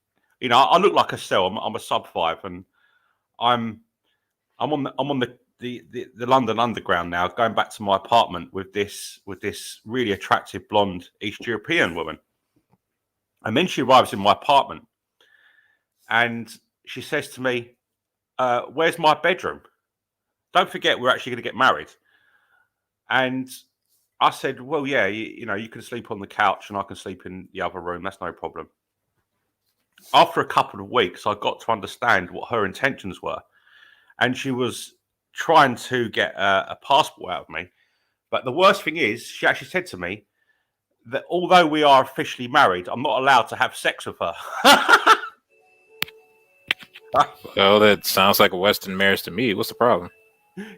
you know, I look like a cell. I'm a sub-5, and I'm on the London Underground now, going back to my apartment with this really attractive blonde East European woman. And then she arrives in my apartment, and she says to me, "Where's my bedroom? Don't forget, we're actually going to get married." And I said, "Well, yeah, you know, you can sleep on the couch and I can sleep in the other room. That's no problem." After a couple of weeks, I got to understand what her intentions were. And she was trying to get a passport out of me. But the worst thing is, she actually said to me that although we are officially married, I'm not allowed to have sex with her. Well, that sounds like a Western marriage to me. What's the problem?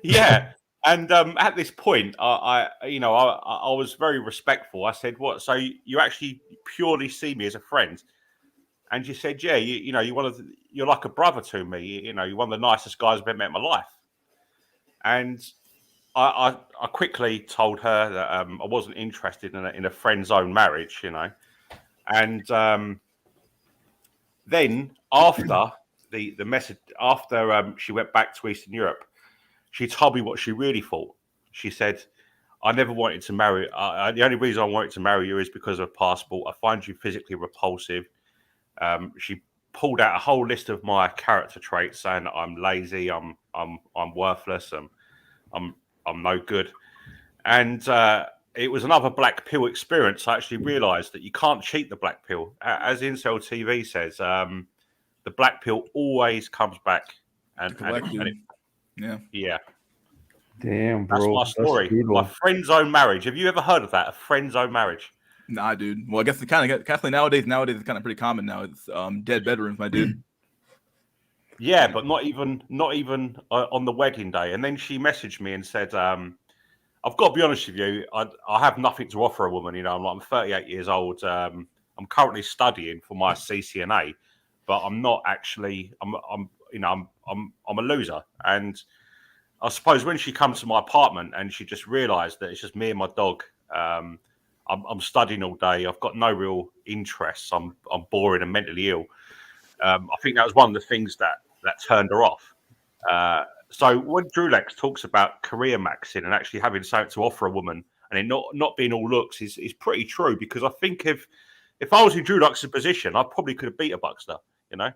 Yeah. And at this point, I was very respectful. I said, "What? So you actually purely see me as a friend?" And she said, "Yeah, you're like a brother to me. You know, you're one of the nicest guys I've ever met in my life." And I quickly told her that I wasn't interested in a friend zone marriage, you know. And then after the message, after she went back to Eastern Europe, she told me what she really thought. She said, "I never wanted to marry. The only reason I wanted to marry you is because of a passport. I find you physically repulsive." She pulled out a whole list of my character traits, saying that I'm lazy, I'm worthless, I'm no good. And it was another black pill experience. I actually realised that you can't cheat the black pill. As Incel TV says, the black pill always comes back. And yeah. damn, That's bro, my story. My friend zone marriage. Have you ever heard of that? A friend zone marriage? Nah, dude. Well, I guess Catholic nowadays it's kind of pretty common now. It's dead bedrooms, my dude. Yeah, but not even on the wedding day. And then she messaged me and said, "I've got to be honest with you. I have nothing to offer a woman. You know, I'm 38 years old. I'm currently studying for my CCNA, but I'm not actually. I'm a loser." And I suppose when she comes to my apartment and she just realised that it's just me and my dog. I'm studying all day. I've got no real interests. I'm boring and mentally ill. I think that was one of the things that turned her off. So when Drulex talks about career maxing and actually having something to offer a woman and it not being all looks is pretty true, because I think if I was in Drulex's position, I probably could have beat a Buckster, you know?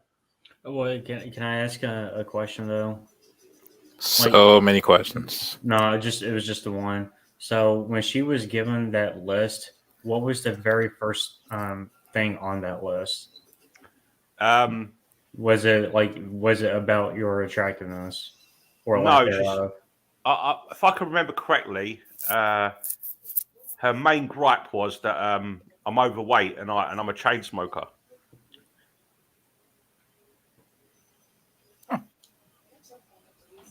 Well, can I ask a question though? So many questions. No, it was just the one. So when she was given that list, what was the very first thing on that list? Was it about your attractiveness or lack thereof? If I can remember correctly, her main gripe was that I'm overweight and I'm a chain smoker.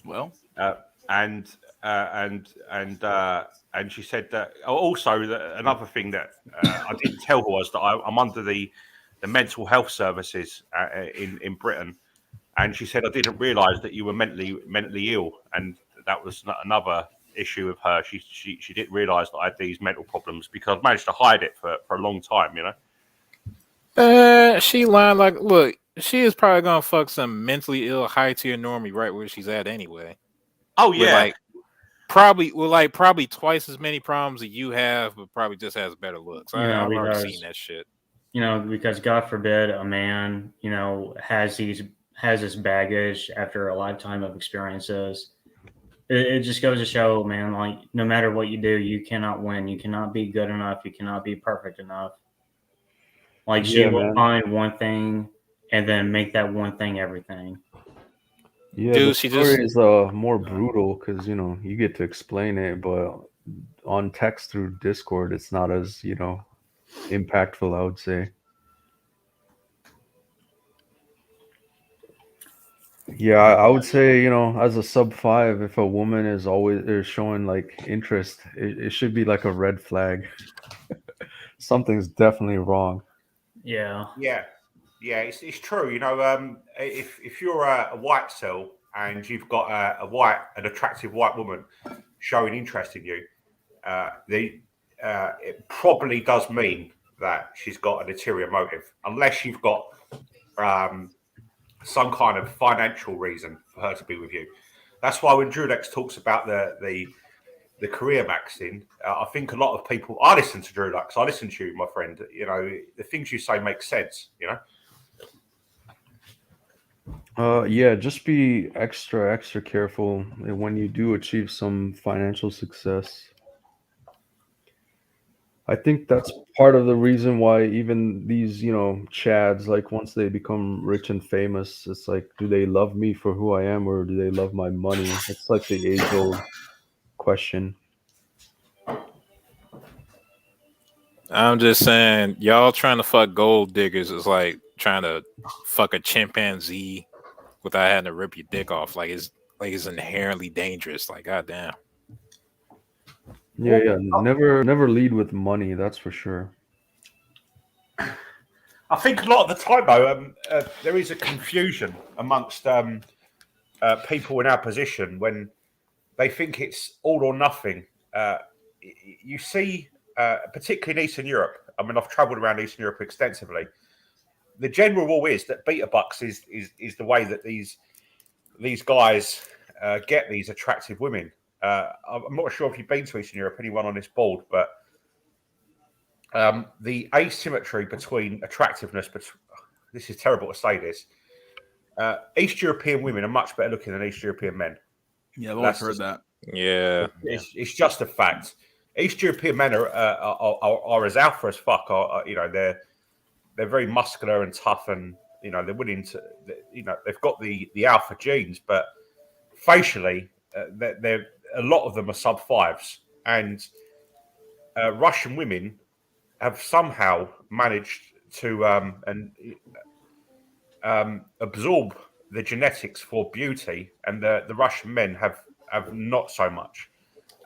Well, and she said that also that another thing that I didn't tell her was that I'm under the mental health services in Britain, and she said I didn't realise that you were mentally ill, and that was another issue with her. She didn't realise that I had these mental problems because I've managed to hide it for a long time, you know. She lied. Like, look, she is probably gonna fuck some mentally ill high tier normie right where she's at anyway. Oh yeah, probably twice as many problems that you have, but probably just has better looks. I've already seen that shit. You know, because God forbid a man, you know, has this baggage after a lifetime of experiences. It just goes to show, man, like no matter what you do, you cannot win. You cannot be good enough. You cannot be perfect enough. Like she will find one thing and then make that one thing everything. Yeah, dude, the story is more brutal because, you know, you get to explain it, but on text through Discord, it's not as, you know, impactful, I would say. Yeah, I would say, you know, as a sub 5, if a woman is showing like interest, it should be like a red flag. Something's definitely wrong. Yeah. It's true. You know, if you're a white cell and you've got an attractive white woman showing interest in you, it probably does mean that she's got an ulterior motive, unless you've got some kind of financial reason for her to be with you. That's why when Drulex talks about the career maxing, I think a lot of people. I listen to Drulex. I listen to you, my friend. You know, the things you say make sense. You know. Yeah, just be extra careful when you do achieve some financial success. I think that's part of the reason why even these, you know, chads, like once they become rich and famous, it's like, do they love me for who I am or do they love my money? It's like the age-old question. I'm just saying, y'all trying to fuck gold diggers is like trying to fuck a chimpanzee without having to rip your dick off. Like it's inherently dangerous. Like, goddamn. Yeah. Never lead with money. That's for sure. I think a lot of the time, though, there is a confusion amongst people in our position when they think it's all or nothing. You see, particularly in Eastern Europe. I mean, I've travelled around Eastern Europe extensively. The general rule is that beta bucks is the way that these guys get these attractive women. I'm not sure if you've been to Eastern Europe, anyone on this board, but the asymmetry between attractiveness, this is terrible to say this, East European women are much better looking than East European men. Yeah, I've always heard that. Yeah. It's just a fact. East European men are as alpha as fuck. You know, they're very muscular and tough, and you know they're willing to. You know, they've got the alpha genes, but facially, they're a lot of them are sub 5s, and Russian women have somehow managed to absorb the genetics for beauty, and the Russian men have not so much.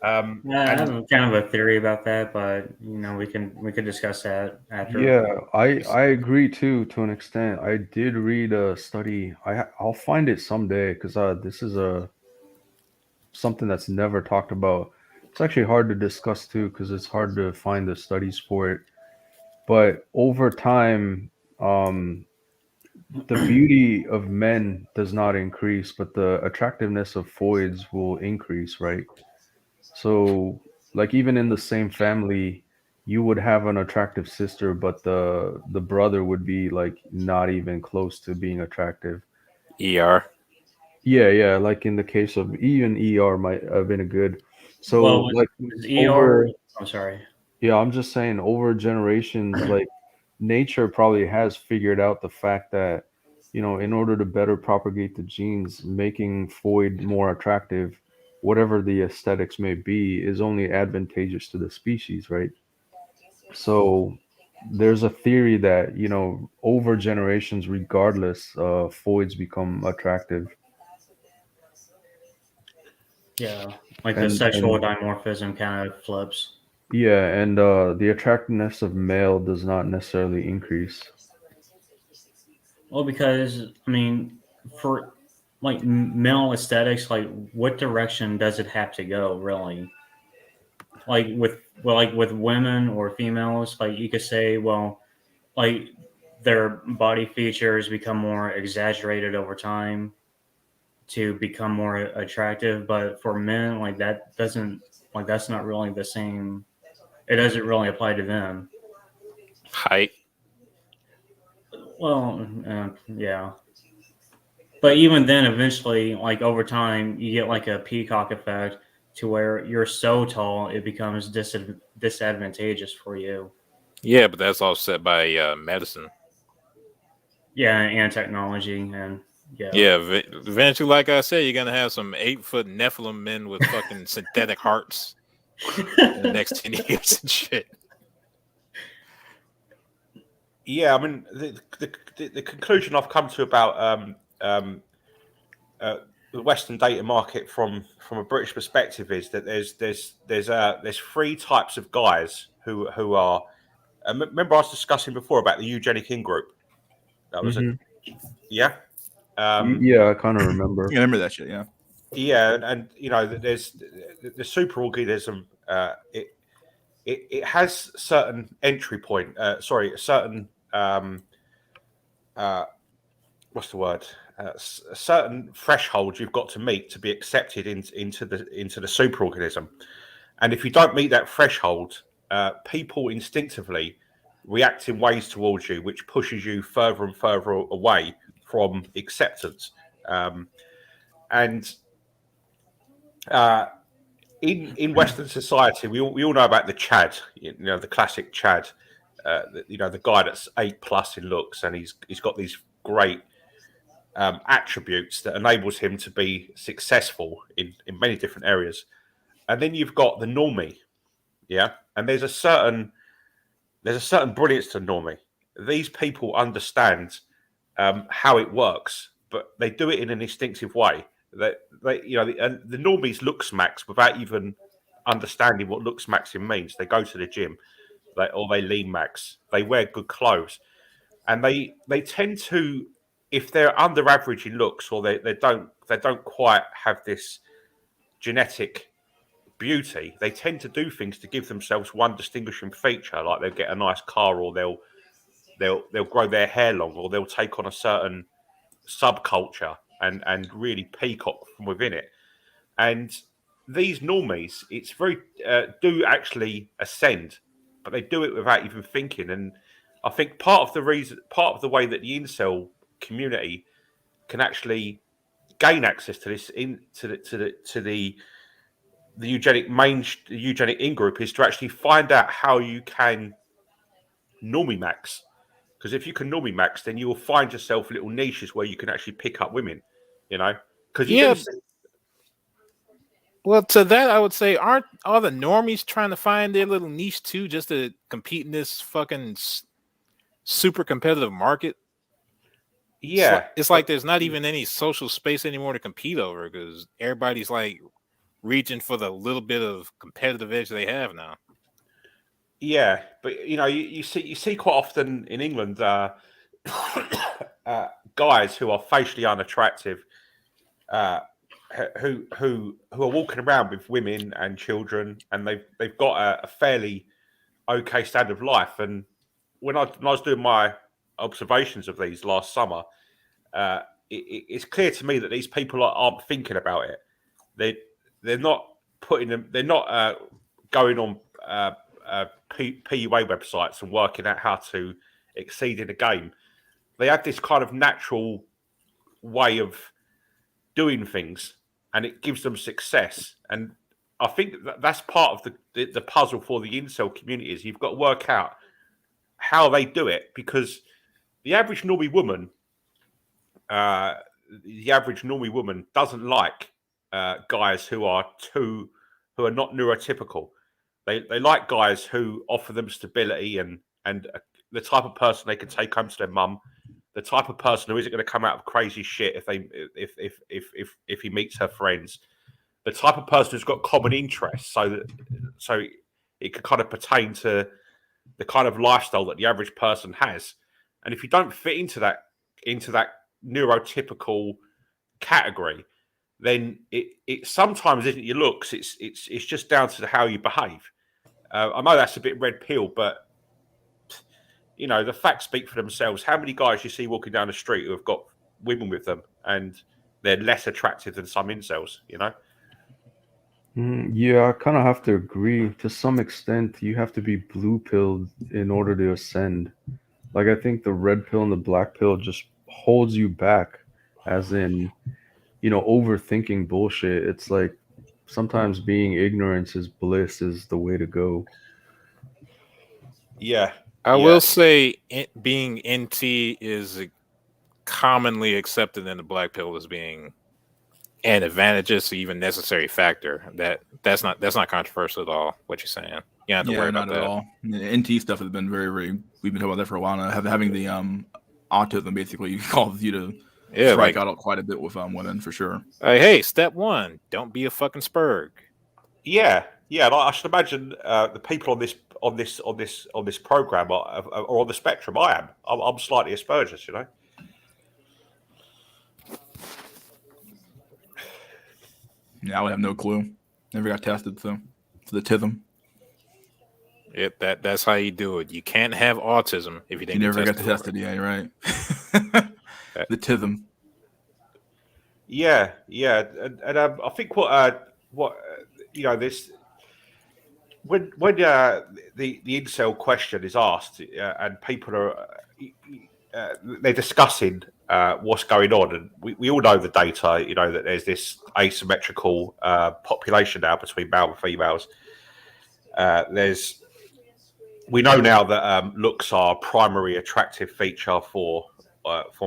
I have kind of a theory about that, but you know, we could discuss that after. Yeah, I agree too, to an extent. I did read a study. I'll find it someday because this is something that's never talked about. It's actually hard to discuss too because it's hard to find the studies for it. But over time, the beauty of men does not increase, but the attractiveness of foids will increase, right? So, like even in the same family, you would have an attractive sister, but the brother would be like not even close to being attractive. ER. Yeah, yeah. Like in the case of even ER might have been a good. So Well, like was ER? over, I'm sorry. yeah, I'm just saying over generations, like nature probably has figured out the fact that, in order to better propagate the genes, making foid more attractive, whatever the aesthetics may be, is only advantageous to the species, right? So there's a theory that, over generations, regardless, foids become attractive. Yeah, like the And sexual dimorphism kind of flips. yeah, and the attractiveness of male does not necessarily increase. Well, because I mean, for like male aesthetics, like what direction does it have to go, really? Like with women or females, like you could say, well, like their body features become more exaggerated over time to become more attractive, but for men, like that doesn't like that's not really the same. It doesn't really apply to them. Height. Well, yeah. But even then, eventually, like over time, you get like a peacock effect to where you're so tall, it becomes disadvantageous for you. Yeah, but that's offset by medicine. Yeah, and technology, and yeah. Yeah, eventually, like I said, you're gonna have some 8-foot Nephilim men with fucking synthetic hearts in the next 10 years and shit. Yeah, I mean the conclusion I've come to about the Western data market from a British perspective is that there's three types of guys who are. Remember, I was discussing before about the eugenic in group. That was Hmm. yeah. Yeah, I kind of remember. Yeah, I remember that shit. Yeah. Yeah, and there's the superorganism. It has certain entry point. Sorry, certain what's the word? A certain threshold you've got to meet to be accepted into the superorganism. And if you don't meet that threshold, people instinctively react in ways towards you, which pushes you further and further away from acceptance. And in Western society, we all know about the Chad, the classic Chad, the guy that's 8+ in looks, and he's got these great attributes that enables him to be successful in many different areas. And then you've got the normie, yeah, and there's a certain brilliance to normie. These people understand how it works, but they do it in an instinctive way. The normies look smacks without even understanding what looks maxing means. They go to the gym, or they lean max. They wear good clothes, and they tend to, if they're under average in looks, or they don't quite have this genetic beauty, they tend to do things to give themselves one distinguishing feature, like they'll get a nice car, or they'll grow their hair long, or they'll take on a certain subculture and really peacock from within it. And these normies, it's very do actually ascend, but they do it without even thinking. And I think part of the way that the incel community can actually gain access to this the eugenic in group is to actually find out how you can normie max. Because if you can normie max, then you will find yourself little niches where you can actually pick up women. Because you Yeah. do. Well, to that, I would say, aren't all the normies trying to find their little niche too, just to compete in this fucking super competitive market? Yeah, It's like there's not even any social space anymore to compete over because everybody's like reaching for the little bit of competitive edge they have now. yeah, but you see quite often in England guys who are facially unattractive who are walking around with women and children, and they've got a fairly okay standard of life. And when I was doing my observations of these last summer, it's clear to me that these people aren't thinking about it. They're not putting them. They're not going on PUA websites and working out how to exceed in a game. They have this kind of natural way of doing things, and it gives them success. And I think that's part of the puzzle for the incel community is you've got to work out how they do it, because the average normie woman, doesn't like guys who are not neurotypical. They like guys who offer them stability and the type of person they can take home to their mum, the type of person who isn't going to come out of crazy shit if he meets her friends, the type of person who's got common interests, so it can kind of pertain to the kind of lifestyle that the average person has. And if you don't fit into that neurotypical category, then it sometimes isn't your looks. It's just down to how you behave. I know that's a bit red pill, but the facts speak for themselves. How many guys you see walking down the street who have got women with them and they're less attractive than some incels? Yeah, I kind of have to agree. To some extent, you have to be blue pilled in order to ascend. Like, I think the red pill and the black pill just holds you back, as in, overthinking bullshit. It's like sometimes being ignorance is bliss is the way to go. Yeah. I will say being NT is commonly accepted in the black pill as being an advantageous or even necessary factor. That's not controversial at all, what you're saying. You don't have to worry about that. Not at all. NT stuff has been very, very. We've been talking about that for a while now. Having the autism basically causes you to strike out quite a bit with women for sure. Hey, step one: don't be a fucking spurg. Yeah. I should imagine the people on this program are on the spectrum. I'm slightly Asperger's, Yeah, I would have no clue. Never got tested, so it's the tism. That's how you do it. You can't have autism if you didn't. You never got tested. Yeah, you're right. The tism. Yeah, and I think what this when the incel question is asked and people are they're discussing what's going on, and we all know the data. That there's this asymmetrical population now between male and females. We know now that looks are a primary attractive feature for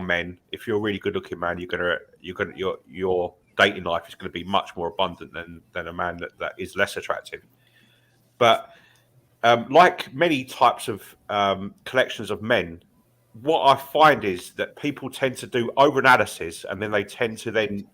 men. If you're a really good looking man, your dating life is going to be much more abundant than a man that is less attractive. But like many types of collections of men, what I find is that people tend to do over-analysis, and then they tend to then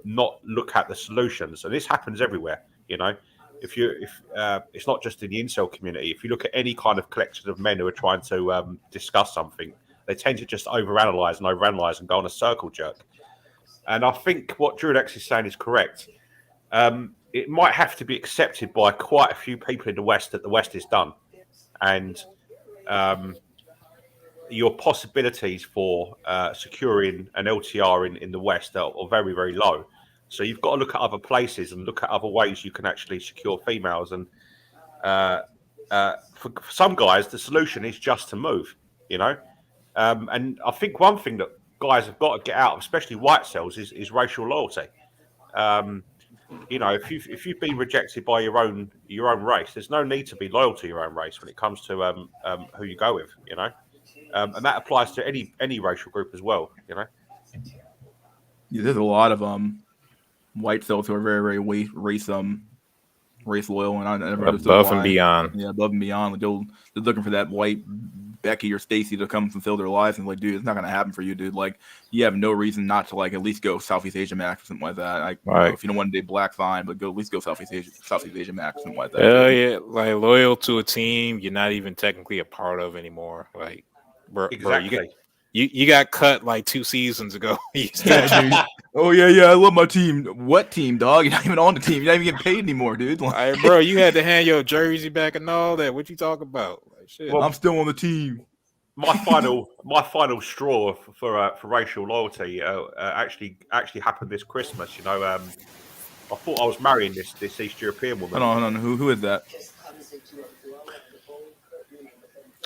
not look at the solutions. And this happens everywhere, If it's not just in the incel community. If you look at any kind of collection of men who are trying to discuss something, they tend to just overanalyze and go on a circle jerk. And I think what Drulex is saying is correct. It might have to be accepted by quite a few people in the West that the West is done, and your possibilities for securing an LTR in the West are very, very low. So you've got to look at other places and look at other ways you can actually secure females. And for some guys, the solution is just to move, And I think one thing that guys have got to get out of, especially white cells, is racial loyalty. If you've been rejected by your own race, there's no need to be loyal to your own race when it comes to who you go with, and that applies to any racial group as well, Yeah, there's a lot of white cells who are very, very race loyal, and I never understood above why. And beyond. Yeah, above and beyond. Like they're looking for that white Becky or Stacy to come fulfill their lives, and like, dude, it's not gonna happen for you, dude. Like, you have no reason not to like at least go Southeast Asia Max or something like that. Right. If you don't want to date black, fine, but at least go Southeast Asia Max or something like that. Yeah, like loyal to a team you're not even technically a part of anymore. Like, exactly. You got cut like 2 seasons ago. Yeah, dude. Oh yeah, I love my team. What team, dog? You're not even on the team. You're not even getting paid anymore, dude. Hey, bro, you had to hand your jersey back and all that. What you talking about? Like, shit. Well, I'm still on the team. my final straw for racial loyalty actually happened this Christmas. You know, I thought I was marrying this East European woman. Hold on. Who is that?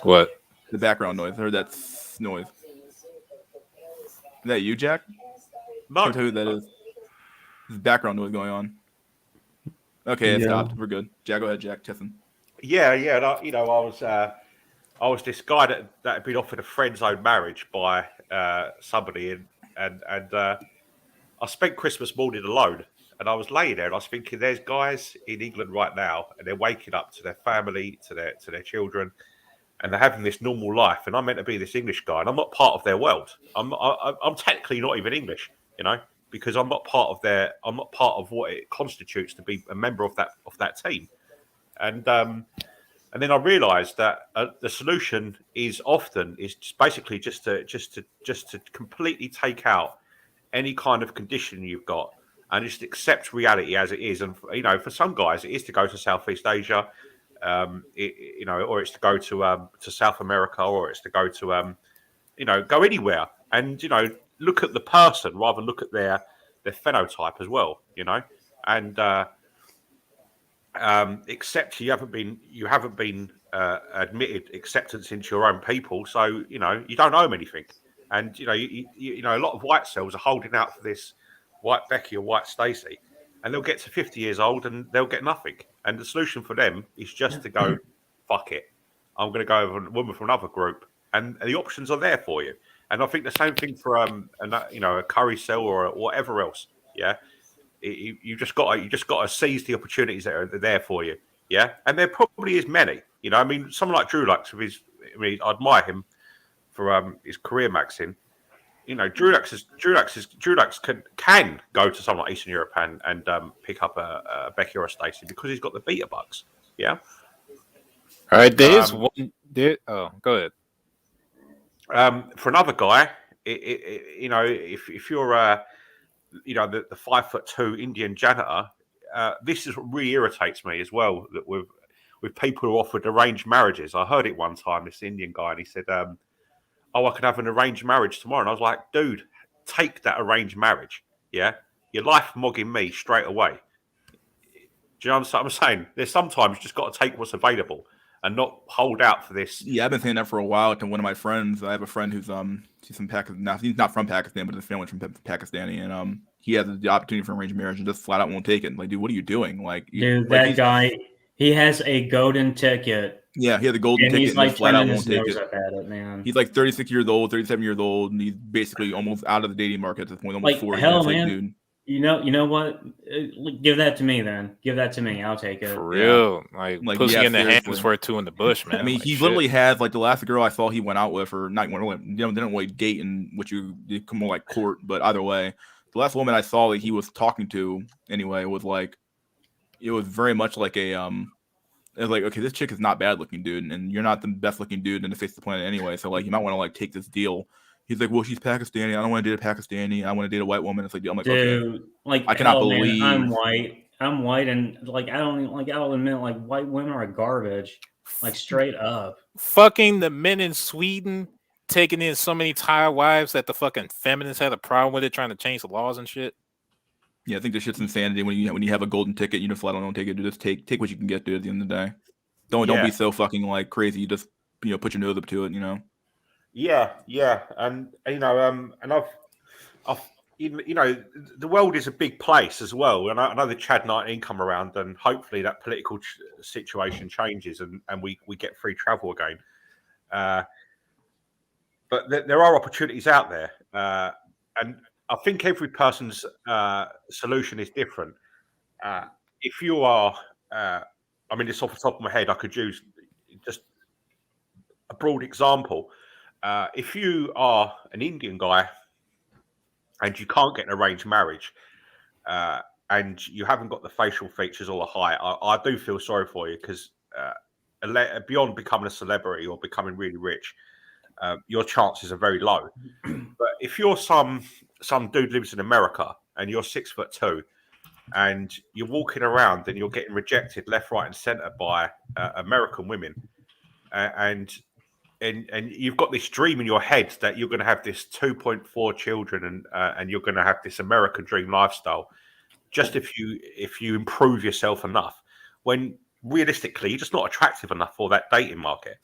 What? The background noise. I heard that noise. Is that you, Jack? No, I'll tell you who that is. There's background noise going on. Okay, it Yeah. stopped. We're good. Jack, go ahead, Jack. Testing. Yeah. And you know, I was this guy that had been offered a friend zone marriage by somebody, and I spent Christmas morning alone, and I was laying there, and I was thinking, there's guys in England right now, and they're waking up to their family, to their children, and they're having this normal life, and I'm meant to be this English guy, and I'm not part of their world. I'm technically not even English, you know, because I'm not part of what it constitutes to be a member of that team, and then I realised that the solution is basically just to completely take out any kind of condition you've got and just accept reality as it is. And you know, for some guys, it is to go to Southeast Asia, you know, or it's to go to South America, or it's to go to you know, go anywhere and you know, look at the person rather than look at their phenotype as well, you know, and except you haven't been admitted acceptance into your own people, so you know you don't owe them anything, and you know you know a lot of white cells are holding out for this white Becky or white Stacey, and they'll get to 50 years old and they'll get nothing, and the solution for them is just to go fuck it, I'm going to go over a woman from another group, and the options are there for you, and I think the same thing for you know, a curry cell or whatever else, yeah. You just got to seize the opportunities that are there for you, yeah. And there probably is many, you know. I mean, someone like Drulux, I admire him for his career maxing. You know, Drulux can go to someone like Eastern Europe and pick up a Becky or a Stacey because he's got the beta bugs, yeah. All right, there's one. Oh, go ahead. For another guy, you know, if you're you know, the 5'2" Indian janitor, this is what really irritates me as well. That with people who are offered arranged marriages, I heard it one time. This Indian guy, and he said, "Oh, I could have an arranged marriage tomorrow." And I was like, "Dude, take that arranged marriage. Yeah, your life mogging me straight away." Do you know what I'm saying? There's sometimes you just got to take what's available and not hold out for this. Yeah, I've been saying that for a while to one of my friends. I have a friend who's he's from Pakistan. He's not from Pakistan, but his family's from Pakistani, and he has the opportunity for arranged marriage and just flat out won't take it. Like, dude, what are you doing? Like, Dude, like that guy, he has a golden ticket. Yeah, he had the golden And ticket, he's and like just flat out turning won't his take nose it. up at it, man. He's like 36 years old, 37 years old, and he's basically almost out of the dating market at this point, almost Like, 40. hell, It's like, man. dude, You know what? Give that to me, then. Give that to me. I'll take it. For real, like pussy yeah, in the hand seriously. is worth two in the bush, man. I mean, Like, he shit. literally has like the last girl I saw he went out with, or not, you know, didn't really date, in which you come more like court, but either way, the last woman I saw that he was talking to anyway was like, it was very much like a it was like, okay, this chick is not bad looking, dude, and you're not the best looking dude in the face of the planet anyway, so like you might want to like take this deal. He's like, well, she's Pakistani. I don't want to date a Pakistani. I want to date a white woman. It's like, I'm like, Dude, okay, like, I cannot hell, man, believe I'm white, and like I'll admit, like, white women are garbage, like, straight up. Fucking the men in Sweden taking in so many Thai wives that the fucking feminists had a problem with it, trying to change the laws and shit. Yeah, I think this shit's insanity. When you have a golden ticket, you just flat out don't take it. Dude, just take what you can get, dude. At the end of the day, don't Yeah. be so fucking like crazy. You just put your nose up to it. You know. Yeah, and you know, and I've you know, the world is a big place as well, and I know the Chad 19 come around, and hopefully that political situation changes, and we get free travel again. But there are opportunities out there, and I think every person's solution is different. If you are, I mean, just off the top of my head, I could use just a broad example. If you are an Indian guy and you can't get an arranged marriage, and you haven't got the facial features or the height, I do feel sorry for you, because beyond becoming a celebrity or becoming really rich, your chances are very low. But if you're some dude lives in America and you're 6'2", and you're walking around and you're getting rejected left, right, and centre by American women, and you've got this dream in your head that you're going to have this 2.4 children and you're going to have this American dream lifestyle, just if you improve yourself enough, when realistically you're just not attractive enough for that dating market,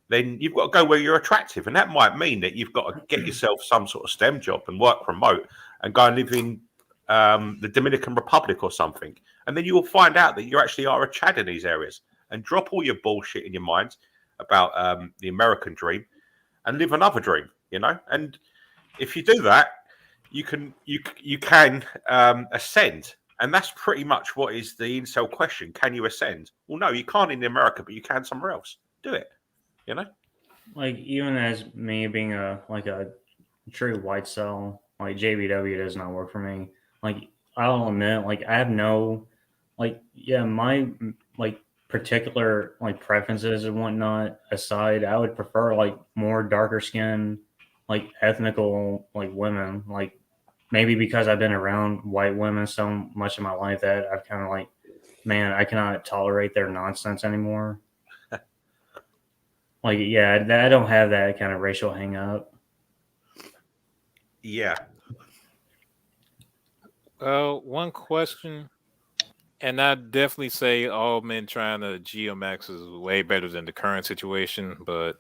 then you've got to go where you're attractive, and that might mean that you've got to get yourself some sort of STEM job and work remote and go and live in the Dominican Republic or something, and then you will find out that you actually are a Chad in these areas, and drop all your bullshit in your mind about the American dream and live another dream, And if you do that, you can ascend, and that's pretty much what is the incel question: can you ascend? Well, no, you can't in America, but you can somewhere else. Do it, Like, even as me being a true white cell, like JBW does not work for me. Like, I'll admit, like, I have no, like, yeah, my particular preferences and whatnot aside, I would prefer more darker skin, ethnical women. Like, maybe because I've been around white women so much in my life that I've kind of man, I cannot tolerate their nonsense anymore. Yeah, I don't have that kind of racial hang up. Yeah. One question, and I definitely say all men trying to geomax is way better than the current situation, but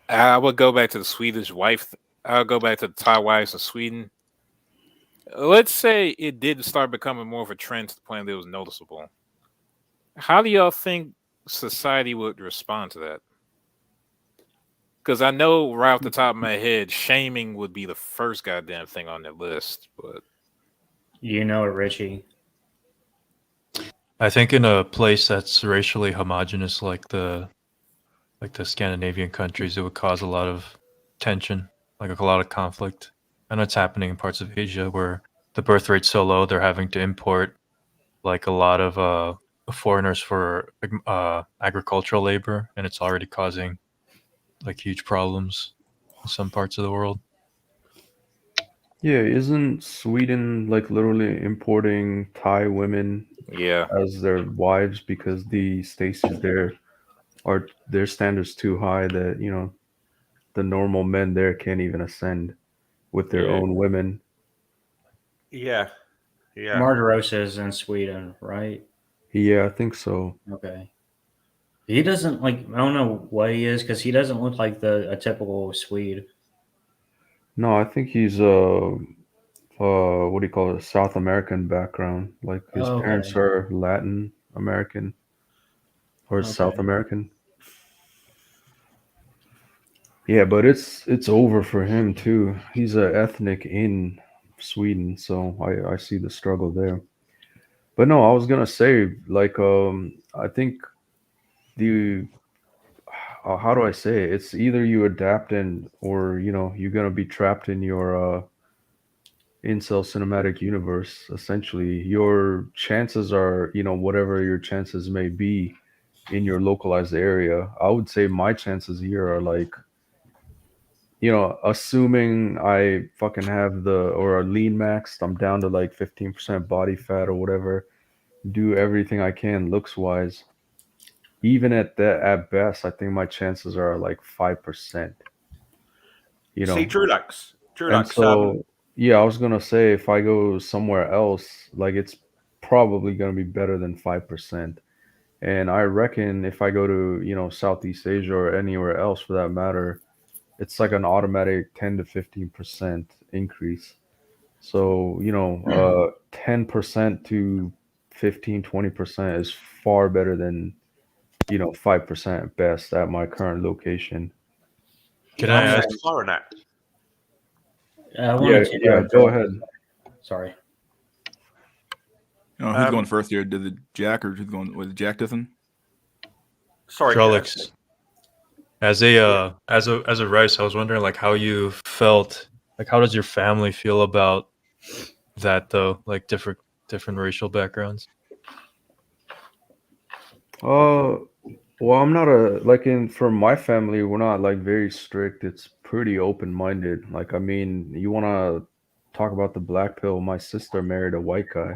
I would go back to the Swedish wife. I'll go back to the Thai wives of Sweden. Let's say it did start becoming more of a trend to the point that it was noticeable. How do y'all think society would respond to that? Because I know right off the top of my head, shaming would be the first goddamn thing on that list. But Richie. I think in a place that's racially homogenous like the Scandinavian countries, it would cause a lot of tension, a lot of conflict. And it's happening in parts of Asia where the birth rate's so low, they're having to import a lot of foreigners for agricultural labor, and it's already causing huge problems in some parts of the world. Yeah, isn't Sweden literally importing Thai women as their wives because the stasis there are their standards too high that the normal men there can't even ascend with their own women. Yeah. Marderosa is in Sweden, right? Yeah, I think so. Okay. He doesn't I don't know what he is, because he doesn't look like a typical Swede. No, I think he's what do you call it? South American background. Like his parents are Latin American or South American. Yeah, but it's over for him too. He's an ethnic in Sweden, so I see the struggle there. But no, I was gonna say I think the how do I say it? It's either you adapt or you're gonna be trapped in your incel cinematic universe. Essentially, your chances are whatever your chances may be in your localized area. I would say my chances here are assuming I fucking have or are lean maxed, I'm down to 15% body fat or whatever, do everything I can looks wise. Even at best, I think my chances are 5%. See, Drulax. And so, yeah, I was gonna say if I go somewhere else, it's probably gonna be better than 5%. And I reckon if I go to Southeast Asia or anywhere else for that matter, it's an automatic 10 to 15% increase. So 10% to 15-20% is far better than 5% at best at my current location. Can I ask? Yeah, go ahead. Sorry. Who's going first here? Did the Jack or who's going with Jack Ditton? Sorry, Trolix. As a Rice, I was wondering how you felt. How does your family feel about that though? Different racial backgrounds. Well, I'm not a like in from my family, we're not like very strict. It's pretty open-minded. Like, I mean, you want to talk about the black pill? My sister married a white guy.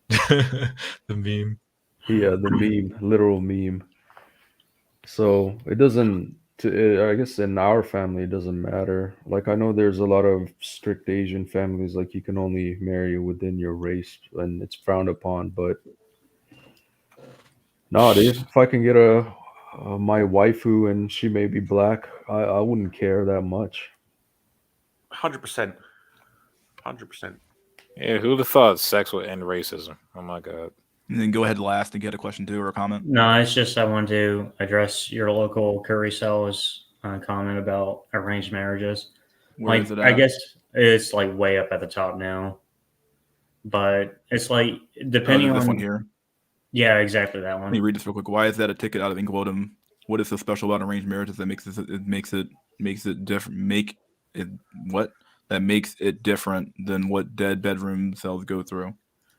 The meme. Yeah, the meme, literal meme. So it doesn't. I guess in our family, it doesn't matter. Like, I know there's a lot of strict Asian families, like you can only marry within your race, and it's frowned upon. But no, dude, if I can get my waifu and she may be black, I wouldn't care that much. 100%. 100%. Yeah, who'd have thought sex would end racism? Oh my god. And then go ahead last and get a question too or a comment. No, it's just I want to address your local curry sell's comment about arranged marriages. Where is it I at? guess it's like way up at the top now, but it's like depending this on one here. Yeah, exactly that Let me one. read this real quick. Why is that a ticket out of Inquodum? What is so special about arranged marriages that makes it different? That makes it different than what dead bedroom cells go through?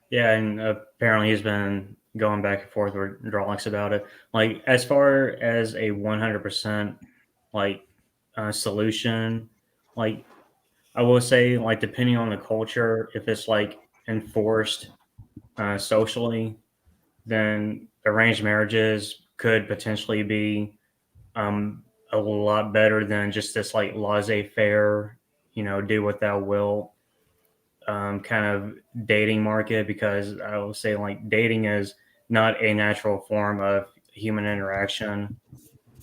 Yeah, and apparently he's been going back and forth with Drawlix about it. Like as far as a 100% like solution, like I will say, like depending on the culture, if it's like enforced socially, then arranged marriages could potentially be a lot better than just this like laissez-faire, do what thou will kind of dating market. Because I will say like dating is not a natural form of human interaction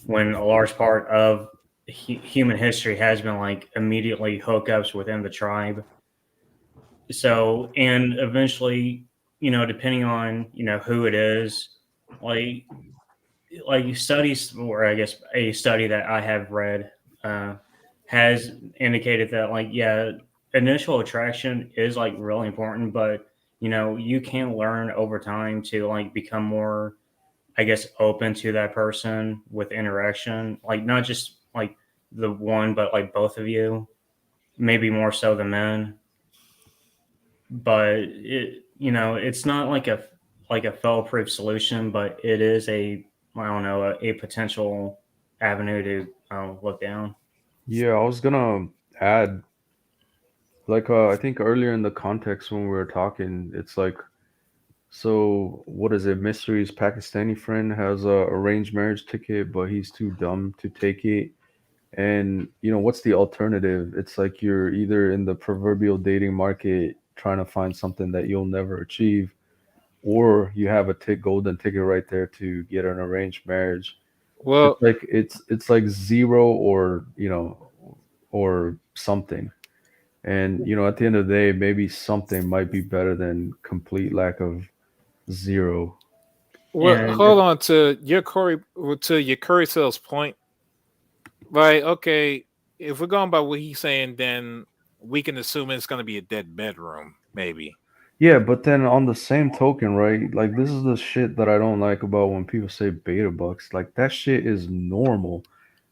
when a large part of human history has been like immediately hookups within the tribe. So, and eventually, depending on, who it is, like, studies, or I guess a study that I have read, uh, has indicated that, like, yeah, initial attraction is like really important, but, you can learn over time to like become more, I guess, open to that person with interaction, like, not just like the one, but like both of you, maybe more so than men. But it's not like a fail-proof solution, but it is I don't know, a potential avenue to look down. Yeah, I was gonna add, like, I think earlier in the context when we were talking, it's like, so what is it? Mystery's Pakistani friend has a arranged marriage ticket, but he's too dumb to take it. And what's the alternative? It's like you're either in the proverbial dating market trying to find something that you'll never achieve, or you have a golden ticket right there to get an arranged marriage. Well, It's like zero or or something. And at the end of the day, maybe something might be better than complete lack of zero. And hold on to your Curry sales point. Right? Okay, if we're going by what he's saying, then we can assume it's going to be a dead bedroom, maybe. Yeah, but then on the same token, right? Like, this is the shit that I don't like about when people say beta bucks. Like, that shit is normal.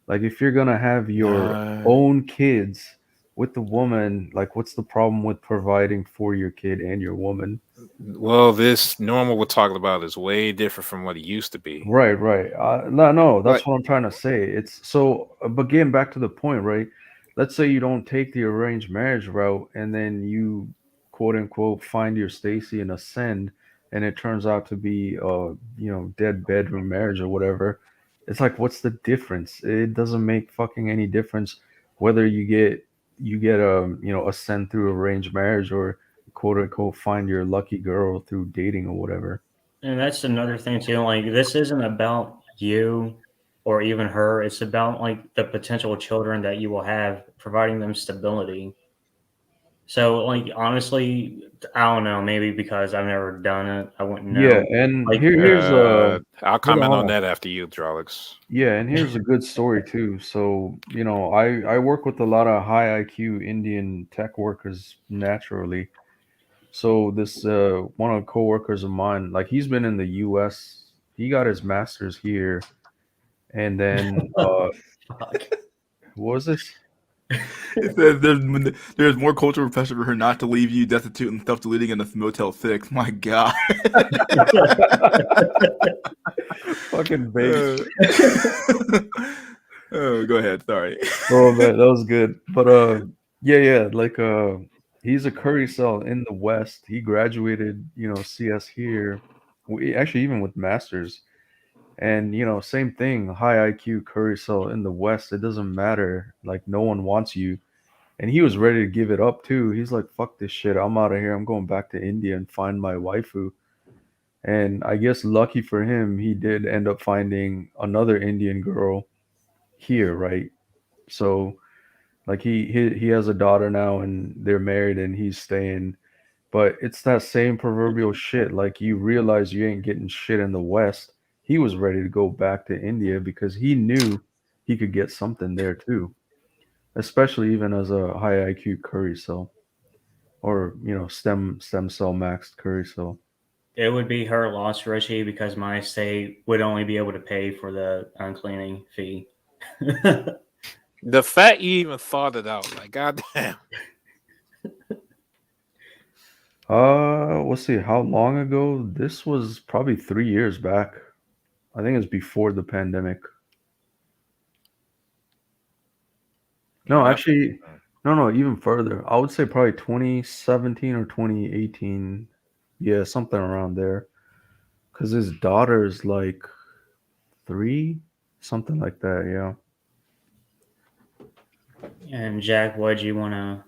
Like, if you're gonna have your own kids with the woman, like, what's the problem with providing for your kid and your woman? Well, this normal we're talking about is way different from what it used to be. Right, right. No, that's Like, what I'm trying to say. It's so, but getting back to the point, right? Let's say you don't take the arranged marriage route, and then you, quote unquote, find your Stacy and ascend, and it turns out to be, dead bedroom marriage or whatever. It's like, what's the difference? It doesn't make fucking any difference whether you get ascend through arranged marriage or quote unquote find your lucky girl through dating or whatever. and that's another thing too. Like, this isn't about you or even her. It's about like the potential children that you will have, providing them stability. So, like, honestly, I don't know. Maybe because I've never done it, I wouldn't Yeah, know. and Like, here's I'll hold on, comment hold on on. that after you, Drolix. Yeah, and here's a good story too. So, I work with a lot of high IQ Indian tech workers naturally. So this one of the coworkers of mine, like, he's been in the US. He got his master's here, and then fuck. what was this? It says there's more cultural pressure for her not to leave you destitute and self-deleting in a Motel 6. My God. Fucking Vegas. Oh, go ahead. Sorry. Oh man, that was good. But yeah, like he's a Curry cell in the West. He graduated, CS here. Actually, even with masters. And same thing, high IQ Curry cell in the West. It doesn't matter. Like no one wants you. And he was ready to give it up too. He's like, fuck this shit. I'm out of here. I'm going back to India and find my waifu. And I guess lucky for him, he did end up finding another Indian girl here, right? So like he has a daughter now and they're married and he's staying. But it's that same proverbial shit. Like you realize you ain't getting shit in the West. He was ready to go back to India because he knew he could get something there too, especially even as a high IQ curry cell or stem cell maxed curry cell. It would be her loss, Richie, because my estate would only be able to pay for the uncleaning fee. The fact you even thought it out, like goddamn. Let's see, how long ago? This was probably 3 years back. I think it's before the pandemic. No, actually, no, even further. I would say probably 2017 or 2018. Yeah, something around there. Because his daughter's like 3, something like that. Yeah. And Jack, what do you want to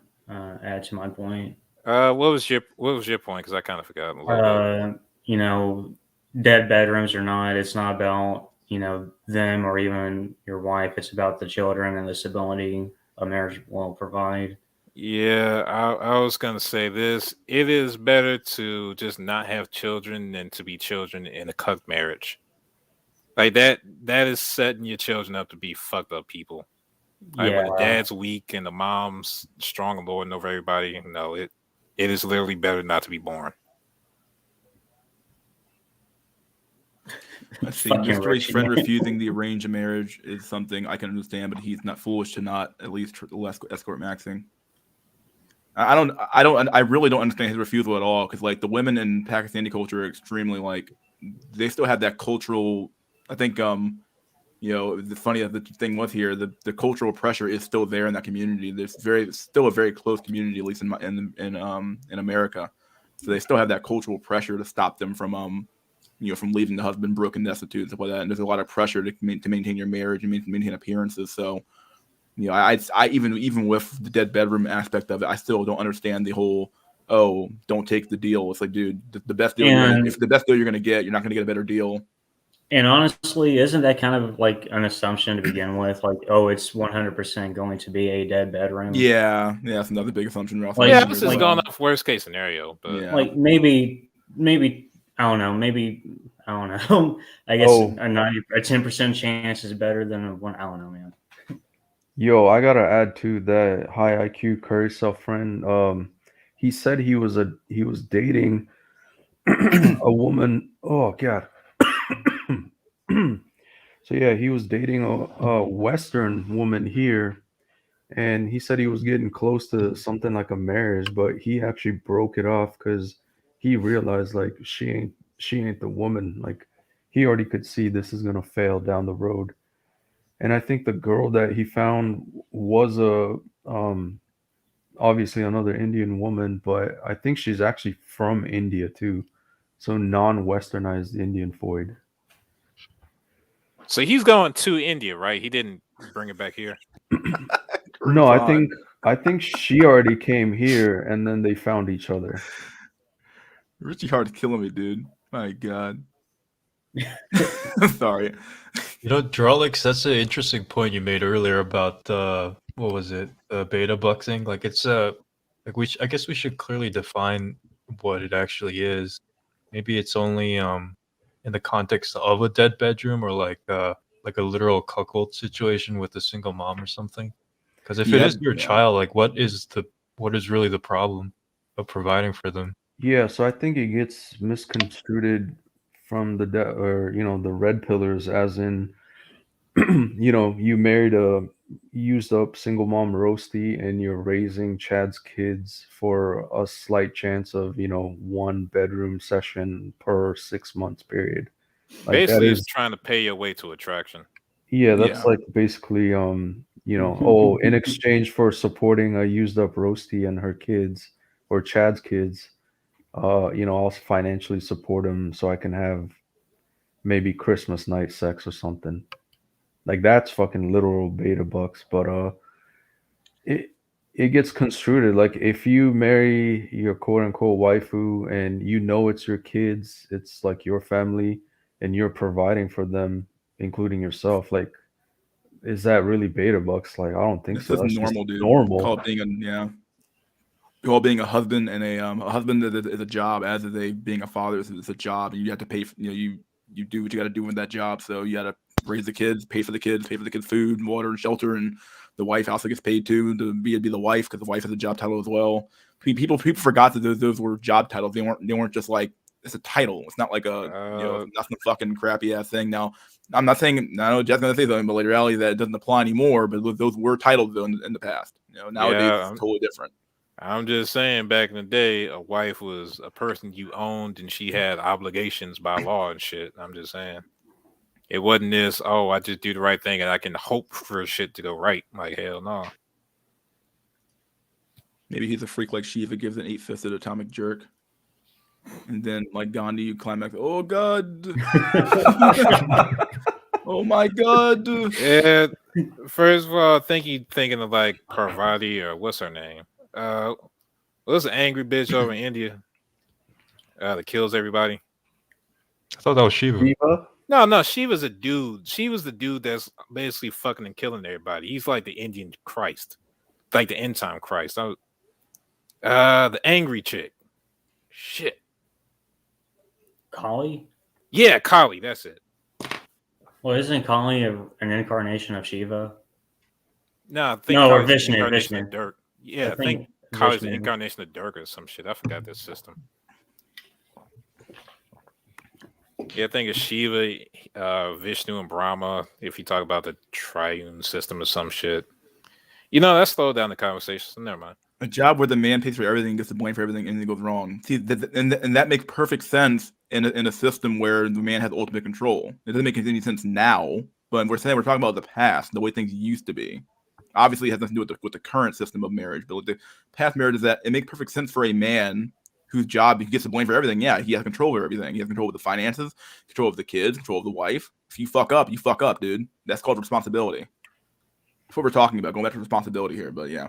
add to my point? What was your point? Because I kind of forgot a little bit. Dead bedrooms or not, it's not about them or even your wife. It's about the children and the stability a marriage will provide. Yeah, I was gonna say this. It is better to just not have children than to be children in a cuck marriage. Like that is setting your children up to be fucked up people. Like when the dad's weak and the mom's strong and lording over everybody, it is literally better not to be born. Let's see. Mr. Ray's friend refusing the arranged marriage is something I can understand, but he's not foolish to not at least escort maxing. I really don't understand his refusal at all because like the women in Pakistani culture are extremely like they still have that cultural. I think the funny the thing was here the cultural pressure is still there in that community. There's still a very close community, at least in America. So they still have that cultural pressure to stop them from from leaving the husband broken, destitute, and stuff like that. And there's a lot of pressure to maintain your marriage and maintain appearances. So, I even with the dead bedroom aspect of it, I still don't understand the whole don't take the deal. It's like, dude, the best deal if the best deal you're gonna get, you're not gonna get a better deal. And honestly, isn't that kind of like an assumption to begin with? Like, it's 100% going to be a dead bedroom. Yeah, that's another big assumption. This is going off worst case scenario, but like maybe I don't know. I guess a 10% chance is better than a 1. I don't know, man. Yo, I gotta add to that high IQ curry cell friend. He said he was dating a woman. Oh God. So yeah, he was dating a Western woman here, and he said he was getting close to something like a marriage, but he actually broke it off because he realized like she ain't the woman. Like he already could see this is gonna fail down the road. And I think the girl that he found was obviously another Indian woman, but I think she's actually from India too, so non-westernized Indian foid. So he's going to India, right? He didn't bring it back here. No, I think she already came here, and then they found each other. Richie Hart's killing me, dude. My God. Sorry. Drolix, that's an interesting point you made earlier about what was it, the beta buck thing? Like it's I guess we should clearly define what it actually is. Maybe it's only in the context of a dead bedroom or like a literal cuckold situation with a single mom or something. Because if it is your child, like what is really the problem of providing for them? Yeah, so I think it gets misconstrued from the red pillars, as in you married a used up single mom roasty and you're raising Chad's kids for a slight chance of, one bedroom session per 6 months period. Like that Basically, it's is, trying to pay your way to attraction. yeah, that's Yeah. like basically, in exchange for supporting a used up roasty and her kids or Chad's kids, I'll financially support him so I can have maybe Christmas night sex or something. Like that's fucking literal beta bucks, but it it gets construed like if you marry your quote unquote waifu and it's your kids, it's like your family and you're providing for them, including yourself. Like, is that really beta bucks? Like, I don't think It's so. just That's just normal, dude. normal. Call it being being a husband and a husband is a job, as is being a father is a job, and you have to pay. You do what you got to do with that job. So you got to raise the kids, pay for the kids food, and water, and shelter, and the wife also gets paid too to be the wife because the wife has a job title as well. People forgot that those were job titles. They weren't just like it's a title. It's not like it's not some fucking crappy ass thing. Now I'm not saying I know Jeff's gonna say something, but in reality that it doesn't apply anymore. But those were titles though in the past. Nowadays Yeah, it's totally different. I'm just saying, back in the day, a wife was a person you owned and she had obligations by law and shit. I'm just saying. It wasn't this, oh, I just do the right thing and I can hope for shit to go right. Like, hell no. Maybe he's a freak like Shiva gives an 8-fisted atomic jerk. And then, like Gandhi, you climax, oh God. Oh my God. Yeah, first of all, I think you thinking of like Parvati or what's her name? What's the angry bitch over in India that kills everybody? I thought that was Shiva. Viva? No, she was a dude. She was the dude that's basically fucking and killing everybody. He's like the Indian Christ, like the end time Christ. The angry chick. Shit. Kali? Yeah, Kali. That's it. Well, isn't Kali an incarnation of Shiva? No, I think No, or Kali's the Vishnu. incarnation of Vishnu. Dirk. Yeah, I think Vishnu. Kali's the incarnation of Dirk or some shit. I forgot this system. Yeah, I think it's Shiva, Vishnu, and Brahma. If you talk about the triune system or some shit, that slowed down the conversation. So never mind. A job where the man pays for everything, gets the blame for everything, and anything goes wrong. See, and that makes perfect sense in a system where the man has ultimate control. It doesn't make any sense now, but we're talking about the past, the way things used to be. Obviously, it has nothing to do with the current system of marriage, but with the past marriage is that it makes perfect sense for a man whose job he gets the blame for everything. Yeah, he has control over everything. He has control of the finances, control of the kids, control of the wife. If you fuck up, dude. That's called responsibility. That's what we're talking about. Going back to responsibility here, but yeah.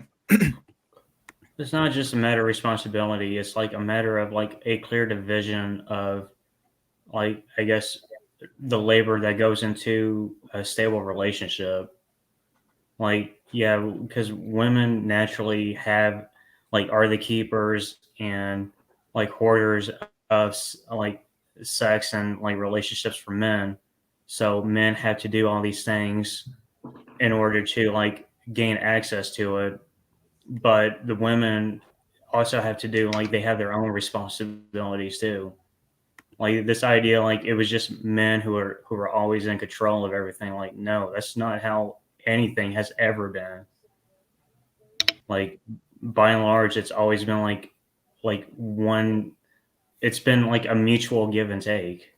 It's not just a matter of responsibility. It's like a matter of like a clear division of, like, I guess, the labor that goes into a stable relationship. Like, yeah, because women naturally are the keepers and like hoarders of like sex and like relationships for men. So men have to do all these things in order to like gain access to it. But the women also have to do like they have their own responsibilities too. Like this idea, like it was just men who are always in control of everything. Like, no, that's not how anything has ever been. Like by and large, it's always been like one. It's been like a mutual give and take.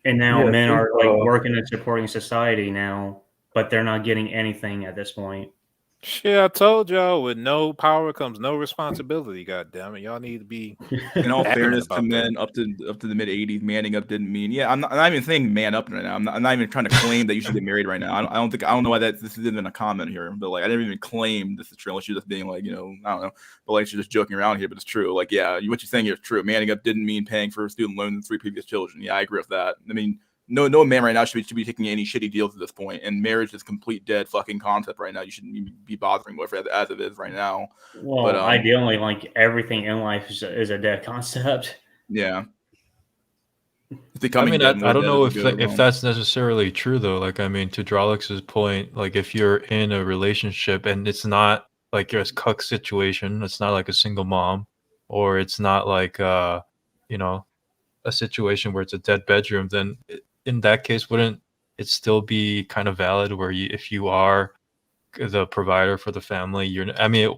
And now Yeah, I men think, are like working and supporting society now, but they're not getting anything at this point. Shit, I told y'all, with no power comes no responsibility. God damn it, y'all need to be. In all adamant fairness to about men that. up to the mid '80s, manning up didn't mean. Yeah, I'm not even saying man up right now. I'm not even trying to claim that you should get married right now. I don't know why this isn't even a comment here. But like, I didn't even claim this is true unless you're just being like, I don't know. But like, you're just joking around here. But it's true. Like, yeah, what you're saying here is true. Manning up didn't mean paying for student loans and 3 previous children. Yeah, I agree with that. I mean, no man right now should be taking any shitty deals at this point. And marriage is complete dead fucking concept right now. You shouldn't even be bothering with it as it is right now. Well, But ideally, like everything in life is a dead concept. yeah. It's I becoming mean, dead I more don't dead know as we go if along. that's necessarily true though. Like, I mean, to Drolix's point, like if you're in a relationship and it's not like you're a cuck situation, it's not like a single mom, or it's not like a situation where it's a dead bedroom, then in that case, wouldn't it still be kind of valid where if you are the provider for the family,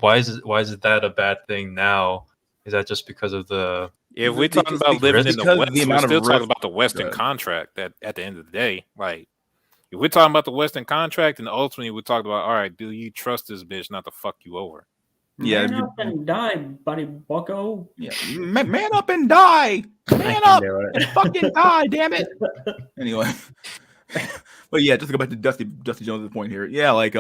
why is it that a bad thing now? Is that just because of the If we're talking about living in the because West, the we're amount of still talking risk. about the Western Good. contract at the end of the day. Like, if we're talking about the Western contract, and ultimately we're talking about, all right, do you trust this bitch not to fuck you over? Yeah, Man up and die, buddy bucko. Yeah, man up and die. Man can't up do it. and fucking die, damn it. Anyway, but yeah, just to go back to Dusty Jones' point here. Yeah, like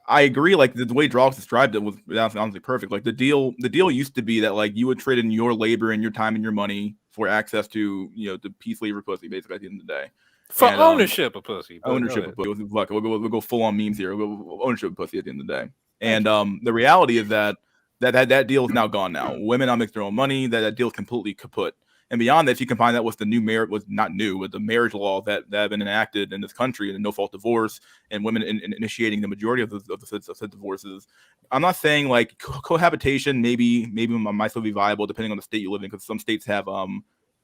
I agree. Like the way Draws described it was honestly perfect. Like the deal used to be that like you would trade in your labor and your time and your money for access to the peace labor pussy, basically at the end of the day. For And, ownership of pussy. Ownership of pussy. We'll go full on memes here. We'll go ownership of pussy at the end of the day. And the reality is that deal is now gone. Now women now make their own money. That deal is completely kaput. And beyond that, if you combine that with the new the marriage law that have been enacted in this country, and the no-fault divorce, and women initiating the majority of the divorces, I'm not saying like cohabitation maybe might still be viable depending on the state you live in, because some states have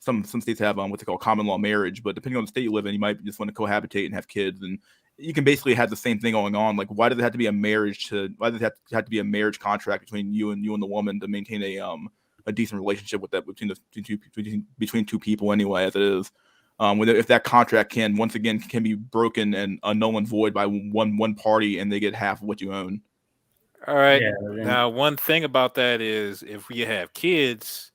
some states have what they call common law marriage, but depending on the state you live in, you might just want to cohabitate and have kids, and you can basically have the same thing going on. Like, why does it have to be a marriage why does it have to be a marriage contract between you and the woman to maintain a decent relationship with that between two people anyway, as it is. If that contract can be broken and null and void by one party, and they get half of what you own. All right. Yeah, now, one thing about that is if you have kids,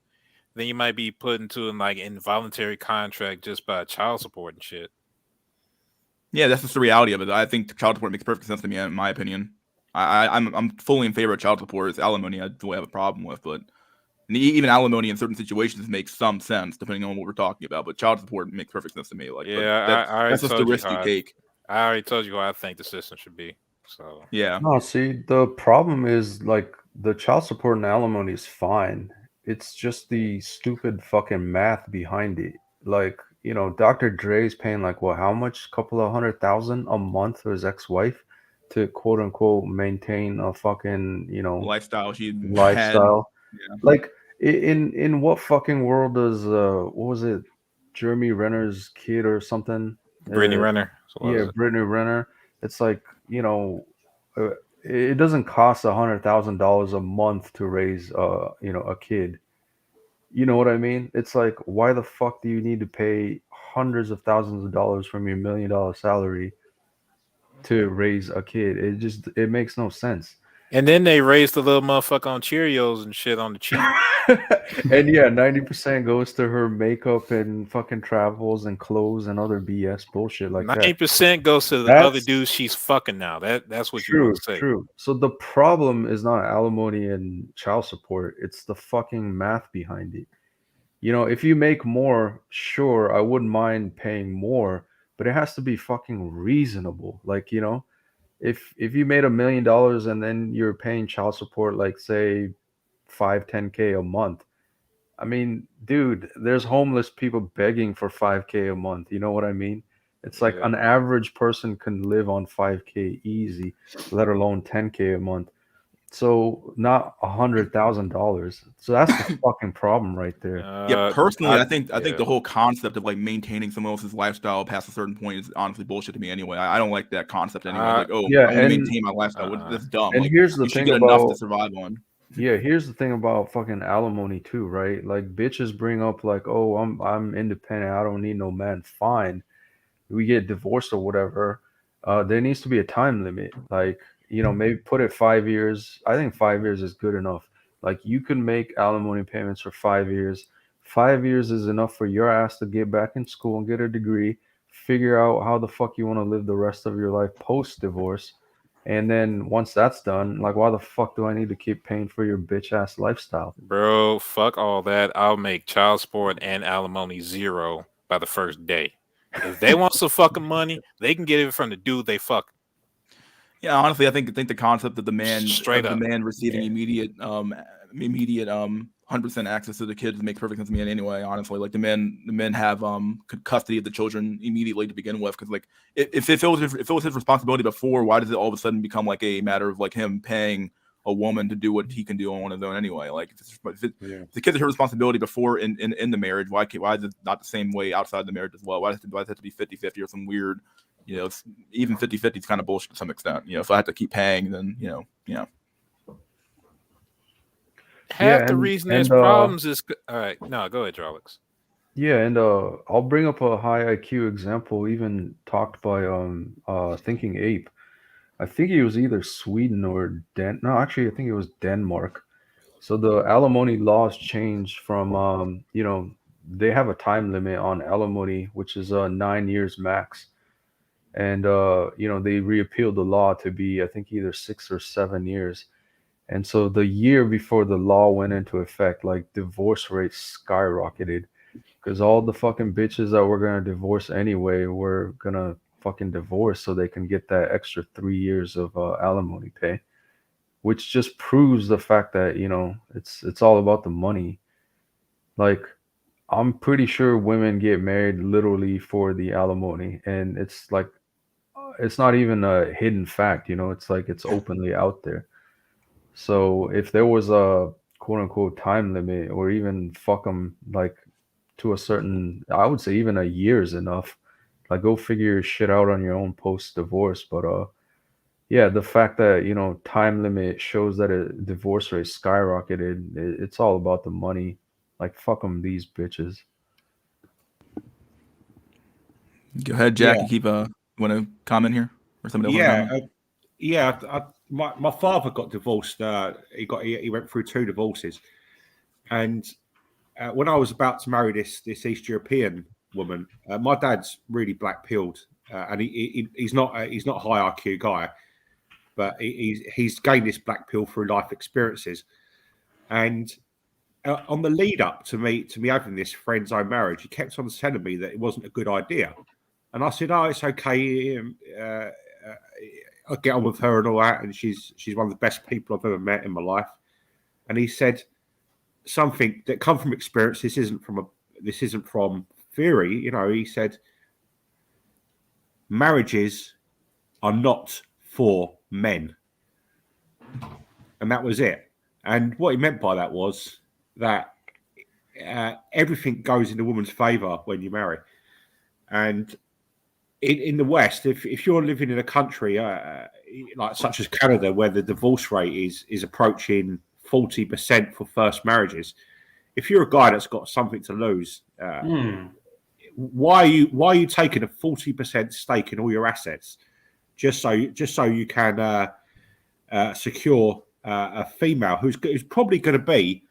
then you might be put into like involuntary contract just by child support and shit. Yeah, that's just the reality of it. I think child support makes perfect sense to me, in my opinion. I'm fully in favor of child support. It's alimony I do have a problem with, but even alimony in certain situations makes some sense depending on what we're talking about. But child support makes perfect sense to me. Like, yeah, that's just the risk you take. I already told you what I think the system should be. So yeah. No, see, the problem is like the child support and alimony is fine. It's just the stupid fucking math behind it. Like, Dr. Dre's paying like how much? Couple of $100,000 a month to his ex-wife to quote unquote maintain a fucking lifestyle lifestyle. Yeah. Like in what fucking world does what was it, Jeremy Renner's kid or something? Brittany Renner. Yeah, Brittany Renner. It's like it doesn't cost $100,000 a month to raise a kid. You know what I mean? It's like, why the fuck do you need to pay hundreds of thousands of dollars from your $1 million salary to raise a kid? It makes no sense. And then they raised the little motherfucker on Cheerios and shit on the cheap. And yeah, 90% goes to her makeup and fucking travels and clothes and other BS bullshit like 90% goes to the other dudes she's fucking now. That's what you want to say. True. So the problem is not alimony and child support. It's the fucking math behind it. If you make more, sure, I wouldn't mind paying more, but it has to be fucking reasonable. Like, if you made $1 million and then you're paying child support, like say 5-10K a month. I mean, dude, there's homeless people begging for 5K a month. You know what I mean? It's like an average person can live on 5K easy, let alone 10K a month. So not $100,000. So that's the fucking problem right there. Yeah, personally, I think the whole concept of like maintaining someone else's lifestyle past a certain point is honestly bullshit to me anyway. I don't like that concept anyway. I'm gonna maintain my lifestyle. That's dumb. And like, here's the you thing should get about enough to survive on. Yeah, here's the thing about fucking alimony too, right? Like bitches bring up like, oh, I'm independent. I don't need no man. Fine, we get divorced or whatever. There needs to be a time limit. Like, maybe put it 5 years. I think 5 years is good enough. Like you can make alimony payments for 5 years. 5 years is enough for your ass to get back in school and get a degree, figure out how the fuck you want to live the rest of your life post divorce. And then once that's done, like, why the fuck do I need to keep paying for your bitch ass lifestyle? Bro, fuck all that. I'll make child support and alimony zero by the first day. If they want some fucking money, they can get it from the dude they fuck. Yeah, honestly, I think the concept of the man receiving immediate 100% access to the kids makes perfect sense to me anyway. Honestly, like the men have custody of the children immediately to begin with, because like if it was his responsibility before, why does it all of a sudden become like a matter of like him paying a woman to do what he can do on his own anyway. Like if the kids are her responsibility before in the marriage, why is it not the same way outside the marriage as well? Why does it have to be 50-50 or some weird, even 50-50 is kind of bullshit to some extent. If I have to keep paying, then Half the reason there's problems is all right. No, go ahead, Alex. Yeah, and I'll bring up a high IQ example, even talked by Thinking Ape. I think it was either Sweden or no, actually, I think it was Denmark. So the alimony laws changed from they have a time limit on alimony, which is 9 years max, and they reappealed the law to be, I think, either 6 or 7 years. And so the year before the law went into effect, like divorce rates skyrocketed. Because all the fucking bitches that were gonna divorce anyway were gonna fucking divorce so they can get that extra 3 years of alimony pay, which just proves the fact that it's all about the money. Like, I'm pretty sure women get married literally for the alimony, and it's like it's not even a hidden fact. It's like it's openly out there. So if there was a quote unquote time limit, or even fuck them like to a certain, I would say even a year is enough. Like, go figure your shit out on your own post divorce. But yeah, the fact that time limit shows that a divorce rate skyrocketed. It's all about the money. Like, fuck them, these bitches. Go ahead, Jack. You want to comment here, or somebody else? My father got divorced. He went through 2 divorces, and when I was about to marry this East European woman, my dad's really black pilled, and he's not a high IQ guy, but he's gained this black pill through life experiences. And on the lead up to me having this friend zone marriage, he kept on telling me that it wasn't a good idea, and I said, "Oh, it's okay. I'll get on with her and all that, and she's one of the best people I've ever met in my life." And he said something that come from experience. This isn't from theory. He said marriages are not for men, and that was it. And what he meant by that was that everything goes in the woman's favor when you marry. And in the West, if you're living in a country like such as Canada, where the divorce rate is approaching 40% for first marriages, if you're a guy that's got something to lose, why are you taking a 40% stake in all your assets just so you can secure a female who's probably going to be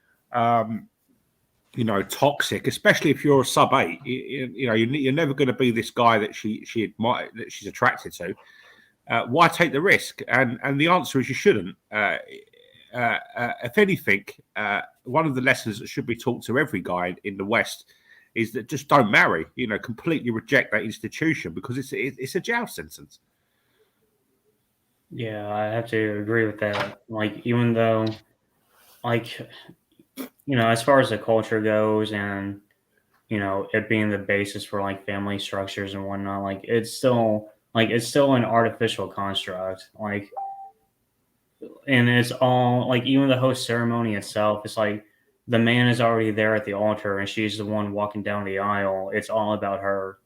toxic, especially if you're a sub 8. You're never going to be this guy that that she's attracted to. Why take the risk? And the answer is you shouldn't. If anything, one of the lessons that should be taught to every guy in the West is that just don't marry. Completely reject that institution, because it's a jail sentence. Yeah, I have to agree with that. Like, even though, like, as far as the culture goes, and it being the basis for like family structures and whatnot, like it's still an artificial construct. Like, and it's all like, even the host ceremony itself, it's like the man is already there at the altar and she's the one walking down the aisle. It's all about her.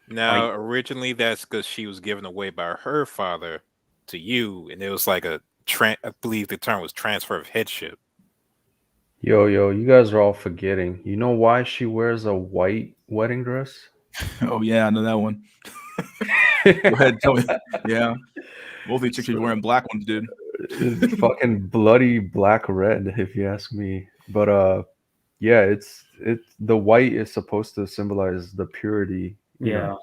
Now, originally that's because she was given away by her father to you, and it was like I believe the term was transfer of headship. Yo, you guys are all forgetting. You know why she wears a white wedding dress? Oh yeah, I know that one. Go ahead, tell me. Yeah, most of these chicks are wearing black ones, dude. It's fucking bloody black red, if you ask me. But yeah, it's the white is supposed to symbolize the purity. Yeah.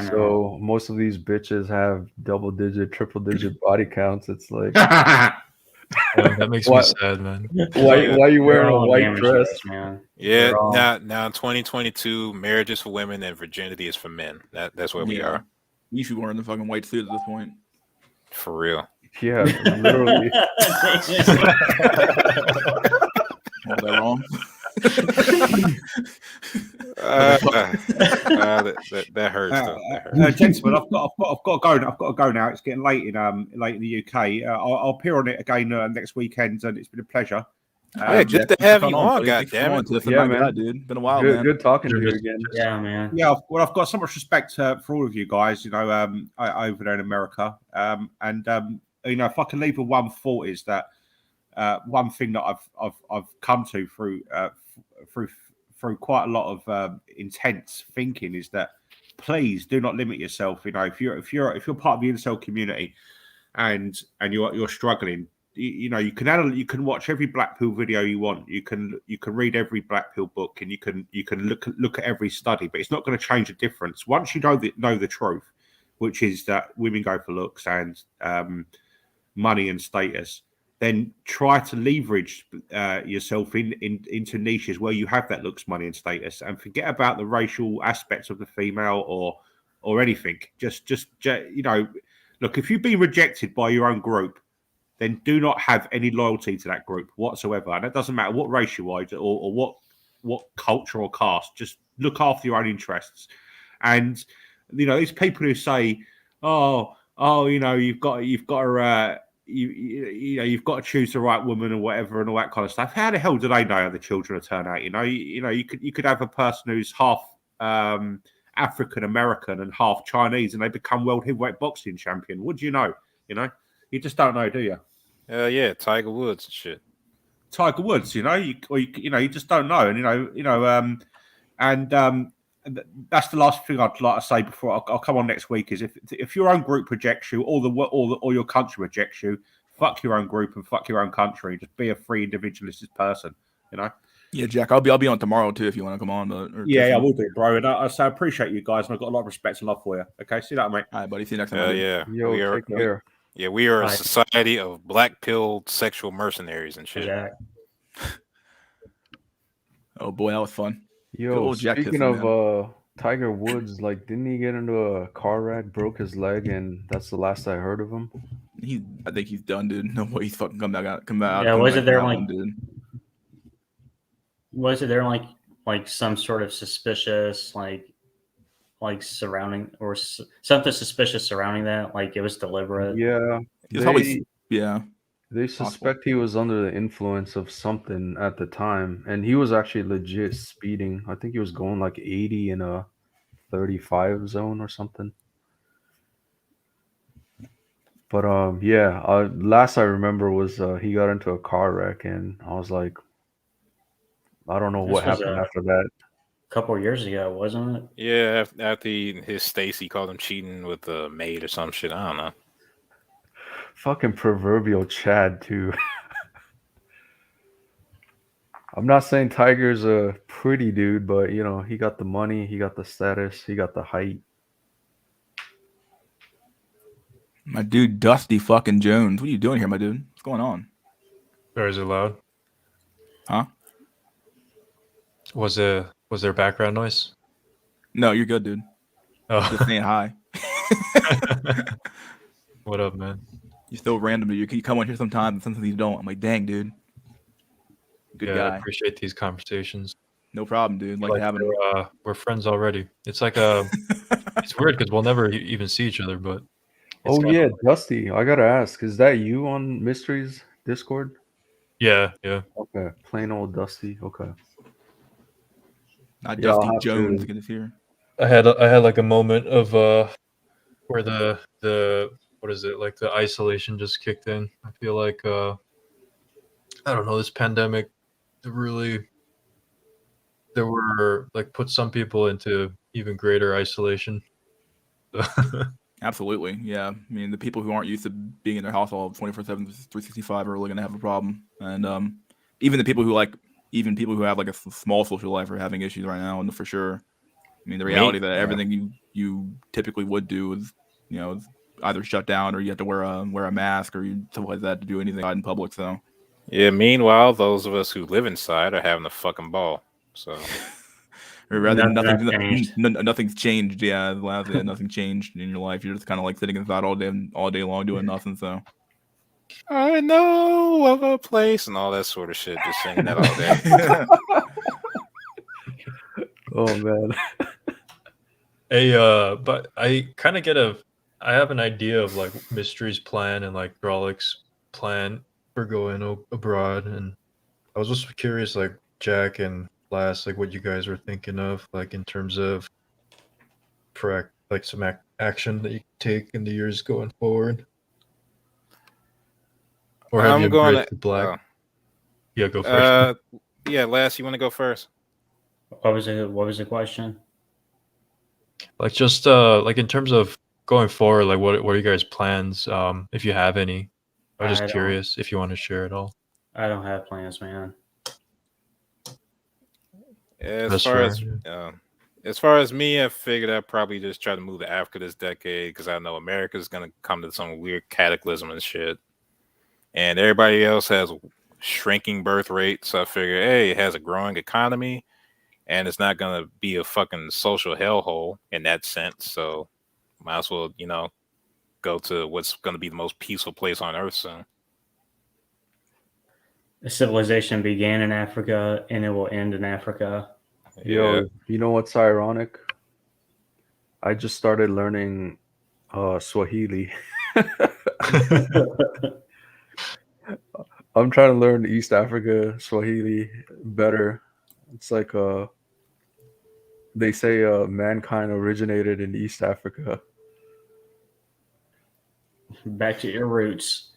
So most of these bitches have double-digit, triple-digit body counts. It's like, that makes me sad, man. Why are you wearing a white dress, man? Yeah, now in 2022, marriage is for women and virginity is for men. That's where we are. You should be wearing the fucking white suit at this point. For real. Yeah, literally. Was that wrong? That hurts. Though. That hurts. Gentlemen, I've got to go. I've got to go now. It's getting late in the UK. I'll appear on it again next weekend, and it's been a pleasure. Yeah, good to have you on. God damn it! Yeah, man, dude. Been a while, man. Good talking to you again. Yeah, man. Yeah, I've got so much respect for all of you guys. Over there in America. If I can leave with one thought is that one thing that I've come to through quite a lot of intense thinking is that please do not limit yourself. If you're part of the incel community and you're struggling, you can watch every black pill video you want. You can read every black pill book, and you can look at every study, but it's not going to change the difference. Once you know the truth, which is that women go for looks and money and status, then try to leverage yourself into niches where you have that looks, money, and status, and forget about the racial aspects of the female or anything. Just look, if you've been rejected by your own group, then do not have any loyalty to that group whatsoever. And it doesn't matter what race you are or what culture or caste. Just look after your own interests. And these people who say, you've got to you've got to choose the right woman or whatever and all that kind of stuff. How the hell do they know how the children will turn out? You could have a person who's half African American and half Chinese, and they become world heavyweight boxing champion. What do you know? You just don't know, do you? Yeah, Tiger Woods and shit. Tiger Woods, you just don't know, and that's the last thing I'd like to say before I'll come on next week. Is if your own group rejects you, or your country rejects you, fuck your own group and fuck your own country. Just be a free individualistic person, Yeah, Jack, I'll be on tomorrow too if you want to come on. I will do, bro. And I appreciate you guys, and I've got a lot of respect and love for you. Okay, see you later, mate. All right, buddy. See you next time. Yo, take care. Yeah, we are a society of black-pilled sexual mercenaries and shit. Yeah. Oh boy, that was fun. Yo, speaking of Tiger Woods, didn't he get into a car wreck, broke his leg, and that's the last I heard of him? I think he's done, dude. No way he's fucking come out. Yeah, was it there like some sort of suspicious surrounding or something suspicious surrounding that? Like it was deliberate. Yeah, they suspect he was under the influence of something at the time, and he was actually legit speeding. I think he was going 80 in a 35 zone or something. But last I remember was he got into a car wreck, and I was like, I don't know what happened after that. Couple of years ago, wasn't it? Yeah, after his Stacy called him cheating with a maid or some shit. I don't know. Fucking proverbial Chad too. I'm not saying Tiger's a pretty dude, but he got the money, he got the status, he got the height. My dude, Dusty fucking Jones. What are you doing here, my dude? What's going on? Sorry, is it loud? Huh? Was there background noise? No, you're good, dude. Oh. Just saying hi. What up, man? You're still random. You come on here sometimes, and sometimes you don't. I'm like, dang, dude. Good guy. I appreciate these conversations. No problem, dude. Like having. We're friends already. It's like it's weird because we'll never even see each other. But Dusty. I gotta ask, is that you on Mysteries Discord? Yeah. Okay, plain old Dusty. Okay. Not Dusty Jones. Get this here. I had a moment of where the what is it, the isolation just kicked in. I feel like I don't know, this pandemic put some people into even greater isolation. Absolutely, yeah. I mean, the people who aren't used to being in their house all 24/7, 365 are really going to have a problem. And even the people who have a small social life are having issues right now, and for sure. I mean, the reality that everything you typically would do is, is either shut down or you have to wear a mask or stuff like that to do anything in public. So, yeah. Meanwhile, those of us who live inside are having a fucking ball. So, or rather, nothing's changed. Yeah, nothing changed in your life. You're just kind of sitting inside all day long doing nothing. So, I know of a place and all that sort of shit. Just saying that all day. Oh man. But I kind of I have an idea of like Mystery's plan and like Drolic's plan for going abroad, and I was just curious, like Jack and Last, like what you guys were thinking of, like in terms of like some action that you can take in the years going forward, or have you I'm going embraced the black? to. Yeah, go first. Yeah, Last, you want to go first? What was the question? Like just like in terms of going forward, like what are you guys' plans? If you have any, I'm just curious if you want to share it all. I don't have plans, man. As far as me, I figured I'd probably just try to move to Africa this decade because I know America's gonna come to some weird cataclysm and shit, and everybody else has shrinking birth rate. So I figure, hey, it has a growing economy, and it's not gonna be a fucking social hellhole in that sense. So might as well, go to what's gonna be the most peaceful place on earth soon. The civilization began in Africa and it will end in Africa. Yo, you know what's ironic? I just started learning Swahili. I'm trying to learn East Africa Swahili better. It's like they say mankind originated in East Africa. Back to your roots.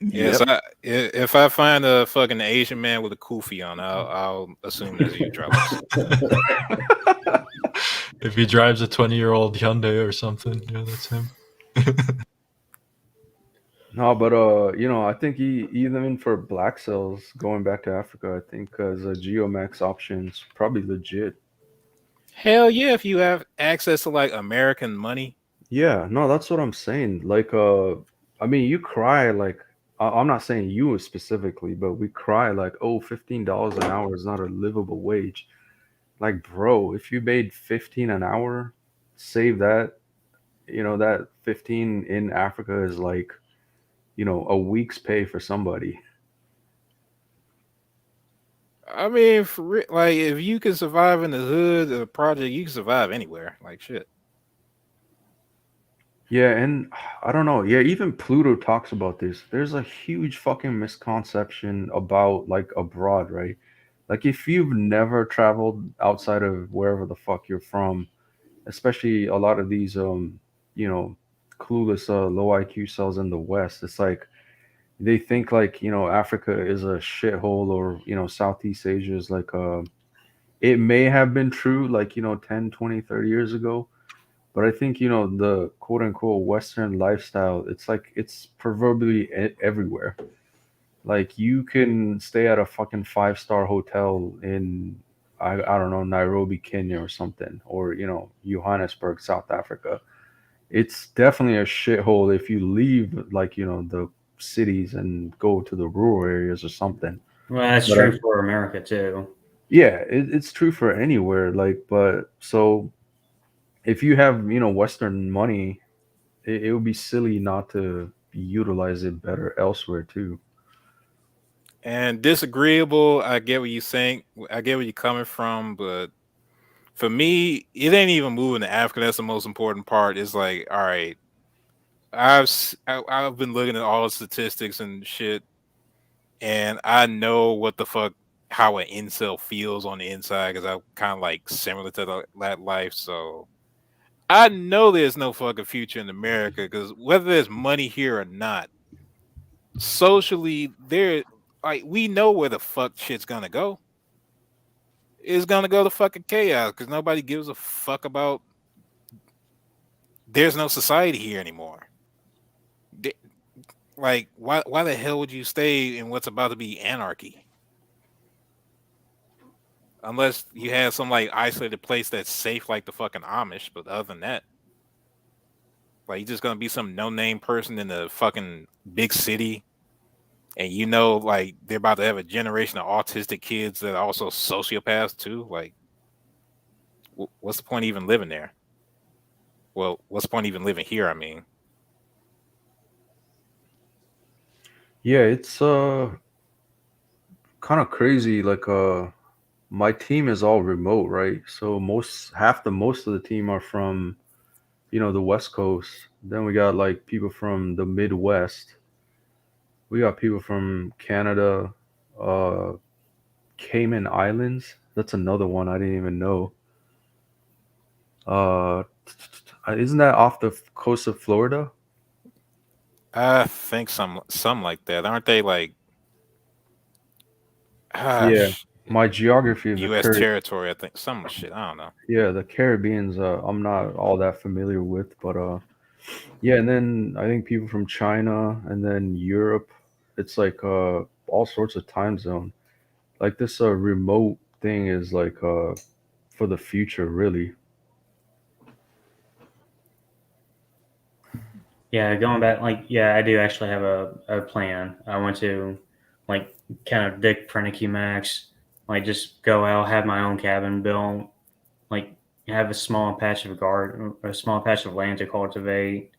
Yes, if I find a fucking Asian man with a kufi on, I'll assume that's you, Travis. If he drives a 20-year-old Hyundai or something, yeah, that's him. No, but I think even for black cells going back to Africa, I think because Geomax options probably legit. Hell yeah, if you have access to like American money. Yeah, no, that's what I'm saying. Like, I mean, you cry like I'm not saying you specifically, but we cry like, oh, $15 an hour is not a livable wage. Like, bro, if you made 15 an hour, save that. That 15 in Africa is like, a week's pay for somebody. I mean, like if you can survive in the hood of a project, you can survive anywhere. Like shit. Yeah, and I don't know. Yeah, even Pluto talks about this. There's a huge fucking misconception about like abroad, right? Like if you've never traveled outside of wherever the fuck you're from, especially a lot of these you know, clueless low IQ cells in the West, it's like they think like, Africa is a shithole or, Southeast Asia is like it may have been true like, 10, 20, 30 years ago. But I think, the quote unquote Western lifestyle, it's like it's proverbially everywhere. Like you can stay at a fucking 5-star hotel in, I don't know, Nairobi, Kenya or something, or, Johannesburg, South Africa. It's definitely a shithole if you leave, like, the cities and go to the rural areas or something. Well, that's But true for America too. Yeah, it's true for anywhere. Like, but so if you have, Western money, it would be silly not to utilize it better elsewhere too. And disagreeable, I get what you think. I get where you're coming from, but for me, it ain't even moving to Africa. That's the most important part. It's like, all right, I've been looking at all the statistics and shit, and I know what the fuck how an incel feels on the inside because I'm kind of like similar to that life. So I know there's no fucking future in America because whether there's money here or not, socially there, like we know where the fuck shit's gonna go. It's gonna go to fucking chaos because nobody gives a fuck about. There's no society here anymore. Like, why the hell would you stay in what's about to be anarchy? Unless you have some like isolated place that's safe, like the fucking Amish. But other than that, like you're just gonna be some no-name person in the fucking big city, and like they're about to have a generation of autistic kids that are also sociopaths too. Like, what's the point of even living there? Well, what's the point of even living here? I mean, Yeah, it's kind of crazy. Like my team is all remote, right? So most of the team are from, the West Coast. Then we got like people from the Midwest. We got people from Canada, uh, Cayman Islands. That's another one I didn't even know. Uh, isn't that off the coast of Florida? I think some like that. Aren't they like Yeah, my geography of the U.S. territory? I think some shit. I don't know. Yeah, the Caribbean's I'm not all that familiar with, but yeah, and then I think people from China and then Europe, it's like all sorts of time zone. Like this remote thing is like for the future, really. Yeah, going back, like, yeah, I do actually have a plan. I want to, like, kind of Dick Prenicky Max, like, just go out, have my own cabin built, like, have a small patch of a small patch of land to cultivate,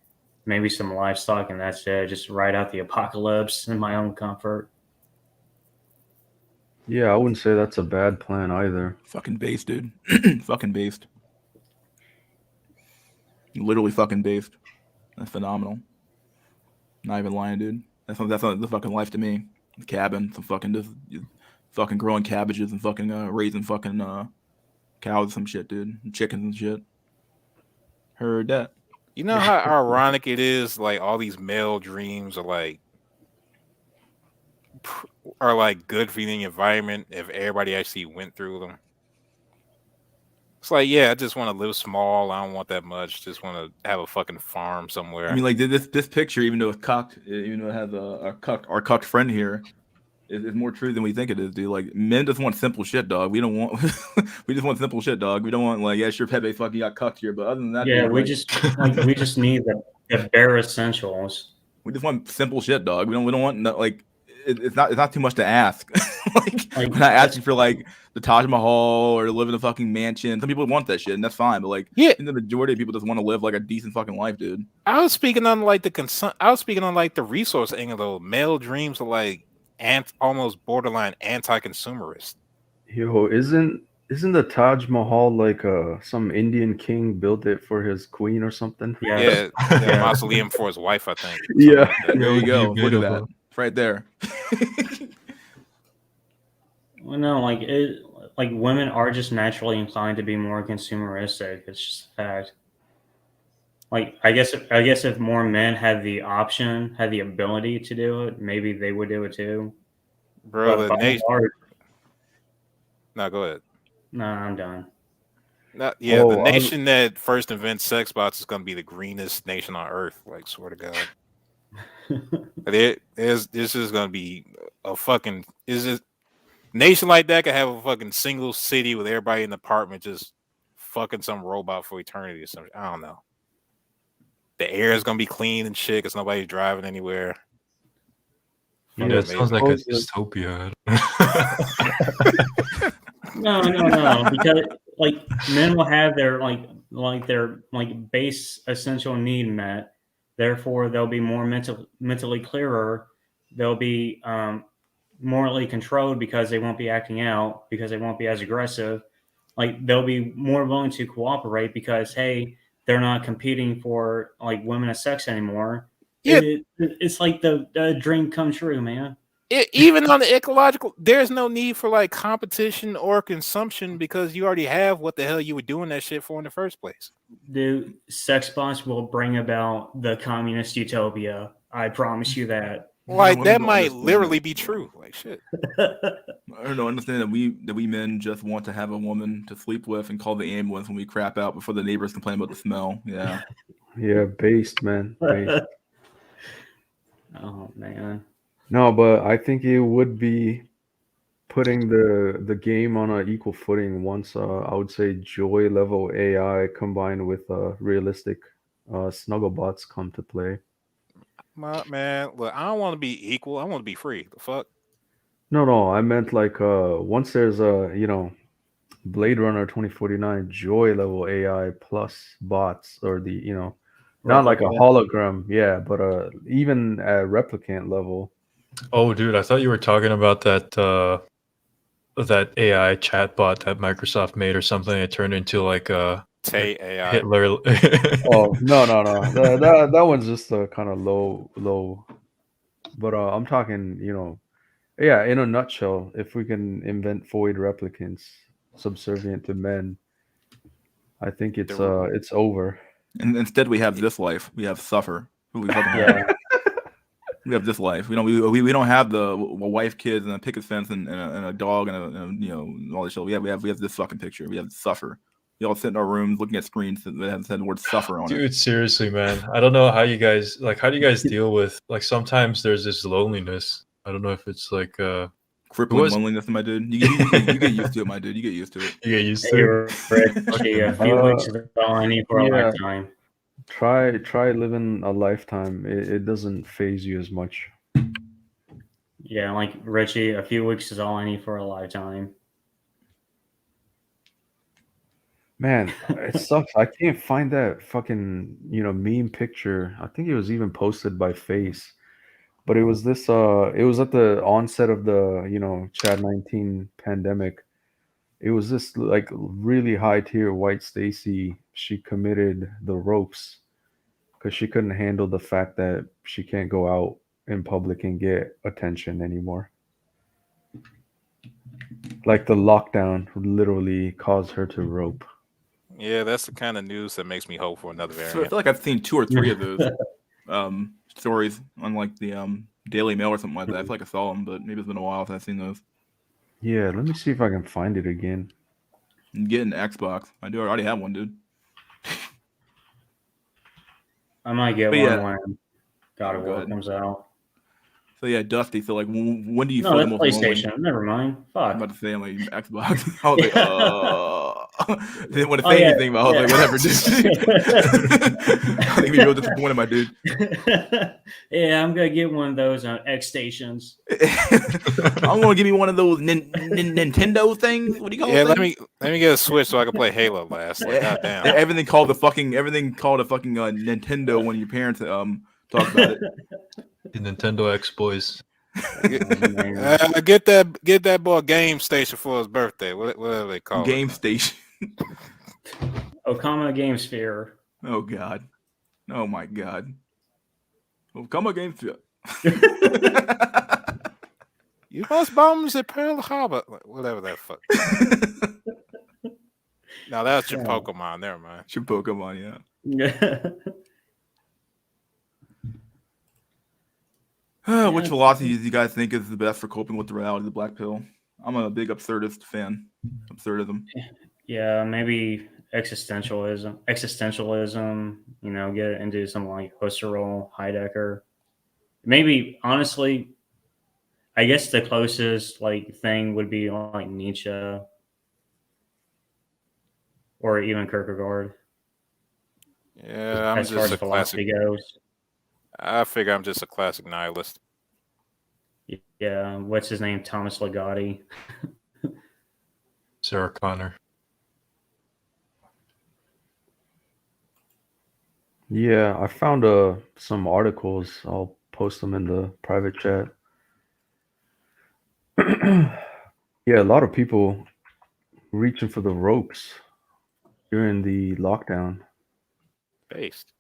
maybe some livestock, and that's it. Just ride out the apocalypse in my own comfort. Yeah, I wouldn't say that's a bad plan either. Fucking based, dude. Fucking based. Literally fucking based. That's phenomenal. Not even lying, dude. That's not the fucking life to me. The cabin, some fucking just fucking growing cabbages and fucking raising fucking cows and some shit, dude. And chickens and shit. Heard that. You know how ironic it is? Like all these male dreams are like good for the environment if everybody actually went through them. It's like, yeah, I just want to live small. I don't want that much. Just want to have a fucking farm somewhere. I mean, like this picture, even though it's cucked, even though it has our cucked friend here, is more true than we think it is, dude. Like men just want simple shit, dog. We don't want we just want simple shit, dog. We don't want like, yeah, sure, Pepe fucking got cucked here, but other than that, Yeah, dude, we just need the bare essentials. we just want simple shit, dog. We don't want like it's not too much to ask. like we're not asking for like the Taj Mahal or to live in a fucking mansion. Some people want that shit, and that's fine. But like, yeah, the majority of people just want to live like a decent fucking life, dude. I was speaking on like I was speaking on like the resource angle. Though. Male dreams are like almost borderline anti-consumerist. Yo, isn't the Taj Mahal like some Indian king built it for his queen or something? Yeah, mausoleum for his wife, I think. Yeah, like there you go. Look at that. It's right there. Well, no, like women are just naturally inclined to be more consumeristic. It's just a fact. Like I guess if more men had the option, had the ability to do it, maybe they would do it too. Bro, the nation. No, go ahead. No, I'm done. The nation that first invents sex bots is going to be the greenest nation on earth. Like, swear to God. This is going to be a fucking. Is it nation like that could have a fucking single city with everybody in the apartment just fucking some robot for eternity or something? I don't know. The air is going to be clean and shit because nobody's driving anywhere. Yeah, it sounds like a dystopia. No, because like men will have their their base essential need met. Therefore, they'll be more mentally clearer. They'll be morally controlled because they won't be acting out, because they won't be as aggressive. Like they'll be more willing to cooperate because hey, they're not competing for like women of sex anymore. Yeah, it's like the dream come true, man. Even on the ecological, there's no need for like competition or consumption because you already have what the hell you were doing that shit for in the first place. Dude, sex bots will bring about the communist utopia. I promise you that. Like that might literally be true. Like shit. I don't know. Understand that we men just want to have a woman to sleep with and call the ambulance when we crap out before the neighbors complain about the smell. Yeah. Yeah, based, man. Based. Oh man. No, but I think it would be putting the game on an equal footing once I would say joy level AI combined with realistic snugglebots come to play. Man, look, I don't want to be equal. I want to be free. The fuck? No, I meant like once there's a Blade Runner 2049 joy level AI plus bots or the not like a hologram, yeah, but even at replicant level. Oh, dude, I thought you were talking about that that AI chatbot that Microsoft made or something. It turned into like a Tay AI. Hitler. Oh no. That one's just a kind of low. But I'm talking, yeah. In a nutshell, if we can invent void replicants subservient to men, I think it's over. And instead, we have this life. We have suffer. Who we fucking have. Yeah. We have this life. We don't have the wife, kids, and a picket fence, and a dog, and all this shit. We have this fucking picture. We have suffer. We all sit in our rooms looking at screens that have said the word suffer on it. Dude, seriously, man. I don't know how you guys deal with, like, sometimes there's this loneliness. I don't know if it's like Crippling loneliness, my dude. You get used to it, my dude. You get used to it. You get used Hey, to it. Richie, a few weeks is all I need for a Yeah. lifetime. Try living a lifetime. It doesn't phase you as much. Yeah, like Richie, a few weeks is all I need for a lifetime. Man, it sucks. I can't find that fucking, meme picture. I think it was even posted by Face. But it was this it was at the onset of the, Chad 19 pandemic. It was this like really high tier white Stacy. She committed the ropes because she couldn't handle the fact that she can't go out in public and get attention anymore. Like the lockdown literally caused her to rope. Yeah, that's the kind of news that makes me hope for another So I variant. feel like I've seen 2 or 3 of those stories on like the Daily Mail or something like that. I feel like I saw them, but maybe it's been a while since I've seen those. Yeah, let me see if I can find it again. And get an Xbox. I already have one, dude. I might get But one yeah. when God of Go War ahead. comes out. So yeah, Dusty. So like, when do you No, feel the that's most lonely? PlayStation. Never mind. I'm Fuck. about to say, I'm like Xbox. I was like, didn't want to Oh, say yeah, anything, but I was like, whatever, dude. I think you're real disappointed, my dude. Yeah, I'm gonna get one of those on X stations. I'm gonna give me one of those Nintendo things. What do you call Yeah, it? let me get a Switch so I can play Halo last. Like, goddamn. Everything called a fucking Nintendo when your parents talk about it. The Nintendo X boys. Get that boy a game station for his birthday. Whatever they call Game it. station. Okama Game Sphere. Oh god. Oh my god. Okama Game Sphere. You must bombs at Pearl Harbor. Whatever that fuck. No, that's your Pokemon. Never mind. Your Pokemon, yeah. Which philosophy do you guys think is the best for coping with the reality of the black pill? I'm a big absurdist fan. Absurdism. Yeah, maybe existentialism. Get into something like Husserl, Heidegger. Maybe honestly, I guess the closest thing would be like Nietzsche or even Kierkegaard. Yeah, I'm as far just as a philosophy classic. goes. I figure I'm just a classic nihilist. Yeah, what's his name? Thomas Ligotti. Sarah Connor. Yeah, I found some articles. I'll post them in the private chat. Yeah, a lot of people reaching for the ropes during the lockdown. Based.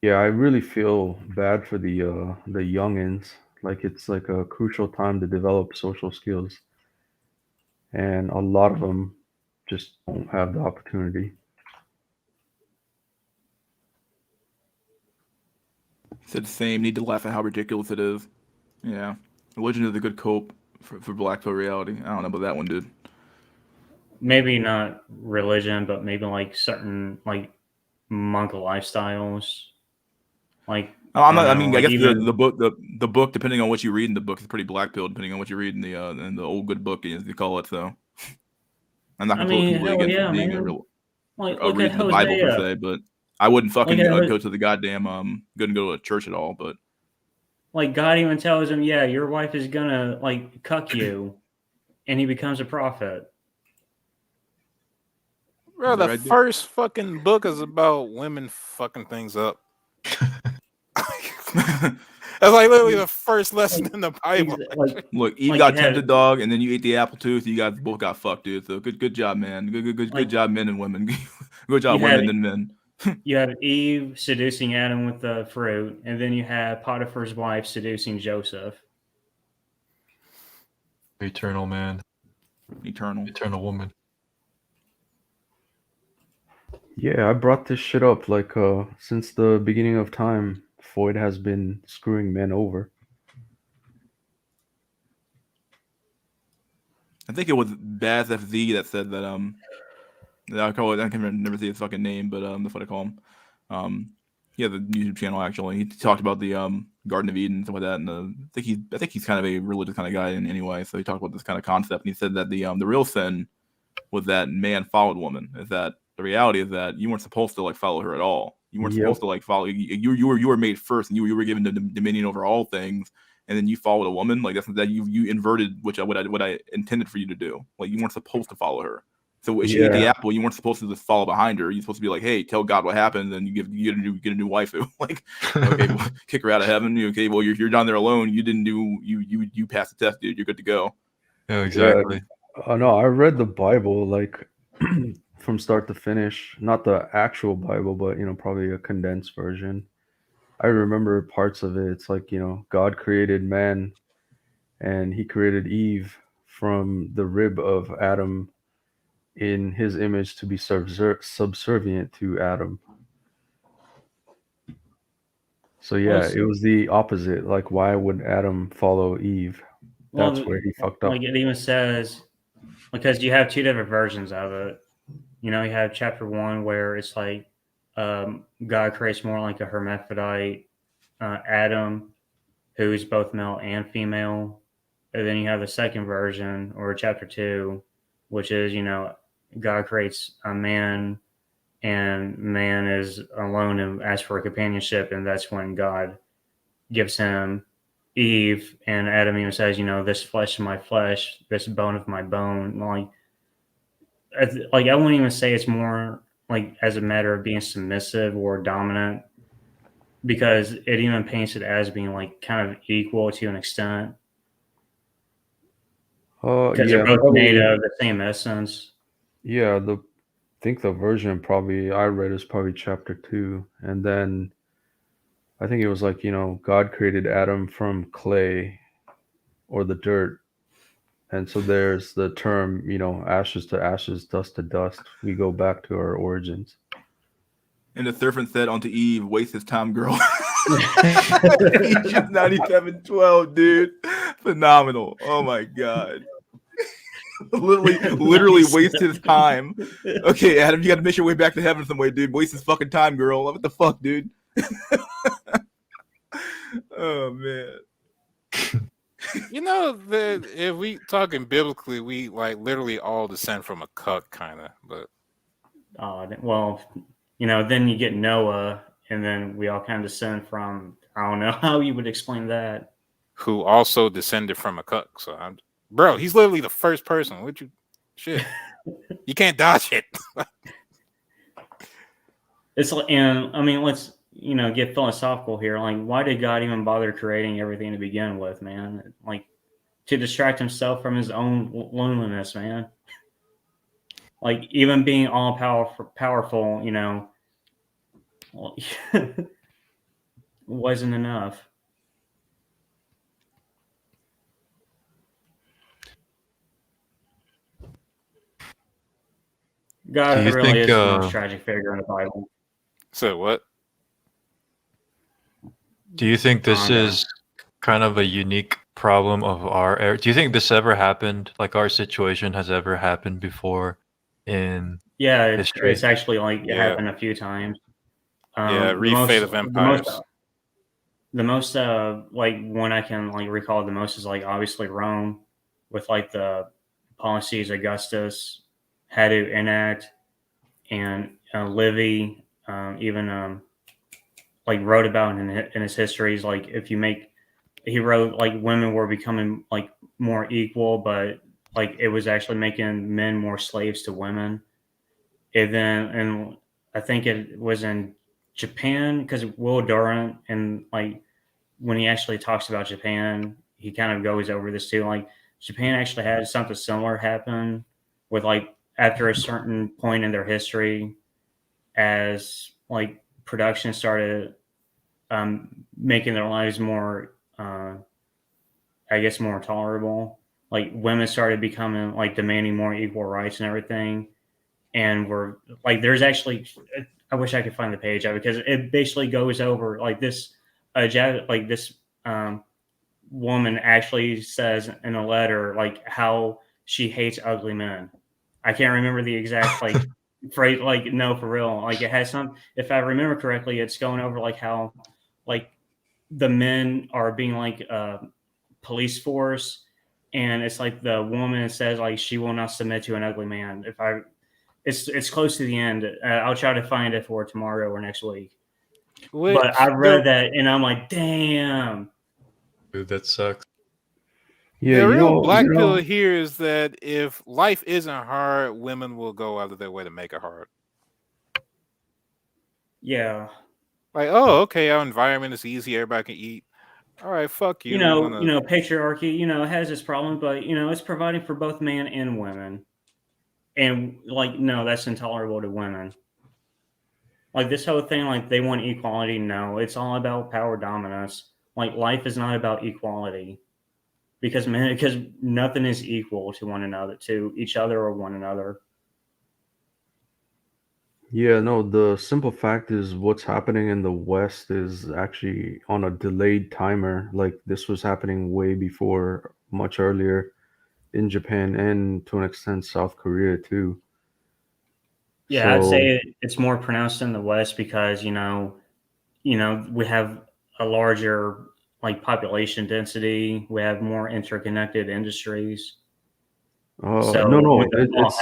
Yeah, I really feel bad for the youngins. Like it's like a crucial time to develop social skills, and a lot of them just don't have the opportunity. Said the same. Need to laugh at how ridiculous it is. Yeah. Religion is a good cope for black pill reality. I don't know about that one, dude. Maybe not religion, but maybe like certain monk lifestyles. Like I'm not. I know, mean, like I guess even- the book, depending on what you read in the book, is pretty black pill. Depending on what you read in the old good book, as they call it. So I'm not I completely mean, hell against yeah, being man. Like, look at reading the Bible per Hosea. se, but I wouldn't fucking Look at go to the goddamn couldn't go to a church at all. But Like God even tells him, yeah, your wife is gonna cuck you, and he becomes a prophet. Bro, the Right there. first fucking book is about women fucking things up. That's like literally the first lesson in the Bible. Like, Look, Eve Like, got you had- tempted, dog, and then you ate the apple tooth. You guys both got fucked, dude. So good job, man. Good Like- job, men and women. Good job, You had- women and men. you have Eve seducing Adam with the fruit, and then you have Potiphar's wife seducing Joseph. Eternal man, Eternal. eternal woman. Yeah, I brought this shit up like since the beginning of time. Freud has been screwing men over. I think it was Baz FZ that said that I can never say his fucking name, but that's what I call him. He has a YouTube channel actually. He talked about the Garden of Eden and stuff like that, and I think he's kind of a religious kind of guy in anyway. So he talked about this kind of concept, and he said that the real sin was that man followed woman. Is that the reality is that you weren't supposed to like follow her at all. You weren't Yep. supposed to like follow. You were made first, and you were given the dominion over all things. And then you followed a woman, like that you inverted what I intended for you to do. Like you weren't supposed to follow her. So when she ate the apple, you weren't supposed to just follow behind her. You're supposed to be like, hey, tell God what happened, and you get a new waifu. Like, okay, well, kick her out of heaven. Okay, well you're down there alone. You didn't do you passed the test, dude. You're good to go. Yeah, exactly. No, I read the Bible like from start to finish. Not the actual Bible, but probably a condensed version. I remember parts of it. It's like, God created man and he created Eve from the rib of Adam in his image to be subservient to Adam. So yeah, it was the opposite. Like, why would Adam follow Eve? That's where he fucked up. Like it even says, because you have two different versions of it. You have chapter 1 where it's like God creates more like a hermaphrodite Adam, who is both male and female. And then you have the second version, or chapter 2, which is, God creates a man, and man is alone and asks for companionship, and that's when God gives him Eve, and Adam even says, this flesh of my flesh, this bone of my bone. Like I wouldn't even say it's more like as a matter of being submissive or dominant, because it even paints it as being like kind of equal to an extent. Because they're both made of the same essence. Yeah, I think the version probably I read is probably chapter 2, and then I think it was like, God created Adam from clay or the dirt. And so there's the term, ashes to ashes, dust to dust. We go back to our origins. And the serpent said unto Eve, waste his time, girl. Egypt 97:12, dude. Phenomenal. Oh my God. literally waste his time. Okay, Adam, you got to make your way back to heaven some way, dude. Waste his fucking time, girl. What the fuck, dude? Oh man. If we talking biblically, we like literally all descend from a cuck, kind of. But well, then you get Noah, and then we all kind of descend from. I don't know how you would explain that. Who also descended from a cuck? So bro, he's literally the first person. What you shit? You can't dodge it. It's like, and I mean, let's get philosophical here. Like, why did God even bother creating everything to begin with, man? Like, to distract himself from his own loneliness, man. Like, even being all powerful, wasn't enough. God really is the most tragic figure in the Bible. So what? Do you think this is kind of a unique problem of our era? Do you think this ever happened? Like our situation has ever happened before in history? It's actually like it happened a few times. Read Fate of Empires. The most like one I can like recall the most is like obviously Rome, with like the policies Augustus had to enact, and Livy even like wrote about in his histories. Like he wrote like women were becoming like more equal, but like it was actually making men more slaves to women. And I think it was in Japan, because Will Durant and like when he actually talks about Japan, he kind of goes over this too. Like Japan actually had something similar happen with like after a certain point in their history, as like production started making their lives more, I guess, more tolerable. Like women started becoming like demanding more equal rights and everything, and we're like, there's actually, I wish I could find the page of it because it basically goes over like this, like this woman actually says in a letter like how she hates ugly men. I can't remember the exact like phrase. Like no, for real. Like it has some. If I remember correctly, it's going over like how like the men are being like police force, and it's like the woman says like she will not submit to an ugly man. If I, it's close to the end. I'll try to find it for tomorrow or next week. Which But I read that and I'm like, damn. Dude, that sucks. Yeah, the you real know, black you pill know, here is that if life isn't hard, women will go out of their way to make it hard. Yeah. Like, oh, okay, our environment is easy, everybody can eat. All right, fuck you. I'm gonna Patriarchy, has its problem, but it's providing for both man and women. And like, no, that's intolerable to women. Like this whole thing, like they want equality. No, it's all about power dominance. Like life is not about equality because nothing is equal to one another, to each other or one another. yeah, no, the simple fact is what's happening in the West is actually on a delayed timer. Like this was happening way before, much earlier in Japan and to an extent South Korea too. Yeah, I'd So, say it's more pronounced in the West because we have a larger like population density. We have more interconnected industries. no, So when no, the fall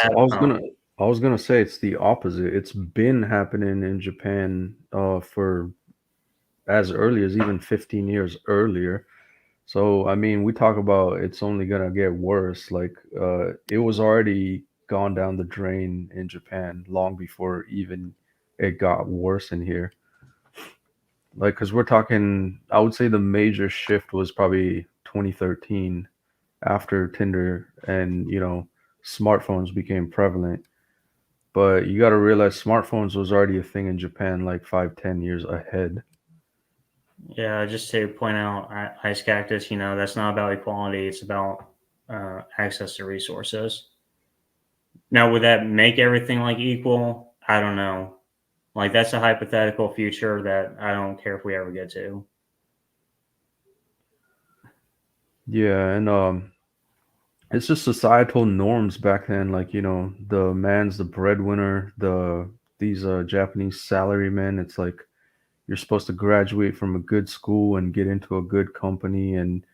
I was gonna say it's the opposite. It's been happening in Japan for as early as even 15 years earlier. So, I mean, we talk about it's only gonna get worse. Like, it was already gone down the drain in Japan long before even it got worse in here. Like, because we're talking, I would say the major shift was probably 2013 after Tinder and, smartphones became prevalent. But you got to realize smartphones was already a thing in Japan like 5, 10 years ahead. Yeah, just to point out, Ice Cactus, that's not about equality. It's about access to resources. Now, would that make everything like equal? I don't know. Like that's a hypothetical future that I don't care if we ever get to. Yeah, and it's just societal norms back then. Like, the man's the breadwinner, these Japanese salarymen, it's like you're supposed to graduate from a good school and get into a good company, and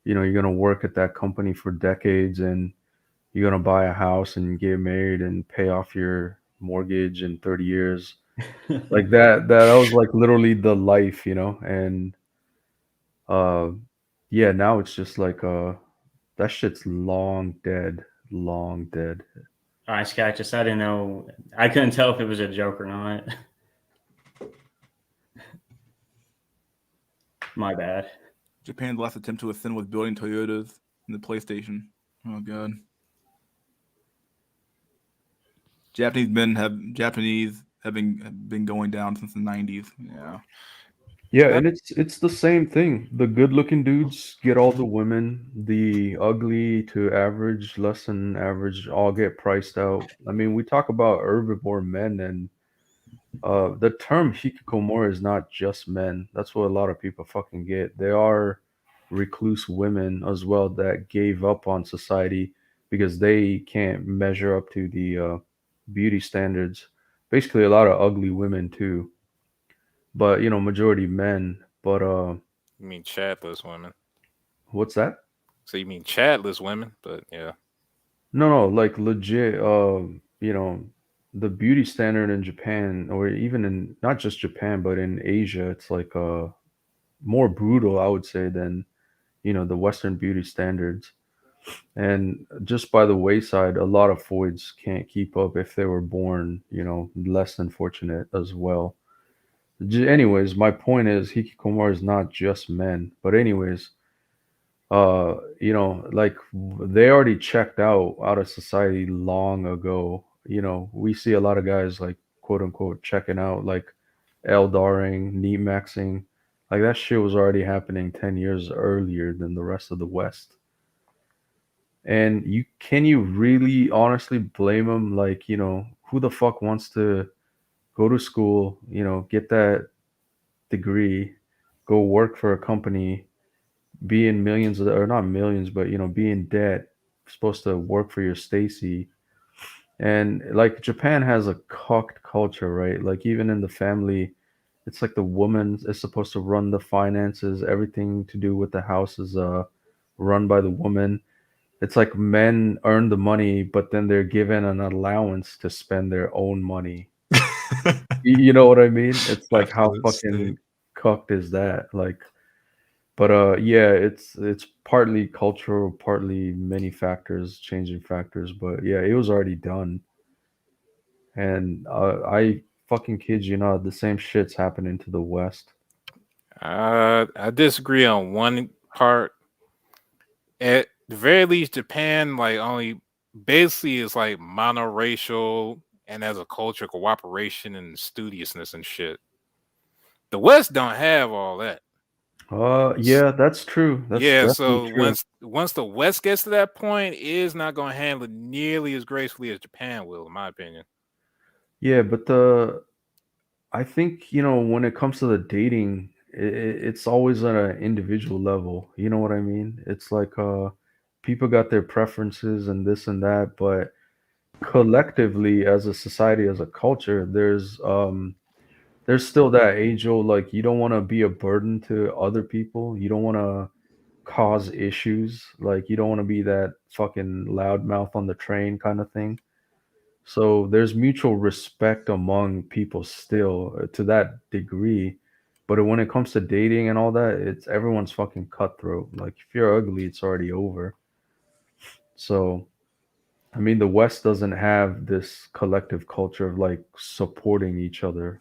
you're gonna work at that company for decades, and you're gonna buy a house and get married and pay off your mortgage in 30 years. Like that was like literally the life, and uh yeah, now it's just like that shit's long dead, long dead. Ice Cactus, I didn't know. I couldn't tell if it was a joke or not. My bad. Japan's last attempt to ascend was building Toyotas in the PlayStation. Oh god. Japanese have been going down since the 90s. Yeah. Yeah, and it's the same thing. The good-looking dudes get all the women, the ugly to average, less than average, all get priced out. I mean, we talk about herbivore men, and the term hikikomori is not just men. That's what a lot of people fucking get. There are recluse women as well that gave up on society because they can't measure up to the beauty standards. Basically, a lot of ugly women too, but majority men. But You mean chatless women? what's that? So you mean chatless women? But yeah, No, no, like legit. The beauty standard in Japan, or even in not just Japan, but in Asia, it's like more brutal, I would say, than the Western beauty standards. And just by the wayside, a lot of Foids can't keep up if they were born, less than fortunate as well. Anyways, my point is hikikomori is not just men. But anyways, like they already checked out of society long ago. We see a lot of guys like quote unquote checking out, like eldaring, neat maxing. Like that shit was already happening 10 years earlier than the rest of the West. And you really honestly blame them? Like, who the fuck wants to go to school, get that degree, go work for a company, be in millions of, or not millions, but be in debt, supposed to work for your Stacy. And like Japan has a cocked culture, right? Like even in the family, it's like the woman is supposed to run the finances, everything to do with the house is run by the woman. It's like men earn the money, but then they're given an allowance to spend their own money. You know what I mean? It's like how Absolute fucking state. cucked is that? Like, but yeah, it's partly cultural, partly many factors, changing factors. But yeah, it was already done, and I fucking kid you not, the same shit's happening to the West. I disagree on one part. At the very least, Japan like only basically is like monoracial and as a culture cooperation and studiousness and shit. The West don't have all that. Yeah, that's true. That's Yeah, definitely so true. once the West gets to that point, it is not going to handle it nearly as gracefully as Japan will, in my opinion. Yeah, but I think when it comes to the dating, it's always at an individual level. You know what I mean? It's like people got their preferences and this and that, but collectively as a society, as a culture, there's still that age old, like, you don't want to be a burden to other people. You don't want to cause issues. Like you don't want to be that fucking loudmouth on the train kind of thing. So there's mutual respect among people still, to that degree. But when it comes to dating and all that, it's everyone's fucking cutthroat. Like if you're ugly, it's already over. So I mean, the West doesn't have this collective culture of like supporting each other.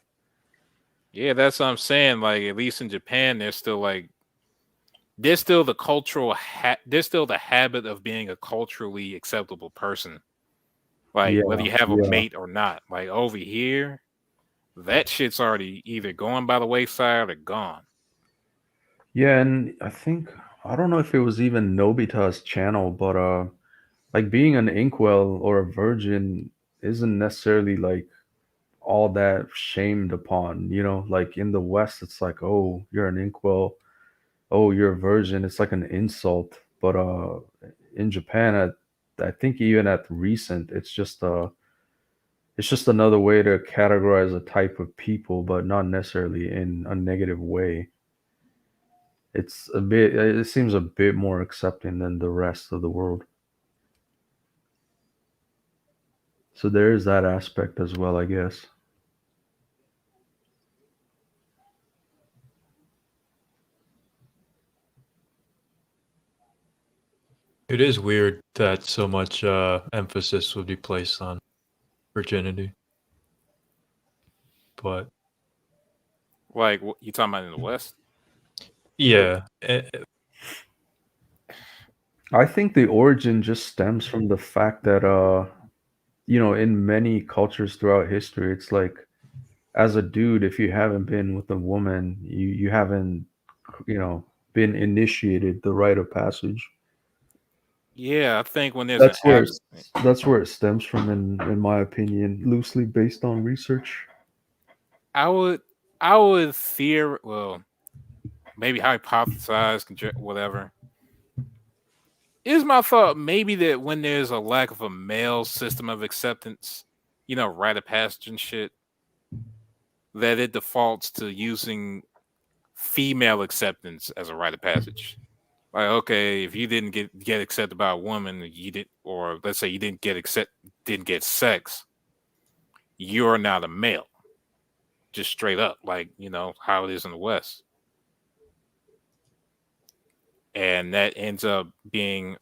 Yeah, that's what I'm saying. Like at least in Japan, there's still the there's still the habit of being a culturally acceptable person. Like whether Yeah, you have a yeah. mate or not. Like over here, that shit's already either going by the wayside or gone. Yeah, and I don't know if it was even Nobita's channel, but like being an inkwell or a virgin isn't necessarily like all that shamed upon, like in the West it's like, oh, you're an inkwell, oh, you're a virgin, it's like an insult. But in Japan, I think even at recent, it's just another way to categorize a type of people, but not necessarily in a negative way. It seems a bit more accepting than the rest of the world. So there is that aspect as well, I guess. It is weird that so much emphasis would be placed on virginity, but Like what you talking about in the West? yeah, I think the origin just stems from the fact that in many cultures throughout history, it's like, as a dude, if you haven't been with a woman, you haven't, you know, been initiated the rite of passage. Yeah, I think when there's an That's where abs it's, that's where it stems from, in my opinion, loosely based on research. I would I would fear well maybe hypothesize whatever. Is my thought maybe that when there's a lack of a male system of acceptance, rite of passage and shit, that it defaults to using female acceptance as a rite of passage. Like, okay, if you didn't get accepted by a woman, you did, or let's say you didn't get sex, you're not a male. Just straight up, like how it is in the West, and that ends up being,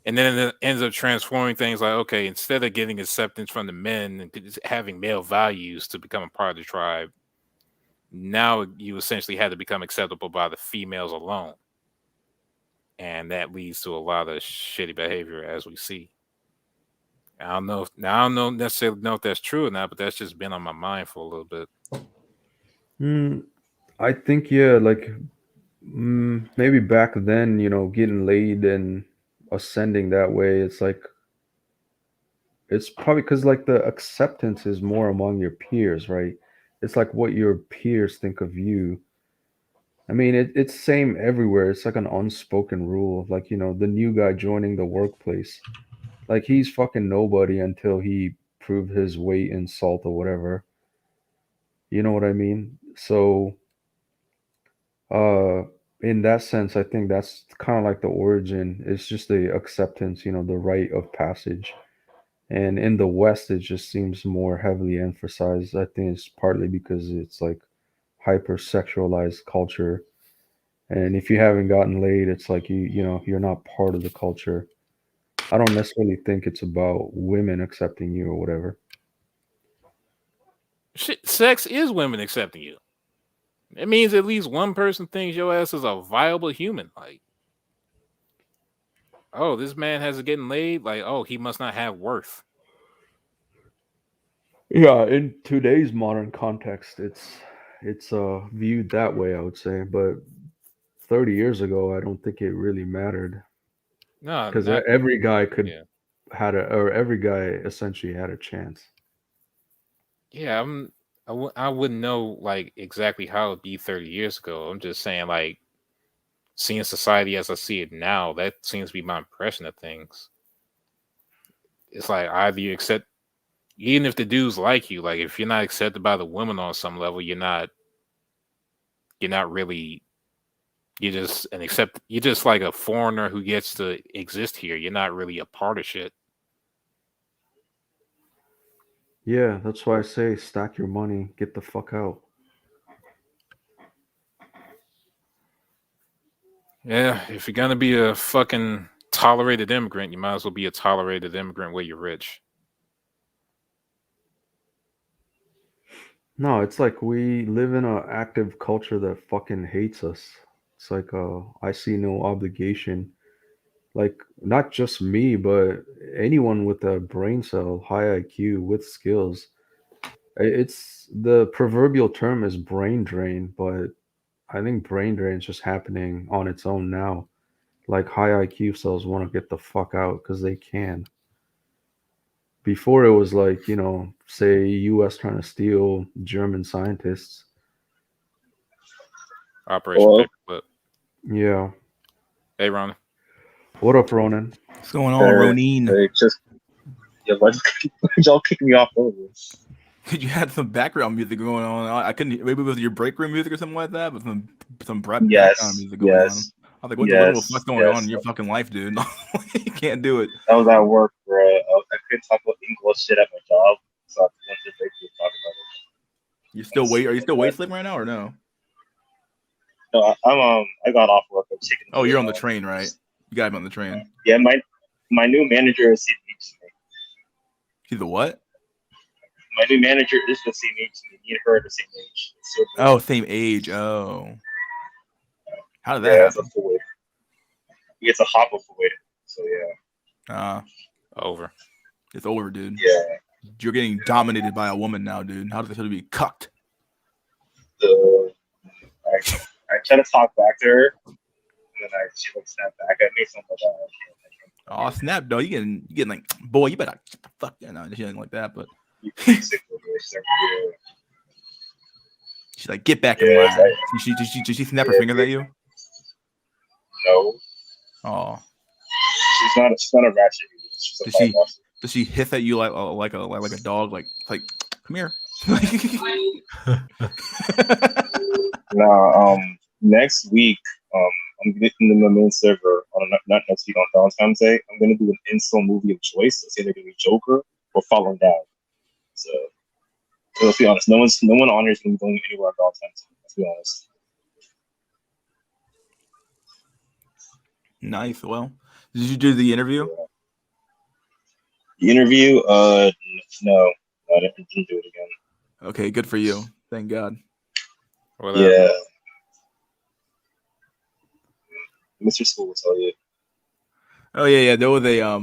and then it ends up transforming things. Like, okay, instead of getting acceptance from the men and having male values to become a part of the tribe, now you essentially had to become acceptable by the females alone. And that leads to a lot of shitty behavior, as we see. I don't know necessarily know if that's true or not, but that's just been on my mind for a little bit. I think yeah, like maybe back then, getting laid and ascending that way, it's like it's probably because like the acceptance is more among your peers, right? It's like what your peers think of you. I mean, it's same everywhere. It's like an unspoken rule. Like, the new guy joining the workplace, like he's fucking nobody until he proved his weight in salt or whatever. You know what I mean? So, uh, in that sense, I think that's kind of like the origin. It's just the acceptance, the rite of passage. And in the West, it just seems more heavily emphasized. I think it's partly because it's like hyper sexualized culture. And if you haven't gotten laid, it's like you're not part of the culture. I don't necessarily think it's about women accepting you or whatever. Shit, sex is women accepting you. It means at least one person thinks your ass is a viable human. Like, oh, this man hasn't getting laid. Like, oh, he must not have worth. Yeah, in today's modern context, it's viewed that way, I would say. But 30 years ago, I don't think it really mattered No, because not every guy yeah. or every guy essentially had a chance. Yeah, I wouldn't know like exactly how it'd be 30 years ago. I'm just saying, like, seeing society as I see it now, that seems to be my impression of things. It's like either you accept, even if the dudes like you, like if you're not accepted by the women on some level, you're not really, you're just like a foreigner who gets to exist here. You're not really a part of shit. Yeah, that's why I say stack your money, get the fuck out. Yeah, if you're gonna be a fucking tolerated immigrant, you might as well be a tolerated immigrant where you're rich. No, it's like we live in an active culture that fucking hates us. It's like I see no obligation. Like not just me, but anyone with a brain cell, high IQ, with skills. It's the proverbial term is brain drain, but I think brain drain is just happening on its own now. Like high IQ cells want to get the fuck out because they can. Before it was like, say US trying to steal German scientists. Operation Well, Paperclip. Yeah. Hey, Ron. What up, Ronan? What's going on, Ronin? just why'd y'all kick me off over? You had some background music going on. I couldn't. Maybe it was your break room music or something like that. But some background music going on. I was like, what the fuck's going on in your fucking life, dude? You can't do it. I was at work, bro. I couldn't talk about English shit at my job, so I went to break to talk about it. Are you still weight slipping right now or no? No, I got off work. I'm taking. Oh, you're on the train, right? You got him on the train. Yeah, my new manager is CMH to me. He's the what? My new manager is the same age to me. Me and her are the same age. So Oh, same age. Oh. How did that happen? He gets a hop of weight. So yeah. Over. It's over, dude. Yeah. You're getting dominated by a woman now, dude. How does it feel to be cucked? I try to talk back to her, and then she like snapped back at me. So I'm like, I can't. Oh, snap, though. You getting like, boy, you better fuck, shit like that. But She's like, get back in line. Did she snap her fingers at you? No. Oh. She's not a ratchet. Does she hiss at you like a dog? Like come here. No. Next week, I'm getting the main server on not next week on Valentine's Day. I'm gonna do an instant movie of choice. It's either gonna be Joker or Falling Down. So let's be honest. No one on here is gonna be going anywhere on Valentine's Day. Let's be honest. Nice. Well, did you do the interview? The interview? No, I didn't do it again. Okay, good for you. Thank God. What up? Yeah. Mr. School will tell you. Oh yeah. There was a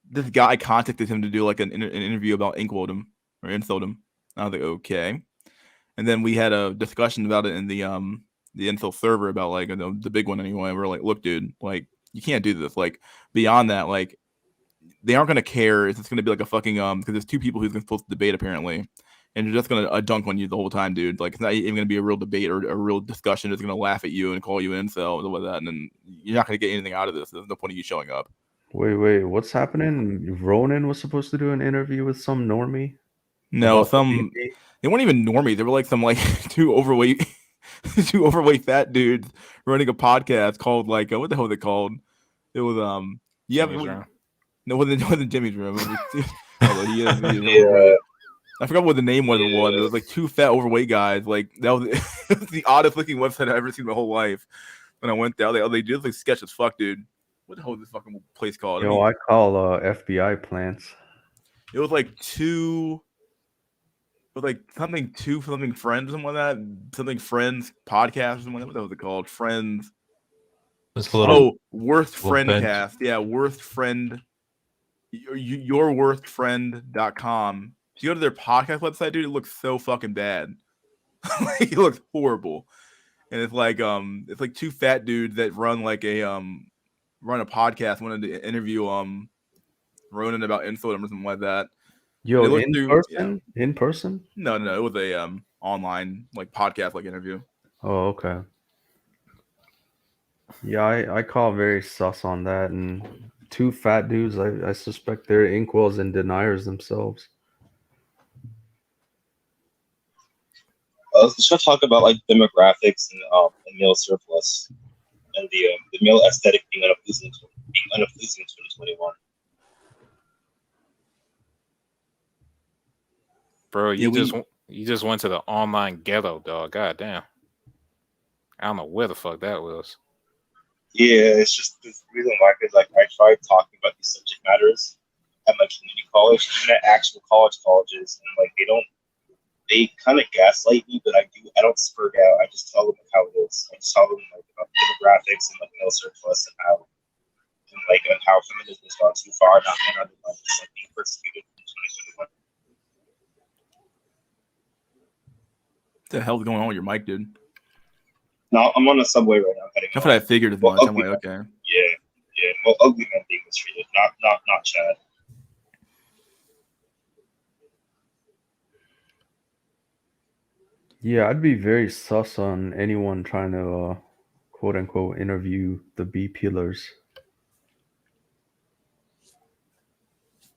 this guy contacted him to do like an interview about Inkwodum or Insoldum. I was like, okay. And then we had a discussion about it in the Intel server about like the big one anyway. We're like, look, dude, like you can't do this. Like beyond that, like they aren't gonna care. It's just gonna be like a fucking because there's two people who's supposed to debate apparently, and they're just gonna dunk on you the whole time, dude. Like it's not even gonna be a real debate or a real discussion. It's gonna laugh at you and call you an incel and stuff like that, and then you're not gonna get anything out of this. There's no point of you showing up. Wait, what's happening? Ronan was supposed to do an interview with some normie? No, About the BP? they weren't even normies. They were like some like two overweight fat dudes running a podcast called like what the hell was it called? It was Jimmy's Room. No, it wasn't Jimmy's Room. It was, although he is Yeah. overweight. I forgot what the name was. It was like two fat overweight guys. Like that was, it was the oddest looking website I've ever seen in my whole life. When I went there, they did like sketch as fuck, dude. What the hell is this fucking place called? Yo, I call FBI plants. It was like two. It was like something friends or something like that. Something friends podcast or something like that. What was it called? Friends. It's a little Worth Friend bent. Cast. Yeah, Worth Friend. Yourworthfriend.com. If you go to their podcast website, dude, it looks so fucking bad. It looks horrible. And it's like two fat dudes that run like a run a podcast, wanted to interview Ronan about Insult or something like that. Yo, They looked in through- person? In person? No, it was a online like podcast like interview. Oh, okay. Yeah, I call very sus on that. And two fat dudes, I suspect they're inkwells and deniers themselves. Let's just talk about like demographics and male surplus and the male aesthetic being unappeasing in 2021. Bro, Yeah, you just went to the online ghetto, dog. God damn. I don't know where the fuck that was. Yeah, it's just the reason why, because like I tried talking about these subject matters at my community college, even at actual colleges, and like they kind of gaslight me, but I don't spurt out. I just tell them how it is. I just tell them like about demographics and like male surplus and how feminism has gone too far. Not men are the ones like being persecuted in 2021. What the hell's going on with your mic, dude? No, I'm on the subway right now. That's what I figured as Well, much. I'm okay. like, okay. Yeah. Well, ugly men being mistreated, not Chad. Yeah, I'd be very sus on anyone trying to quote unquote interview the B pillars.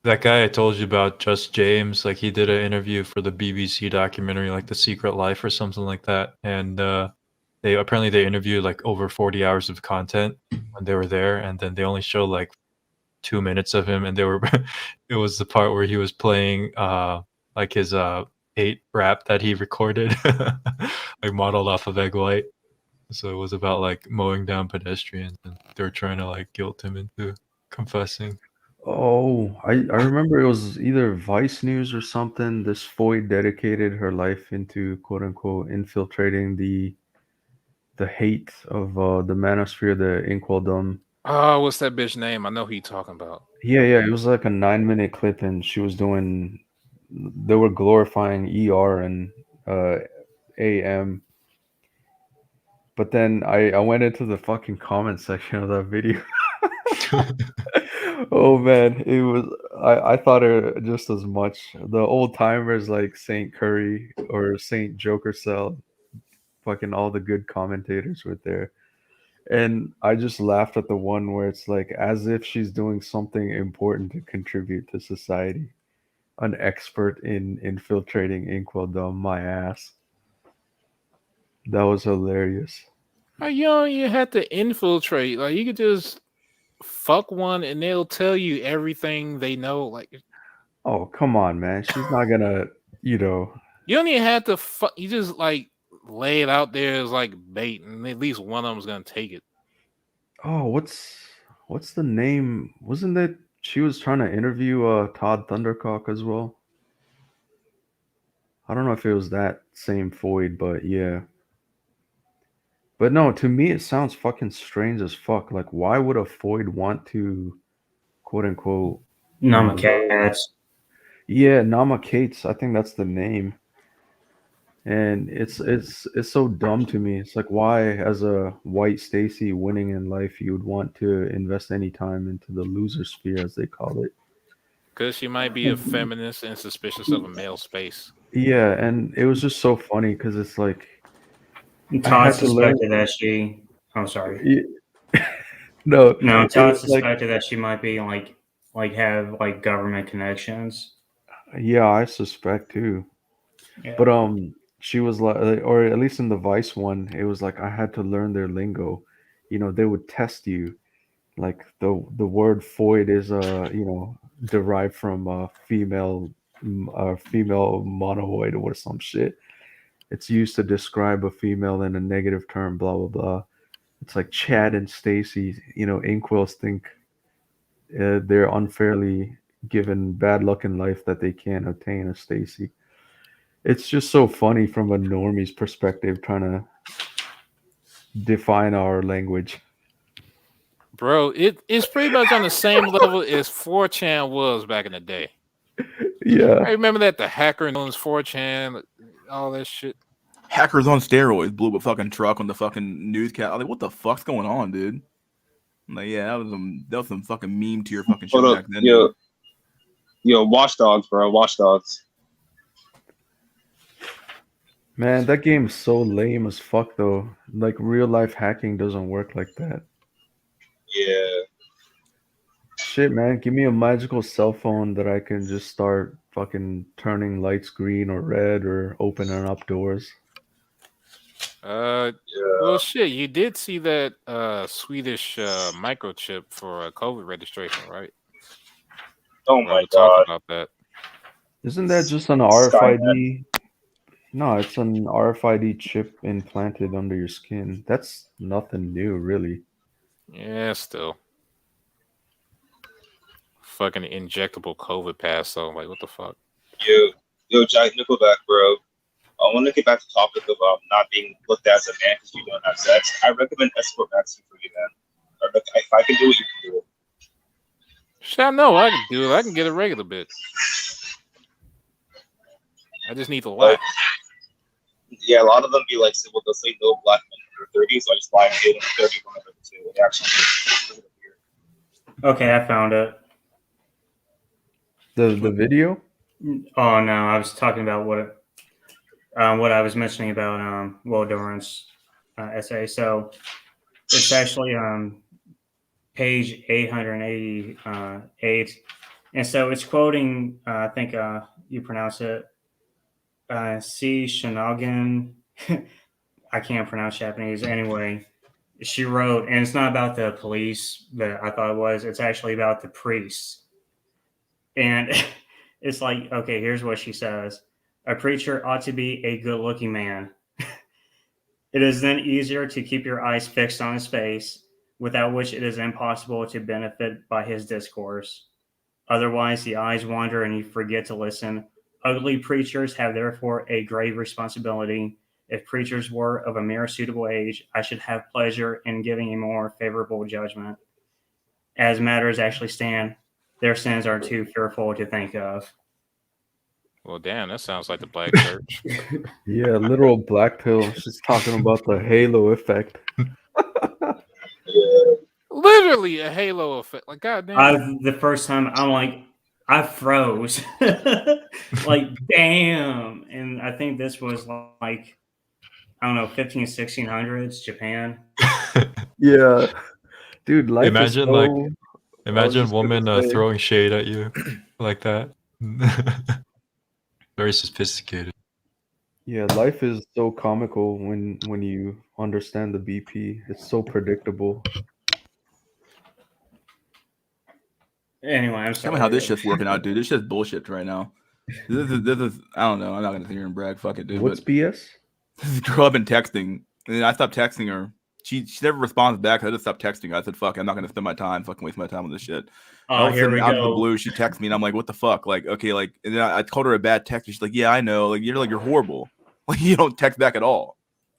That guy I told you about, Just James, like he did an interview for the BBC documentary, like The Secret Life or something like that. And they interviewed like over 40 hours of content when they were there, and then they only showed like 2 minutes of him, and it was the part where he was playing like his 8 rap that he recorded, like modeled off of Egg White. So it was about like mowing down pedestrians, and they were trying to like guilt him into confessing. Oh, I remember it was either Vice News or something. This Foy dedicated her life into quote unquote infiltrating the hate of the manosphere, the Inkwelldom. Oh, what's that bitch name? I know who you talking about. Yeah, it was like a 9-minute clip, and she was doing. They were glorifying ER and AM. But then I went into the fucking comment section of that video. Oh man, it was I thought it just as much. The old timers like Saint Curry or Saint Joker Cell, fucking all the good commentators were there. And I just laughed at the one where it's like as if she's doing something important to contribute to society. An expert in infiltrating Inkwelldom, my ass. That was hilarious. You don't even have to infiltrate. Like you could just fuck one and they'll tell you everything they know. Like, Oh, come on, man. She's not gonna, you don't even have to fuck. You just like lay it out there as like bait, and at least one of them's gonna take it. Oh, what's the name? Wasn't that she was trying to interview Todd Thundercock as well? I don't know if it was that same Foyd, but yeah. But no, to me it sounds fucking strange as fuck. Like, why would a Foid want to, quote unquote, Namakates. yeah, Namakates, I think that's the name. And it's so dumb to me. It's like, why, as a white Stacy winning in life, you would want to invest any time into the loser sphere, as they call it. Because she might be a feminist and suspicious of a male space. Yeah, and it was just so funny because it's like I Todd had to learn. suspected that she. I'm sorry. No, No, it Todd was like, suspected that she might be like have like government connections. yeah, I suspect too. Yeah. But she was like, or at least in the Vice one, it was like I had to learn their lingo. You know, they would test you. Like the word Foid is derived from female monoid or some shit. It's used to describe a female in a negative term. Blah blah blah. It's like Chad and Stacy. You know, Inkwells think they're unfairly given bad luck in life that they can't obtain a Stacy. It's just so funny from a normie's perspective, trying to define our language. Bro, it's pretty much on the same level as 4chan was back in the day. Yeah. I remember that the hacker knows 4chan, all that shit. Hackers on steroids blew up a fucking truck on the fucking newscast. I'm like, what the fuck's going on, dude? I'm like, yeah, that was some fucking meme to your fucking shit Hold back up, then. yo, Dude. yo, Watchdogs, bro, Watchdogs. Man, that game's so lame as fuck though. Like, real life hacking doesn't work like that. Yeah, Shit, man, give me a magical cell phone that I can just start fucking turning lights green or red or opening up doors. yeah. Well, shit, you did see that Swedish microchip for COVID registration, right? Oh Well, my we'll talk god. about that. Isn't that just an Skynet. RFID? No, it's an RFID chip implanted under your skin. That's nothing new, really. Yeah, still. Fucking injectable COVID pass, though. Like, what the fuck? Yo, Jack Nickelback, bro. I want to get back to the topic of not being looked at as a man because you don't have sex. I recommend escort vaccine for you, man. If I can do it, you can do it. Shit, I know I can do it. I can get a regular bit. I just need the Like, lot. yeah, a lot of them be like, well, they'll say no black men under 30, so I just buy and get them 31 under 2. It actually Okay, I found it. The video? Oh no, I was talking about what I was mentioning about Will Durant's essay. So it's actually page 888, and so it's quoting. I think you pronounce it C. Shinogan. I can't pronounce Japanese anyway. She wrote, and it's not about the police that I thought it was. It's actually about the priests. And it's like, okay, here's what she says. A preacher ought to be a good-looking man. It is then easier to keep your eyes fixed on his face, without which it is impossible to benefit by his discourse. Otherwise, the eyes wander and you forget to listen. Ugly preachers have therefore a grave responsibility. If preachers were of a mere suitable age, I should have pleasure in giving a more favorable judgment. As matters actually stand, their sins are too fearful to think of. Well, damn, that sounds like the black church. Yeah, literal black pill. She's talking about the halo effect. yeah. Literally a halo effect. Like, goddamn. The first time I'm like, I froze. Like, damn. And I think this was like, I don't know, 1600s, Japan. Yeah. Dude, life Imagine is so... like imagine a just gonna woman say- throwing shade at you like that. Very sophisticated. Yeah, life is so comical when you understand the BP. It's so predictable. Anyway, I'm Tell sorry. me how this shit's working out, dude. This shit's bullshit right now. This is I don't know. I'm not gonna sit here and brag. Fuck it, dude. What's But BS? this girl I've been texting, and then I stopped texting her. She never responds back. I just stopped texting her. I said, "Fuck, I'm not gonna spend my time, fucking waste my time on this shit." All of a Here sudden, we out of the go. blue, she texts me, and I'm like, "What the fuck?" Like, okay, like, and then I told her a bad text, and she's like, "Yeah, I know. Like, you're horrible. Like, you don't text back at all."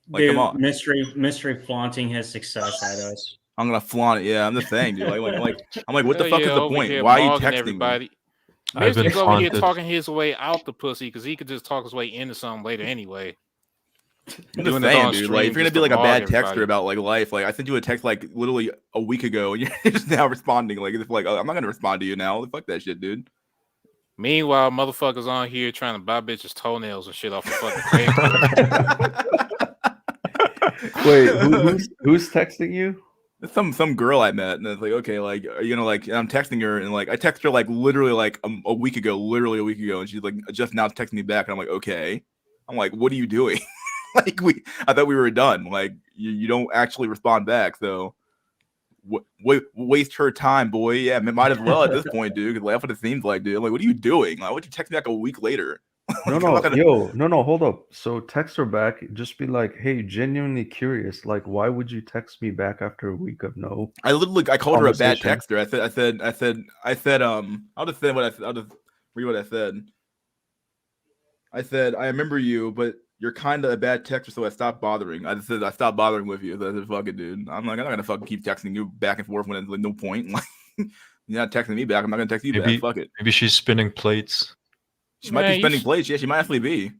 Like, Dude, come on. mystery flaunting his success at us. I'm gonna flaunt it. Yeah, I'm just saying, dude. I'm like, what the Hell fuck yeah, is the over point? here Why are you mogging texting me? everybody. I've been Mystery's over here flaunted. talking his way out the pussy because he could just talk his way into something later anyway. I'm Doing just it saying, on dude. stream Like, if you're gonna just be to like a mog bad everybody. texter about like life, like I sent you a text like literally a week ago, and you're just now responding. Like, it's like, oh, I'm not gonna respond to you now. Fuck that shit, dude. Meanwhile, motherfuckers on here trying to buy bitches toenails and shit off of fucking Craigslist. Wait, who's texting you? It's some girl I met, and it's like, okay, like, are you gonna like? And I'm texting her, and like, I text her like literally like a week ago, and she's like just now texting me back, and I'm like, okay. I'm like, what are you doing? Like, I thought we were done. Like, you don't actually respond back, so waste her time, boy. Yeah, might as well at this point, dude. Because that's what it seems like, dude. I'm like, what are you doing? Like, why'd you text me back a week later? No, no, hold up. So text her back. Just be like, hey, genuinely curious. Like, why would you text me back after a week of no? I called her a bad conversation? texter. I said, I'll just read what I said. I said, I remember you, but you're kind of a bad texter, so I stopped bothering. I just said, I stopped bothering with you. So I said, fuck it, dude. I'm like, I'm not gonna fucking keep texting you back and forth when there's like no point. Like, you're not texting me back. I'm not gonna text you back. Fuck it. Maybe she's spinning plates. She might be spending plates. Yeah, she might actually be.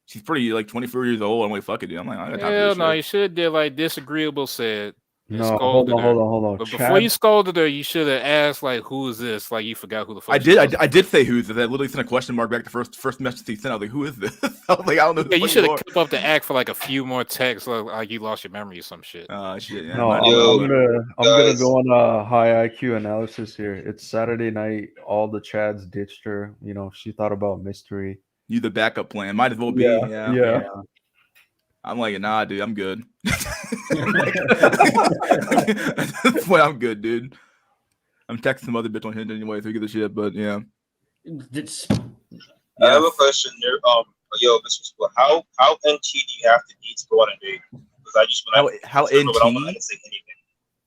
She's pretty like 24 years old. I'm like, fuck it, dude. I'm like, I got time for Hell this no, shit. you should have did like disagreeable said. And No, scolded her. hold on. But before you scolded her, you should have asked like, "Who is this?" Like you forgot who the fuck. I did say who's this. I literally sent a question mark back to first message he sent. I was like, who is this? I was like, I don't know. Yeah, you should have kept up the act for like a few more texts, like you lost your memory or some shit. Shit. Yeah, No, I'm gonna go on a high IQ analysis here. It's Saturday night. All the Chads ditched her. You know, she thought about mystery. You the backup plan. Might as well be. Yeah. I'm like, nah, dude, I'm good. Like, at this point, I'm good, dude. I'm texting some other bitch on Hinge anyway, so we get the shit. But yeah. I have a question there. Yo, Mr. School, how NT do you have to be to go on a date? Because I just how NT? I didn't say anything.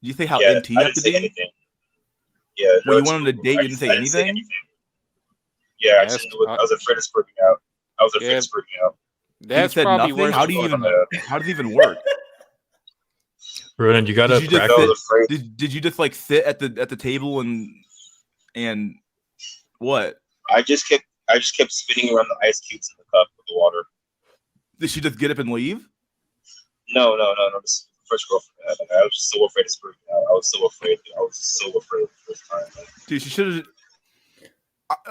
Did you say how yeah, NT you I have didn't to say be? anything. Yeah. Well, you went on a date, you didn't say anything? Yeah, I was afraid of freaking out. I was afraid of freaking out. That's said probably nothing? worse. How does it even work? Ronan, you gotta practice. Did you just like sit at the table and what? I just kept spinning around the ice cubes in the cup with the water. Did she just get up and leave? No. This is the first girlfriend. I was just so afraid of freaking out. I was so afraid the first time. Like, dude, she should have.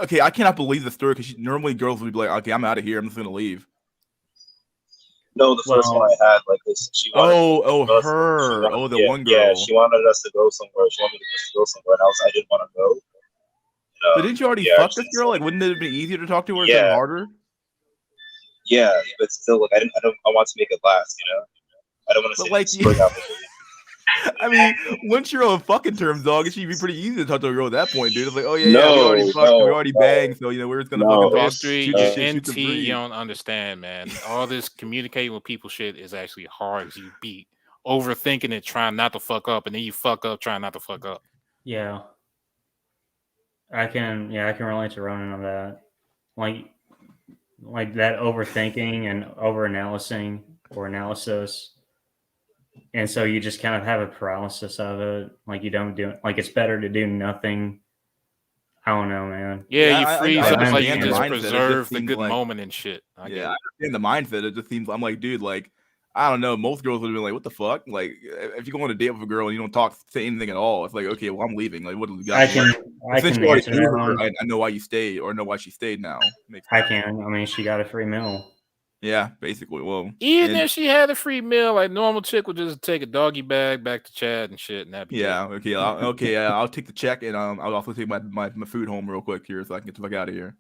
Okay, I cannot believe the story because normally girls would be like, "Okay, I'm out of here. I'm just gonna leave." No, the first one I had, like this. She wanted the one girl. Yeah, she wanted us to go somewhere. She wanted us to go somewhere, and I didn't want to go. But didn't you already fuck this girl? Like, wouldn't it have been easier to talk to her instead of harder? Yeah, but still, like, I want to make it last. You know, I don't want to say like. I mean, once you're on fucking terms, dog, it should be pretty easy to talk to a girl at that point, dude. It's like, oh yeah, we already fucked, we already banged, so you know we're just gonna fucking talk. NT, you don't understand, man. All this communicating with people shit is actually hard. You be overthinking it, trying not to fuck up, and then you fuck up trying not to fuck up. Yeah. I can relate to Ronan on that. Like that overthinking and overanalyzing or analysis. And so you just kind of have a paralysis of it. Like you don't do it. Like it's better to do nothing. I don't know, man. Yeah, you freeze up like you just preserve the good moment and shit. I understand the mindset. It just seems I'm like, dude, like I don't know. Most girls would have been like, what the fuck? Like if you go on a date with a girl and you don't say anything at all, it's like, okay, well I'm leaving. Like what do we got? I can answer that. I know why you stayed or know why she stayed now. I can. I mean, she got a free meal. Yeah, basically. Well, even if she had a free meal, like normal chick would just take a doggy bag back to Chad and shit, and that'd be I'll take the check and I'll also take my food home real quick here so I can get the fuck out of here.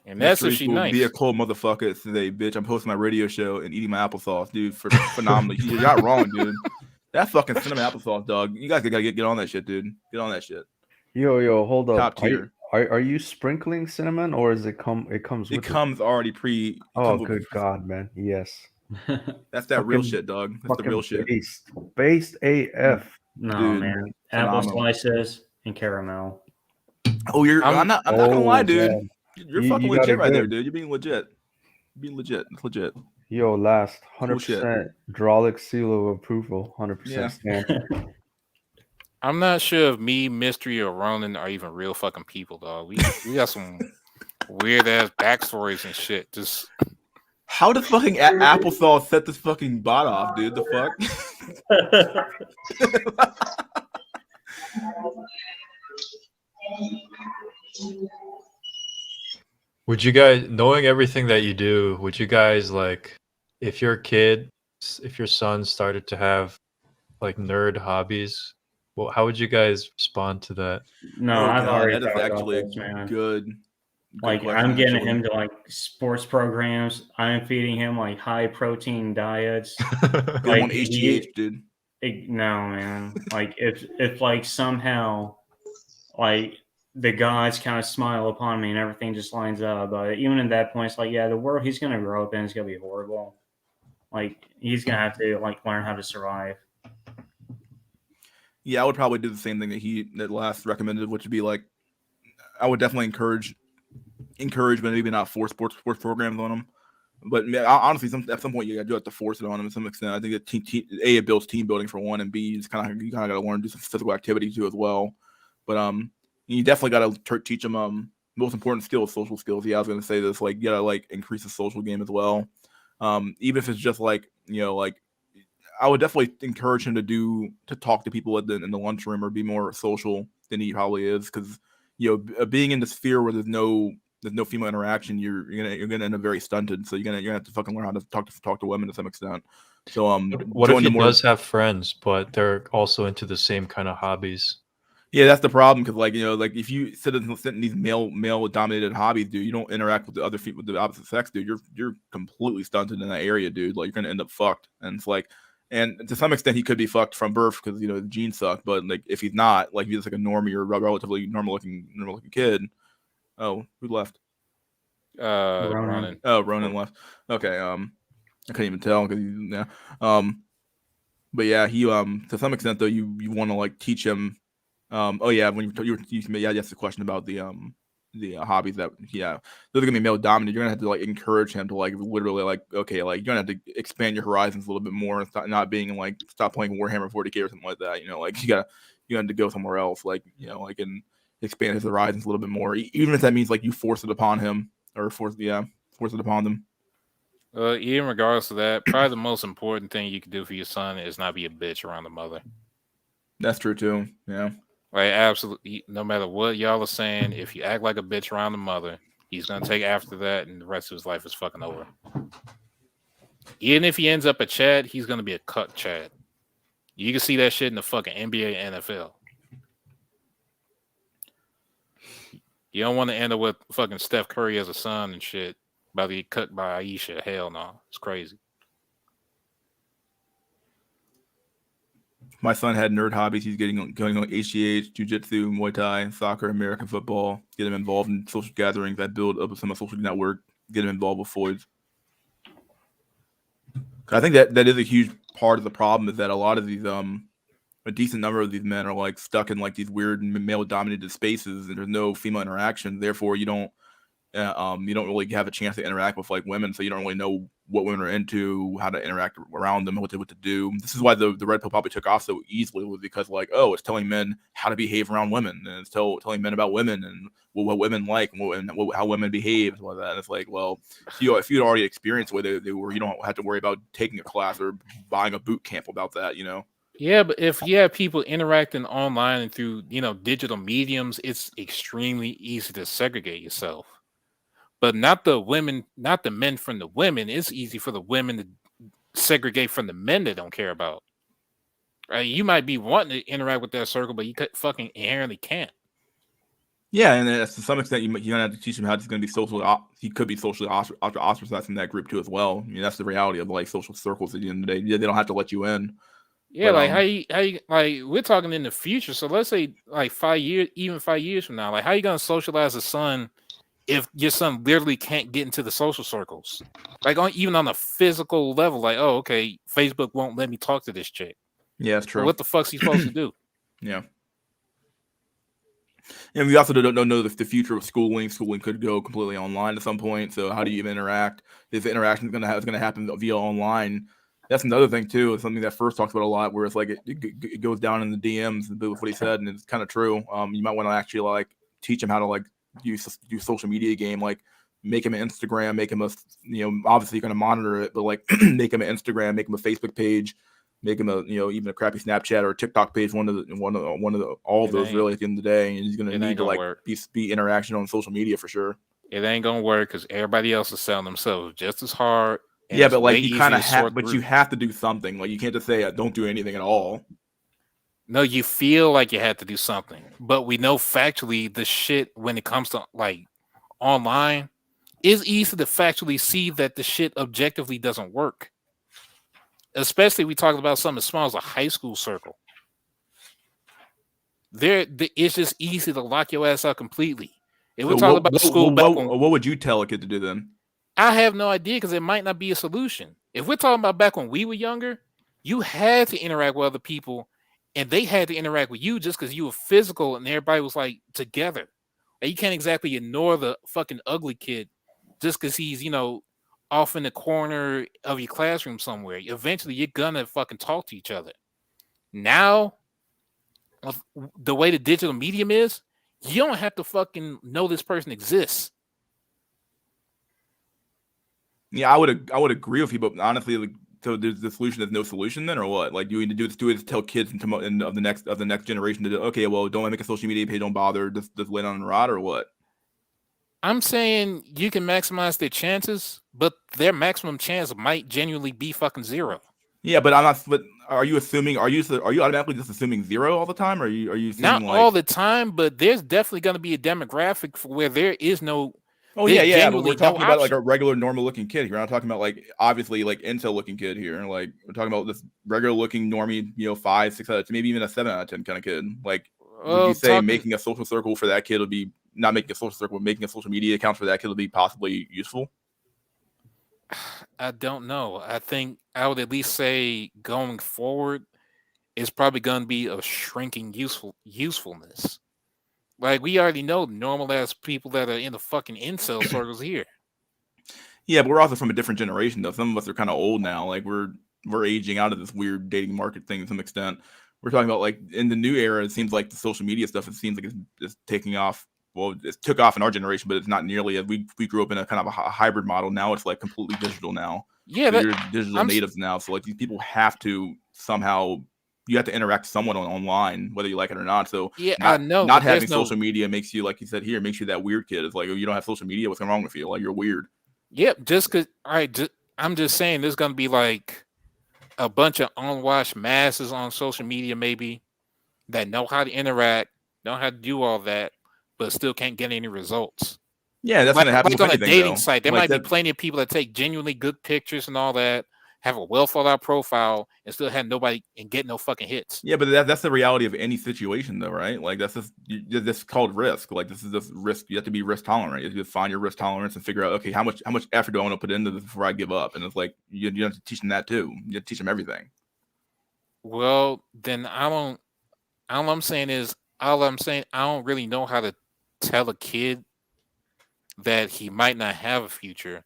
And that's if she nice. Be a cold motherfucker today, bitch. I'm hosting my radio show and eating my applesauce, dude. For phenomenal. You're not wrong, dude. That fucking cinnamon applesauce, dog. You guys gotta get on that shit, dude. Get on that shit. Yo, hold up. Top tier. Are you sprinkling cinnamon or is it comes with it? Comes already pre. Oh, good God, man. Yes. That's that real shit, dog. That's the real shit. Based AF. No, dude, man. Apple slices and caramel. Oh, I'm not gonna lie, dude. Man. You're fucking legit right there, dude. You're being legit. Be legit. It's legit. Yo, last Cool shit. 100% Drolic seal of approval. 100% Yeah. stamp. I'm not sure if me, Mystery, or Ronan are even real fucking people, dog. We got some weird ass backstories and shit. Just How does fucking applesauce set this fucking bot off, dude? The fuck? Would you guys, knowing everything that you do, would you guys like, if your son started to have like nerd hobbies, well, how would you guys respond to that? No, Oh, I've God, already that is thought about actually this, a man. good Like question, I'm getting actually. him to like sports programs. I'm feeding him like high protein diets. Get him Like on HGH, dude. no, man. Like if like somehow like the gods kind of smile upon me and everything just lines up, but even at that point, it's like, yeah, the world he's gonna grow up in is gonna be horrible. Like he's gonna have to like learn how to survive. Yeah, I would probably do the same thing that last recommended, which would be like, I would definitely encourage, but maybe not force sports programs on them. But honestly, at some point you do have to force it on them to some extent. I think that it builds team building for one, and B, you kind of got to learn to do some physical activity too as well. But you definitely got to teach them most important skills, social skills. Yeah, I was gonna say this, like you gotta like increase the social game as well. Even if it's just like like I would definitely encourage him to talk to people in the lunchroom or be more social than he probably is, because being in the sphere where there's no female interaction, you're gonna end up very stunted. So you're gonna have to fucking learn how to talk to women to some extent. So What if join he the more. does have friends, but they're also into the same kind of hobbies? Yeah, that's the problem, because like if you sit in these male dominated hobbies, dude, you don't interact with the other with the opposite sex, dude. You're completely stunted in that area, dude. Like you're gonna end up fucked, and it's like, and to some extent he could be fucked from birth because the genes suck. But like if he's not, like he's like a normie or relatively normal looking kid. Oh, who left? Ronan. Oh, Ronan left. Okay. I couldn't even tell because but yeah, he to some extent though you want to like teach him. Oh yeah, when you asked the question about the hobbies that those are gonna be male dominated. You're gonna have to like encourage him to like literally like, okay, like you're gonna have to expand your horizons a little bit more and not being like stop playing Warhammer 40K or something like that. Like you got to go somewhere else, like like and expand his horizons a little bit more, even if that means like you force it upon him or force it upon them. Even regardless of that, probably the most important thing you can do for your son is not be a bitch around the mother. That's true too. Yeah. Like absolutely, no matter what y'all are saying, if you act like a bitch around the mother, he's gonna take after that, and the rest of his life is fucking over. Even if he ends up a Chad, he's gonna be a cuck Chad. You can see that shit in the fucking NBA and NFL. You don't want to end up with fucking Steph Curry as a son and shit, about to get cut by Aisha. Hell no, it's crazy. My son had nerd hobbies. He's going on HGH, jiu-jitsu, Muay Thai, soccer, American football. Get him involved in social gatherings that build up some social network. Get him involved with Floyd's. I think that is a huge part of the problem, is that a lot of these a decent number of these men are like stuck in like these weird male-dominated spaces, and there's no female interaction. Therefore, you don't really have a chance to interact with like women, so you don't really know what women are into, how to interact around them, what to do. This is why the red pill probably took off so easily, was because like, oh, it's telling men how to behave around women, and it's telling men about women and what women like and how women behave and like that. And it's like, well, if you'd already experienced the way they were, you don't have to worry about taking a class or buying a boot camp about that, Yeah, but if you have people interacting online and through digital mediums, it's extremely easy to segregate yourself. But not the men from the women. It's easy for the women to segregate from the men they don't care about. Right? You might be wanting to interact with that circle, but you fucking inherently can't. Yeah, and to some extent, you're gonna have to teach him how he's gonna be socially. He could be socially ostracized in that group too, as well. I mean, that's the reality of like social circles at the end of the day. Yeah, they don't have to let you in. Yeah, But, like how you like we're talking in the future. So let's say like 5 years, even 5 years from now, like how you gonna socialize a son if your son literally can't get into the social circles, like even on a physical level? Like, oh, okay, Facebook won't let me talk to this chick. Yeah, it's true. Well, what the fuck's he supposed to do? Yeah. And we also don't know the future of schooling. Schooling could go completely online at some point. So how do you even interact? If the interaction is going to happen via online, that's another thing too. It's something that First talks about a lot, where it's like it goes down in the DMs with what he said, and it's kind of true. You might want to actually like teach him how to like do social media game, like make him an Instagram, make him a obviously you're going to monitor it, but like make him an Instagram, make him a Facebook page. Make him a even a crappy Snapchat or a TikTok page, one of all of those really at the end of the day, and he's gonna need to like be interaction on social media for sure. It ain't gonna work because everybody else is selling themselves just as hard. Yeah, but like you kind of have, but you have to do something. Like you can't just say don't do anything at all. No, you feel like you have to do something, but we know factually the shit when it comes to like online, it's easy to factually see that the shit objectively doesn't work. Especially we talked about something as small as a high school circle. It's just easy to lock your ass out completely. If we're talking about school, what would you tell a kid to do then? I have no idea because it might not be a solution. If we're talking about back when we were younger, you had to interact with other people, and they had to interact with you just because you were physical and everybody was like together. And you can't exactly ignore the fucking ugly kid just because he's off in the corner of your classroom somewhere. Eventually you're gonna fucking talk to each other. Now, the way the digital medium is, you don't have to fucking know this person exists. Yeah, I would agree with you, but honestly, like, so there's the solution. There's no solution then, or what? Like, do we need to do it to tell kids of the next generation to do, okay, well, don't make a social media page, don't bother, just wait on the rod, or what? I'm saying you can maximize their chances, but their maximum chance might genuinely be fucking zero. Yeah, but I'm not. But are you assuming? Are you automatically just assuming zero all the time? Or are you not all the time? But there's definitely going to be a demographic for where there is no. Oh yeah. But we're talking about like a regular, normal-looking kid. We're not talking about like obviously like incel-looking kid here. Like we're talking about this regular-looking normie, 5, 6 out of 10, maybe even a 7 out of 10 kind of kid. Like, would you say making a social circle for that kid would be not making a social circle, but making a social media account for that kid would be possibly useful? I don't know. I think I would at least say going forward, it's probably going to be a shrinking usefulness. Like we already know normal ass people that are in the fucking incel circles here. Yeah, but we're also from a different generation though. Some of us are kind of old now. Like we're aging out of this weird dating market thing to some extent. We're talking about like in the new era, it seems like the social media stuff, it seems like it's taking off. Well, it took off in our generation, but it's not nearly as we grew up in a kind of a hybrid model. Now it's like completely digital now. Yeah, so you're digital natives now. So like these people have to somehow, you have to interact with someone online, whether you like it or not. So yeah, I know. Not having social media makes you, like you said here, makes you that weird kid. It's like, oh, you don't have social media. What's wrong with you? Like you're weird. Yep. Just because, I'm just saying there's going to be like a bunch of unwashed masses on social media, maybe that know how to interact, know how to do all that, but still can't get any results. Yeah, that's going to happen like with on anything, a dating though. site. There might be plenty of people that take genuinely good pictures and all that, have a well thought out profile, and still have nobody and get no fucking hits. Yeah, but that's the reality of any situation, though, right? Like that's just called risk. Like this is just risk. You have to be risk tolerant. You have to find your risk tolerance and figure out, okay, how much effort do I want to put into this before I give up? And it's like you have to teach them that too. You have to teach them everything. Well, then I don't. All I'm saying, I don't really know how to tell a kid that he might not have a future.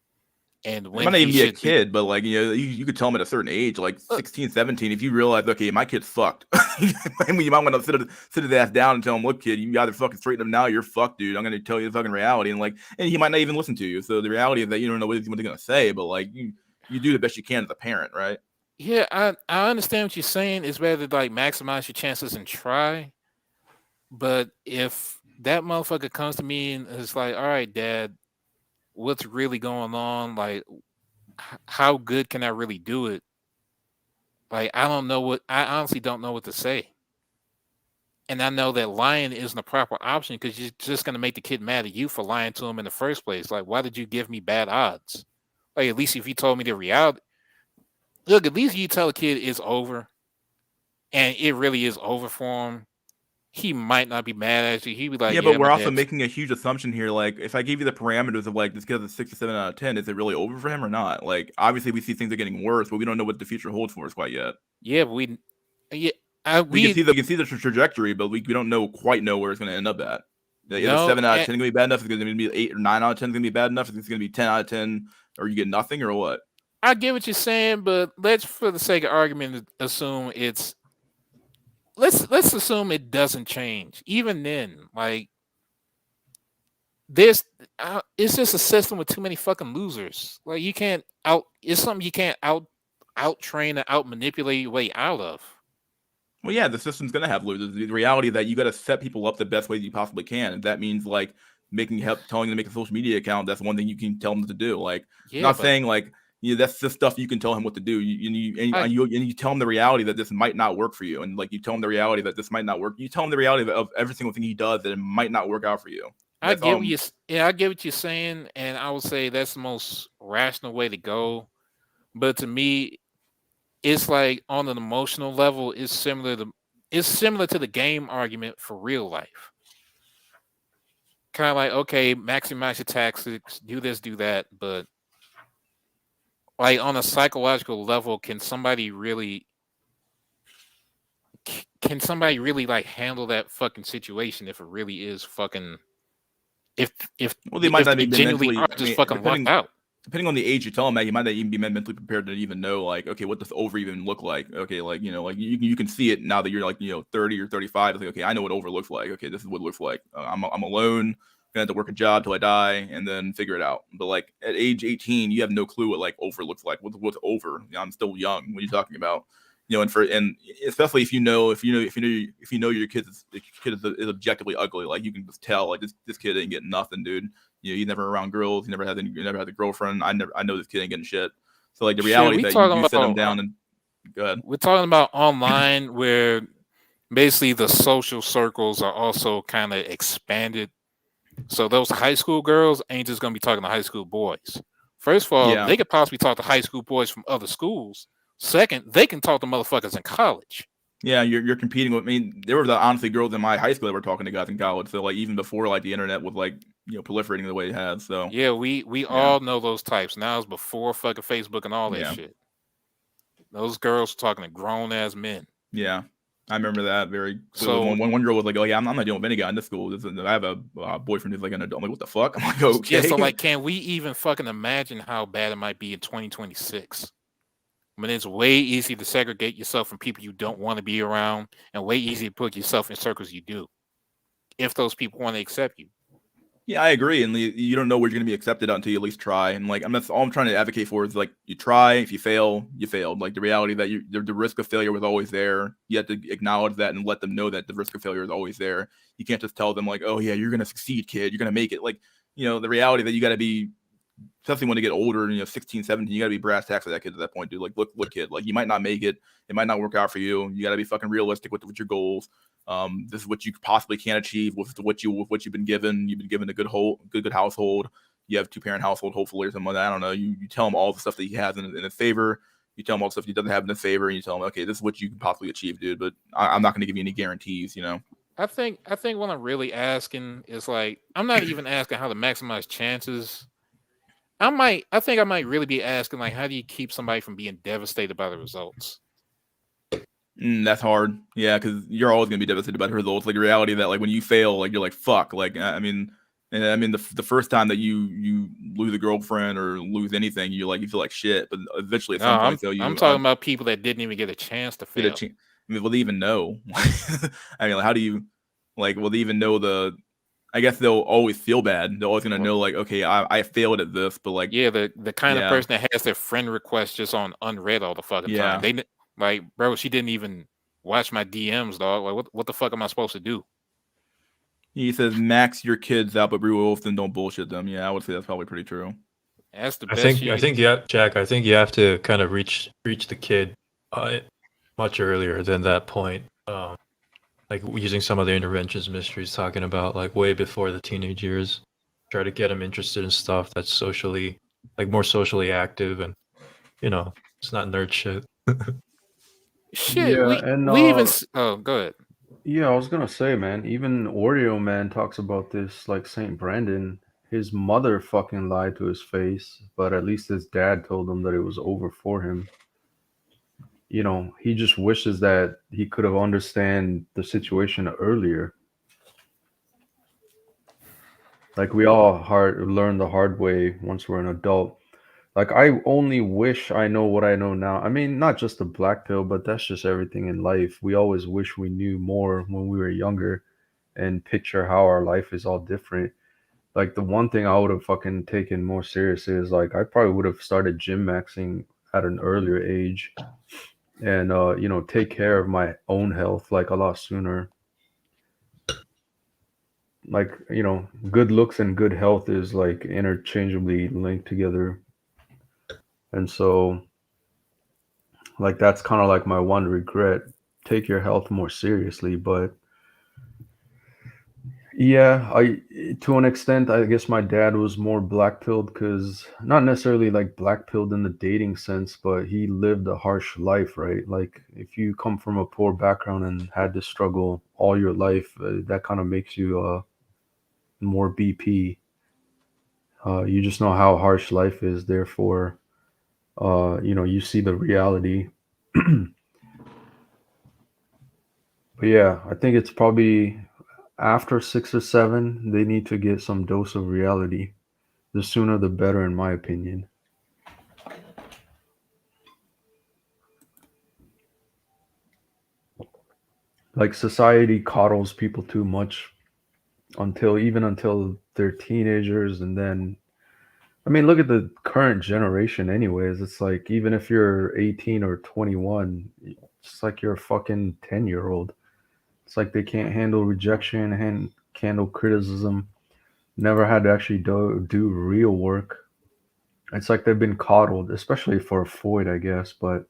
And when it might not even be a kid, but like, you could tell them at a certain age, like 16, 17, if you realize, okay, my kid's fucked. I mean, you might want to sit his ass down and tell him, look, kid, you either fucking straighten him now, you're fucked, dude. I'm going to tell you the fucking reality. And he might not even listen to you. So the reality is that you don't know what they're going to say, but like you do the best you can as a parent, right? Yeah, I understand what you're saying. It's better to like maximize your chances and try. But if that motherfucker comes to me and is like, all right, Dad, what's really going on? Like, how good can I really do it? Like, I honestly don't know what to say. And I know that lying isn't a proper option because you're just going to make the kid mad at you for lying to him in the first place. Like, why did you give me bad odds? Like, at least if you told me the reality, look, at least you tell a kid it's over and it really is over for him. He might not be mad at you. He'd be like, yeah, but we're also making a huge assumption here. Like, if I give you the parameters of like this kid's a 6 or 7 out of 10, is it really over for him or not? Like, obviously we see things are getting worse, but we don't know what the future holds for us quite yet. Yeah, but we can see the trajectory, but we don't quite know where it's going to end up at. Either No, 7 out of and 10 is gonna be bad enough. It's gonna be 8 or 9 out of 10 is gonna be bad enough. It's gonna be 10 out of 10, or you get nothing, or what? I get what you're saying, but let's, for the sake of argument, assume it's let's assume it doesn't change. Even then, like this, it's just a system with too many fucking losers. Like you can't out. It's something you can't out train and out manipulate your way out of. Well, yeah, the system's gonna have losers. The reality that you got to set people up the best way you possibly can, and that means like telling them to make a social media account. That's one thing you can tell them to do. Like, Yeah, not but saying like that's the stuff you can tell him what to do. You tell him the reality that this might not work for you, and like you tell him the reality that this might not work. You tell him the reality of every single thing he does that it might not work out for you. I That's get all. what you yeah, I get what you're saying, and I would say that's the most rational way to go. But to me, it's like on an emotional level, it's similar to the game argument for real life. Kind of like, okay, maximize your taxes, do this, do that, but like on a psychological level, can somebody really like handle that fucking situation if it really is fucking if Well, they might if not they be genuinely mentally. are just fucking locked out? Depending on the age you tell them that, you might not even be mentally prepared to even know, like, okay, what does over even look like? Okay, like, like you can see it now that you're like, 30 or 35. It's like, okay, I know what over looks like. Okay, this is what it looks like. I'm alone, gonna have to work a job till I die, and then figure it out. But like at age 18, you have no clue what like over looks like. What's over? I'm still young. What are you talking about? And especially if you know your kid is objectively ugly, like you can just tell, like this kid ain't getting nothing, dude. He's never around girls. He never had a girlfriend. I know this kid ain't getting shit. So like the reality we that talking you sit him about down and go ahead. we're talking about online where basically the social circles are also kind of expanded. So those high school girls ain't just gonna be talking to high school boys. First of all, Yeah. they could possibly talk to high school boys from other schools. Second, they can talk to motherfuckers in college. Yeah, you're competing with. I mean, there were honestly girls in my high school that were talking to guys in college. So like even before like the internet was like proliferating the way it has. So Yeah, we all know those types. Now it's before fucking Facebook and all that Yeah. shit. Those girls talking to grown ass men. yeah, I remember that very So- clearly. One girl was like, "Oh yeah, I'm not dealing with any guy in this school. I have a boyfriend who's like an adult." I'm like, "What the fuck?" I'm like, "Okay." Yeah, so like, can we even fucking imagine how bad it might be in 2026? I mean, it's way easy to segregate yourself from people you don't want to be around, and way easier to put yourself in circles you do, if those people want to accept you. Yeah, I agree. And you don't know where you're going to be accepted until you at least try. And like, that's all I'm trying to advocate for is like, you try. If you fail, you failed. Like the reality that the risk of failure was always there. You have to acknowledge that and let them know that the risk of failure is always there. You can't just tell them like, oh yeah, you're going to succeed, kid. You're going to make it. Like, the reality that you got to be, especially when you get older, 16, 17, you got to be brass tacks with that kid at that point, dude. Like, look, kid, like you might not make it. It might not work out for you. You got to be fucking realistic with your goals. This is what you possibly can achieve with what you've been given. You've been given a good household. You have 2-parent household, hopefully, or something like that. I don't know. You tell him all the stuff that he has in his favor. You tell him all the stuff he doesn't have in his favor, and you tell him, okay, this is what you can possibly achieve, dude. But I'm not going to give you any guarantees, I think what I'm really asking is like, I'm not even asking how to maximize chances. I think I might really be asking like, how do you keep somebody from being devastated by the results? That's hard. Yeah, because you're always gonna be devastated by the results. Like the reality that like when you fail, like you're like fuck. Like I mean, the first time that you lose a girlfriend or lose anything, you feel like shit. But eventually, at some point, I'm talking about people that didn't even get a chance to fail. I mean, will they even know? I mean, like, how do you will they even know I guess they'll always feel bad. They're always gonna know like, okay, I failed at this, but like, yeah, the kind of person that has their friend request just on unread all the fucking time. They like, bro, she didn't even watch my DMs, dog. Like, what the fuck am I supposed to do? He says, max your kids out, but real often don't bullshit them. Yeah, I would say that's probably pretty true. That's the I best. think yeah, Jack. I think you have to kind of reach the kid much earlier than that point. Like using some of the interventions Mystery's talking about, like way before the teenage years. Try to get him interested in stuff that's socially, like more socially active, and it's not nerd shit. Shit, Yeah, we even. Oh, go ahead. Yeah, I was gonna say, man, even Oreo Man talks about this, like Saint Brandon. His mother fucking lied to his face, but at least his dad told him that it was over for him. He just wishes that he could have understand the situation earlier. Like we all learn the hard way once we're an adult. Like I only wish I know what I know now. I mean, not just the black pill, but that's just everything in life. We always wish we knew more when we were younger and picture how our life is all different. Like the one thing I would have fucking taken more seriously is like I probably would have started gym maxing at an earlier age and take care of my own health like a lot sooner. Like, good looks and good health is like interchangeably linked together. And so like that's kind of like my one regret. Take your health more seriously, but yeah, I to an extent, I guess my dad was more black pilled because not necessarily like black pilled in the dating sense, but he lived a harsh life, right? Like if you come from a poor background and had to struggle all your life, that kind of makes you more BP. You just know how harsh life is, therefore, you see the reality. But yeah, I think it's probably after 6 or 7, they need to get some dose of reality. The sooner the better, in my opinion. Like society coddles people too much until they're teenagers, and then I mean, look at the current generation, anyways. It's like even if you're 18 or 21, it's like you're a fucking 10-year-old. It's like they can't handle rejection and handle criticism. Never had to actually do real work. It's like they've been coddled, especially for a Floyd, I guess. But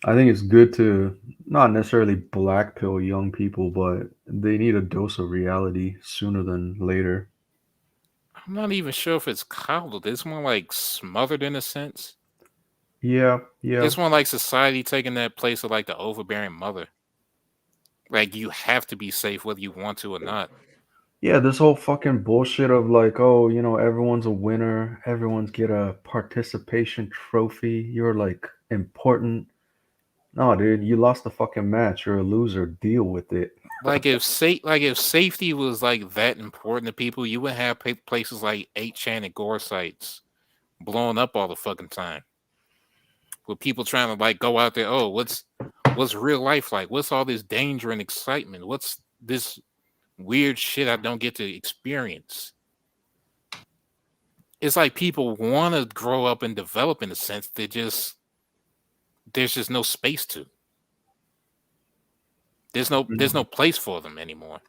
I think it's good to not necessarily black pill young people, but they need a dose of reality sooner than later. I'm not even sure if it's coddled. It's more like smothered in a sense. Yeah, yeah. It's more like society taking that place of like the overbearing mother. Like you have to be safe whether you want to or not. Yeah, this whole fucking bullshit of like, oh, everyone's a winner, everyone's get a participation trophy, you're like important. No, dude, you lost the fucking match. You're a loser. Deal with it. If safety was like that important to people, you would have places like 8chan and Gore sites blowing up all the fucking time. With people trying to like go out there, oh, what's real life like? What's all this danger and excitement? What's this weird shit I don't get to experience? It's like people want to grow up and develop in a sense. There's just no space to. There's no place for them anymore.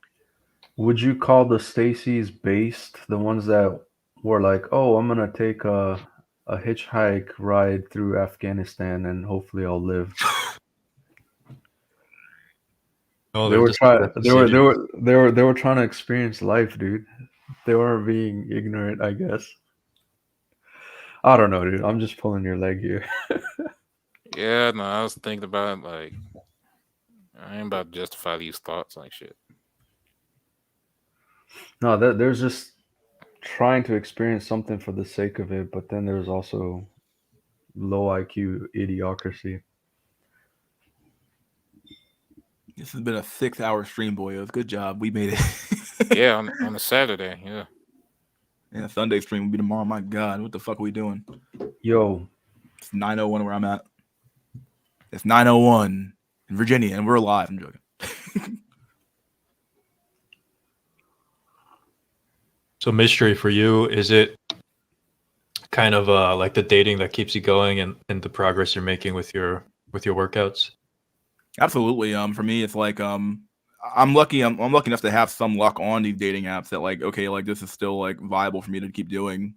Would you call the Stacy's based the ones that were like, oh, I'm gonna take a hitchhike ride through Afghanistan and hopefully I'll live? Oh, They they're were just trying. like They were. They decisions. were. They were. They were trying to experience life, dude. They weren't being ignorant, I guess. I don't know, dude. I'm just pulling your leg here. Yeah, no, I was thinking about it, like I ain't about to justify these thoughts like shit. No, there's just trying to experience something for the sake of it, but then there's also low IQ idiocracy. This has been a 6-hour stream, boyos. Good job. We made it. Yeah, on a Saturday, yeah. Yeah, Sunday stream will be tomorrow. My God, what the fuck are we doing? Yo, It's 9:01 where I'm at. It's 9:01 in Virginia, and we're alive. I'm joking. So mystery for you, is it kind of like the dating that keeps you going and the progress you're making with your workouts? Absolutely. For me, it's like I'm lucky. I'm lucky enough to have some luck on these dating apps that like, okay, like this is still like viable for me to keep doing.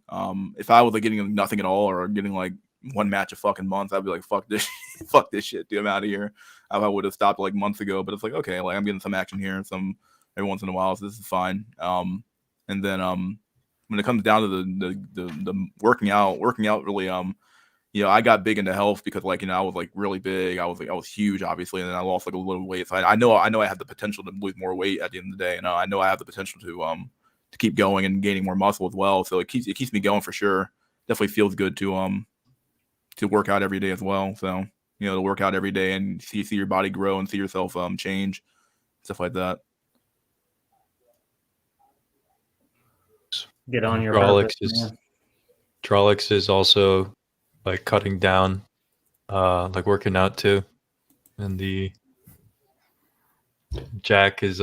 If I was like getting nothing at all or getting like one match a fucking month, I'd be like, fuck this, fuck this shit, dude, I'm out of here. I would have stopped like months ago. But it's like, okay, like I'm getting some action here, some every once in a while, so this is fine. And then when it comes down to the working out really I got big into health because like I was like really big. I was huge, obviously, and then I lost like a little weight. So I know I have the potential to lose more weight at the end of the day, and I know I have the potential to keep going and gaining more muscle as well. So it keeps me going for sure. Definitely feels good to work out every day as well. So to work out every day and see your body grow and see yourself change, stuff like that. Get on your Trollocs purpose, man. is also like cutting down, like working out too, and the Jack is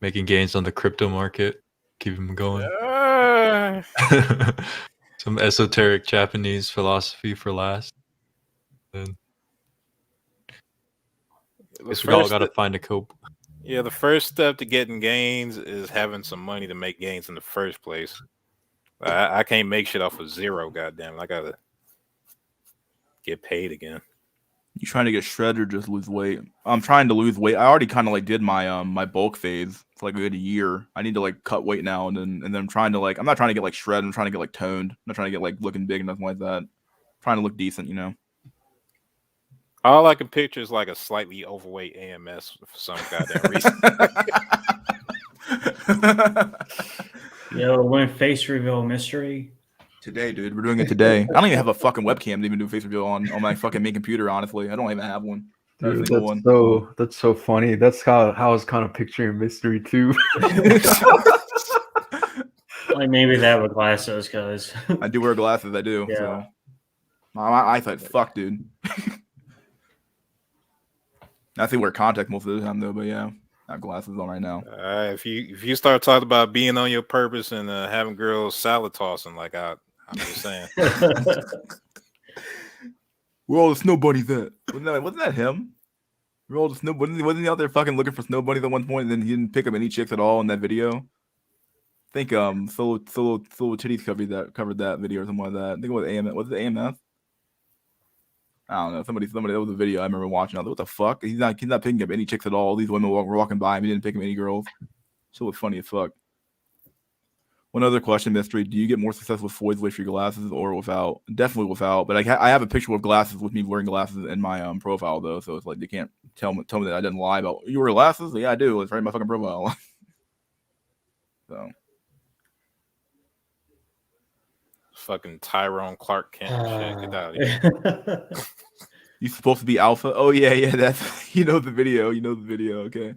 making gains on the crypto market, keep him going. Some esoteric Japanese philosophy for last. And guess we all got to find a cope. Yeah, the first step to getting gains is having some money to make gains in the first place. I can't make shit off of zero, goddamn. I gotta get paid again. You trying to get shredded or just lose weight? I'm trying to lose weight. I already kind of like did my my bulk phase for like a good year. I need to like cut weight now and then I'm trying to like, I'm not trying to get like shredded. I'm trying to get like toned. I'm not trying to get like looking big and nothing like that. I'm trying to look decent, you know. All I can picture is like a slightly overweight AMS for some goddamn reason. Yo, when face reveal mystery. Today, dude, we're doing it today. I don't even have a fucking webcam to even do face reveal on my fucking main computer. Honestly, I don't even have one. Dude, that's so funny. That's how I was kind of picturing mystery too. Like maybe that with glasses, cause I do wear glasses. I do. Yeah. So my eyesight, fuck, dude. I think wear contact most of the time though, but yeah, I have glasses on right now. If you start talking about being on your purpose and having girls salad tossing, like I'm just saying. We're all the snow bunnies. Wasn't that him? We're all the snow. Wasn't he out there fucking looking for snow bunnies at one point, and then he didn't pick up any chicks at all in that video? I think Solo Titties covered that video or something like that. I think it was AMF. Was it AMF? I don't know. Somebody. That was a video I remember watching. I was like, what the fuck? He's not picking up any chicks at all. These women were walking by him. He didn't pick up any girls. So it was funny as fuck. One other question, mystery: do you get more success with Floyd's with your glasses or without? Definitely without. But I have a picture with glasses with me wearing glasses in my profile though, so it's like they can't tell me that I didn't lie about you wear glasses. Yeah, I do. It's right in my fucking profile. So. Fucking Tyrone Clark Kent shit. Get out of here. You supposed to be alpha? Oh yeah, that's the video. Okay.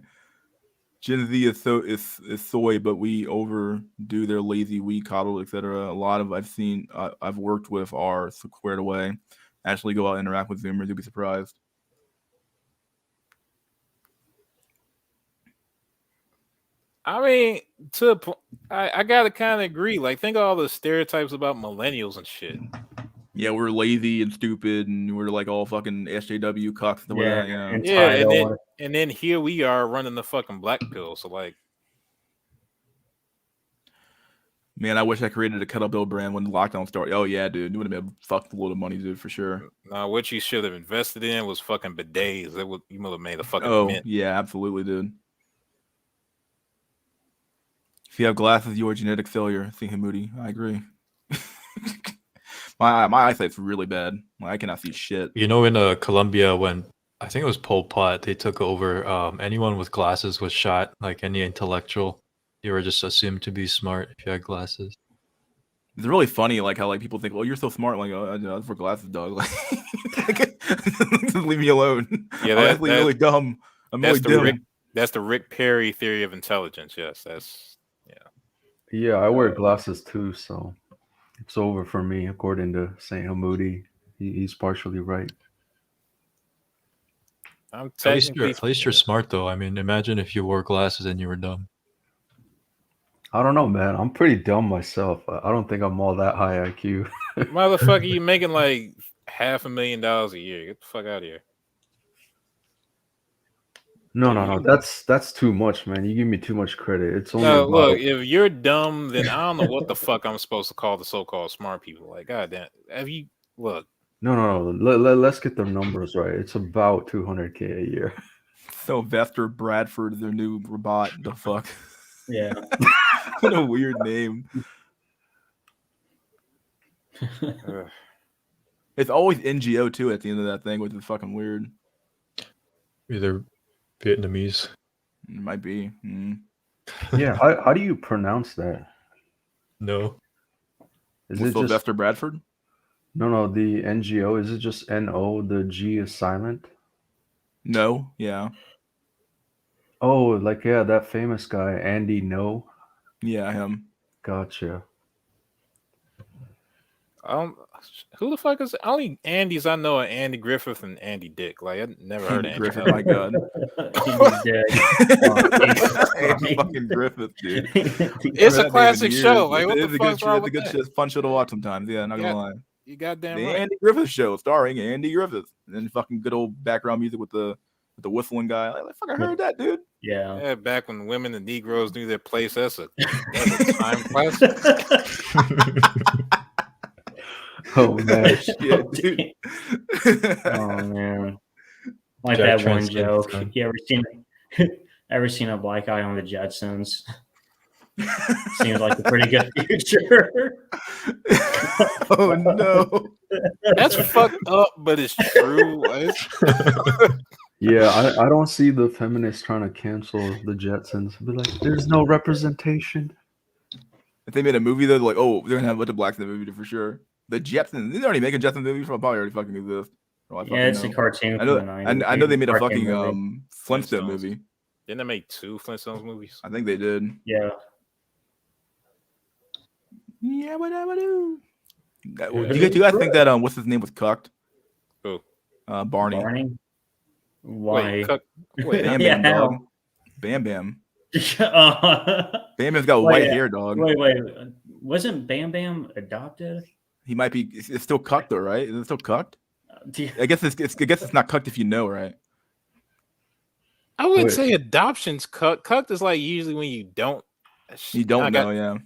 Gen Z is soy, but we overdo their lazy, we coddle, etc. A lot of I've worked with are squared away. Actually go out and interact with Zoomers, you'll be surprised. I mean, I gotta kind of agree. Like, think of all the stereotypes about millennials and shit. Yeah, we're lazy and stupid, and we're like all fucking SJW cucks. And then here we are running the fucking black pill. So like, man, I wish I created a kettlebell brand when the lockdown started. Oh yeah, dude, it would have been a fucked load of money, dude, for sure. Now, what you should have invested in was fucking bidets. You would have made a fucking mint. Yeah, absolutely, dude. If you have glasses, you are genetic failure. See him, Moody. I agree. My eyesight's really bad. I cannot see shit. You know, in Colombia, when I think it was Pol Pot, they took over. Anyone with glasses was shot. Like any intellectual, you were just assumed to be smart if you had glasses. It's really funny, like how like people think, "Well, you're so smart." Like, oh, that's for glasses, dog. Like, just leave me alone. Yeah, I'm actually really dumb. I'm really dumb. That's the Rick Perry theory of intelligence. Yes, Yeah, I wear glasses too, so it's over for me, according to Saint Hamoudi. He's partially right. At least you're smart, though. I mean, imagine if you wore glasses and you were dumb. I don't know, man. I'm pretty dumb myself. I don't think I'm all that high IQ. Motherfucker, you making like $500,000 a year. Get the fuck out of here. No. That's too much, man. You give me too much credit. It's only look, if you're dumb, then I don't know what the fuck I'm supposed to call the so-called smart people. Like, goddamn, have you look? No. Let's get the numbers right. It's about $200K a year. Sylvester Bradford, their new robot. The fuck? Yeah. What a weird name. It's always NGO too at the end of that thing, which is fucking weird. Either Vietnamese. It might be. Yeah, how do you pronounce that? No. Is it Sylvester Bradford? No, the NGO, is it just NO? The G is silent? No, yeah. Oh, like, yeah, that famous guy, Andy No. Yeah, him. Gotcha. Who the fuck is only Andy's? I know are Andy Griffith and Andy Dick. Like I never heard Andy of Griffith. Andy. My God. Andy's dead. Andy fucking Griffith, dude. It's a classic show. Like what It's the a good fuck's show. wrong It's a with good that? show. It's a fun show to watch sometimes. Yeah, not gonna lie. You goddamn The right. Andy Griffith Show, starring Andy Griffith, and then fucking good old background music with the whistling guy. Like, fuck, I heard that, dude. Yeah. Yeah, back when women and Negroes knew their place. That's a time classic. Oh man. Yeah, dude. Oh man. Like Jack that one Translated joke. time. You ever seen a black guy on the Jetsons? Seems like a pretty good future. Oh no. That's fucked up, but it's true. Yeah, I don't see the feminists trying to cancel the Jetsons. Be like, there's no representation. If they made a movie though, like, oh, they're gonna have a bunch of blacks in the movie for sure. The Jetsons, they're already making Jetsons movies. Probably already fucking exist. Yeah, it's a cartoon. I know. From the 90s. I know they made a Cartoon fucking movie. Flintstone Flintstones. movie. Didn't they make 2 Flintstones movies? I think they did. Yeah. Yeah, whatever. Do you guys think that what's his name was cucked? Who? Barney. Why? Wait, Bam Yeah, Bam, how? dog. Bam Bam. uh, Bam Bam's got Wait, white hair, dog. wait. Wasn't Bam Bam adopted? He might be. It's still cucked though, right? Is it still cucked? Do you- I guess it's not cucked if you know, right? I wouldn't Wait. say adoption's cucked. Cucked is like usually when you don't. You don't Now I know, yeah.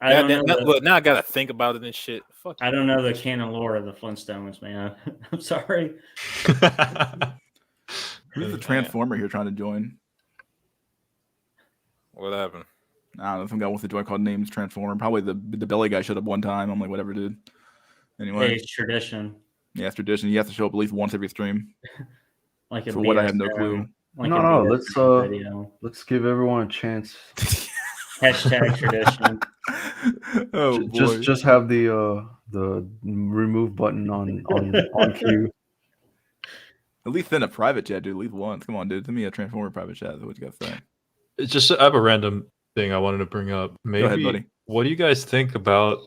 I don't know. Look, now I gotta think about it and shit. Fuck. I don't know the canon lore of the Flintstones, man. I'm sorry. Who's the Transformer here trying to join? What happened? I don't know. Some guy wants to join called Names Transformer. Probably the belly guy showed up one time. I'm like, whatever, dude. Anyway, Hey, it's tradition. yeah, it's tradition. You have to show up at least once every stream. Like a For what I have no BSM clue. Like No, a no, BSM video. let's give everyone a chance. Hashtag tradition. Oh boy. Just have the remove button on cue. At least send a private chat, dude. At least once. Come on, dude. Send me a Transformer private chat. That's what you got to say. It's just I have a random thing I wanted to bring up. Maybe ahead, buddy. What do you guys think about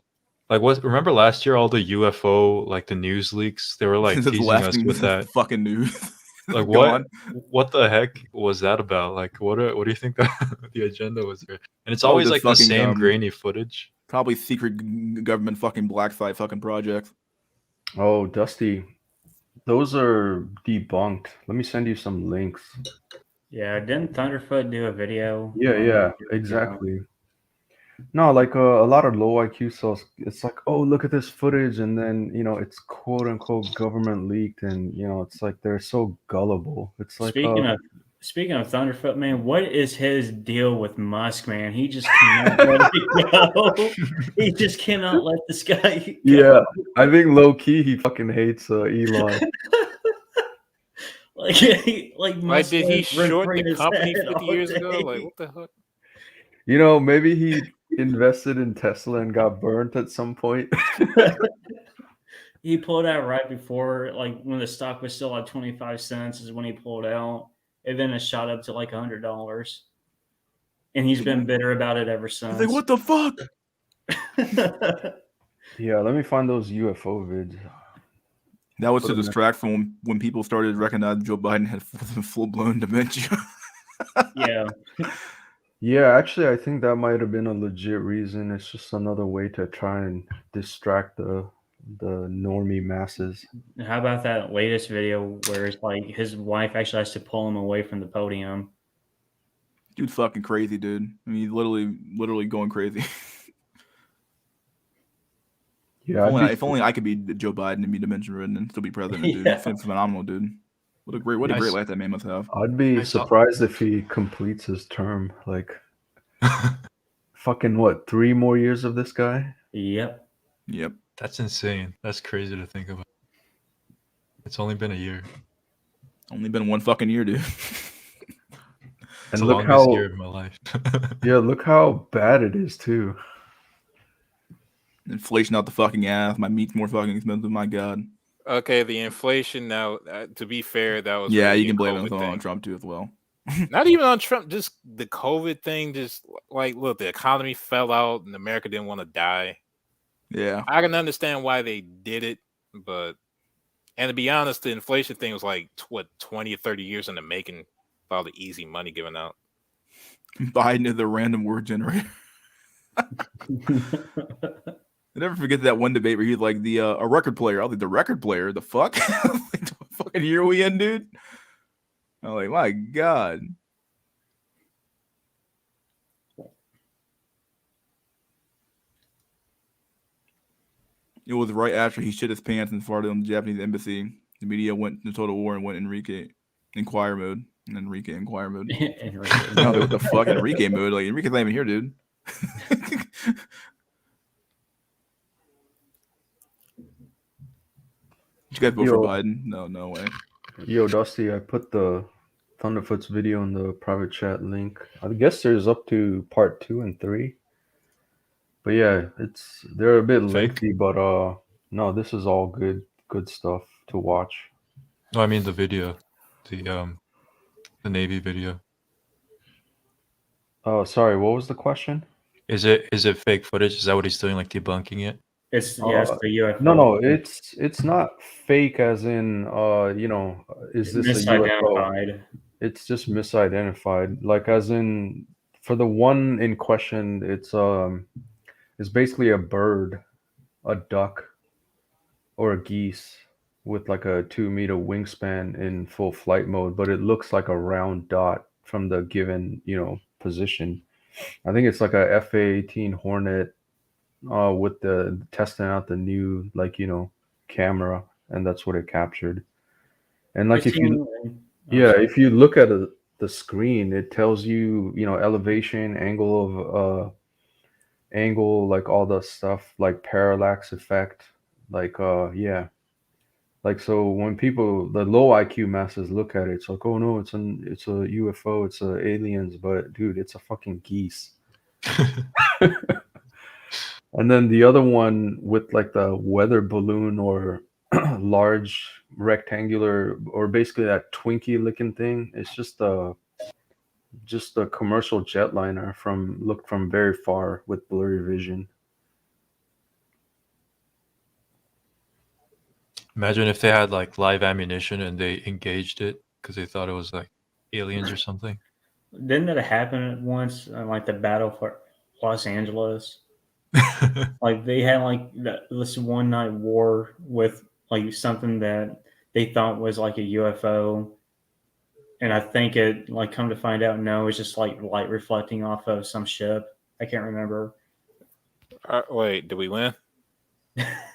like what? Remember last year all the UFO like the news leaks? They were like This is teasing last us thing- with this is that. fucking news. Like Go on. what the heck was that about? Like what do you think the agenda was there? And it's Probably always just like the fucking, same grainy footage. Probably secret government fucking black site fucking projects. Oh, Dusty, those are debunked. Let me send you some links. Yeah, didn't Thunderfoot do a video? Yeah, on yeah, that? exactly. No, like a lot of low IQ cells, it's like, oh, look at this footage, and then it's quote unquote government leaked, and it's like they're so gullible. It's like Speaking of Thunderfoot, man, what is his deal with Musk, man? He just cannot let it go. He just cannot let this guy go. yeah, I think low key he fucking hates Elon. like Musk Did he would short bring the his company head 50 all years ago? day. Like what the fuck? Maybe he invested in Tesla and got burnt at some point. He pulled out right before, like when the stock was still at 25 cents, is when he pulled out. And then it shot up to like $100. And he's been bitter about it ever since. He's like, what the fuck? Yeah, let me find those UFO vids. That was Put to 'em in. distract from when people started recognizing Joe Biden had full blown dementia. Yeah. Yeah, actually, I think that might have been a legit reason. It's just another way to try and distract the normie masses. How about that latest video where it's like his wife actually has to pull him away from the podium? Dude's fucking crazy, dude. I mean, literally going crazy. Yeah, If only I could be Joe Biden and be dementia ridden and still be president, dude. Yeah. It's phenomenal, dude. What a great life that man must have. I'd be I saw- surprised if he completes his term. Like, fucking what? 3 more years of this guy? Yep. Yep. That's insane. That's crazy to think about. It's only been a year. Only been 1 fucking year, dude. It's And the look longest how year of my life. yeah, look how bad it is too. Inflation out the fucking ass. My meat's more fucking expensive. My God. Okay, the inflation now. To be fair, that was Yeah, really you can a blame COVID it on thing. Trump too as well. Not even on Trump, just the COVID thing. Just like, look, the economy fell out and America didn't want to die. Yeah. I can understand why they did it, but and to be honest, the inflation thing was like what 20 or 30 years in the making with all the easy money given out. Biden is the random word generator. I never forget that one debate where he's like a record player. I was like, the record player, the fuck? Like, what fucking year we in, dude? I'm like, my God. It was right after he shit his pants and farted on the Japanese embassy. The media went to total war and went Enrique inquire mode. And Enrique inquire mode. No, what the fuck? Enrique mode? Like, Enrique's not even here, dude. You guys vote for Biden? No way. Yo, Dusty, I put the Thunderfoot's video in the private chat link. I guess there's up to part 2 and 3. But yeah, they're a bit lengthy, but no, this is all good stuff to watch. No, I mean the video, the Navy video. Oh, sorry, what was the question? Is it fake footage? Is that what he's doing, like debunking it? It's the UFO. No, it's not fake as in is this a UFO? It's just misidentified. Like as in for the one in question, it's basically a bird, a duck, or a geese with like a 2-meter wingspan in full flight mode, but it looks like a round dot from the given, position. I think it's like a FA-18 Hornet with the testing out the new camera, and that's what it captured. And like if you look at the screen, it tells you elevation, angle, like all the stuff, like parallax effect, like so when people, the low IQ masses, look at it, it's like, oh no, it's a UFO, it's aliens, but dude, it's a fucking geese. And then the other one with like the weather balloon or large rectangular, or basically that Twinkie looking thing, it's just a commercial jetliner looked from very far with blurry vision. Imagine if they had like live ammunition and they engaged it because they thought it was like aliens or something. Didn't that happen once, like the battle for Los Angeles? Like they had like this one night war with like something that they thought was like a UFO, and I think it, like, come to find out, no, it's just like light reflecting off of some ship. I can't remember. Wait, did we win?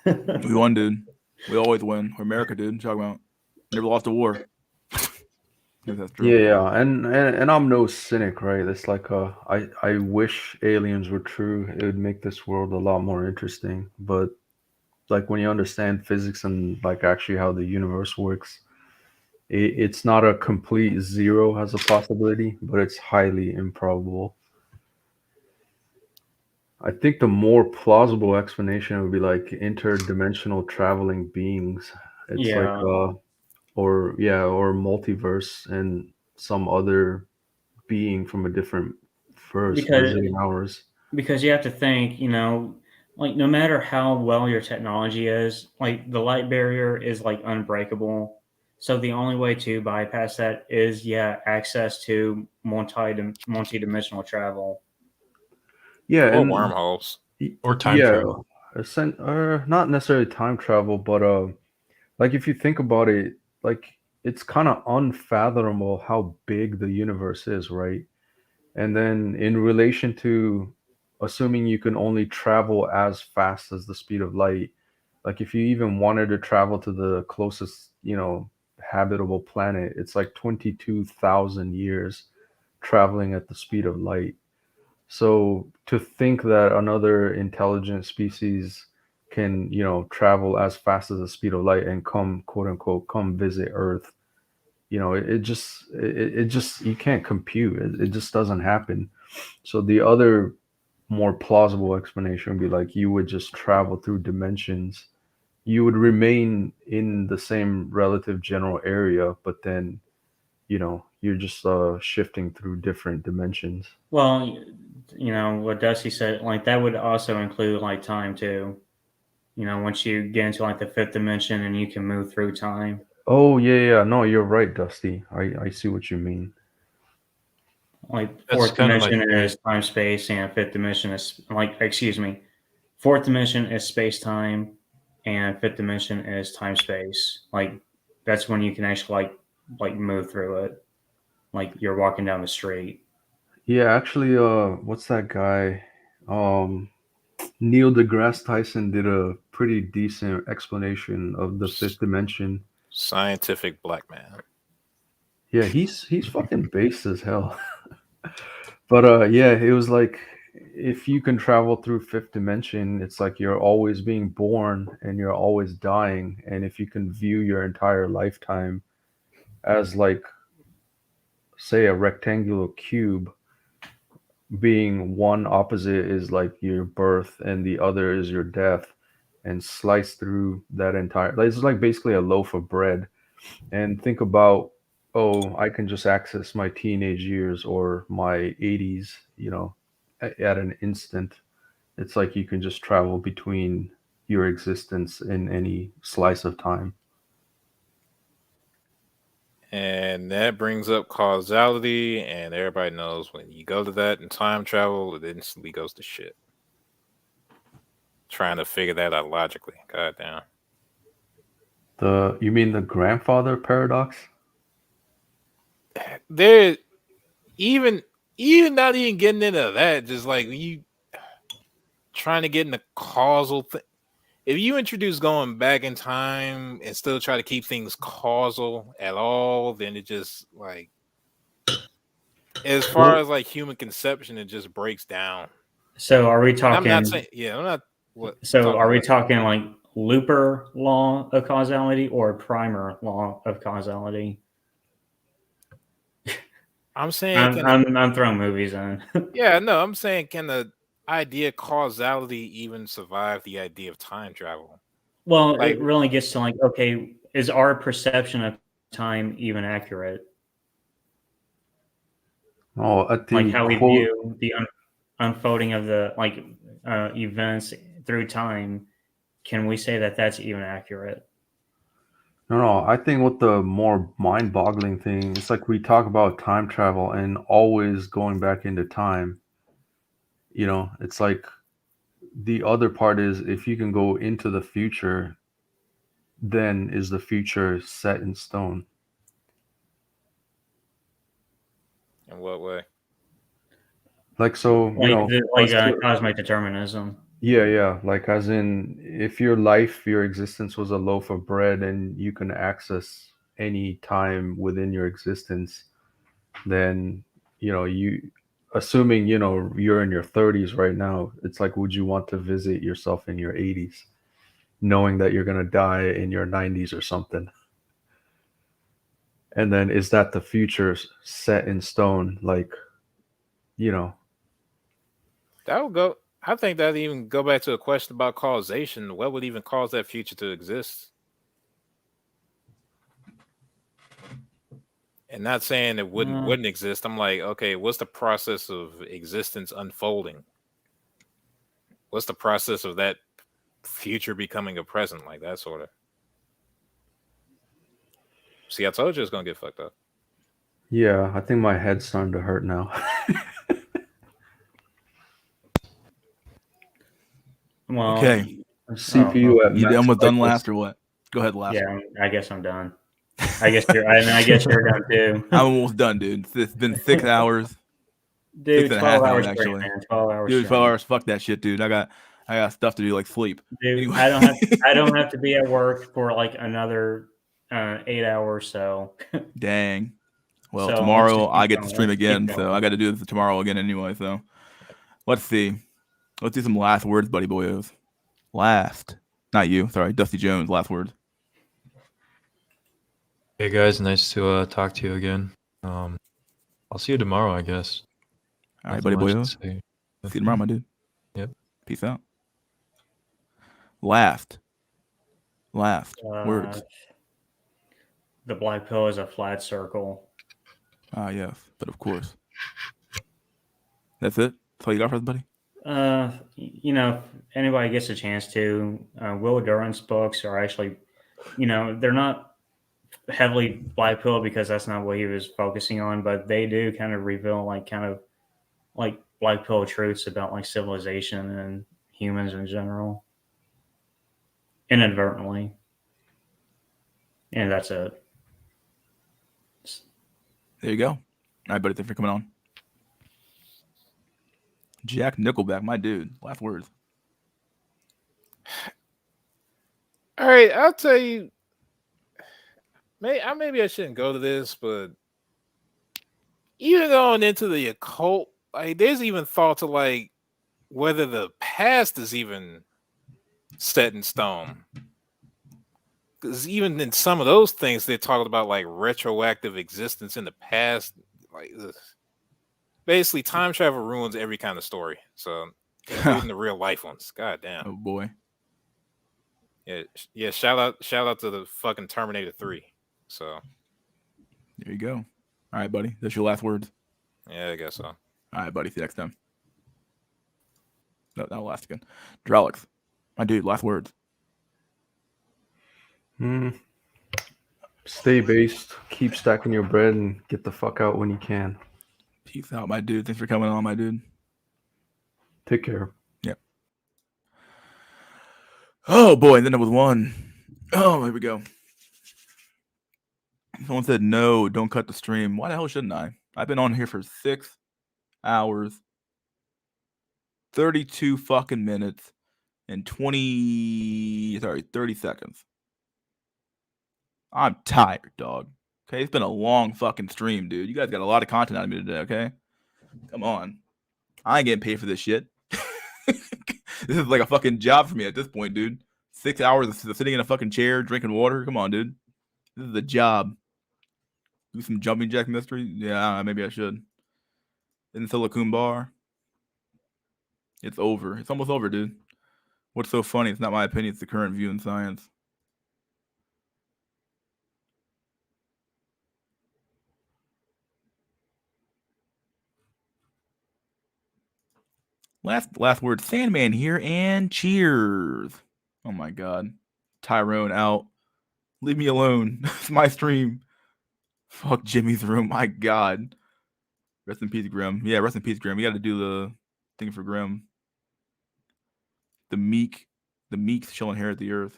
We won, dude. We always win. We're America, dude. What you talking about? Never lost a war. That's true. Yeah, and I'm no cynic, right? It's like I wish aliens were true. It would make this world a lot more interesting. But like when you understand physics and like actually how the universe works, it's not a complete zero as a possibility, but it's highly improbable. I think the more plausible explanation would be like interdimensional traveling beings. It's like or multiverse and some other being from a different verse visiting ours. Because you have to think, like no matter how well your technology is, like the light barrier is like unbreakable. So the only way to bypass that is access to multi-dimensional travel. Yeah, or and wormholes. Or time travel. Not necessarily time travel, but like if you think about it, like it's kind of unfathomable how big the universe is, right? And then in relation to assuming you can only travel as fast as the speed of light, like if you even wanted to travel to the closest, habitable planet, it's like 22,000 years traveling at the speed of light. So to think that another intelligent species can, travel as fast as the speed of light and come, quote unquote, come visit Earth, it just you can't compute. It just doesn't happen. So the other more plausible explanation would be like you would just travel through dimensions. You would remain in the same relative general area, but then, you're just shifting through different dimensions. Well, you know what Dusty said, like that would also include like time too. You know, once you get into like the fifth dimension and you can move through time. Oh yeah, no, you're right, Dusty. I see what you mean. Like That's fourth kind of my dimension theory. is time space, and fifth dimension is like excuse me, fourth dimension is space time, and fifth dimension is time space. Like that's when you can actually like move through it. Like you're walking down the street. Yeah, actually, what's that guy? Um, Neil deGrasse Tyson did a pretty decent explanation of the fifth dimension. Scientific black man. Yeah, he's fucking based as hell. But yeah, it was like if you can travel through fifth dimension, it's like you're always being born and you're always dying. And if you can view your entire lifetime as like, say, a rectangular cube, being one opposite is like your birth and the other is your death, and slice through that entire, like, it's like basically a loaf of bread. And think about, oh, I can just access my teenage years or my 80s, at an instant. It's like you can just travel between your existence in any slice of time. And that brings up causality, and everybody knows when you go to that in time travel, it instantly goes to shit. Trying to figure that out logically. God damn. You mean the grandfather paradox? There, even not even getting into that, just like you trying to get into causal thing. If you introduce going back in time and still try to keep things causal at all, then it just like, as far Well, as like human conception, it just breaks down. So are we And I'm not talking? saying, yeah, I'm not So talking are we about. talking like Looper law of causality or Primer law of causality? I'm saying, I'm throwing movies in. yeah, no, I'm saying, can the idea causality even survive the idea of time travel? Well, Like, it really gets to like, okay, is our perception of time even accurate? oh, at Like the how we quote, view the unfolding of the like events through time, can we say that that's even accurate? no, I think what the more mind-boggling thing, it's like we talk about time travel and always going back into time. It's like the other part is if you can go into the future, then is the future set in stone? in what way? Like, so, Like let's say, cosmic determinism. yeah, like as in if your life, your existence was a loaf of bread and you can access any time within your existence, then, you assuming, you're in your 30s right now, it's like, would you want to visit yourself in your 80s, knowing that you're going to die in your 90s or something? And then is that the future set in stone? Like, you know, That would go. I think that even go back to a question about causation. What would even cause that future to exist? And not saying it wouldn't exist. I'm like, okay, what's the process of existence unfolding? What's the process of that future becoming a present? Like that sort of. See, I told you it's gonna get fucked up. yeah, I think my head's starting to hurt now. Well, Okay. CPU at You max almost done cycles. last or what? Go ahead, last. yeah, I guess I'm done. I guess you're done too. I'm almost done, dude. It's been 6 hours. Dude, 6.5 12 hours hours straight, actually. man. 12 hours Dude, 12 straight. hours. Fuck that shit, dude. I got stuff to do, like sleep. Dude, Anyway. I don't have to be at work for like another 8 hours. So Dang. Well, So let's tomorrow just keep I get to going. stream Let's keep again, so going. I got to do this tomorrow again anyway. So let's see. Let's do some last words, buddy boyos. Last, not you. Sorry, Dusty Jones. Last words. Hey guys, nice to talk to you again. I'll see you tomorrow, I guess. All right, Nothing buddy much to boyos. say. See you tomorrow, my dude. Yep. Peace out. Last words. The black pill is a flat circle. Ah, yes, but of course. That's it. That's all you got for us, buddy? You know, if anybody gets a chance to, Will Durant's books are actually, they're not heavily black pill because that's not what he was focusing on, but they do kind of reveal like black pill truths about like civilization and humans in general, inadvertently. And that's it. There you go. All right, buddy. Thanks for coming on. Jack Nickelback, my dude. Last words. All right, I'll tell you. Maybe I shouldn't go to this, but even going into the occult, like there's even thought to like whether the past is even set in stone. Because even in some of those things, they're talking about like retroactive existence in the past. Like, basically, time travel ruins every kind of story. So, including the real life ones. God damn. Oh boy. Yeah. Shout out to the fucking Terminator 3. So, there you go. All right, buddy. That's your last words. Yeah, I guess so. All right, buddy. See you next time. No, that'll last again. Drelix, my dude. Last words. Stay based. Keep stacking your bread and get the fuck out when you can. Peace out, my dude. Thanks for coming on, my dude. Take care. Yep. Oh boy, and then it was one. Oh, here we go. Someone said no, don't cut the stream. Why the hell shouldn't I? I've been on here for 6 hours, 32 fucking minutes, and 30 seconds. I'm tired, dog. Okay, it's been a long fucking stream, dude. You guys got a lot of content out of me today, okay? Come on. I ain't getting paid for this shit. This is like a fucking job for me at this point, dude. 6 hours of sitting in a fucking chair, drinking water. Come on, dude. This is a job. Do some jumping jack mystery? Yeah, maybe I should. In Silicon Bar. It's over. It's almost over, dude. What's so funny? It's not my opinion. It's the current view in science. Last word. Sandman here, and cheers. Oh my god. Tyrone out. Leave me alone. It's my stream. Fuck Jimmy's room. My god. Rest in peace, Grim. Yeah, rest in peace, Grim. We got to do the thing for Grim. The meeks shall inherit the earth.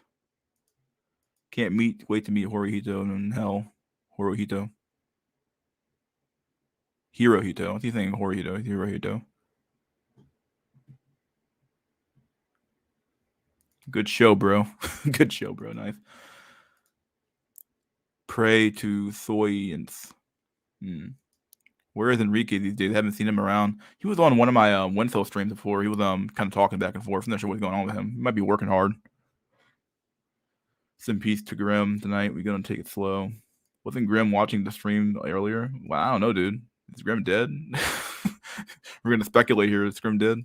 Can't wait to meet Hirohito in hell. Hirohito. Hirohito. What's he saying? Hirohito. Good show, bro. Good show, bro. Nice. Pray to Soyance. Where is Enrique these days? I haven't seen him around. He was on one of my Winslow streams before. He was kind of talking back and forth. I'm not sure what's going on with him. He might be working hard. Some peace to Grim tonight. We're gonna take it slow. Wasn't Grim watching the stream earlier? Well, I don't know, dude. Is Grim dead? We're gonna speculate here. Is Grim dead?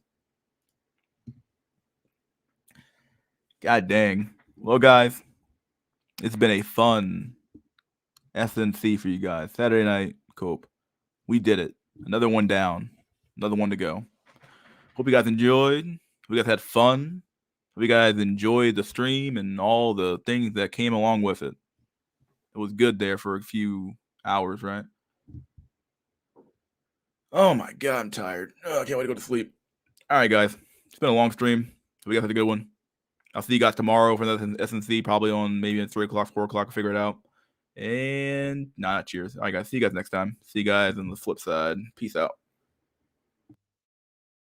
God dang. Well, guys, it's been a fun SNC for you guys. Saturday night cope. We did it. Another one down. Another one to go. Hope you guys enjoyed. Hope you guys had fun. Hope you guys enjoyed the stream and all the things that came along with it. It was good there for a few hours, right? Oh my god, I'm tired. Oh, I can't wait to go to sleep. All right, guys. It's been a long stream. Hope you guys had a good one. I'll see you guys tomorrow for another SNC, probably on maybe at 3 o'clock, 4 o'clock. I'll figure it out. And cheers. All right, guys. See you guys next time. See you guys on the flip side. Peace out.